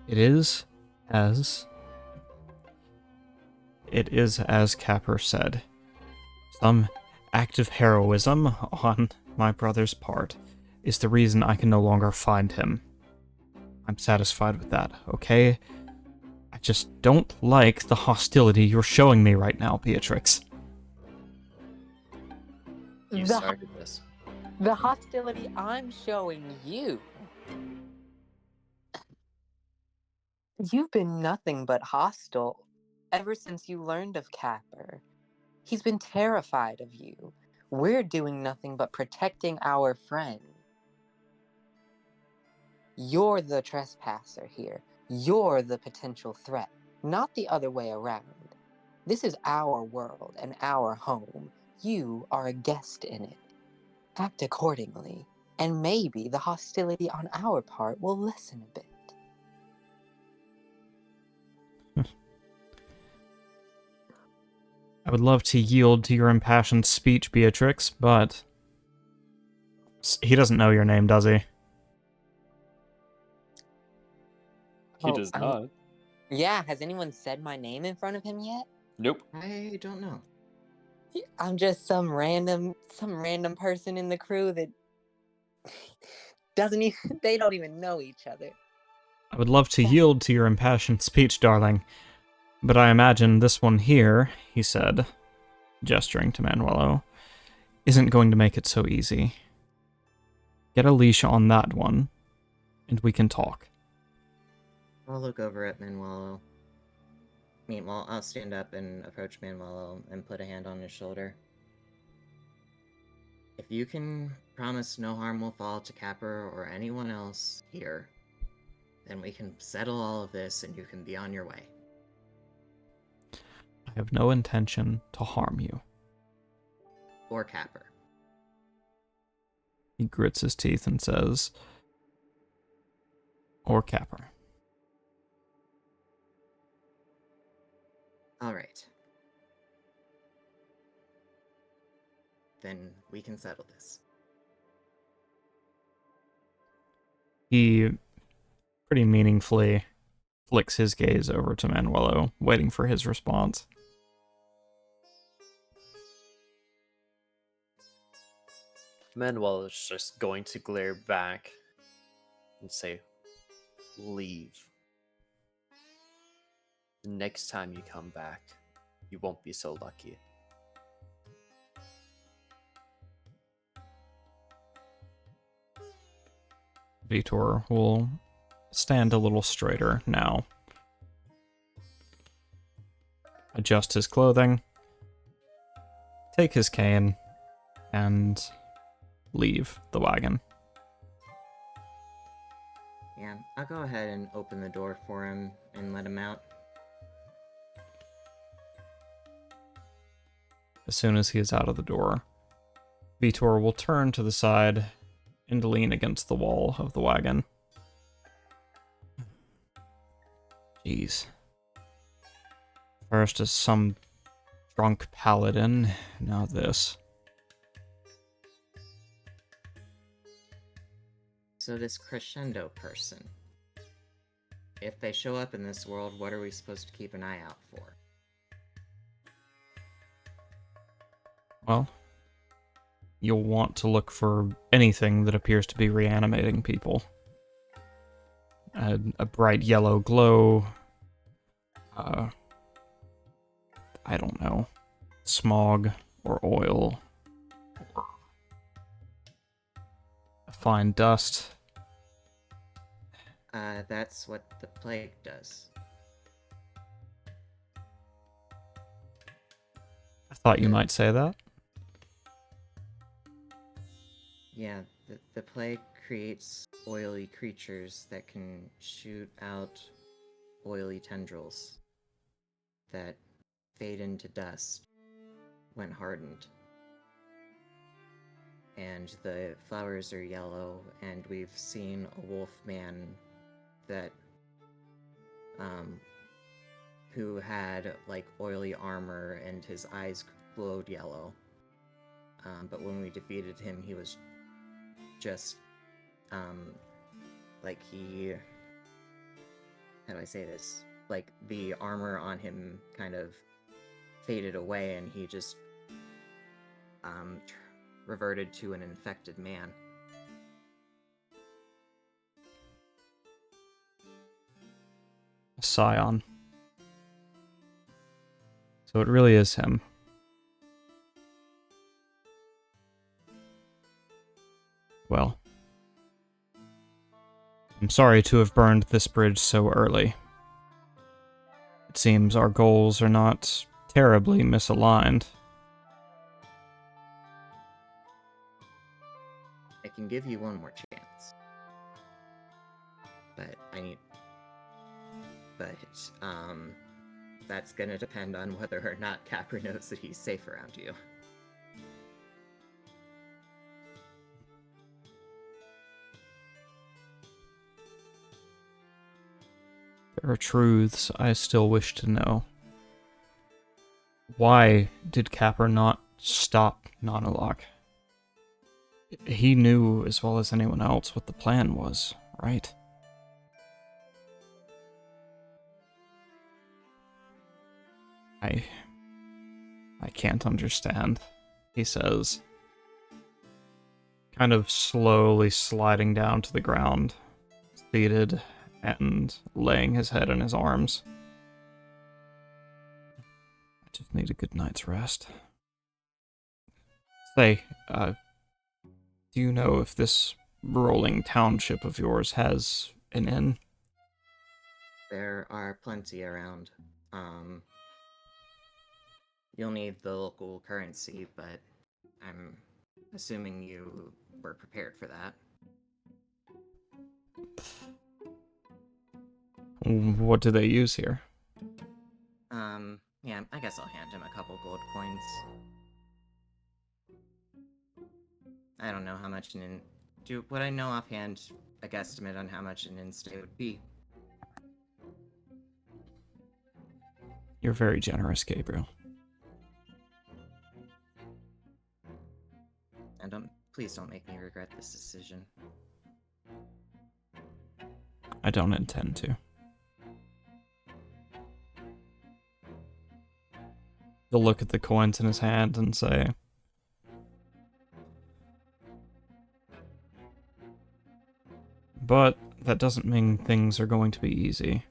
Speaker 1: It is as Capper said. Some act of heroism on my brother's part is the reason I can no longer find him. I'm satisfied with that, okay? I just don't like the hostility you're showing me right now, Beatrix.
Speaker 2: You
Speaker 3: The-
Speaker 2: started this.
Speaker 3: The hostility I'm showing you. You've been nothing but hostile ever since you learned of Capper. He's been terrified of you. We're doing nothing but protecting our friend. You're the trespasser here. You're the potential threat, not the other way around. This is our world and our home. You are a guest in it. Act accordingly, and maybe the hostility on our part will lessen a bit.
Speaker 1: I would love to yield to your impassioned speech, Beatrix, but he doesn't know your name, does he?
Speaker 2: He does not.
Speaker 3: Yeah, has anyone said my name in front of him yet?
Speaker 2: Nope.
Speaker 4: I don't know.
Speaker 3: I'm just some random person in the crew that doesn't even, they don't even know each other.
Speaker 1: I would love to yield to your impassioned speech, darling, but I imagine this one here, he said, gesturing to Manuelo, isn't going to make it so easy. Get a leash on that one, and we can talk.
Speaker 4: I'll look over at Manuelo. Meanwhile, I'll stand up and approach Manuelo and put a hand on his shoulder. If you can promise no harm will fall to Capper or anyone else here, then we can settle all of this and you can be on your way.
Speaker 1: I have no intention to harm you.
Speaker 4: Or Capper.
Speaker 1: He grits his teeth and says, or Capper.
Speaker 4: All right. Then we can settle this.
Speaker 1: He pretty meaningfully flicks his gaze over to Manuelo, waiting for his response.
Speaker 2: Manuel is just going to glare back and say, leave. The next time you come back, you won't be so lucky.
Speaker 1: Vitor will stand a little straighter now. Adjust his clothing, take his cane, and leave the wagon.
Speaker 4: Yeah, I'll go ahead and open the door for him and let him out.
Speaker 1: As soon as he is out of the door, Vitor will turn to the side and lean against the wall of the wagon. Jeez. First is some drunk paladin, now this.
Speaker 4: So this crescendo person, if they show up in this world, what are we supposed to keep an eye out for?
Speaker 1: Well, you'll want to look for anything that appears to be reanimating people. A bright yellow glow, I don't know, smog or oil, or a fine dust.
Speaker 4: That's what the plague does.
Speaker 1: I thought you might say that.
Speaker 4: Yeah, the plague creates oily creatures that can shoot out oily tendrils that fade into dust when hardened. And the flowers are yellow, and we've seen a wolf man that who had like oily armor and his eyes glowed yellow. But when we defeated him, he was just like he, how do I say this? Like the armor on him kind of faded away, and he just reverted to an infected man.
Speaker 1: A scion. So it really is him. Well, I'm sorry to have burned this bridge so early. It seems our goals are not terribly misaligned.
Speaker 4: I can give you one more chance. But that's gonna depend on whether or not Capra knows that he's safe around you.
Speaker 1: There are truths I still wish to know. Why did Capper not stop Nanolok? He knew as well as anyone else what the plan was, right? I can't understand, he says, kind of slowly sliding down to the ground, seated and laying his head in his arms. I just need a good night's rest. Say, do you know if this rolling township of yours has an inn?
Speaker 4: There are plenty around. You'll need the local currency, but I'm assuming you were prepared for that.
Speaker 1: What do they use here?
Speaker 4: Yeah, I guess I'll hand him a couple gold coins. I don't know how much would I know offhand a guesstimate on how much an in-stay would be?
Speaker 1: You're very generous, Gabriel.
Speaker 4: And please don't make me regret this decision.
Speaker 1: I don't intend to. He'll look at the coins in his hand and say, but that doesn't mean things are going to be easy.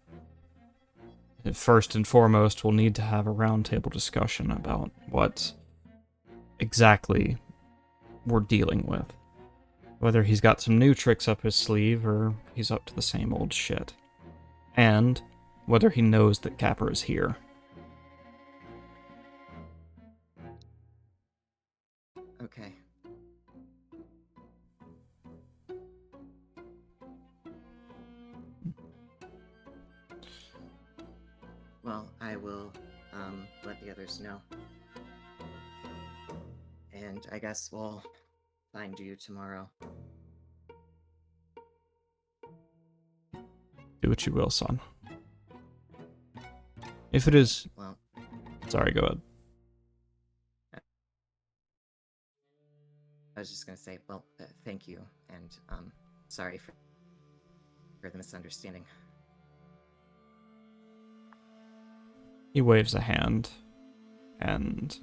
Speaker 1: First and foremost, we'll need to have a roundtable discussion about what exactly we're dealing with. Whether he's got some new tricks up his sleeve, or he's up to the same old shit. And whether he knows that Capper is here.
Speaker 4: Okay. Well, I will let the others know. And I guess we'll find you tomorrow.
Speaker 1: Do what you will, son. If it is...
Speaker 4: Well,
Speaker 1: Sorry, go ahead.
Speaker 4: I was just gonna say, well, thank you, and sorry for the misunderstanding.
Speaker 1: He waves a hand and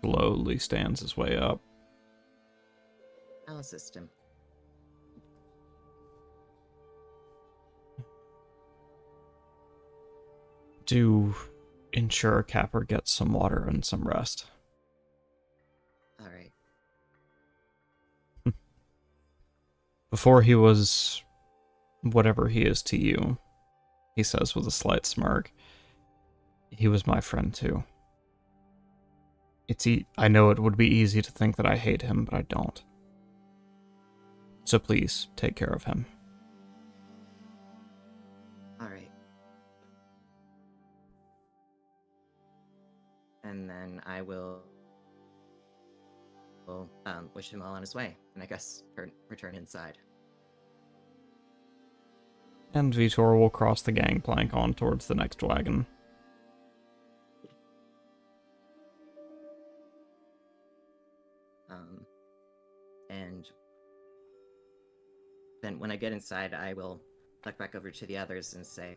Speaker 1: slowly stands his way up.
Speaker 4: I'll assist him.
Speaker 1: Do ensure Capper gets some water and some rest.
Speaker 4: All right.
Speaker 1: Before he was whatever he is to you, he says with a slight smirk, he was my friend too. I know it would be easy to think that I hate him, but I don't. So please, take care of him.
Speaker 4: All right. And then I will wish him well on his way, and I guess return inside.
Speaker 1: And Vitor will cross the gangplank on towards the next wagon.
Speaker 4: And then when I get inside, I will look back over to the others and say,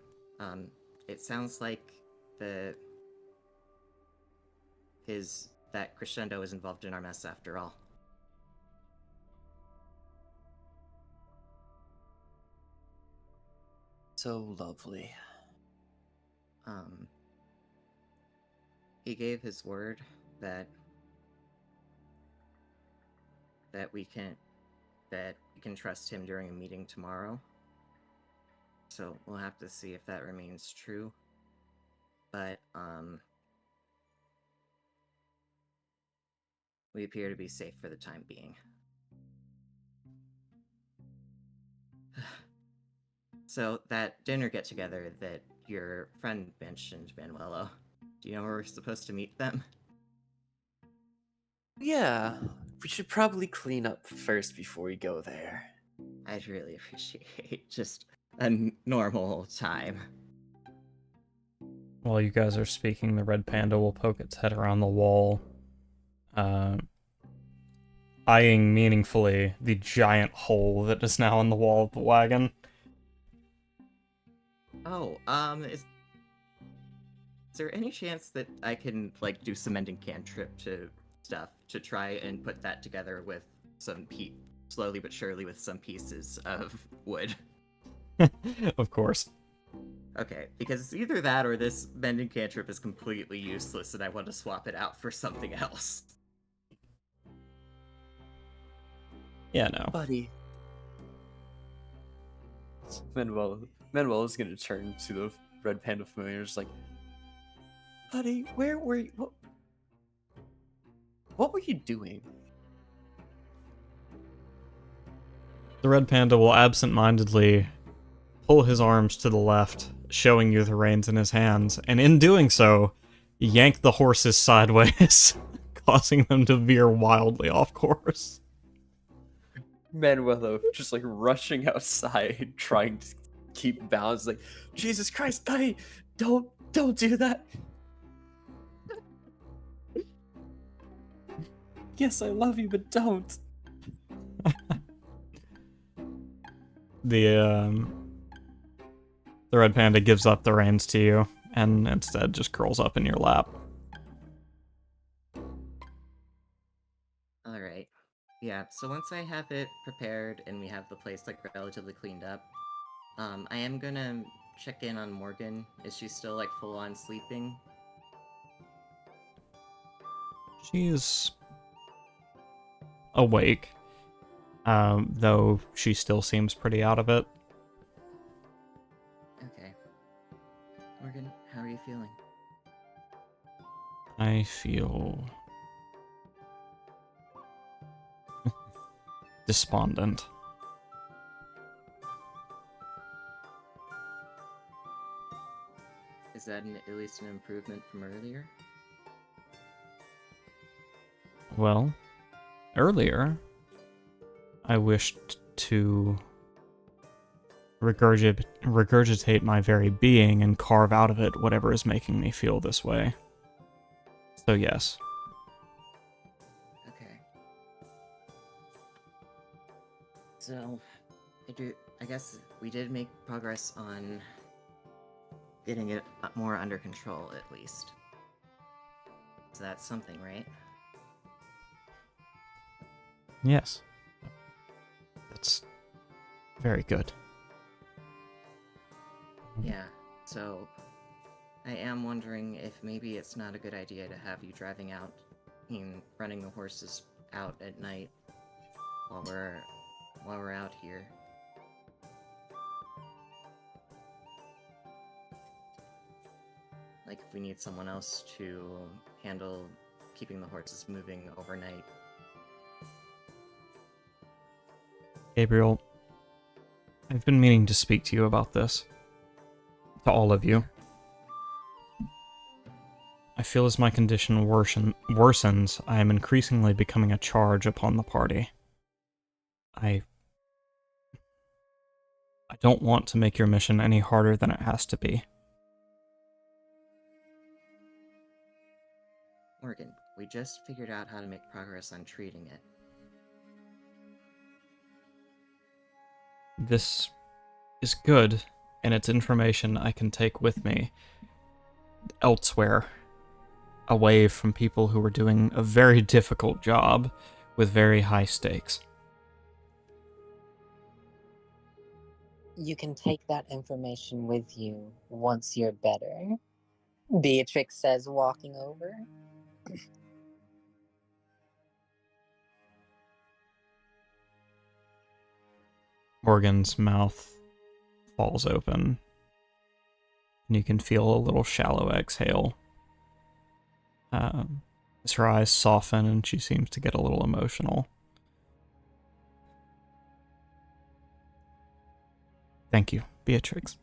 Speaker 4: it sounds like that Crescendo is involved in our mess after all.
Speaker 2: So lovely.
Speaker 4: He gave his word that we can trust him during a meeting tomorrow. So we'll have to see if that remains true. But we appear to be safe for the time being. So that dinner get-together that your friend mentioned, Manuelo, do you know where we're supposed to meet them?
Speaker 2: Yeah, we should probably clean up first before we go there.
Speaker 4: I'd really appreciate just a normal time.
Speaker 1: While you guys are speaking, the red panda will poke its head around the wall, eyeing meaningfully the giant hole that is now in the wall of the wagon.
Speaker 4: Oh, is there any chance that I can, like, do some mending cantrip to stuff to try and put that together with some slowly but surely with some pieces of wood?
Speaker 1: Of course.
Speaker 4: Okay, because it's either that or this mending cantrip is completely useless and I want to swap it out for something else.
Speaker 1: Yeah, no.
Speaker 2: Buddy. Manuel is gonna turn to the red panda familiar, just like, buddy, where were you? What were you doing?
Speaker 1: The red panda will absent-mindedly pull his arms to the left, showing you the reins in his hands, and in doing so, yank the horses sideways, causing them to veer wildly off course.
Speaker 2: Manuelo just like rushing outside, trying to keep balance, like, Jesus Christ, buddy, don't do that. Yes, I love you, but don't.
Speaker 1: The red panda gives up the reins to you and instead just curls up in your lap.
Speaker 4: Alright. Yeah, so once I have it prepared and we have the place like relatively cleaned up, I am gonna check in on Morgan. Is she still like full on sleeping?
Speaker 1: She's awake, though she still seems pretty out of it.
Speaker 4: Okay. Morgan, how are you feeling?
Speaker 1: I feel despondent.
Speaker 4: Is that at least an improvement from earlier?
Speaker 1: Well, earlier, I wished to regurgitate my very being and carve out of it whatever is making me feel this way. So yes.
Speaker 4: Okay. So, I guess we did make progress on getting it more under control, at least. So that's something, right?
Speaker 1: Yes. That's very good.
Speaker 4: Yeah, so I am wondering if maybe it's not a good idea to have you driving out, running the horses out at night while we're out here. Like if we need someone else to handle keeping the horses moving overnight.
Speaker 1: Gabriel, I've been meaning to speak to you about this. To all of you. I feel as my condition worsens, I am increasingly becoming a charge upon the party. I don't want to make your mission any harder than it has to be.
Speaker 4: Morgan, we just figured out how to make progress on treating it.
Speaker 1: This is good, and it's information I can take with me elsewhere, away from people who are doing a very difficult job with very high stakes.
Speaker 6: You can take that information with you once you're better, Beatrix says, walking over.
Speaker 1: Morgan's mouth falls open, and you can feel a little shallow exhale. As her eyes soften and she seems to get a little emotional. Thank you, Beatrix.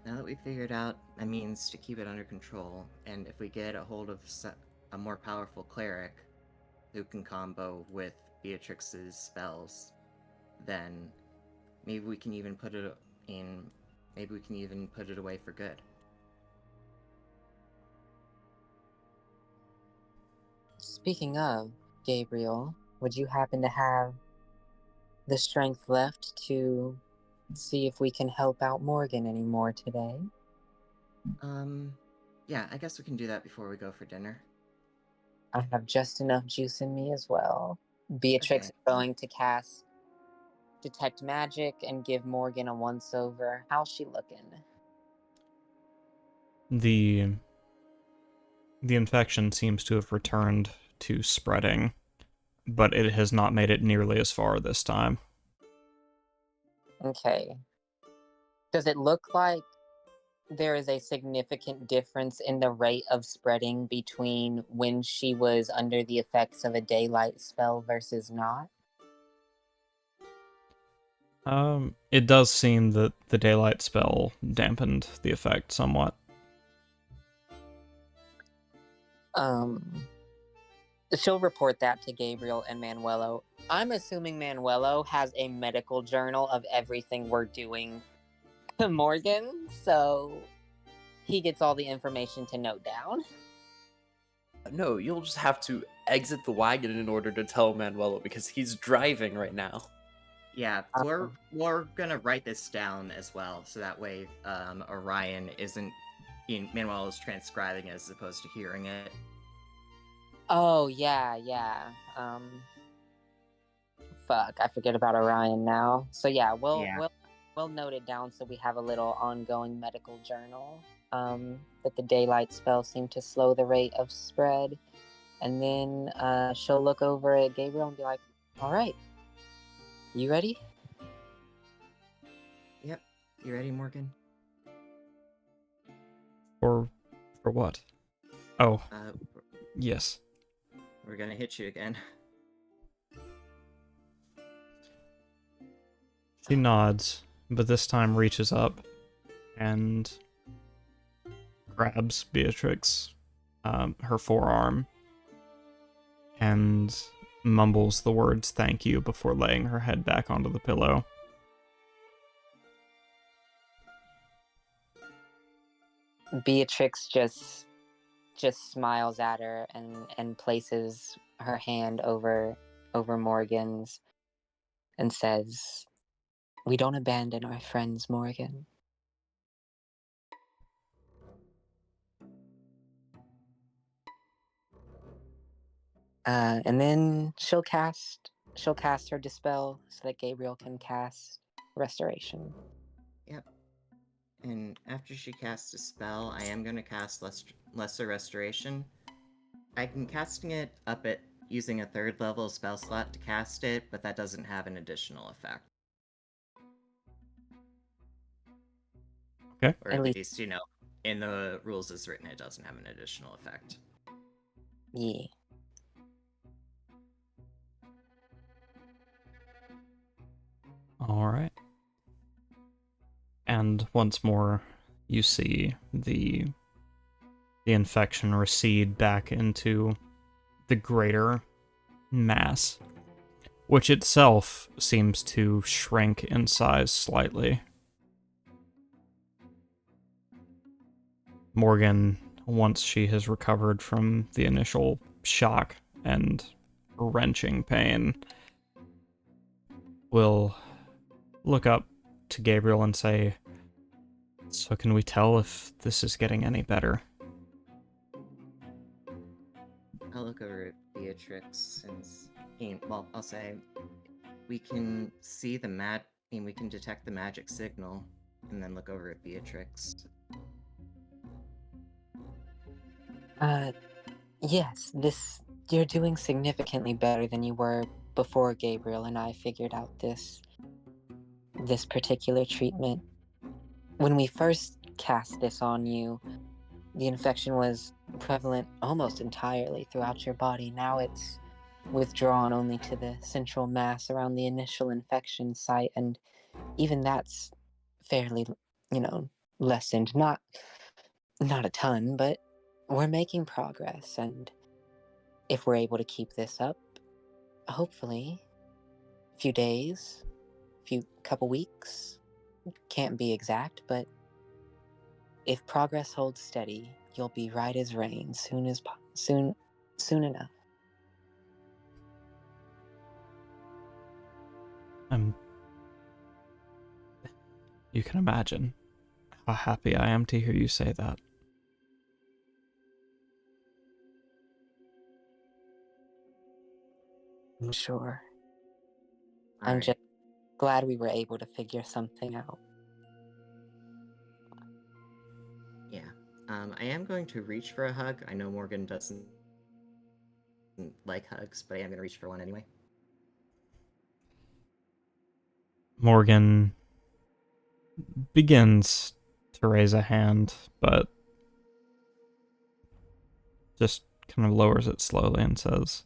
Speaker 4: Now that we figured out a means to keep it under control, and if we get a hold of a more powerful cleric who can combo with Beatrix's spells, then maybe we can even put it away for good.
Speaker 6: Speaking of, Gabriel, would you happen to have the strength left to see if we can help out Morgan anymore today?
Speaker 4: Yeah, I guess we can do that before we go for dinner.
Speaker 6: I have just enough juice in me as well. Beatrix is going to cast Detect Magic and give Morgan a once-over. How's she looking?
Speaker 1: The infection seems to have returned to spreading, but it has not made it nearly as far this time.
Speaker 6: Okay. Does it look like there is a significant difference in the rate of spreading between when she was under the effects of a daylight spell versus not?
Speaker 1: It does seem that the daylight spell dampened the effect somewhat.
Speaker 6: She'll report that to Gabriel and Manuelo. I'm assuming Manuelo has a medical journal of everything we're doing to Morgan, so he gets all the information to note down.
Speaker 2: No, you'll just have to exit the wagon in order to tell Manuelo because he's driving right now.
Speaker 4: Yeah, we're gonna write this down as well, so that way Orion isn't Manuel is transcribing it as opposed to hearing it.
Speaker 6: Oh yeah, yeah. Fuck, I forget about Orion now. So yeah,
Speaker 4: Yeah.
Speaker 6: we'll note it down so we have a little ongoing medical journal. That the daylight spell seemed to slow the rate of spread, and then she'll look over at Gabriel and be like, "All right, you ready?"
Speaker 4: Yep. You ready, Morgan?
Speaker 1: For what? Oh,
Speaker 4: Uh,
Speaker 1: yes.
Speaker 4: we're gonna hit you again.
Speaker 1: She nods, but this time reaches up and grabs Beatrix, her forearm, and mumbles the words "thank you" before laying her head back onto the pillow.
Speaker 6: Beatrix just smiles at her and places her hand over Morgan's and says, "We don't abandon our friends, Morgan." And then she'll cast her dispel so that Gabriel can cast restoration.
Speaker 4: Yep. And after she casts a spell, I am gonna cast lesser restoration. I'm casting it up at using a 3rd level spell slot to cast it, but that doesn't have an additional effect.
Speaker 1: Okay.
Speaker 4: Or
Speaker 6: At
Speaker 4: at
Speaker 6: least-
Speaker 4: least, in the rules as written, it doesn't have an additional effect.
Speaker 6: Yeah.
Speaker 1: All right. And once more, you see the infection recede back into the greater mass, which itself seems to shrink in size slightly. Morgan, once she has recovered from the initial shock and wrenching pain, will look up to Gabriel and say, "So can we tell if this is getting any better?"
Speaker 4: I'll look over at Beatrix I'll say we can see we can detect the magic signal, and then look over at Beatrix.
Speaker 6: Yes, you're doing significantly better than you were before Gabriel and I figured out this particular treatment. When we first cast this on you, the infection was prevalent almost entirely throughout your body. Now it's withdrawn only to the central mass around the initial infection site, and even that's fairly, lessened. Not a ton, but we're making progress, and if we're able to keep this up, hopefully, a few days, couple weeks, can't be exact, but if progress holds steady, you'll be right as rain soon enough.
Speaker 1: You can imagine how happy I am to hear you say that.
Speaker 6: I'm sure.
Speaker 4: All
Speaker 6: I'm
Speaker 4: right.
Speaker 6: just glad we were able to figure something out.
Speaker 4: Yeah. I am going to reach for a hug. I know Morgan doesn't like hugs, but I am going to reach for one anyway.
Speaker 1: Morgan begins to raise a hand, but just kind of lowers it slowly and says,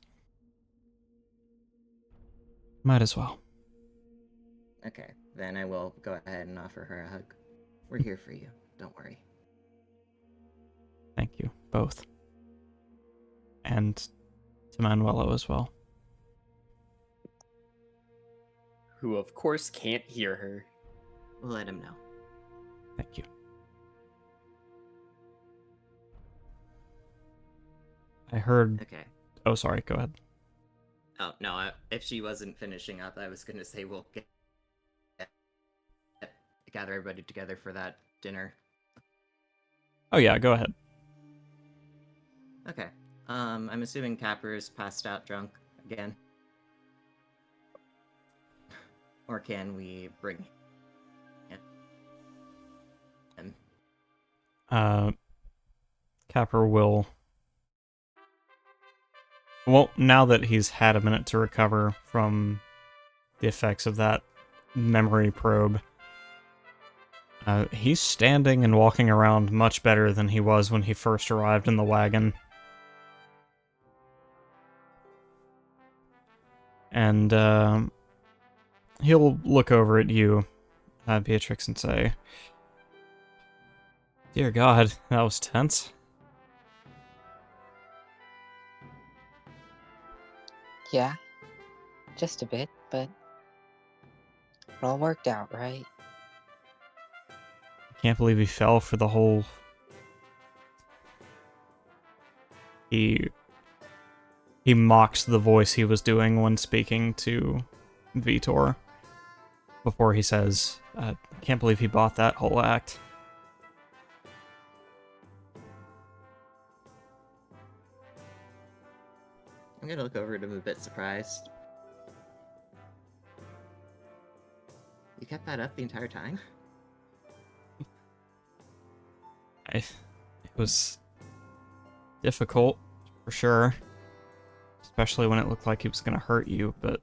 Speaker 1: "Might as well."
Speaker 4: Okay, then I will go ahead and offer her a hug. We're here for you. Don't worry.
Speaker 1: Thank you, both. And to Manuelo as well.
Speaker 2: Who, of course, can't hear her.
Speaker 4: We'll let him know.
Speaker 1: Thank you. I heard...
Speaker 4: Okay.
Speaker 1: Oh, sorry, go ahead.
Speaker 4: Oh, no, if she wasn't finishing up, I was gonna say we'll gather everybody together for that dinner.
Speaker 1: Oh yeah, go ahead.
Speaker 4: Okay. I'm assuming Capper's passed out drunk again. Or can we bring him?
Speaker 1: Capper will... Well, now that he's had a minute to recover from the effects of that memory probe, he's standing and walking around much better than he was when he first arrived in the wagon. And he'll look over at you, Beatrix, and say, "Dear God, that was tense."
Speaker 6: Yeah, just a bit, but it all worked out, right?
Speaker 1: I can't believe he fell for the whole... He mocks the voice he was doing when speaking to Vitor before he says, I can't believe he bought that whole act.
Speaker 4: I'm gonna look over at him a bit surprised. You kept that up the entire time?
Speaker 1: It was difficult, for sure. Especially when it looked like he was going to hurt you, but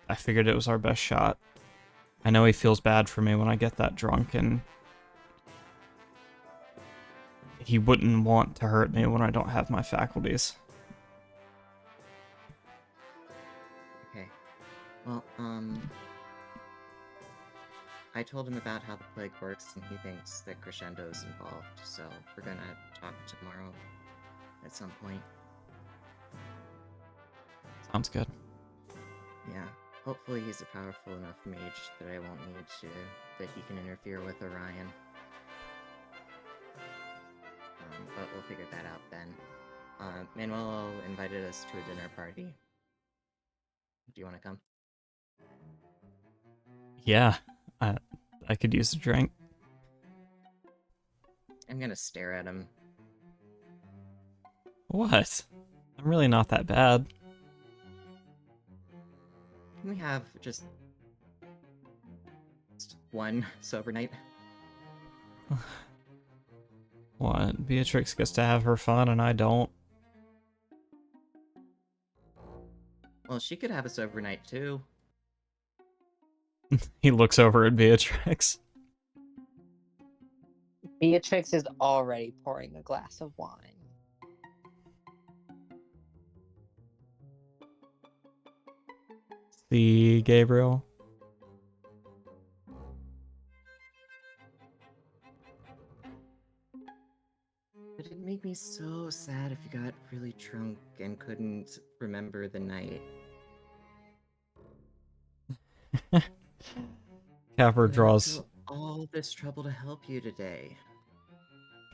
Speaker 1: I figured it was our best shot. I know he feels bad for me when I get that drunk, and he wouldn't want to hurt me when I don't have my faculties.
Speaker 4: Okay. Well, I told him about how the plague works, and he thinks that Crescendo's involved, so we're gonna talk tomorrow at some point.
Speaker 1: Sounds good.
Speaker 4: Yeah. Hopefully he's a powerful enough mage that I won't need to... that he can interfere with Orion. But we'll figure that out then. Manuel invited us to a dinner party. Do you want to come?
Speaker 1: Yeah, I could use a drink.
Speaker 4: I'm gonna stare at him.
Speaker 1: What? I'm really not that bad.
Speaker 4: Can we have just one sober night?
Speaker 1: What? Beatrix gets to have her fun and I don't.
Speaker 4: Well, she could have a sober night too.
Speaker 1: He looks over at Beatrix.
Speaker 6: Beatrix is already pouring a glass of wine.
Speaker 1: See, Gabriel?
Speaker 4: It'd make me so sad if you got really drunk and couldn't remember the night.
Speaker 1: Capper
Speaker 4: And I
Speaker 1: draws...
Speaker 4: took all this trouble to help you today.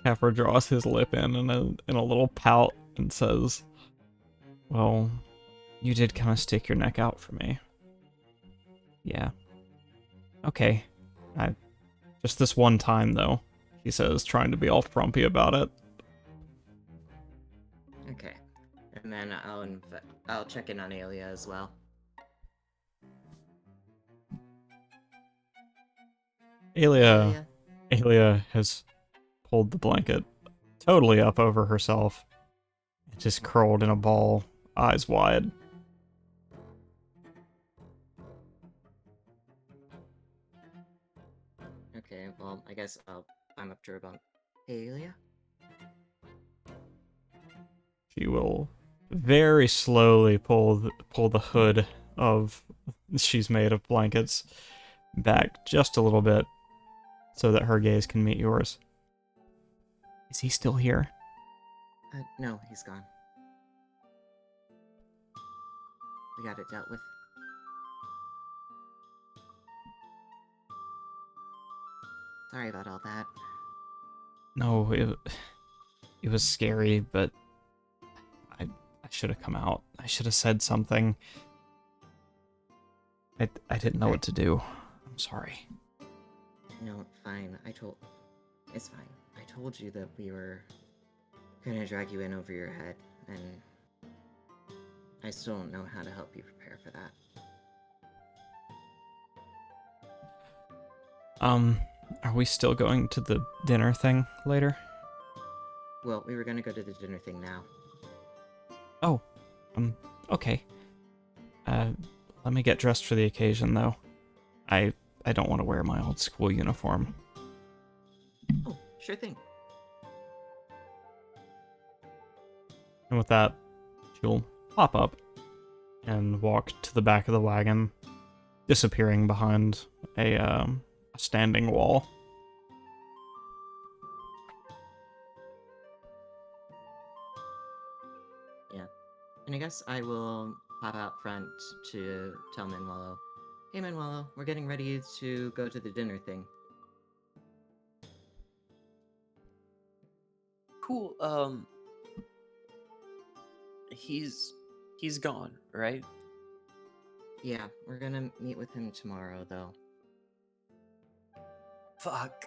Speaker 1: Capper draws his lip in a little pout and says, "Well, you did kind of stick your neck out for me. Yeah. Okay. Just this one time, though," he says, trying to be all frumpy about it.
Speaker 4: Okay. And then I'll check in on Alia as well.
Speaker 1: Alia has pulled the blanket totally up over herself, just curled in a ball, eyes wide.
Speaker 4: Okay, well, I guess I'm up to her bunk. Hey, Alia?
Speaker 1: She will very slowly pull the hood of she's made of blankets back just a little bit so that her gaze can meet yours. Is he still here?
Speaker 4: No, he's gone. We got it dealt with. Sorry about all that.
Speaker 1: No, it was scary, but should have come out. I should have said something. I didn't know what to do. I'm sorry.
Speaker 4: No, fine. It's fine. I told you that we were gonna drag you in over your head, and I still don't know how to help you prepare for that.
Speaker 1: Are we still going to the dinner thing later?
Speaker 4: Well, we were gonna go to the dinner thing now.
Speaker 1: Oh, okay. Let me get dressed for the occasion, though. I don't want to wear my old school uniform.
Speaker 4: Oh, sure thing.
Speaker 1: And with that, she'll pop up and walk to the back of the wagon, disappearing behind a standing wall.
Speaker 4: Yeah. And I guess I will pop out front to tell Manuelo, hey Manuelo, we're getting ready to go to the dinner thing.
Speaker 2: Cool. He's gone, right?
Speaker 4: Yeah, we're gonna meet with him tomorrow, though.
Speaker 2: Fuck.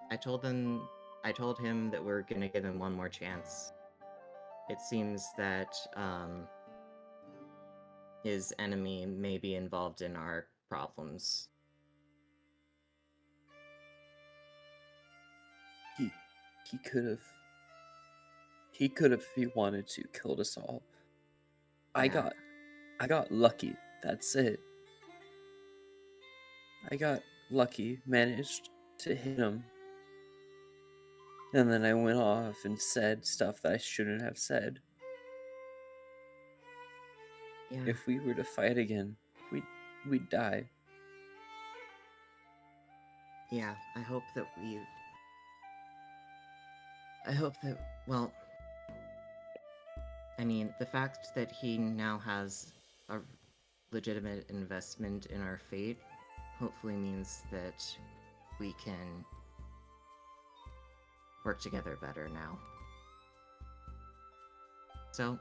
Speaker 4: I told him that we're gonna give him one more chance. It seems that, his enemy may be involved in our problems.
Speaker 2: He could have. He could have, if he wanted to, killed us all. I
Speaker 4: Yeah.
Speaker 2: got lucky. That's it. I got lucky, managed to hit him. And then I went off and said stuff that I shouldn't have said.
Speaker 4: Yeah.
Speaker 2: If we were to fight again, we'd die.
Speaker 4: Yeah, I hope that, well, I mean, the fact that he now has a legitimate investment in our fate hopefully means that we can work together better now. So,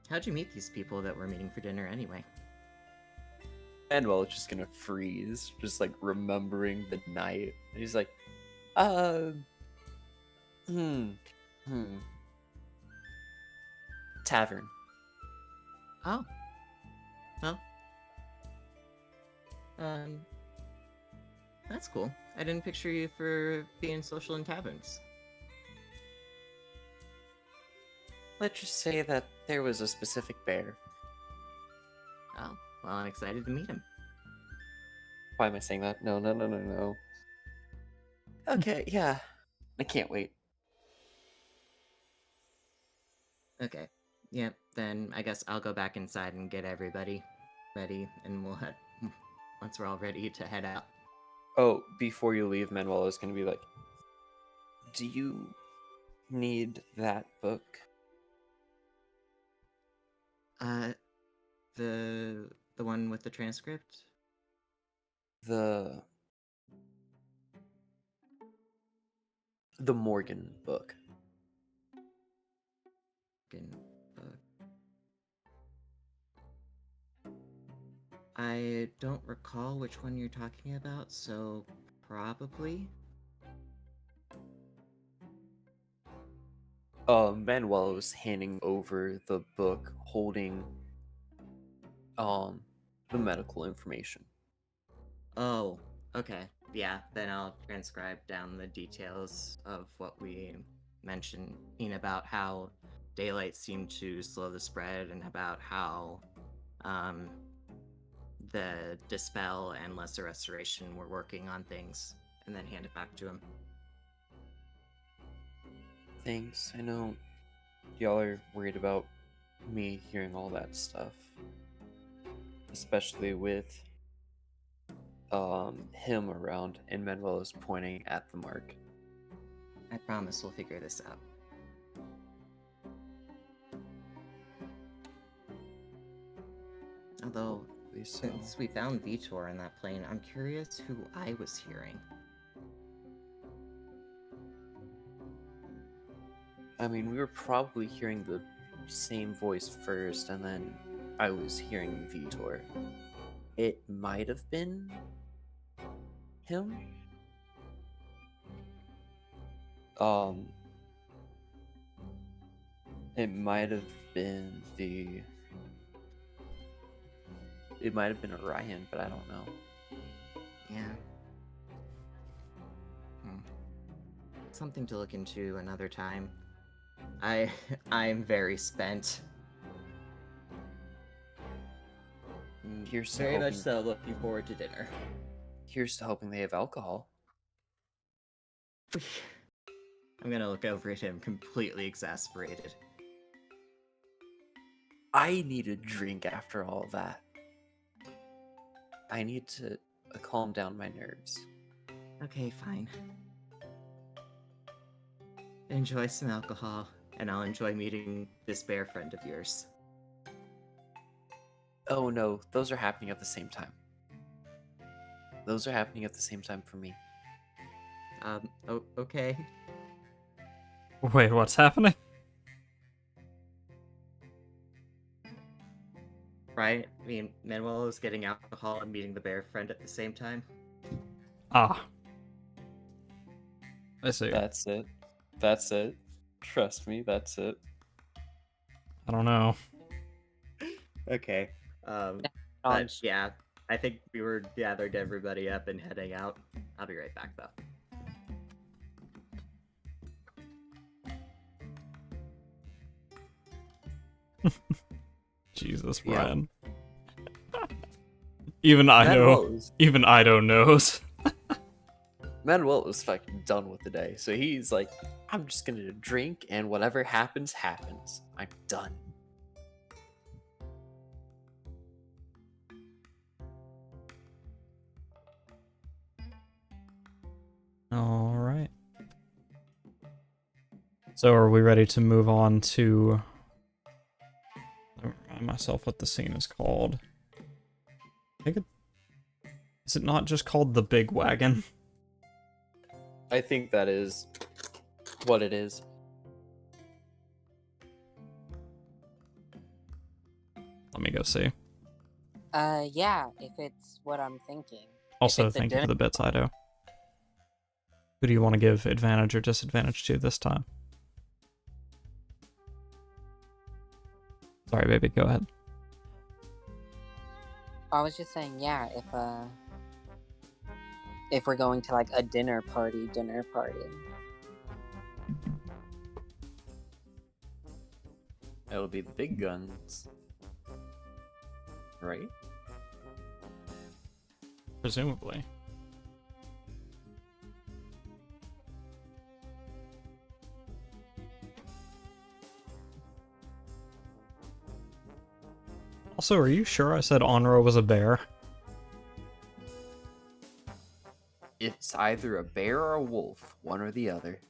Speaker 4: how'd you meet these people that we're meeting for dinner anyway?
Speaker 2: Manuel is just gonna freeze, just like remembering the night. And he's like, tavern.
Speaker 4: Oh. Well. That's cool. I didn't picture you for being social in taverns.
Speaker 2: Let's just say that there was a specific bear.
Speaker 4: Oh, well, I'm excited to meet him.
Speaker 2: Why am I saying that? No. Okay, yeah. I can't wait.
Speaker 4: Okay. Yep, then I guess I'll go back inside and get everybody ready, and we'll head, once we're all ready to head out.
Speaker 2: Oh, before you leave, Manuel is gonna be like, do you need that book?
Speaker 4: The one with the transcript?
Speaker 2: The Morgan book.
Speaker 4: Fucking book. I don't recall which one you're talking about, so probably.
Speaker 2: Manuel was handing over the book holding the medical information.
Speaker 4: Oh, okay. Yeah, then I'll transcribe down the details of what we mentioned about how daylight seemed to slow the spread and about how the dispel and lesser restoration were working on things, and then hand it back to him.
Speaker 2: Thanks. I know y'all are worried about me hearing all that stuff. Especially with him around, and Manuel is pointing at the mark.
Speaker 4: I promise we'll figure this out. Although, since we found Vitor in that plane, I'm curious who I was hearing.
Speaker 2: I mean, we were probably hearing the same voice first, and then I was hearing Vitor. It might have been him. It might have been the. It might have been Orion, but I don't know.
Speaker 4: Yeah. Something to look into another time. I'm very spent.
Speaker 2: Here's to
Speaker 4: Very much
Speaker 2: hoping,
Speaker 4: so looking forward to dinner.
Speaker 2: here's to hoping they have alcohol.
Speaker 4: I'm gonna look over at him completely exasperated.
Speaker 2: I need a drink after all that. I need to calm down my nerves.
Speaker 4: Okay, fine. Enjoy some alcohol, and I'll enjoy meeting this bear friend of yours.
Speaker 2: Oh no, those are happening at the same time. Those are happening at the same time for me.
Speaker 4: Okay.
Speaker 1: Wait, what's happening?
Speaker 4: Right? I mean, Manuel is getting alcohol and meeting the bear friend at the same time.
Speaker 1: Ah. I see.
Speaker 2: That's it. That's it. Trust me, that's it.
Speaker 1: I don't know.
Speaker 4: Okay. But yeah, I think we were gathered everybody up and heading out. I'll be right back though.
Speaker 1: Jesus,
Speaker 2: Yeah.
Speaker 1: Brian. Even I know. Even Ido knows.
Speaker 2: Manuel was fucking done with the day, so he's like, I'm just gonna drink and whatever happens, happens. I'm done.
Speaker 1: All right. So are we ready to move on to... I don't remind myself what the scene is called. I think it... Is it not just called The Big Wagon?
Speaker 2: I think that is what it is.
Speaker 1: Let me go see.
Speaker 6: Yeah, if it's what I'm thinking.
Speaker 1: Also,
Speaker 6: it's a
Speaker 1: thank you for
Speaker 6: dinner-
Speaker 1: the bits, Ido. Who do you want to give advantage or disadvantage to this time? Sorry, baby, go ahead.
Speaker 6: I was just saying, yeah, if we're going to like a dinner party.
Speaker 2: It'll be the big guns. Right?
Speaker 1: Presumably. Also, are you sure I said Onro was a bear?
Speaker 2: It's either a bear or a wolf, one or the other.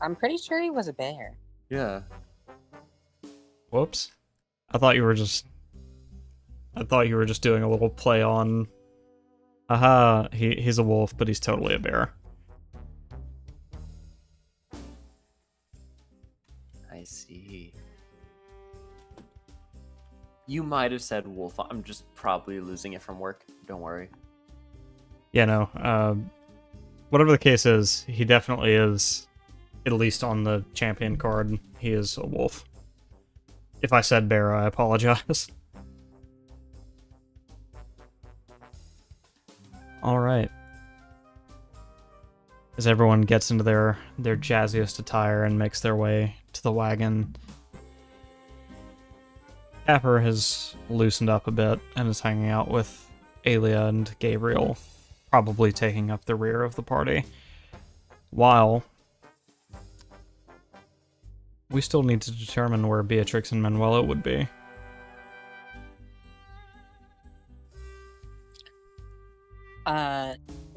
Speaker 6: I'm pretty sure he was a bear.
Speaker 2: Yeah.
Speaker 1: Whoops. I thought you were just doing a little play on... Aha, he's a wolf, but he's totally a bear.
Speaker 2: I see. You might have said wolf. I'm just probably losing it from work. Don't worry.
Speaker 1: Yeah, no. Whatever the case is, he definitely is, at least on the champion card, he is a wolf. If I said bear, I apologize. Alright. As everyone gets into their jazziest attire and makes their way to the wagon, Capper has loosened up a bit and is hanging out with Alia and Gabriel, probably taking up the rear of the party. While we still need to determine where Beatrix and Manuela would be.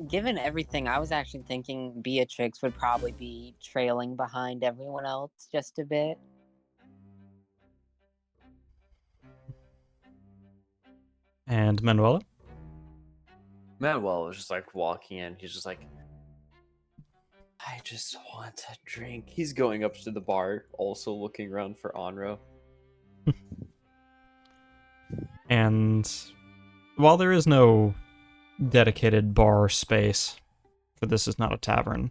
Speaker 6: Given everything, I was actually thinking Beatrix would probably be trailing behind everyone else just a bit.
Speaker 1: And Manuela?
Speaker 2: Manuel was just like walking in. He's just like, I just want a drink. He's going up to the bar, also looking around for Onro.
Speaker 1: And while there is no dedicated bar space, for this is not a tavern,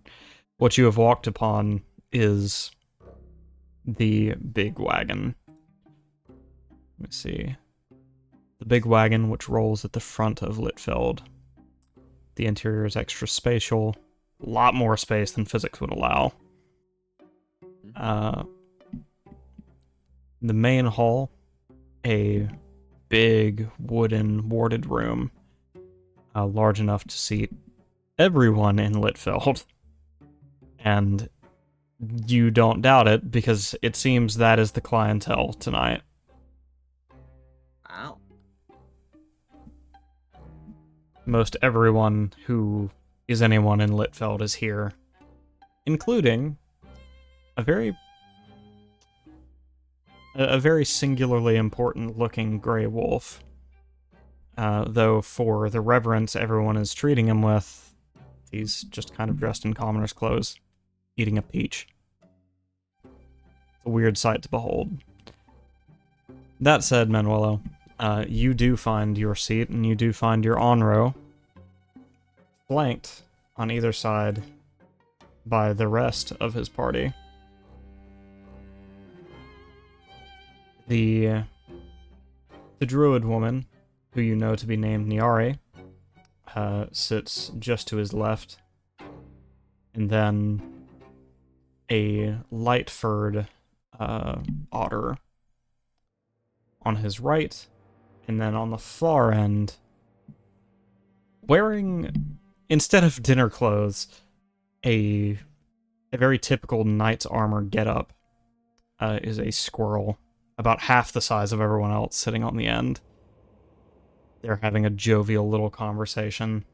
Speaker 1: what you have walked upon is the big wagon. Let me see. The big wagon which rolls at the front of Litfeld. The interior is extra spatial, a lot more space than physics would allow. The main hall, a big wooden warded room, large enough to seat everyone in Litfeld. And you don't doubt it, because it seems that is the clientele tonight.
Speaker 4: Wow.
Speaker 1: Most everyone who is anyone in Litfeld is here, including a very singularly important looking gray wolf. Though for the reverence everyone is treating him with, he's just kind of dressed in commoner's clothes, eating a peach. It's a weird sight to behold. That said, Manuelo, you do find your seat, and you do find your on-row, flanked on either side by the rest of his party. The druid woman, who you know to be named Niari, sits just to his left, and then a light-furred otter on his right, and then on the far end, wearing, instead of dinner clothes, a very typical knight's armor getup, is a squirrel, about half the size of everyone else, sitting on the end. They're having a jovial little conversation.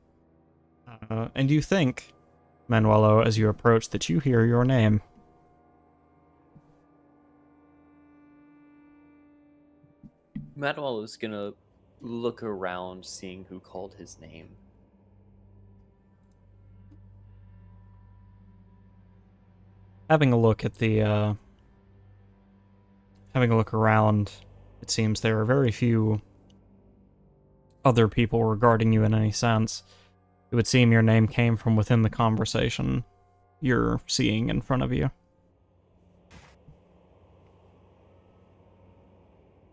Speaker 1: And you think, Manuelo, as you approach, that you hear your name.
Speaker 2: Manuel is gonna look around, seeing who called his name.
Speaker 1: Having a look at the, having a look around, it seems there are very few other people regarding you in any sense. It would seem your name came from within the conversation you're seeing in front of you.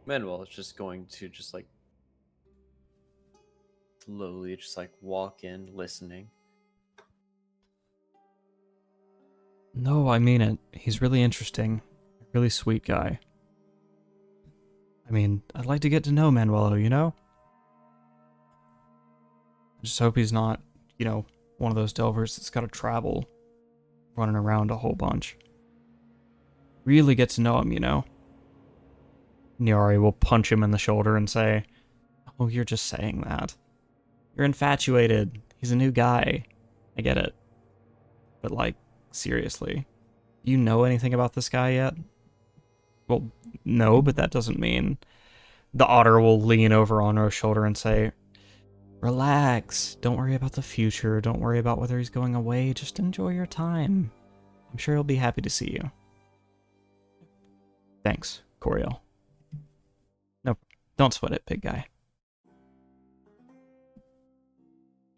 Speaker 2: Manuel is just going to just like slowly just like walk in, listening.
Speaker 1: No, I mean it. He's really interesting. Really sweet guy. I mean, I'd like to get to know Manuelo, you know? I just hope he's not, you know, one of those delvers that's gotta travel, running around a whole bunch. Really get to know him, you know? Niari will punch him in the shoulder and say, "Oh, you're just saying that. You're infatuated. He's a new guy. I get it. But, like, seriously, you know anything about this guy yet?" Well, no, but that doesn't mean... The otter will lean over on her shoulder and say, "Relax. Don't worry about the future. Don't worry about whether he's going away. Just enjoy your time. I'm sure he'll be happy to see you." Thanks, Coriel. No, don't sweat it, big guy.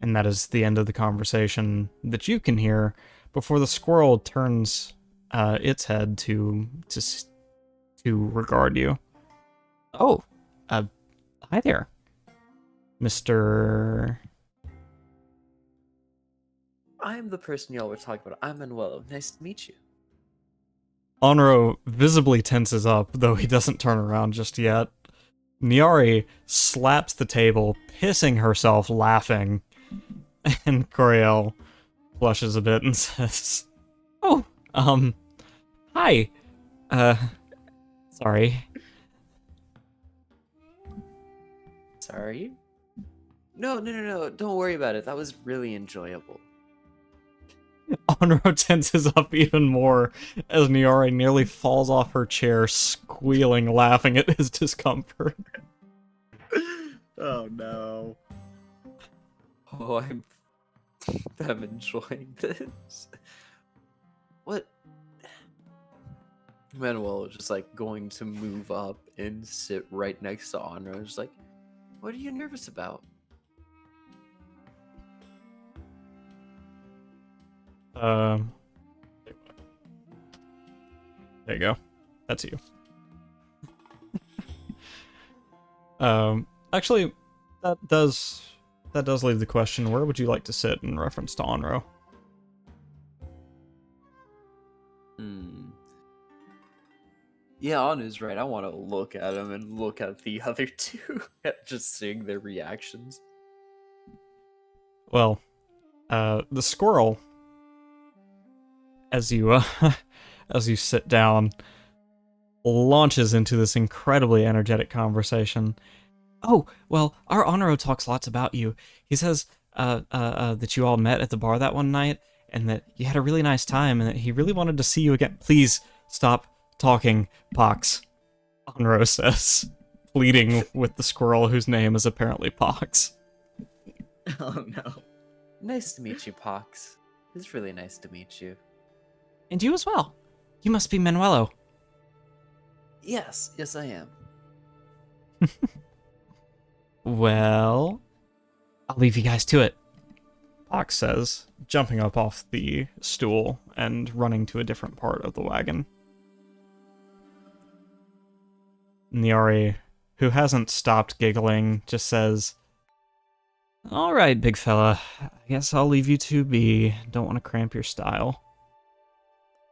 Speaker 1: And that is the end of the conversation that you can hear before the squirrel turns its head to regard you. Oh, hi there, Mr.
Speaker 2: I'm the person y'all were talking about. I'm Manuel. Nice to meet you.
Speaker 1: Onro visibly tenses up, though he doesn't turn around just yet. Niari slaps the table, pissing herself laughing, and Coriel blushes a bit and says, "Oh, hi. Sorry."
Speaker 2: Sorry? No. Don't worry about it. That was really enjoyable.
Speaker 1: Onro tenses up even more as Niari nearly falls off her chair, squealing, laughing at his discomfort.
Speaker 2: Oh no. Oh, I'm enjoying this. What? Manuel is just like going to move up and sit right next to Honor. Just like, what are you nervous about?
Speaker 1: Um, there you go. That's you. Actually, that does leave the question: where would you like to sit in reference to Onro?
Speaker 2: Yeah, Anu's right. I want to look at him and look at the other two, just seeing their reactions.
Speaker 1: Well, the squirrel, as you as you sit down, launches into this incredibly energetic conversation. Oh, well, our Honoro talks lots about you. He says that you all met at the bar that one night, and that you had a really nice time, and that he really wanted to see you again. Please stop talking, Pox, Honoro says, pleading with the squirrel whose name is apparently Pox.
Speaker 4: Oh no.
Speaker 2: Nice to meet you, Pox. It's really nice to meet you.
Speaker 1: And you as well. You must be Manuelo.
Speaker 2: Yes, I am.
Speaker 1: Well, I'll leave you guys to it, Pox says, jumping up off the stool and running to a different part of the wagon. Niari, who hasn't stopped giggling, just says, "All right, big fella. I guess I'll leave you to be. Don't want to cramp your style.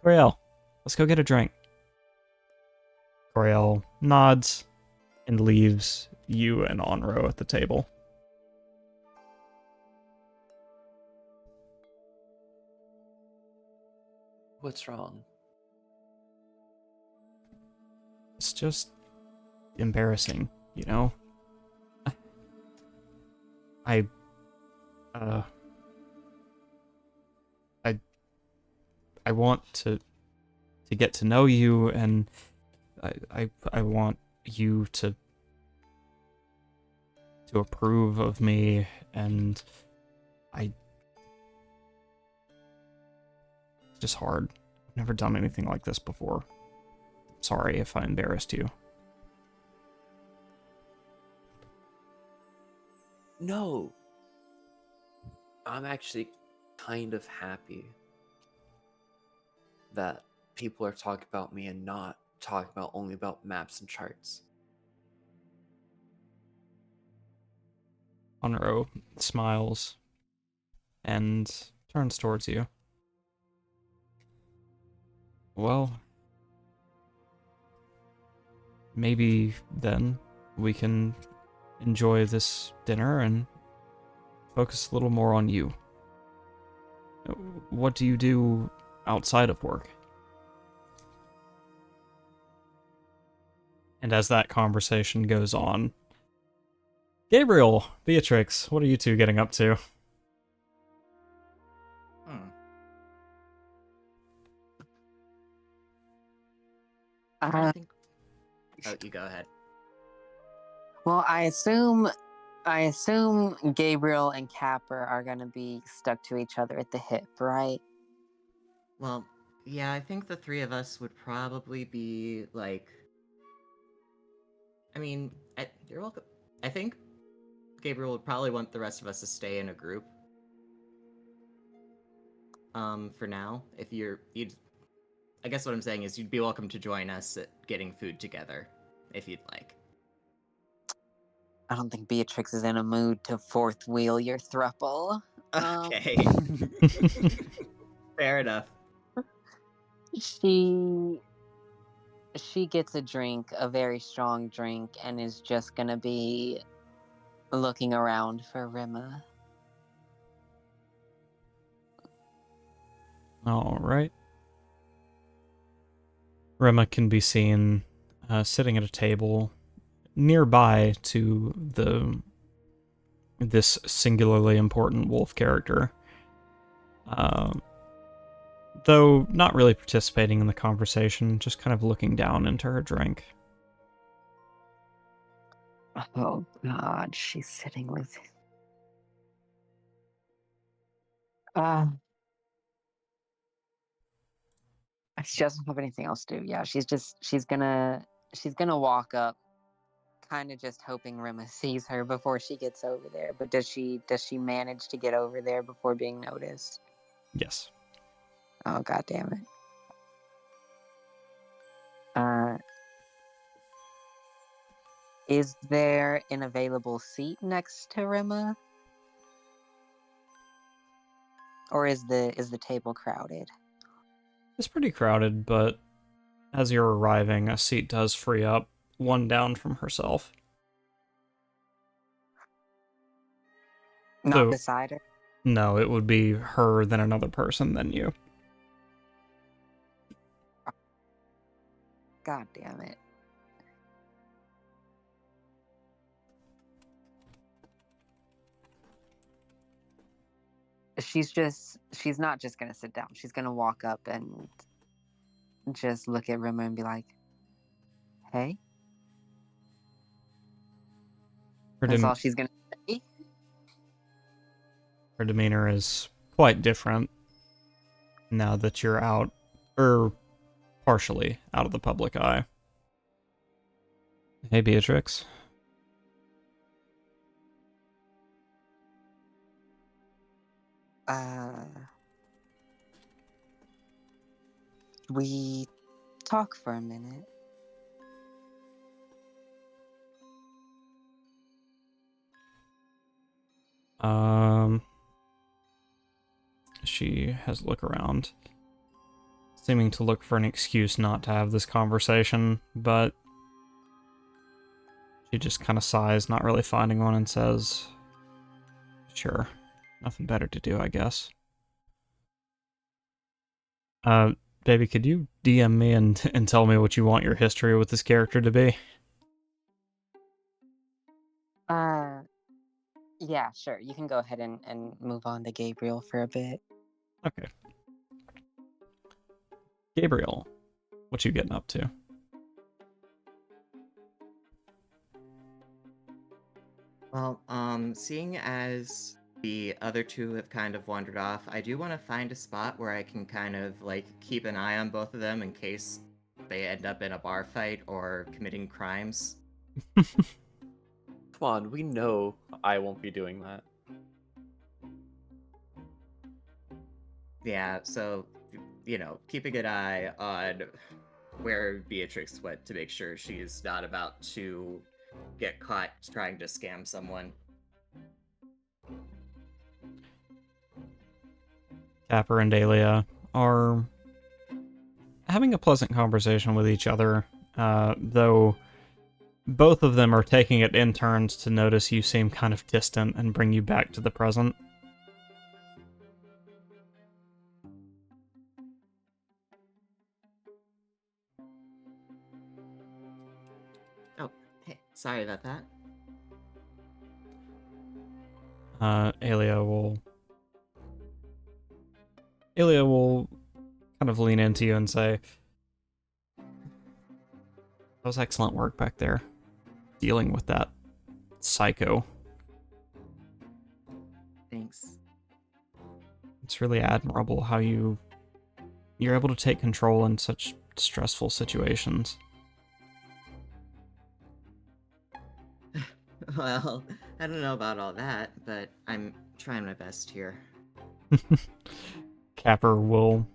Speaker 1: Coriel, let's go get a drink." Coriel nods and leaves you and Onro at the table.
Speaker 2: What's wrong?
Speaker 1: It's just embarrassing, you know? I uh I I want to get to know you, and I want you to approve of me, and it's just hard. I've never done anything like this before. Sorry if I embarrassed you.
Speaker 2: No. I'm actually kind of happy that people are talking about me and not talking about only about maps and charts.
Speaker 1: Honro smiles and turns towards you. Well, maybe then we can enjoy this dinner and focus a little more on you. What do you do outside of work? And as that conversation goes on, Gabriel, Beatrix, what are you two getting up to?
Speaker 4: I think. Oh, you go ahead.
Speaker 6: Well, I assume Gabriel and Capper are gonna be stuck to each other at the hip, right?
Speaker 4: Well, yeah, I think the three of us would probably be like. I mean, you're welcome. I think Gabriel would probably want the rest of us to stay in a group. For now, if you'd. I guess what I'm saying is you'd be welcome to join us at getting food together, if you'd like.
Speaker 6: I don't think Beatrix is in a mood to fourth wheel your thruple.
Speaker 4: Okay. Fair enough.
Speaker 6: She gets a drink, a very strong drink, and is just gonna be looking around for Rima.
Speaker 1: All right. Rema can be seen sitting at a table nearby to this singularly important wolf character. Though not really participating in the conversation, just kind of looking down into her drink.
Speaker 6: Oh God, she's sitting with. She doesn't have anything else to do. Yeah, she's gonna she's gonna walk up, kind of just hoping Rima sees her before she gets over there. But does she manage to get over there before being noticed?
Speaker 1: Yes.
Speaker 6: Oh, god damn it. Is there an available seat next to Rima? Or is the table crowded?
Speaker 1: It's pretty crowded, but as you're arriving, a seat does free up, one down from herself.
Speaker 6: Not
Speaker 1: So-
Speaker 6: beside her?
Speaker 1: No, it would be her, then another person, then you.
Speaker 6: God damn it. She's not just gonna sit down. She's gonna walk up and just look at Rima and be like, hey?
Speaker 1: Her,
Speaker 6: That's
Speaker 1: dem-
Speaker 6: all she's gonna say?
Speaker 1: her demeanor is quite different now that you're out, or partially out of the public eye. Hey, Beatrix.
Speaker 6: We talk for a minute.
Speaker 1: She has a look around, seeming to look for an excuse not to have this conversation, but she just kind of sighs, not really finding one, and says, sure, nothing better to do, I guess. Baby, could you DM me and tell me what you want your history with this character to be?
Speaker 6: Yeah, sure. You can go ahead and move on to Gabriel for a bit.
Speaker 1: Okay. Gabriel, what you getting up to?
Speaker 4: Well, seeing as the other two have kind of wandered off, I do want to find a spot where I can kind of, like, keep an eye on both of them in case they end up in a bar fight or committing crimes.
Speaker 2: Come on, we know I won't be doing that.
Speaker 4: Yeah, so, you know, keep a good eye on where Beatrix went to make sure she's not about to get caught trying to scam someone.
Speaker 1: Capper and Dahlia are having a pleasant conversation with each other, though both of them are taking it in turns to notice you seem kind of distant and bring you back to the present.
Speaker 4: Oh, hey, sorry about that.
Speaker 1: Alia will kind of lean into you and say, that was excellent work back there, dealing with that psycho.
Speaker 4: Thanks.
Speaker 1: It's really admirable how you're able to take control in such stressful situations.
Speaker 4: Well, I don't know about all that, but I'm trying my best here.
Speaker 1: Capper will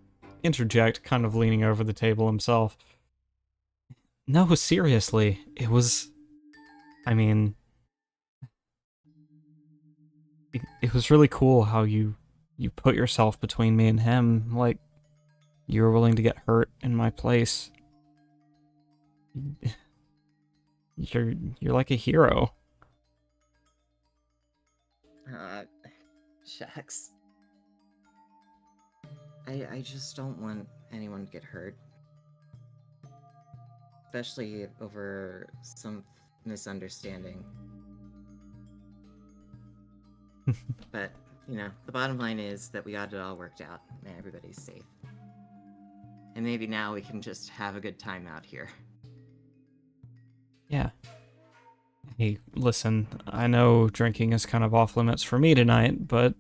Speaker 1: interject, kind of leaning over the table himself. No, seriously, it was... I mean... It was really cool how you put yourself between me and him, like, you were willing to get hurt in my place. You're like a hero.
Speaker 4: Shucks. I just don't want anyone to get hurt. Especially over some misunderstanding. But, you know, the bottom line is that we got it all worked out, and everybody's safe. And maybe now we can just have a good time out here.
Speaker 1: Yeah. Hey, listen, I know drinking is kind of off limits for me tonight, but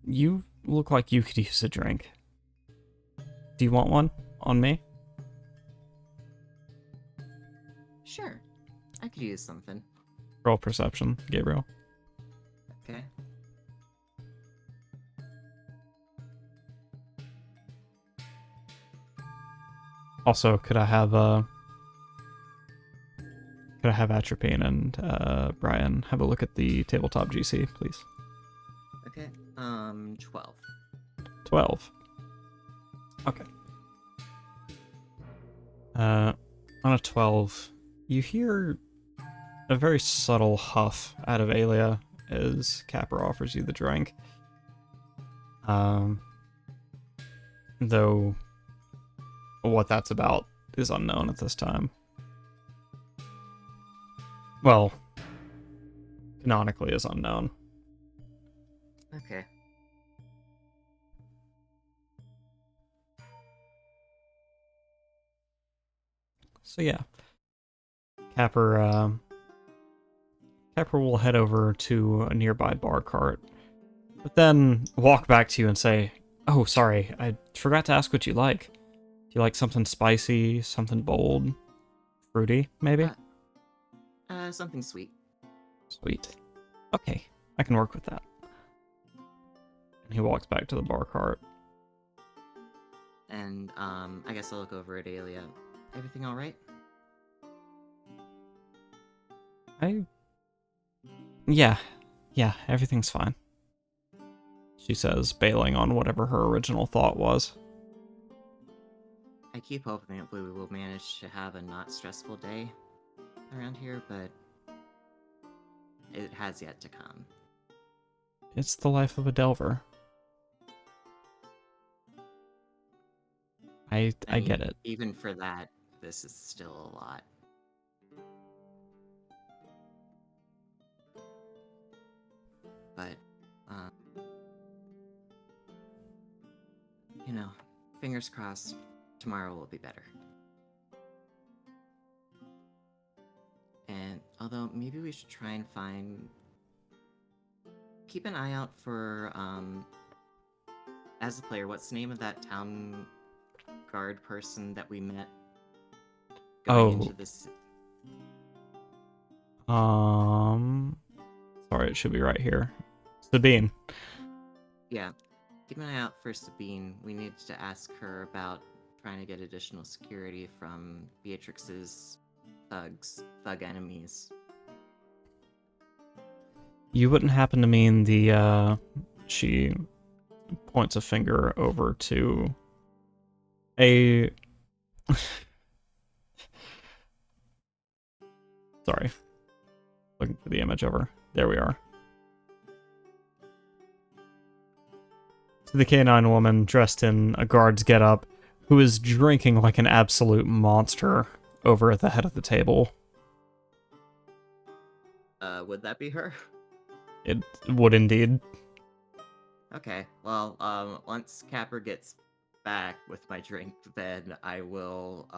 Speaker 1: you look like you could use a drink. Do you want one on me?
Speaker 4: Sure. I could use something.
Speaker 1: Roll perception, Gabriel.
Speaker 4: Okay.
Speaker 1: Also, could I have Atropine and Brian have a look at the tabletop GC, please?
Speaker 4: Okay. 12.
Speaker 1: 12. Okay. On a 12, you hear a very subtle huff out of Alia as Capper offers you the drink. Though what that's about is unknown at this time. Well, canonically is unknown.
Speaker 4: Okay.
Speaker 1: So yeah, Capper will head over to a nearby bar cart, but then walk back to you and say, "Oh, sorry, I forgot to ask what you like. Do you like something spicy, something bold, fruity, maybe?"
Speaker 4: Something sweet.
Speaker 1: Sweet. Okay, I can work with that. And he walks back to the bar cart.
Speaker 4: And, I guess I'll look over at Alia. Everything alright?
Speaker 1: Yeah, everything's fine, she says, bailing on whatever her original thought was.
Speaker 4: I keep hoping that we will manage to have a not stressful day around here, but it has yet to come.
Speaker 1: It's the life of a Delver. I
Speaker 4: mean,
Speaker 1: get it.
Speaker 4: Even for that, this is still a lot. But, you know, fingers crossed, tomorrow will be better. And although maybe we should try and keep an eye out for, as a player, what's the name of that town guard person that we met going into this?
Speaker 1: Sorry, it should be right here. Sabine.
Speaker 4: Yeah, keep an eye out for Sabine. We need to ask her about trying to get additional security from Beatrix's thug enemies.
Speaker 1: You wouldn't happen to mean the, she points a finger over to a... Sorry. Looking for the image of her. There we are. To the canine woman dressed in a guard's getup, who is drinking like an absolute monster over at the head of the table.
Speaker 4: Would that be her?
Speaker 1: It would indeed.
Speaker 4: Okay, well, once Capper gets back with my drink, then I will,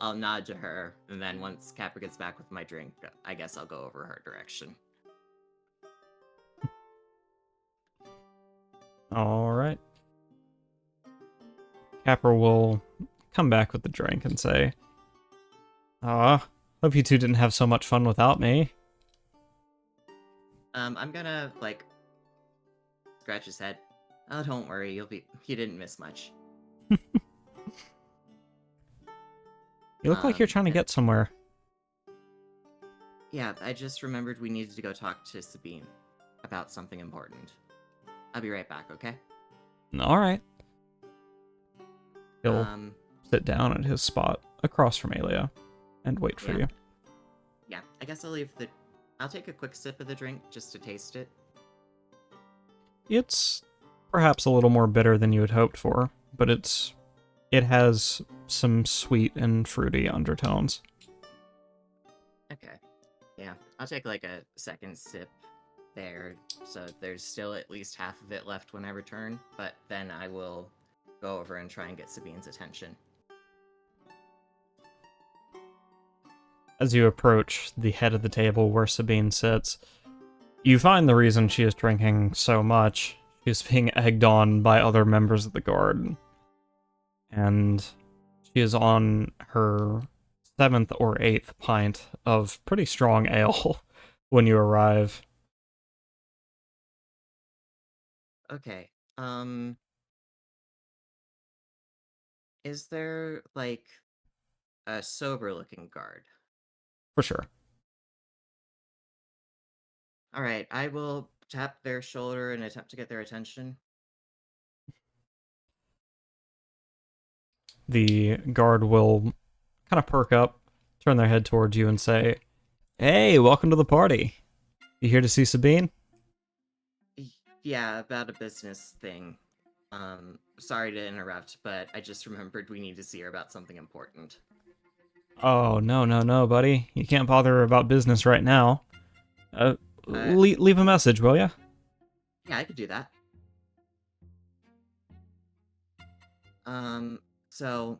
Speaker 4: I'll nod to her, and then once Capper gets back with my drink, I guess I'll go over her direction.
Speaker 1: Alright. Capper will come back with the drink and say, hope you two didn't have so much fun without me.
Speaker 4: I'm gonna, scratch his head. Oh, don't worry, you didn't miss much.
Speaker 1: You look like you're trying to get somewhere.
Speaker 4: Yeah, I just remembered we needed to go talk to Sabine about something important. I'll be right back, okay?
Speaker 1: Alright. He'll
Speaker 4: Um,
Speaker 1: sit down at his spot across from Alia and wait for
Speaker 4: Yeah.
Speaker 1: you.
Speaker 4: yeah, I guess I'll take a quick sip of the drink just to taste it.
Speaker 1: It's perhaps a little more bitter than you had hoped for, but it has some sweet and fruity undertones.
Speaker 4: Okay. Yeah, I'll take a second sip there, so there's still at least half of it left when I return, but then I will go over and try and get Sabine's attention.
Speaker 1: As you approach the head of the table where Sabine sits, you find the reason she is drinking so much. She is being egged on by other members of the guard. And she is on her 7th or 8th pint of pretty strong ale when you arrive.
Speaker 4: Okay. Is there like a sober-looking guard?
Speaker 1: For sure.
Speaker 4: All right, I will tap their shoulder and attempt to get their attention.
Speaker 1: The guard will kind of perk up, turn their head towards you, and say, "Hey, welcome to the party. You here to see Sabine?"
Speaker 4: Yeah, about a business thing. Sorry to interrupt, but I just remembered we need to see her about something important.
Speaker 1: Oh, no, buddy. You can't bother her about business right now. Leave a message, will ya?
Speaker 4: Yeah, I could do that. So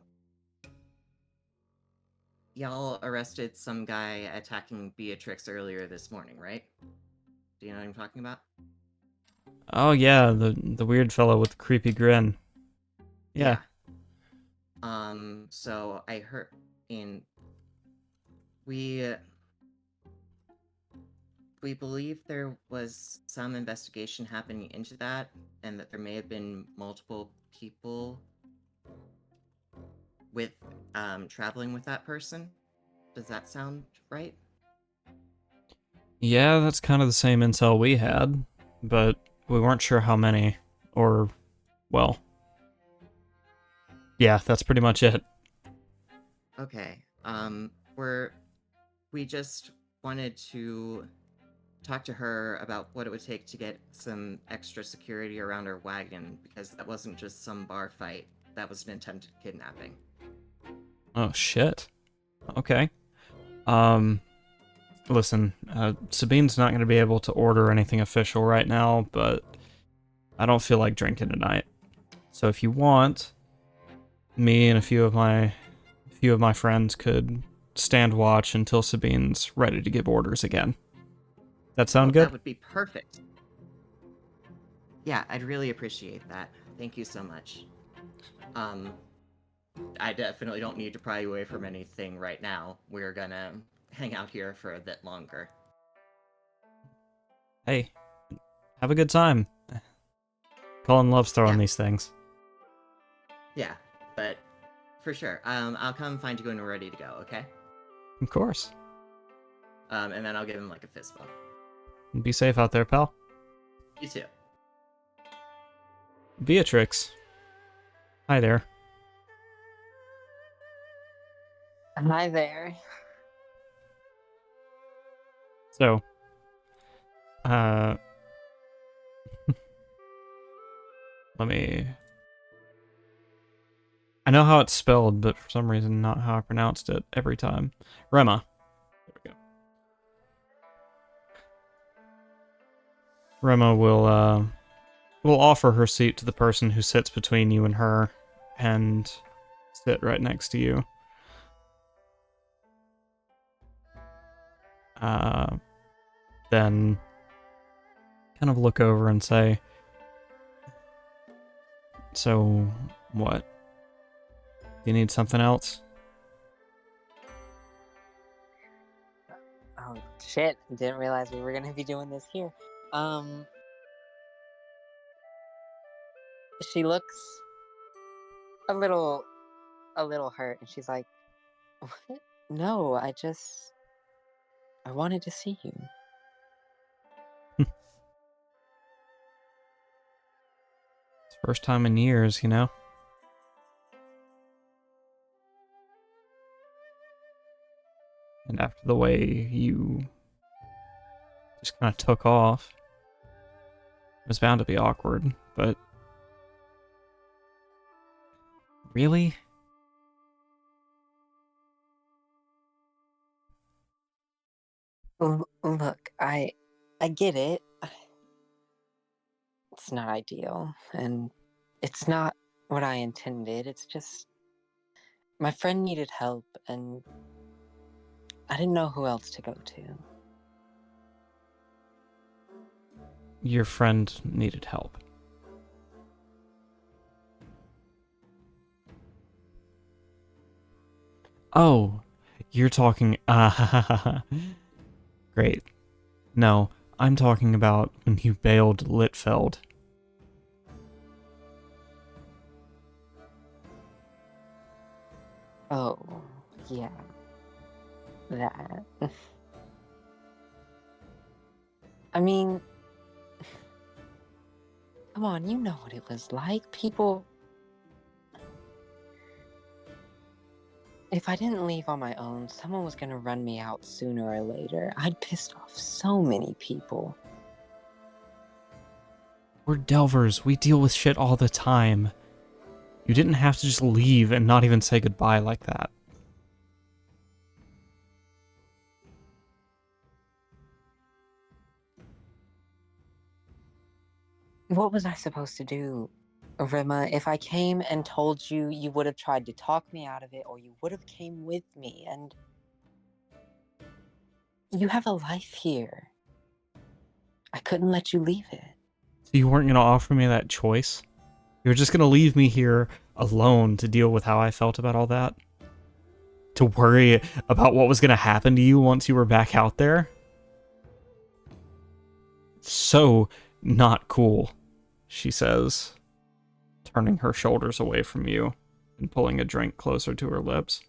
Speaker 4: y'all arrested some guy attacking Beatrix earlier this morning, right? Do you know what I'm talking about?
Speaker 1: Oh, yeah, the weird fellow with the creepy grin. Yeah.
Speaker 4: So I heard in we believe there was some investigation happening into that, and that there may have been multiple people with traveling with that person. Does that sound right?
Speaker 1: Yeah, that's kind of the same intel we had, but we weren't sure how many, or, well, yeah, that's pretty much it.
Speaker 4: Okay. We just wanted to talk to her about what it would take to get some extra security around her wagon, because that wasn't just some bar fight. That was an attempted kidnapping.
Speaker 1: Oh, shit. Okay. Listen, Sabine's not going to be able to order anything official right now, but I don't feel like drinking tonight. So if you want, me and a few of my friends could stand watch until Sabine's ready to give orders again. That sound good?
Speaker 4: That would be perfect. Yeah, I'd really appreciate that. Thank you so much. I definitely don't need to pry you away from anything right now. We're gonna hang out here for a bit longer.
Speaker 1: Hey, have a good time. Colin loves throwing
Speaker 4: Yeah.
Speaker 1: these things.
Speaker 4: Yeah, but for sure. I'll come find you when we're ready to go, okay?
Speaker 1: Of course.
Speaker 4: And then I'll give him like a fist bump.
Speaker 1: Be safe out there, pal.
Speaker 4: You too.
Speaker 1: Beatrix. Hi there.
Speaker 6: Hi there.
Speaker 1: So, let me... I know how it's spelled, but for some reason not how I pronounced it every time. Rema. There we go. Rema will offer her seat to the person who sits between you and her, and sit right next to you. Then kind of look over and say, "So, what? Do you need something else?"
Speaker 6: Oh shit! Didn't realize we were gonna be doing this here. She looks a little hurt, and she's like, "What? No, I wanted to see you."
Speaker 1: It's first time in years, you know? And after the way you just kind of took off, it was bound to be awkward, but... Really?
Speaker 6: Look, I get it. It's not ideal, and it's not what I intended. It's just my friend needed help, and I didn't know who else to go to.
Speaker 1: Your friend needed help. Oh, You're talking... Great. No, I'm talking about when you bailed Litfeld.
Speaker 6: Oh, yeah. That. I mean, come on, you know what it was like. People. If I didn't leave on my own, someone was gonna run me out sooner or later. I'd pissed off so many people.
Speaker 1: We're Delvers. We deal with shit all the time. You didn't have to just leave and not even say goodbye like that.
Speaker 6: What was I supposed to do, Rima? If I came and told you, you would have tried to talk me out of it, or you would have came with me, and you have a life here. I couldn't let you leave it.
Speaker 1: So you weren't going to offer me that choice? You were just going to leave me here alone to deal with how I felt about all that? To worry about what was going to happen to you once you were back out there? So not cool, she says, turning her shoulders away from you and pulling a drink closer to her lips.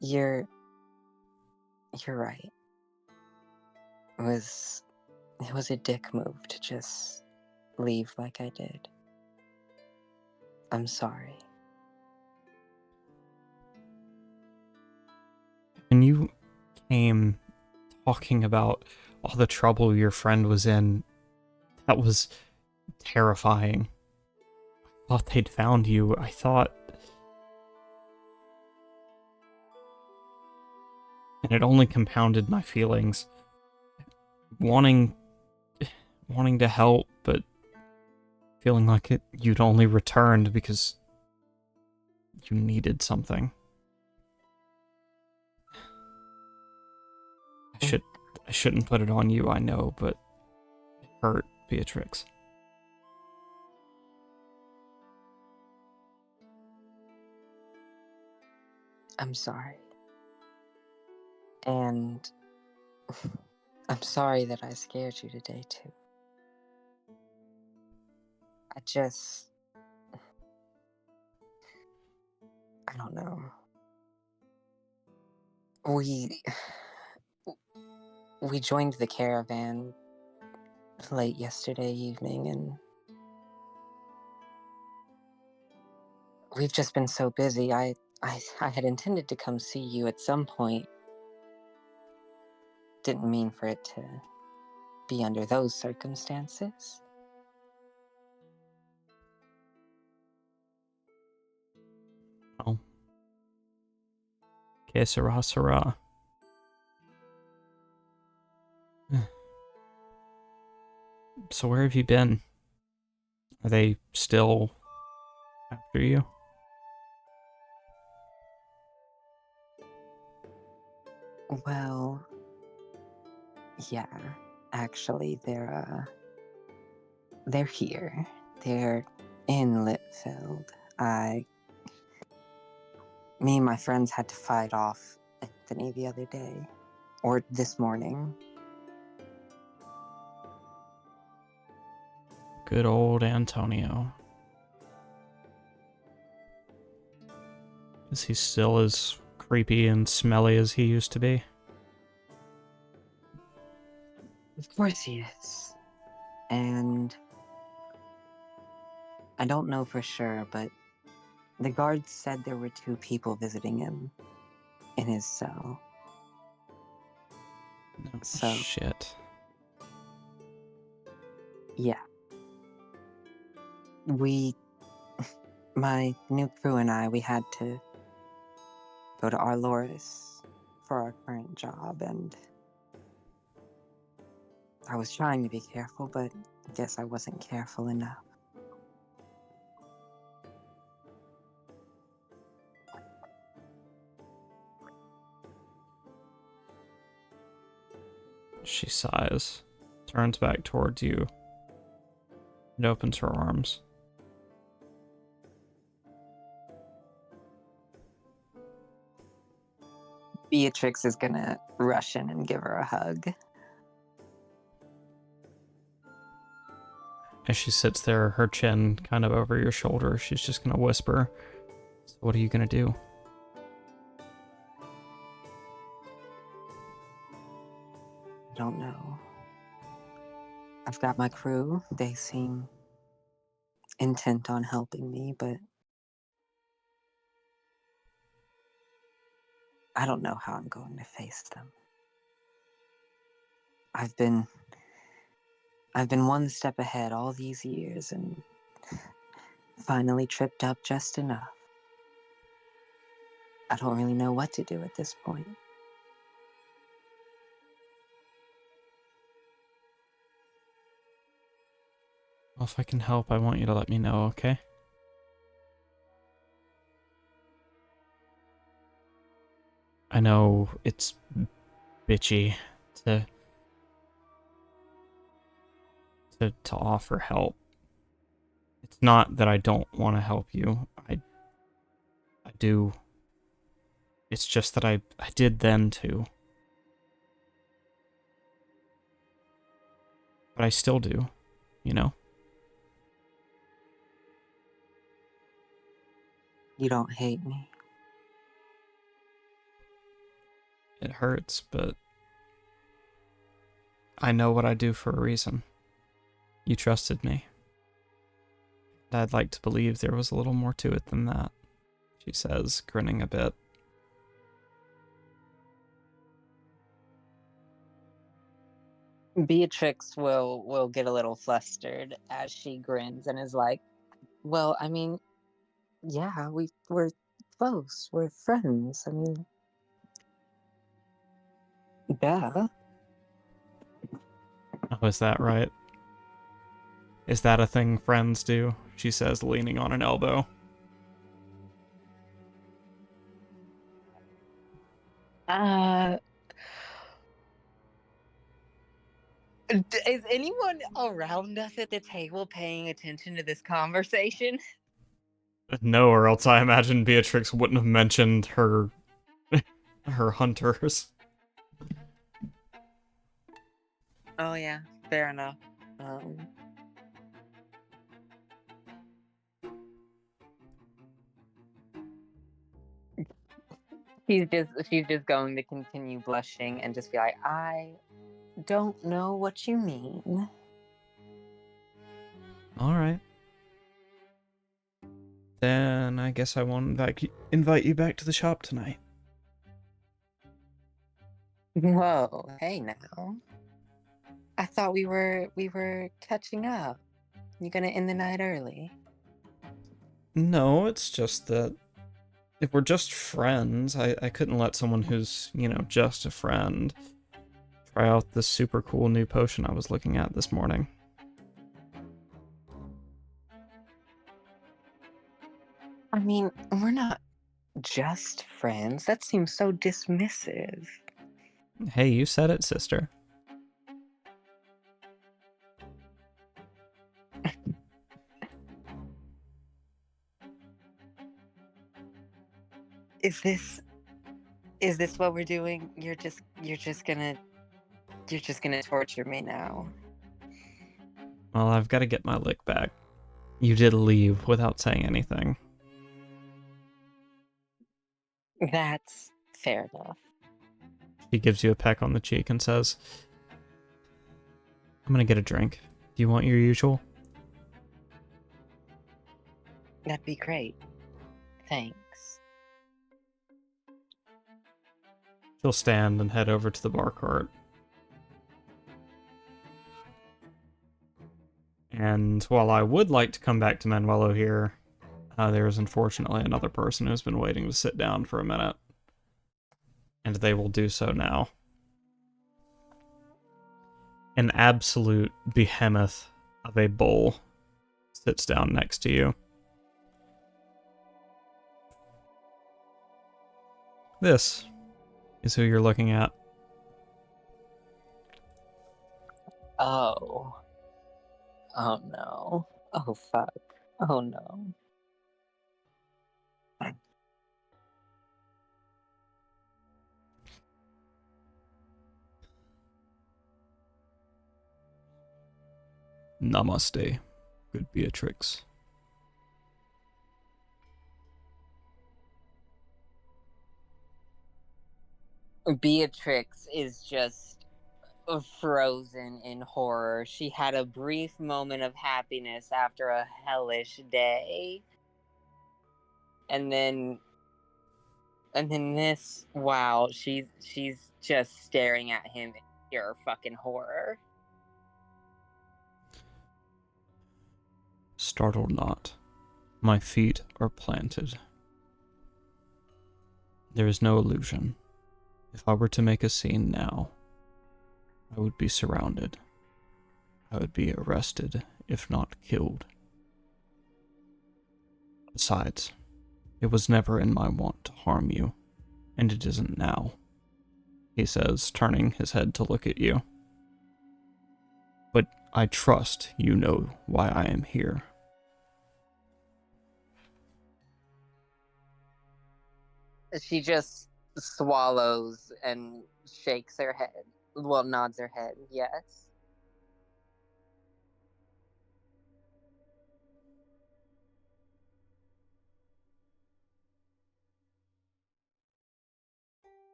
Speaker 6: You're right. It was a dick move to just leave like I did. I'm sorry.
Speaker 1: When you came talking about all the trouble your friend was in, that was terrifying. I thought they'd found you. I thought... And it only compounded my feelings. Wanting to help, but feeling like you'd only returned because you needed something. I shouldn't put it on you, I know, but it hurt, Beatrix.
Speaker 6: I'm sorry. And I'm sorry that I scared you today, too. I don't know. We joined the caravan late yesterday evening, and we've just been so busy. I had intended to come see you at some point. Didn't mean for it to be under those circumstances.
Speaker 1: Oh. Que sera, sera. So where have you been? Are they still after you?
Speaker 6: Well, yeah. Actually, they're here. They're in Litfeld. Me and my friends had to fight off Anthony the other day. Or this morning.
Speaker 1: Good old Antonio. Is he still as creepy and smelly as he used to be?
Speaker 6: Of course he is. And I don't know for sure, but the guards said there were 2 people visiting him in his cell.
Speaker 1: No,
Speaker 6: So,
Speaker 1: shit.
Speaker 6: yeah. My new crew and I, we had to go to Arloris for our current job, and I was trying to be careful, but I guess I wasn't careful enough.
Speaker 1: She sighs, turns back towards you, and opens her arms.
Speaker 6: Beatrix is gonna rush in and give her a hug.
Speaker 1: As she sits there, her chin kind of over your shoulder, she's just gonna whisper, "So what are you gonna do?"
Speaker 6: I don't know. I've got my crew. They seem intent on helping me, but I don't know how I'm going to face them. I've been one step ahead all these years and finally tripped up just enough. I don't really know what to do at this point.
Speaker 1: Well, if I can help, I want you to let me know, okay? I know it's bitchy to offer help. It's not that I don't want to help you. I do. It's just that I did then too. But I still do, you know?
Speaker 6: You don't hate me.
Speaker 1: It hurts, but I know what I do for a reason. You trusted me. And I'd like to believe there was a little more to it than that, she says, grinning a bit.
Speaker 6: Beatrix will get a little flustered as she grins and is like, "Well, I mean, yeah, we're close. We're friends. I mean, duh."
Speaker 1: Oh, is that right? Is that a thing friends do? She says, leaning on an elbow.
Speaker 6: Uh, is anyone around us at the table paying attention to this conversation?
Speaker 1: No, or else I imagine Beatrix wouldn't have mentioned her her hunters.
Speaker 6: Oh yeah, fair enough. She's just going to continue blushing and just be like, "I don't know what you mean."
Speaker 1: Alright. Then I guess I won't invite you back to the shop tonight.
Speaker 6: Whoa, hey now. I thought we were catching up. You gonna end the night early?
Speaker 1: No, it's just that if we're just friends, I couldn't let someone who's, just a friend try out this super cool new potion I was looking at this morning.
Speaker 6: I mean, we're not just friends. That seems so dismissive.
Speaker 1: Hey, you said it, sister.
Speaker 6: Is this what we're doing? You're just gonna torture me now.
Speaker 1: Well, I've got to get my lick back. You did leave without saying anything.
Speaker 6: That's fair enough.
Speaker 1: She gives you a peck on the cheek and says, "I'm gonna get a drink. Do you want your usual?"
Speaker 6: That'd be great. Thanks.
Speaker 1: She'll stand and head over to the bar cart. And while I would like to come back to Manuelo here, there's unfortunately another person who's been waiting to sit down for a minute. And they will do so now. An absolute behemoth of a bull sits down next to you. This is who you're looking at.
Speaker 6: Oh. Oh no. Oh fuck. Oh no.
Speaker 1: Namaste, good Beatrix.
Speaker 6: Beatrix is just frozen in horror. She had a brief moment of happiness after a hellish day. And then this, wow, she's just staring at him in pure fucking horror.
Speaker 1: Startle not. My feet are planted. There is no illusion. If I were to make a scene now, I would be surrounded. I would be arrested, if not killed. Besides, it was never in my want to harm you, and it isn't now, he says, turning his head to look at you. But I trust you know why I am here.
Speaker 6: She just swallows and shakes her head. Well, nods her head, yes.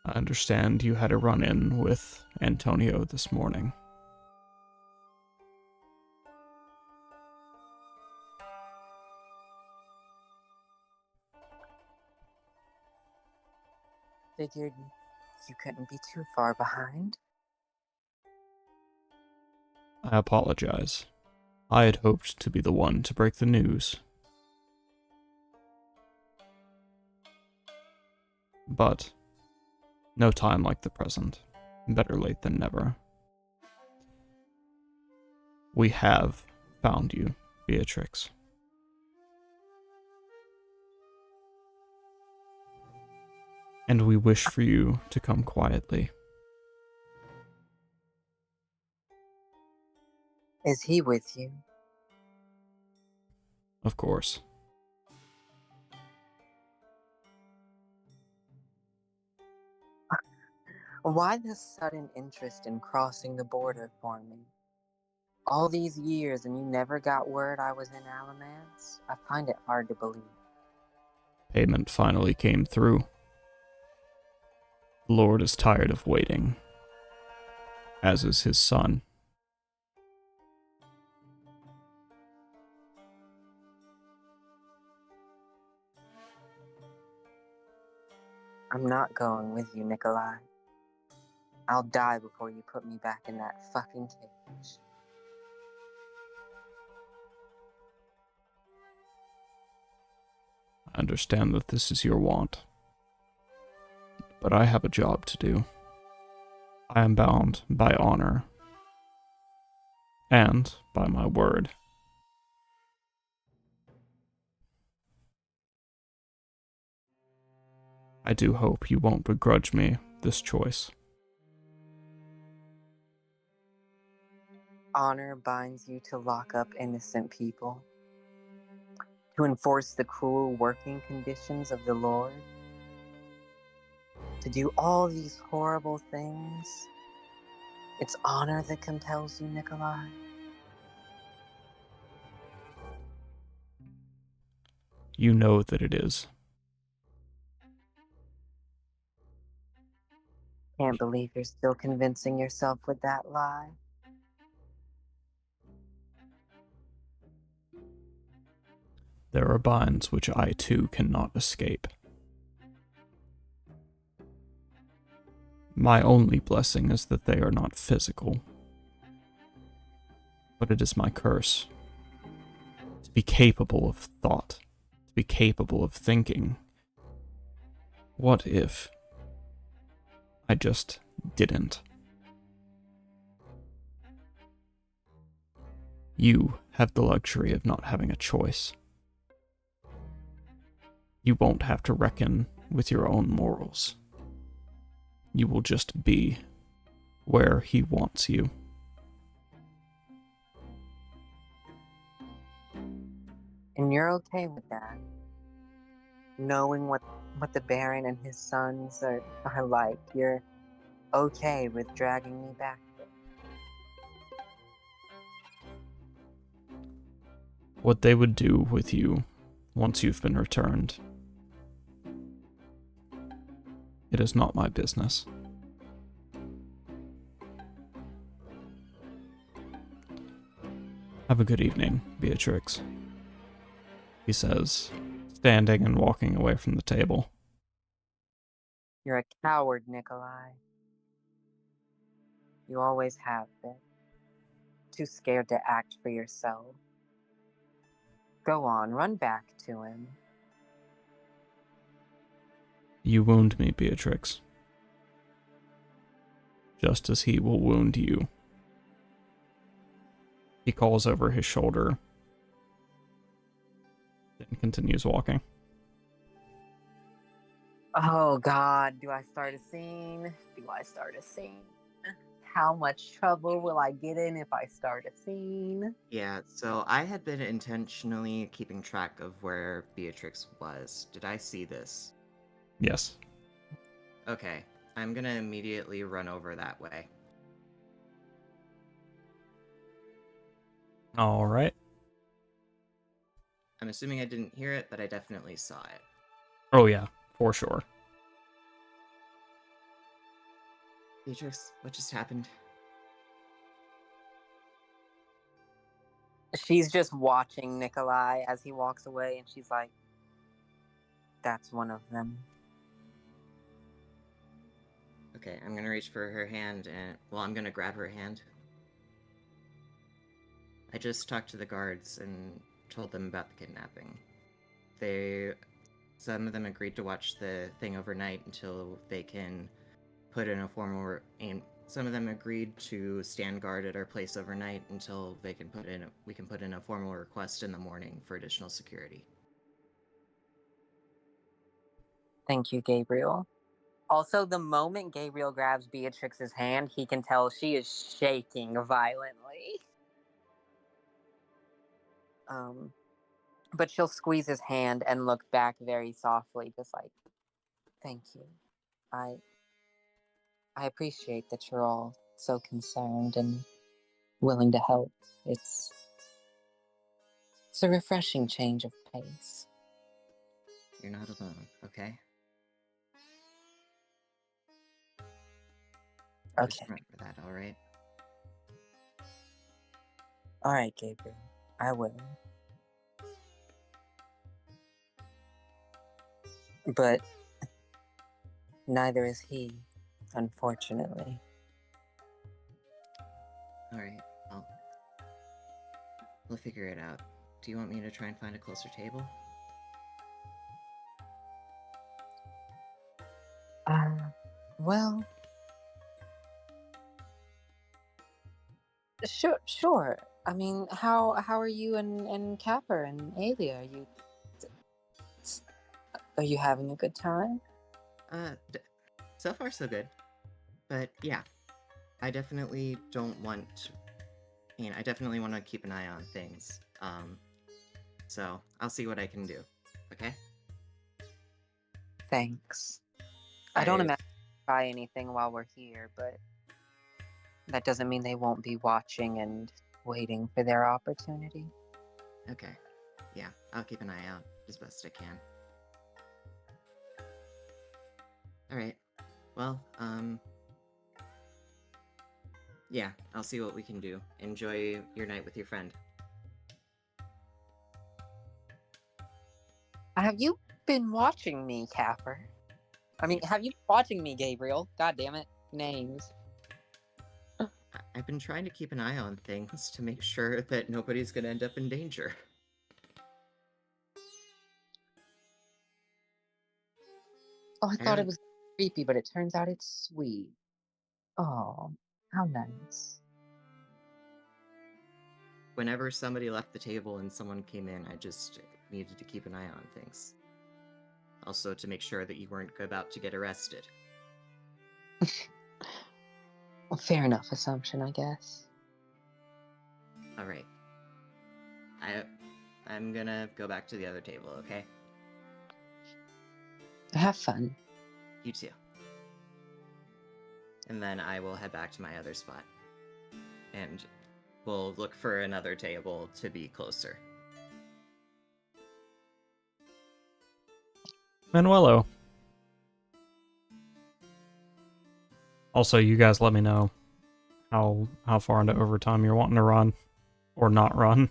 Speaker 1: I understand you had a run-in with Antonio this morning.
Speaker 6: Figured you couldn't be too far behind.
Speaker 1: I apologize. I had hoped to be the one to break the news. But no time like the present. Better late than never. We have found you, Beatrix. And we wish for you to come quietly.
Speaker 6: Is he with you?
Speaker 1: Of course.
Speaker 6: Why this sudden interest in crossing the border for me? All these years and you never got word I was in Alamance? I find it hard to believe.
Speaker 1: Payment finally came through. The Lord is tired of waiting, as is his son.
Speaker 6: I'm not going with you, Nikolai. I'll die before you put me back in that fucking cage.
Speaker 1: I understand that this is your want, but I have a job to do. I am bound by honor and by my word. I do hope you won't begrudge me this choice.
Speaker 6: Honor binds you to lock up innocent people, to enforce the cruel working conditions of the Lord, to do all these horrible things. It's honor that compels you, Nikolai.
Speaker 1: You know that it is.
Speaker 6: Can't believe you're still convincing yourself with that lie.
Speaker 1: There are binds which I too cannot escape. My only blessing is that they are not physical. But it is my curse. To be capable of thought, to be capable of thinking. What if I just didn't? You have the luxury of not having a choice. You won't have to reckon with your own morals. you will just be where he wants you.
Speaker 6: And you're okay with that? Knowing what the Baron and his sons are like, you're okay with dragging me back there?
Speaker 1: What they would do with you once you've been returned, it is not my business. Have a good evening, Beatrix, he says, standing and walking away from the table.
Speaker 6: You're a coward, Nikolai. You always have been. Too scared to act for yourself. Go on, run back to him.
Speaker 1: You wound me, Beatrix, just as he will wound you. He calls over his shoulder, then continues walking.
Speaker 6: Oh God, do I start a scene? Do I start a scene? How much trouble will I get in if I start a scene?
Speaker 4: Yeah, so I had been intentionally keeping track of where Beatrix was. Did I see this?
Speaker 1: Yes.
Speaker 4: Okay, I'm gonna immediately run over that way.
Speaker 1: All right.
Speaker 4: I'm assuming I didn't hear it, but I definitely saw it.
Speaker 1: Oh yeah, for sure.
Speaker 4: Beatrix, what just happened?
Speaker 6: She's just watching Nikolai as he walks away, and she's like, that's one of them.
Speaker 4: Okay, I'm gonna reach for her hand and, well, I'm gonna grab her hand. I just talked to the guards and told them about the kidnapping. Some of them agreed to watch the thing overnight until they can put in a formal, and some of them agreed to stand guard at our place overnight until we can put in a formal request in the morning for additional security.
Speaker 6: Thank you, Gabriel. Also, the moment Gabriel grabs Beatrix's hand, he can tell she is shaking violently. But she'll squeeze his hand and look back very softly, just like, thank you. I appreciate that you're all so concerned and willing to help. It's a refreshing change of pace.
Speaker 4: You're not alone, okay? Just
Speaker 6: Okay.
Speaker 4: remember that, alright?
Speaker 6: All right, Gabriel. I will. But neither is he, unfortunately.
Speaker 4: Alright, well, we'll figure it out. Do you want me to try and find a closer table?
Speaker 6: Well, sure. I mean, how are you and Capper and Alia? Are you having a good time?
Speaker 4: So far so good. But yeah, I definitely don't want I definitely want to keep an eye on things. So I'll see what I can do. Okay?
Speaker 6: Thanks. I don't imagine try anything while we're here, but that doesn't mean they won't be watching and waiting for their opportunity.
Speaker 4: Okay. Yeah, I'll keep an eye out as best I can. Alright. Well, yeah, I'll see what we can do. Enjoy your night with your friend.
Speaker 6: Have you been watching me, Capper? I mean, have you been watching me, Gabriel? God damn it. Names.
Speaker 4: I've been trying to keep an eye on things to make sure that nobody's gonna end up in danger.
Speaker 6: Oh, I thought it was creepy, but it turns out it's sweet. Oh, how nice.
Speaker 4: Whenever somebody left the table and someone came in, I just needed to keep an eye on things. Also to make sure that you weren't about to get arrested.
Speaker 6: A fair enough assumption, I guess.
Speaker 4: All right. I'm gonna go back to the other table, okay?
Speaker 6: Have fun.
Speaker 4: You too. And then I will head back to my other spot. And we'll look for another table to be closer.
Speaker 1: Manuelo. Also, you guys let me know how far into overtime you're wanting to run or not run.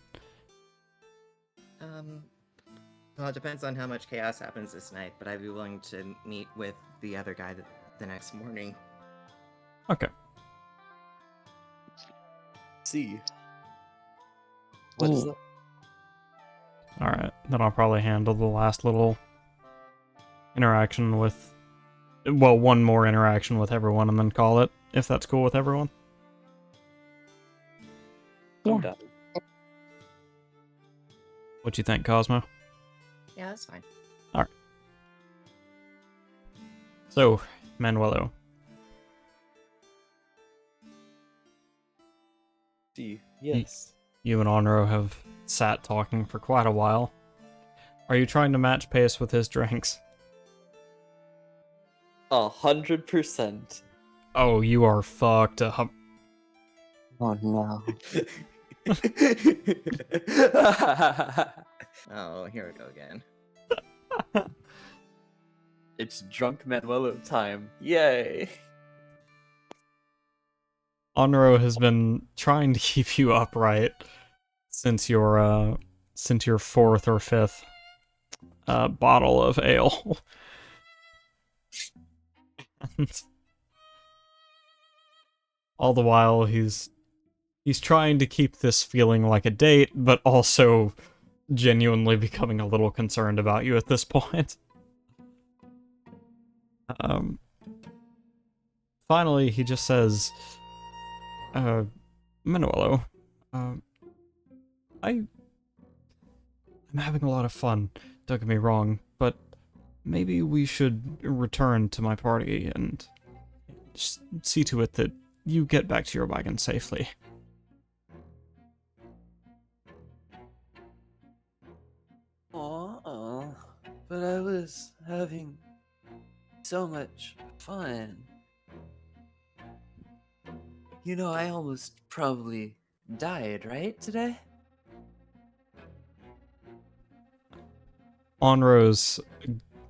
Speaker 4: Well, it depends on how much chaos happens this night, but I'd be willing to meet with the other guy the next morning.
Speaker 1: Okay.
Speaker 2: See. What is
Speaker 6: Ooh.
Speaker 2: that?
Speaker 1: All right. Then I'll probably handle the last little interaction with, well, one more interaction with everyone and then call it, if that's cool with everyone.
Speaker 2: I'm
Speaker 6: Yeah.
Speaker 2: done.
Speaker 1: What you think, Cosmo?
Speaker 4: Yeah, that's fine.
Speaker 1: So, Manuelo,
Speaker 2: See. Yes.
Speaker 1: you and Onro have sat talking for quite a while. Are you trying to match pace with his drinks?
Speaker 2: 100%.
Speaker 1: Oh, you are fucked up.
Speaker 6: Oh no.
Speaker 4: Oh, here we go again.
Speaker 2: It's drunk Manuelo time. Yay.
Speaker 1: Onro has been trying to keep you upright since your fourth or fifth bottle of ale. And all the while he's trying to keep this feeling like a date, but also genuinely becoming a little concerned about you at this point. Finally, he just says, Manuelo, I'm having a lot of fun, don't get me wrong, but maybe we should return to my party and just see to it that you get back to your wagon safely.
Speaker 2: Aw, but I was having so much fun. You know, I almost probably died, right, today?
Speaker 1: Onro's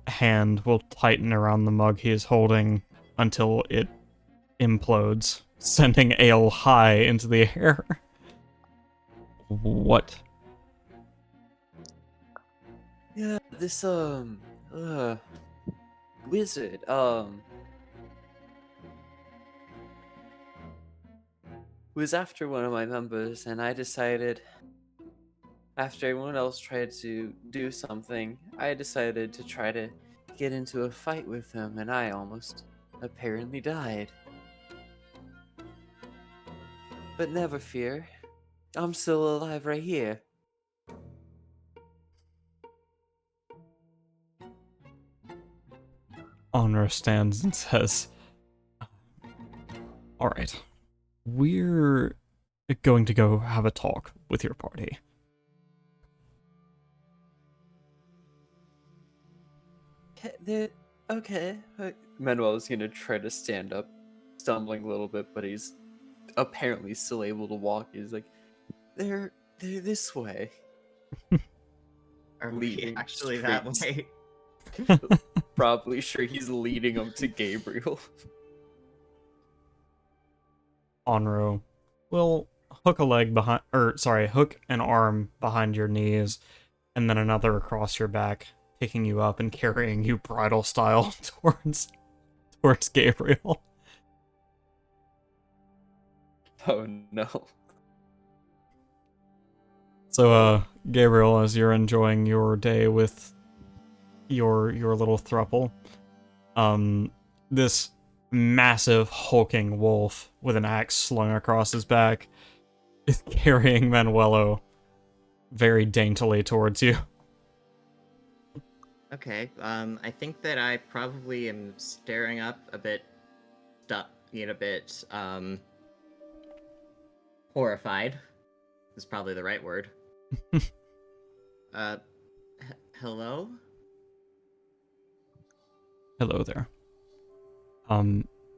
Speaker 1: hand will tighten around the mug he is holding until it implodes, sending ale high into the air. What?
Speaker 2: Yeah, this, wizard, was after one of my members, and I decided, after everyone else tried to do something, I decided to try to get into a fight with him, and I almost apparently died. But never fear, I'm still alive right here.
Speaker 1: Onro stands and says, Alright, we're going to go have a talk with your party.
Speaker 2: Okay. Manuel's gonna try to stand up, stumbling a little bit, but he's apparently still able to walk. He's like, they're this way.
Speaker 4: Are we
Speaker 2: Leading
Speaker 4: actually that
Speaker 2: straight.
Speaker 4: way?
Speaker 2: Probably sure he's leading him to Gabriel.
Speaker 1: Onro will hook a leg behind, hook an arm behind your knees, and then another across your back, picking you up and carrying you bridal style towards Gabriel.
Speaker 2: Oh no.
Speaker 1: So, Gabriel, as you're enjoying your day with your little throuple, this massive hulking wolf with an axe slung across his back is carrying Manuelo very daintily towards you.
Speaker 4: Okay, I think that I probably am staring up a bit being a bit horrified is probably the right word. Hello?
Speaker 1: Hello there.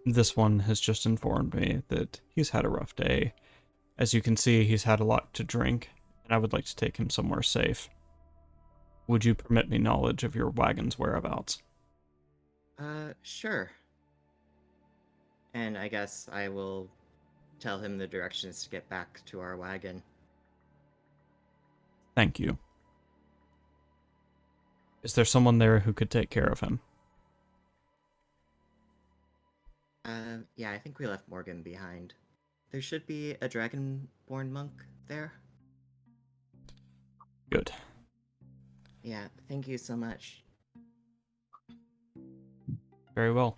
Speaker 1: This one has just informed me that he's had a rough day. As you can see, he's had a lot to drink, and I would like to take him somewhere safe. Would you permit me knowledge of your wagon's whereabouts?
Speaker 4: Sure. And I guess I will tell him the directions to get back to our wagon.
Speaker 1: Thank you. Is there someone there who could take care of him?
Speaker 4: Yeah, I think we left Morgan behind. There should be a dragonborn monk there.
Speaker 1: Good.
Speaker 4: Yeah, thank you so much.
Speaker 1: Very well.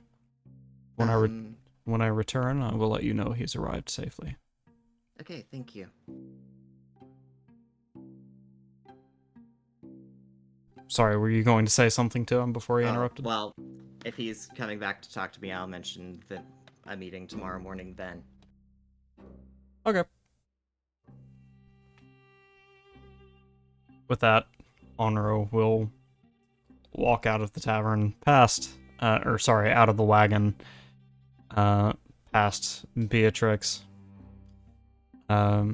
Speaker 1: When I return, I will let you know he's arrived safely.
Speaker 4: Okay, thank you.
Speaker 1: Sorry, were you going to say something to him before he interrupted?
Speaker 4: Well, if he's coming back to talk to me, I'll mention that I'm meeting tomorrow morning then.
Speaker 1: Okay. With that, Honoro will walk out of the tavern out of the wagon, past Beatrix. Let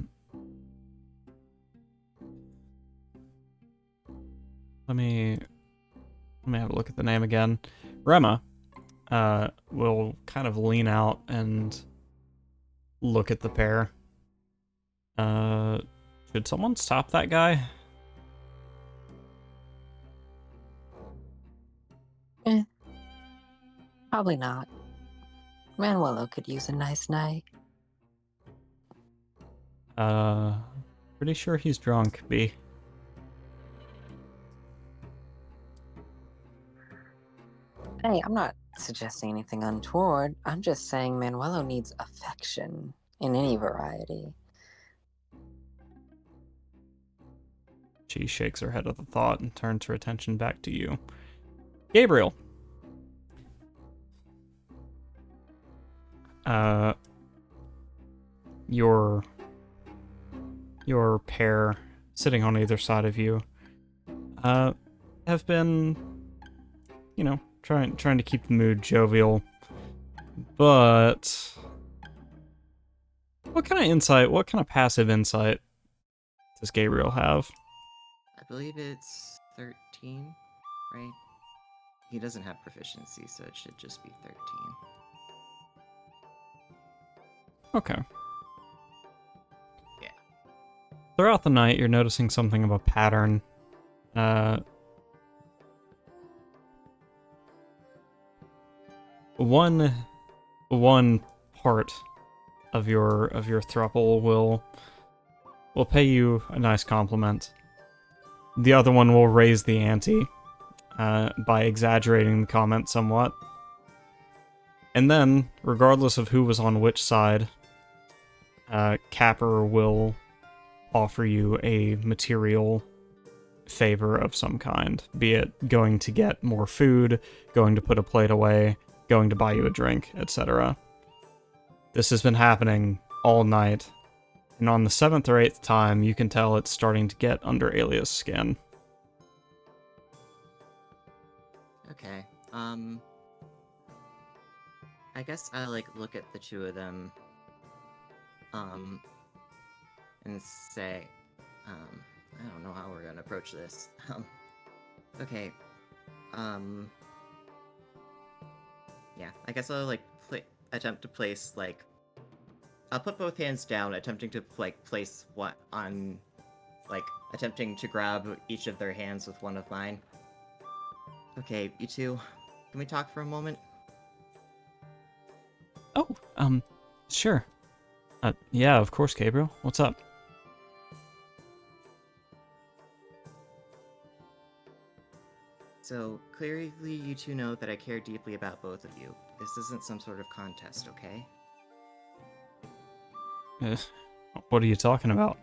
Speaker 1: me have a look at the name again. Rema will kind of lean out and look at the pair. Should someone stop that guy?
Speaker 6: Probably not. Manuelo could use a nice night.
Speaker 1: Pretty sure he's drunk, B.
Speaker 6: Hey, I'm not suggesting anything untoward. I'm just saying Manuelo needs affection in any variety.
Speaker 1: She shakes her head at the thought and turns her attention back to you. Gabriel. Your pair sitting on either side of you have been, trying to keep the mood jovial. But what kind of passive insight does Gabriel have?
Speaker 4: I believe it's 13, right? He doesn't have proficiency, so it should just be 13.
Speaker 1: Okay.
Speaker 4: Yeah.
Speaker 1: Throughout the night, you're noticing something of a pattern. One part of your throuple will pay you a nice compliment. The other one will raise the ante by exaggerating the comment somewhat. And then, regardless of who was on which side, Capper will offer you a material favor of some kind, be it going to get more food, going to put a plate away, going to buy you a drink, etc. This has been happening all night, and on the 7th or 8th time, you can tell it's starting to get under Alia's skin.
Speaker 4: Okay, I guess I, look at the two of them, and say, I don't know how we're gonna approach this. Okay, yeah, I guess I'll, attempt to place, I'll put both hands down, attempting to, place what on, attempting to grab each of their hands with one of mine. Okay, you two, can we talk for a moment?
Speaker 1: Oh, sure. Yeah, of course, Gabriel. What's up?
Speaker 4: So, clearly you two know that I care deeply about both of you. This isn't some sort of contest, okay?
Speaker 1: What are you talking about?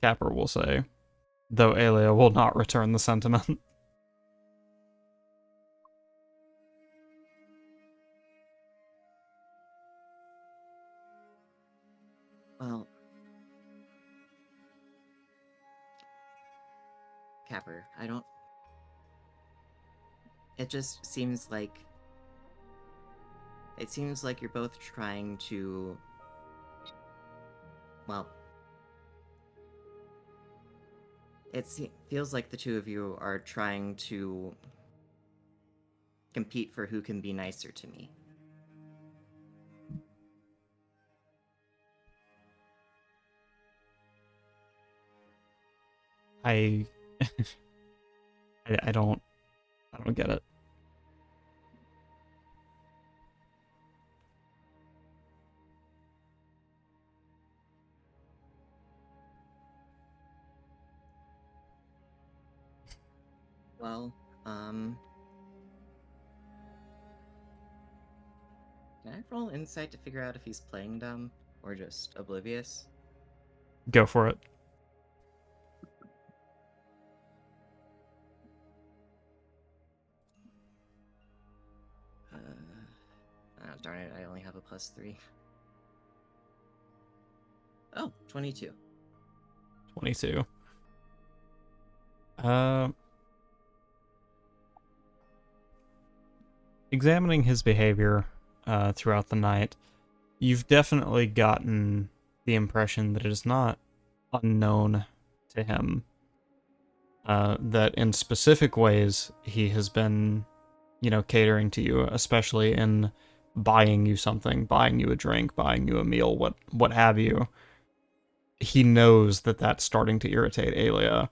Speaker 1: Capper will say, though Alia will not return the sentiment.
Speaker 4: Well, Capper, I don't. It just seems like. It seems like you're both trying to. Well. Feels like the two of you are trying to compete for who can be nicer to me.
Speaker 1: I I don't get it.
Speaker 4: Well, can I roll insight to figure out if he's playing dumb or just oblivious?
Speaker 1: Go for it.
Speaker 4: Oh, darn it, I only have a +3. Oh, 22.
Speaker 1: 22. Examining his behavior throughout the night, you've definitely gotten the impression that it is not unknown to him that in specific ways he has been, catering to you, especially in buying you something, buying you a drink, buying you a meal, what have you. He knows that that's starting to irritate Alia,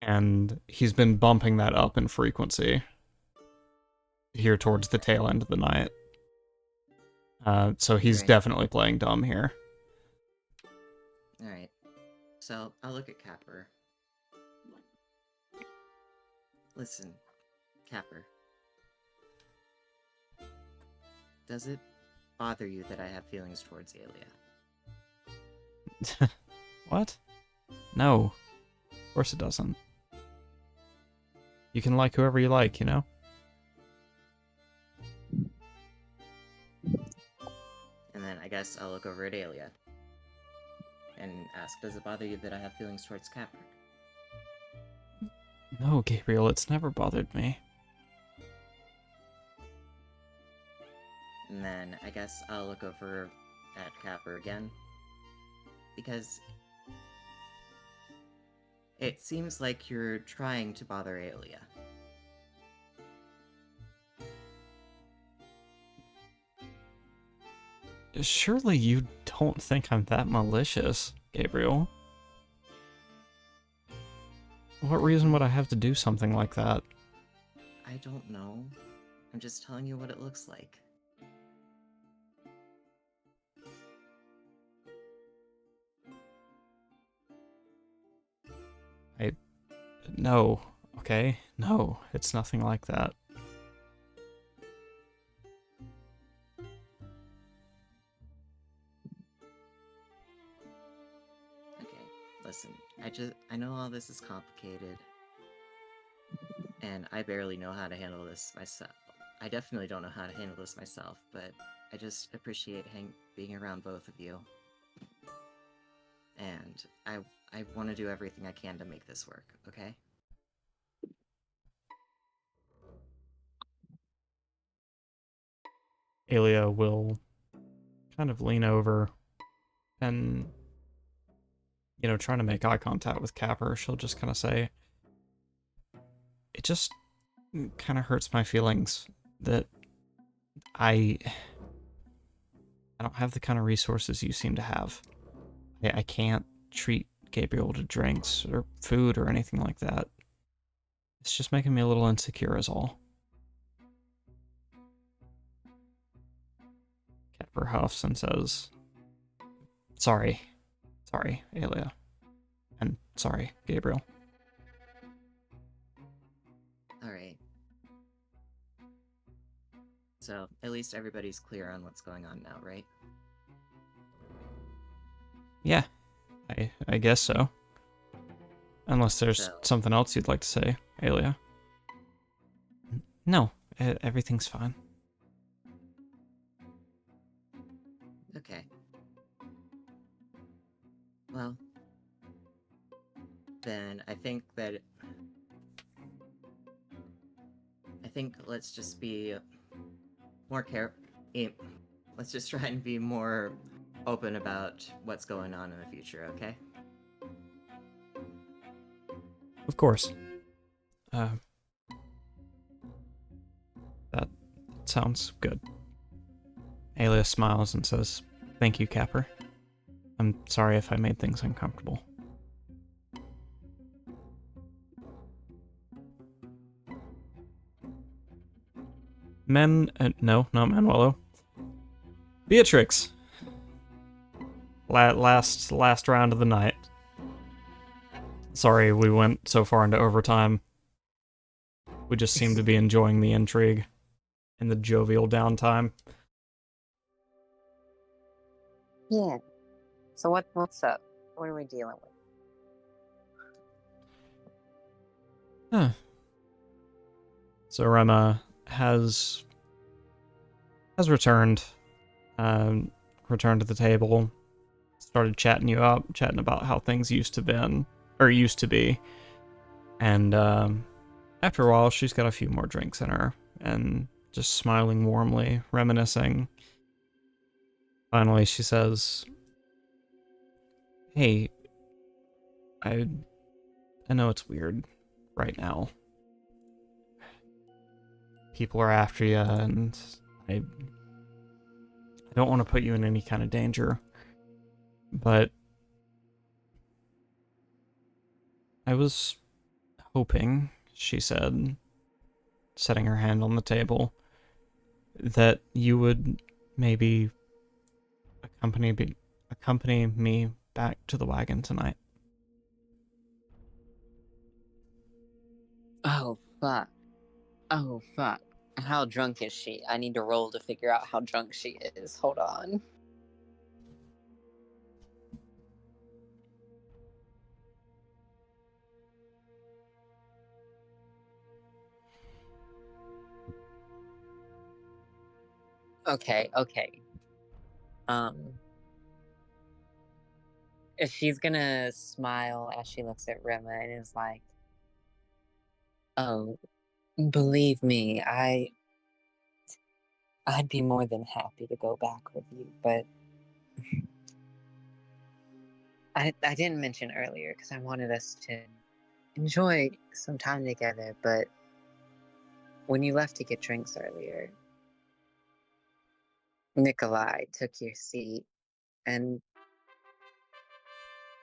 Speaker 1: and he's been bumping that up in frequency here towards the tail end of the night. So he's
Speaker 4: Great.
Speaker 1: definitely playing dumb here.
Speaker 4: Alright. So, I'll look at Capper. Listen, Capper. Does it bother you that I have feelings towards Alia?
Speaker 1: What? No. Of course it doesn't. You can like whoever you like, you know?
Speaker 4: And then I guess I'll look over at Alia and ask, does it bother you that I have feelings towards Capper?
Speaker 1: No, Gabriel, it's never bothered me.
Speaker 4: And then I guess I'll look over at Capper again. Because it seems like you're trying to bother Alia.
Speaker 1: Surely you don't think I'm that malicious, Gabriel. What reason would I have to do something like that?
Speaker 4: I don't know. I'm just telling you what it looks like.
Speaker 1: No, okay? No, it's nothing like that.
Speaker 4: Okay, listen, I know all this is complicated, and I barely know how to handle this myself. I definitely don't know how to handle this myself, but I just appreciate being around both of you. And I want to do everything I can to make this work, okay?
Speaker 1: Alia will kind of lean over and, trying to make eye contact with Capper. She'll just kind of say, it just kind of hurts my feelings that I don't have the kind of resources you seem to have. I can't treat Gabriel to drinks or food or anything like that. It's just making me a little insecure is all. Capper huffs and says, Sorry, Alia. And sorry, Gabriel.
Speaker 4: Alright. So, at least everybody's clear on what's going on now, right?
Speaker 1: Yeah, I guess so. Unless there's
Speaker 4: So-
Speaker 1: something else you'd like to say, Alia. No, everything's fine.
Speaker 4: Okay. Well, then I think let's just be more let's just try and be more open about what's going on in the future, okay?
Speaker 1: Of course. That sounds good. Alias smiles and says, "Thank you, Capper. I'm sorry if I made things uncomfortable." No, not Manuelo. Beatrix. Last round of the night. Sorry we went so far into overtime. We just seem to be enjoying the intrigue and the jovial downtime.
Speaker 3: Yeah. So what's up? What are we dealing with?
Speaker 1: Huh. So Rema has returned, returned to the table, started chatting you up, chatting about how things used to be, and after a while, she's got a few more drinks in her, and just smiling warmly, reminiscing. Finally, she says, "Hey, I know it's weird right now. People are after you, and I don't want to put you in any kind of danger, but I was hoping," she said, setting her hand on the table, "that you would maybe accompany me back to the wagon tonight."
Speaker 3: Oh fuck. Oh fuck. How drunk is she? I need to roll to figure out how drunk she is. Hold on. Okay. Um she's gonna smile as she looks at Rema and is like, "Oh, believe me, I'd be more than happy to go back with you, but I didn't mention earlier because I wanted us to enjoy some time together, but when you left to get drinks earlier, Nikolai took your seat, and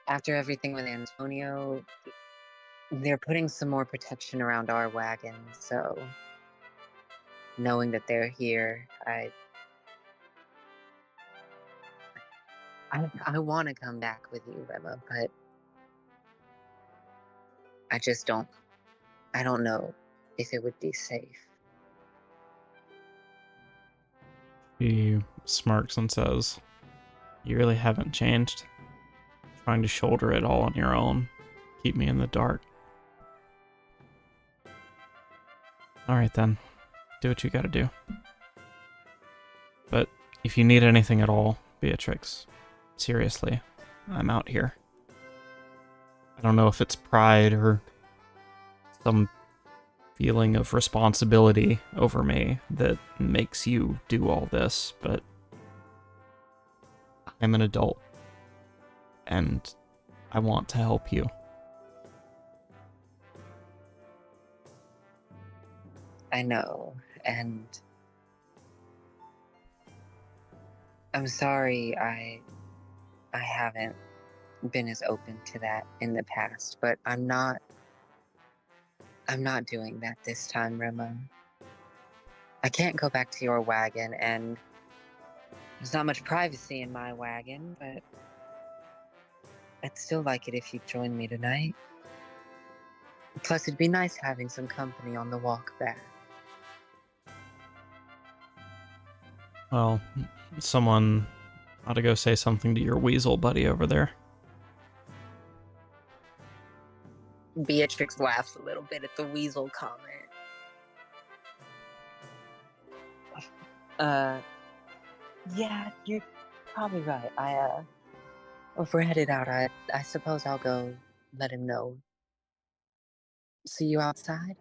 Speaker 3: after everything with Antonio, they're putting some more protection around our wagon, so knowing that they're here, I want to come back with you, Rema, but I just I don't know if it would be safe."
Speaker 1: She smirks and says, "You really haven't changed. Trying to shoulder it all on your own. Keep me in the dark. Alright then. Do what you gotta do. But if you need anything at all, Beatrix, seriously, I'm out here. I don't know if it's pride or some feeling of responsibility over me that makes you do all this, but I'm an adult, and I want to help you."
Speaker 3: I know, and I'm sorry I haven't been as open to that in the past, but I'm not doing that this time, Rema. I can't go back to your wagon, and there's not much privacy in my wagon, but I'd still like it if you'd join me tonight. Plus, it'd be nice having some company on the walk back.
Speaker 1: Well, someone ought to go say something to your weasel buddy over there.
Speaker 3: Beatrix laughs a little bit at the weasel comment. Yeah, you're probably right. I
Speaker 6: If we're headed out, I suppose I'll go let him know. See you outside?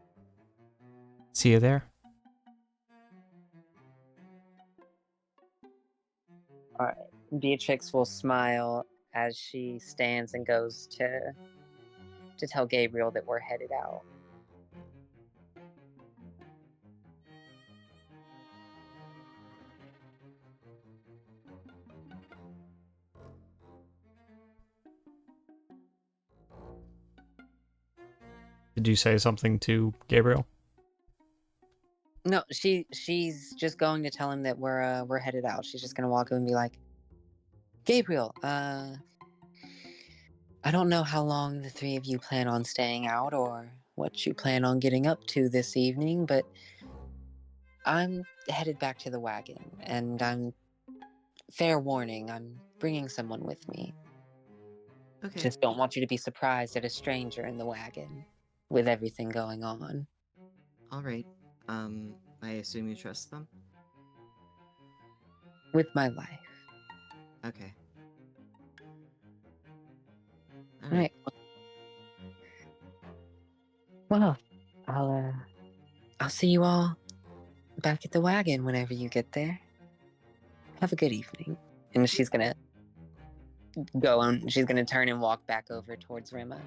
Speaker 1: See you there.
Speaker 6: All right. Beatrix will smile as she stands and goes to tell Gabriel that we're headed out.
Speaker 1: Did you say something to Gabriel?
Speaker 6: No, she's just going to tell him that we're headed out. She's just gonna walk up and be like, Gabriel, I don't know how long the three of you plan on staying out or what you plan on getting up to this evening, but I'm headed back to the wagon, and fair warning, I'm bringing someone with me.
Speaker 4: Okay.
Speaker 6: Just don't want you to be surprised at a stranger in the wagon with everything going on.
Speaker 4: All right. I assume you trust them?
Speaker 6: With my life.
Speaker 4: Okay. All
Speaker 6: All
Speaker 4: right.
Speaker 6: right. Well, I'll see you all back at the wagon whenever you get there. Have a good evening. And she's gonna go and she's gonna turn and walk back over towards Rima.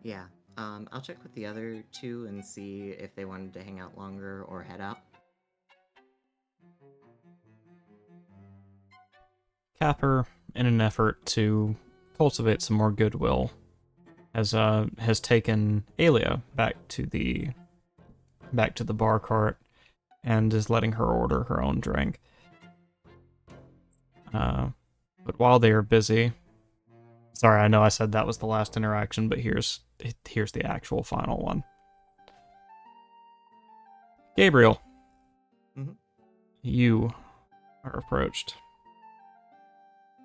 Speaker 4: Yeah. I'll check with the other two and see if they wanted to hang out longer or head out.
Speaker 1: Capper, in an effort to cultivate some more goodwill, has taken Alia back to the bar cart and is letting her order her own drink. But while they are busy, sorry, I know I said that was the last interaction, but here's the actual final one. Gabriel,
Speaker 4: Mhm.
Speaker 1: you are approached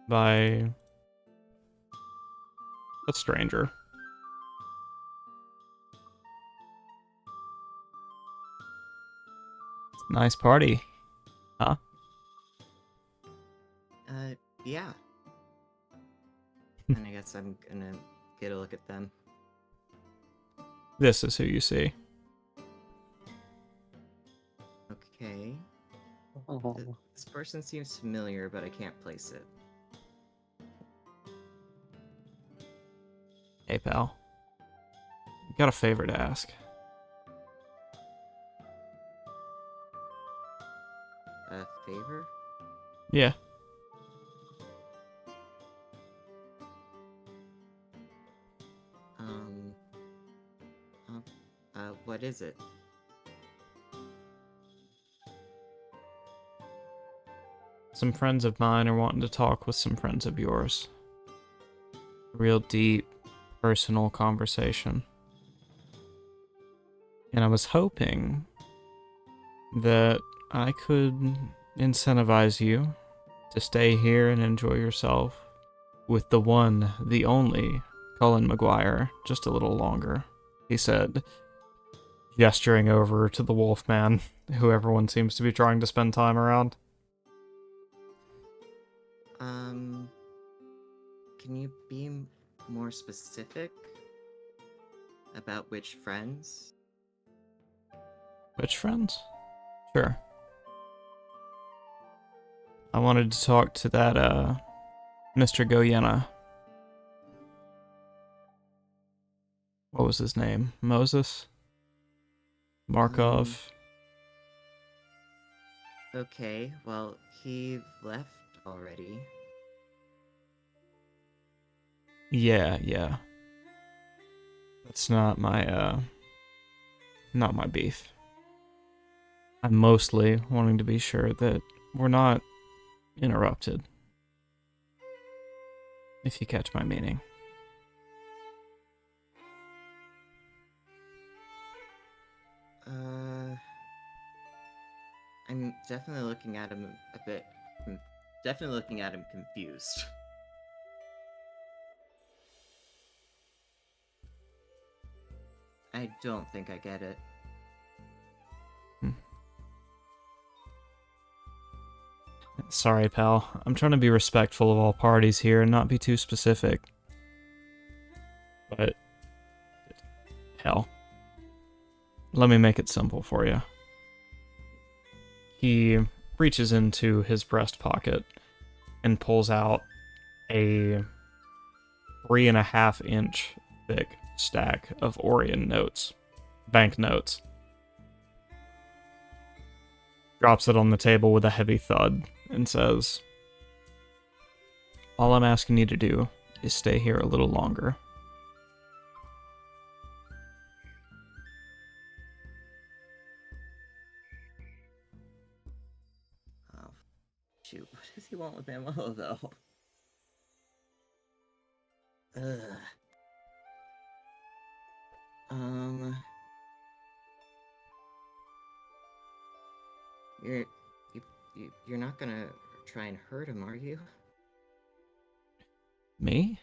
Speaker 1: by a stranger. Nice party, huh?
Speaker 4: Yeah. And I guess I'm gonna get a look at them.
Speaker 1: This is who you see.
Speaker 4: Okay.
Speaker 6: Oh.
Speaker 4: This person seems familiar, but I can't place it.
Speaker 1: Hey, pal. Got a favor to ask.
Speaker 4: A favor?
Speaker 1: Yeah.
Speaker 4: Um. What is it?
Speaker 1: Some friends of mine are wanting to talk with some friends of yours. Real deep, personal conversation. And I was hoping that I could incentivize you to stay here and enjoy yourself with the one, the only, Cullen McGuire, just a little longer, he said, gesturing over to the Wolfman, who everyone seems to be trying to spend time around.
Speaker 4: Can you be more specific about which friends?
Speaker 1: Which friends? Sure. I wanted to talk to that, Mr. Goyena. What was his name? Moses? Markov?
Speaker 4: Okay, well, he left already.
Speaker 1: Yeah. That's not my beef. I'm mostly wanting to be sure that we're not interrupted. If you catch my meaning.
Speaker 4: I'm definitely looking at him a bit. Definitely looking at him confused. I don't think I get it.
Speaker 1: Sorry, pal. I'm trying to be respectful of all parties here and not be too specific. But, hell. Let me make it simple for you. He reaches into his breast pocket and pulls out a 3.5-inch thick stack of Orion notes, banknotes. Drops it on the table with a heavy thud and says, "All I'm asking you to do is stay here a little longer."
Speaker 4: Oh, shoot. What does he want with ammo, though? Ugh. You're not gonna try and hurt him, are you?
Speaker 1: Me?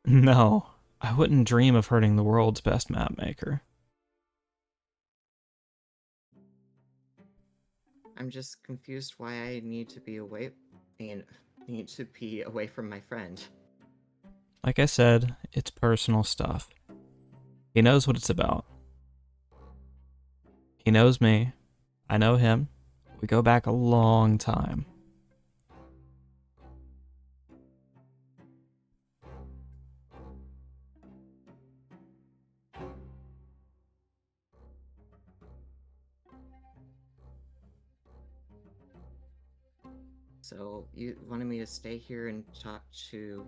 Speaker 1: No, I wouldn't dream of hurting the world's best map maker.
Speaker 4: I'm just confused why I need to be away from my friend.
Speaker 1: Like I said, it's personal stuff. He knows what it's about. He knows me. I know him. We go back a long time.
Speaker 4: So, you wanted me to stay here and talk to...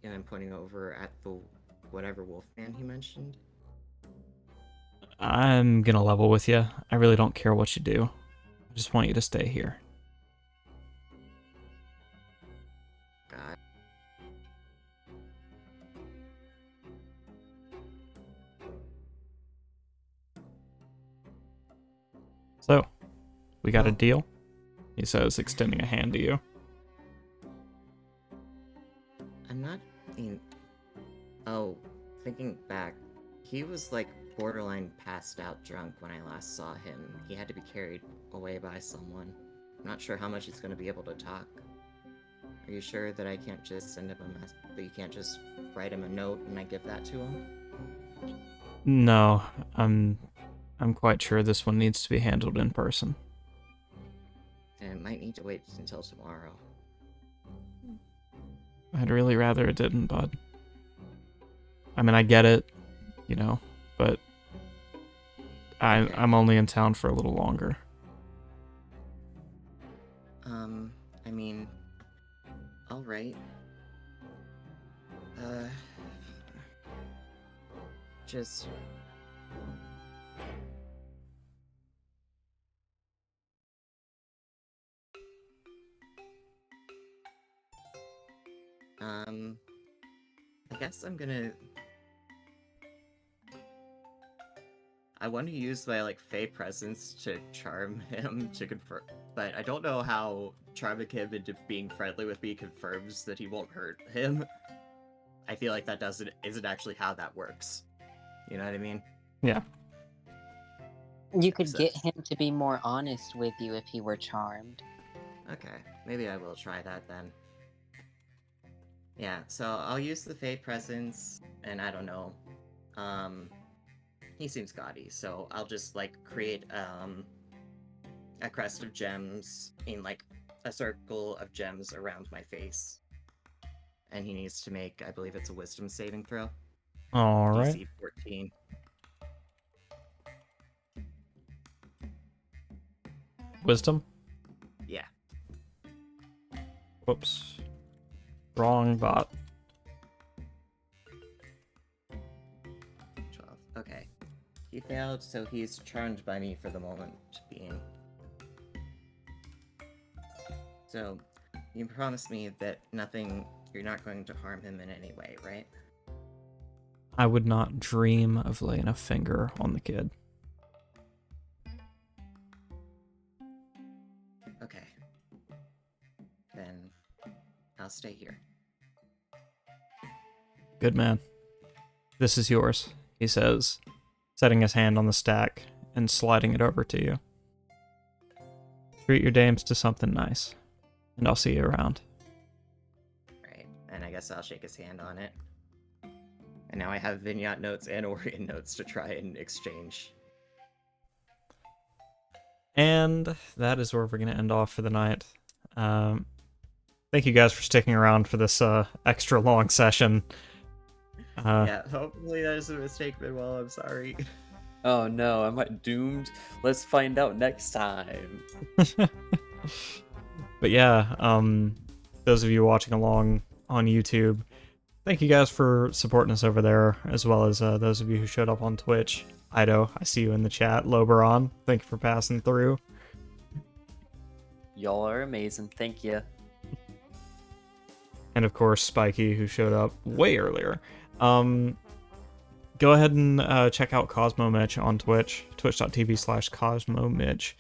Speaker 4: And I'm pointing over at the whatever wolfman he mentioned?
Speaker 1: I'm gonna level with you. I really don't care what you do. I just want you to stay here.
Speaker 4: God.
Speaker 1: So, we got a
Speaker 4: Oh.
Speaker 1: deal? He says, extending a hand to you.
Speaker 4: I'm not... Oh, thinking back, he was like borderline passed out drunk when I last saw him. He had to be carried away by someone. I'm not sure how much he's going to be able to talk. Are you sure that I can't just send him a message? That you can't just write him a note and I give that to him?
Speaker 1: No, I'm quite sure this one needs to be handled in person.
Speaker 4: And it might need to wait until tomorrow.
Speaker 1: I'd really rather it didn't, bud. I mean, I get it, but I'm only in town for a little longer.
Speaker 4: I mean, alright. Just... I guess I'm gonna... I want to use my, Fey presence to charm him to confirm, but I don't know how charming him into being friendly with me confirms that he won't hurt him. I feel like that isn't actually how that works. You know what I mean?
Speaker 1: Yeah.
Speaker 6: You could
Speaker 4: So-
Speaker 6: get him to be more honest with you if he were charmed.
Speaker 4: Okay, maybe I will try that then. Yeah, so I'll use the Fey presence, and I don't know. He seems gaudy, so I'll just create a crest of gems in a circle of gems around my face. And he needs to make, I believe it's a wisdom saving throw.
Speaker 1: Alright.
Speaker 4: DC 14.
Speaker 1: Wisdom?
Speaker 4: Yeah.
Speaker 1: Whoops. Wrong bot.
Speaker 4: 12. Okay. He failed, so he's charmed by me for the moment being. So, you promise me that you're not going to harm him in any way, right?
Speaker 1: I would not dream of laying a finger on the kid.
Speaker 4: Okay. Then, I'll stay here.
Speaker 1: Good man. This is yours, he says, setting his hand on the stack and sliding it over to you. Treat your dames to something nice. and I'll see you around.
Speaker 4: Right, and I guess I'll shake his hand on it. And now I have Vignette notes and Orion notes to try and exchange.
Speaker 1: And that is where we're going to end off for the night. Thank you guys for sticking around for this extra long session.
Speaker 4: Yeah, hopefully there's a mistake, Manuel. I'm sorry.
Speaker 2: Oh no, am I doomed? Let's find out next time.
Speaker 1: But yeah, those of you watching along on YouTube, thank you guys for supporting us over there, as well as those of you who showed up on Twitch. Ido, I see you in the chat. Loberon, thank you for passing through.
Speaker 2: Y'all are amazing. Thank you.
Speaker 1: And of course, Spiky, who showed up way earlier. Go ahead and check out KosmoMitch on Twitch, twitch.tv/KosmoMitch.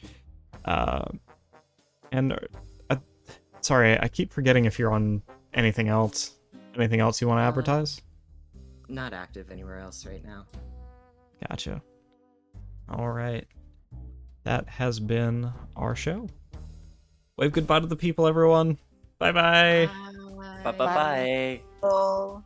Speaker 1: Sorry, I keep forgetting if you're on anything else. Anything else you want to advertise?
Speaker 4: Not active anywhere else right now.
Speaker 1: Gotcha. All right. That has been our show. Wave goodbye to the people, everyone. Bye-bye.
Speaker 2: Bye bye bye.
Speaker 7: Oh.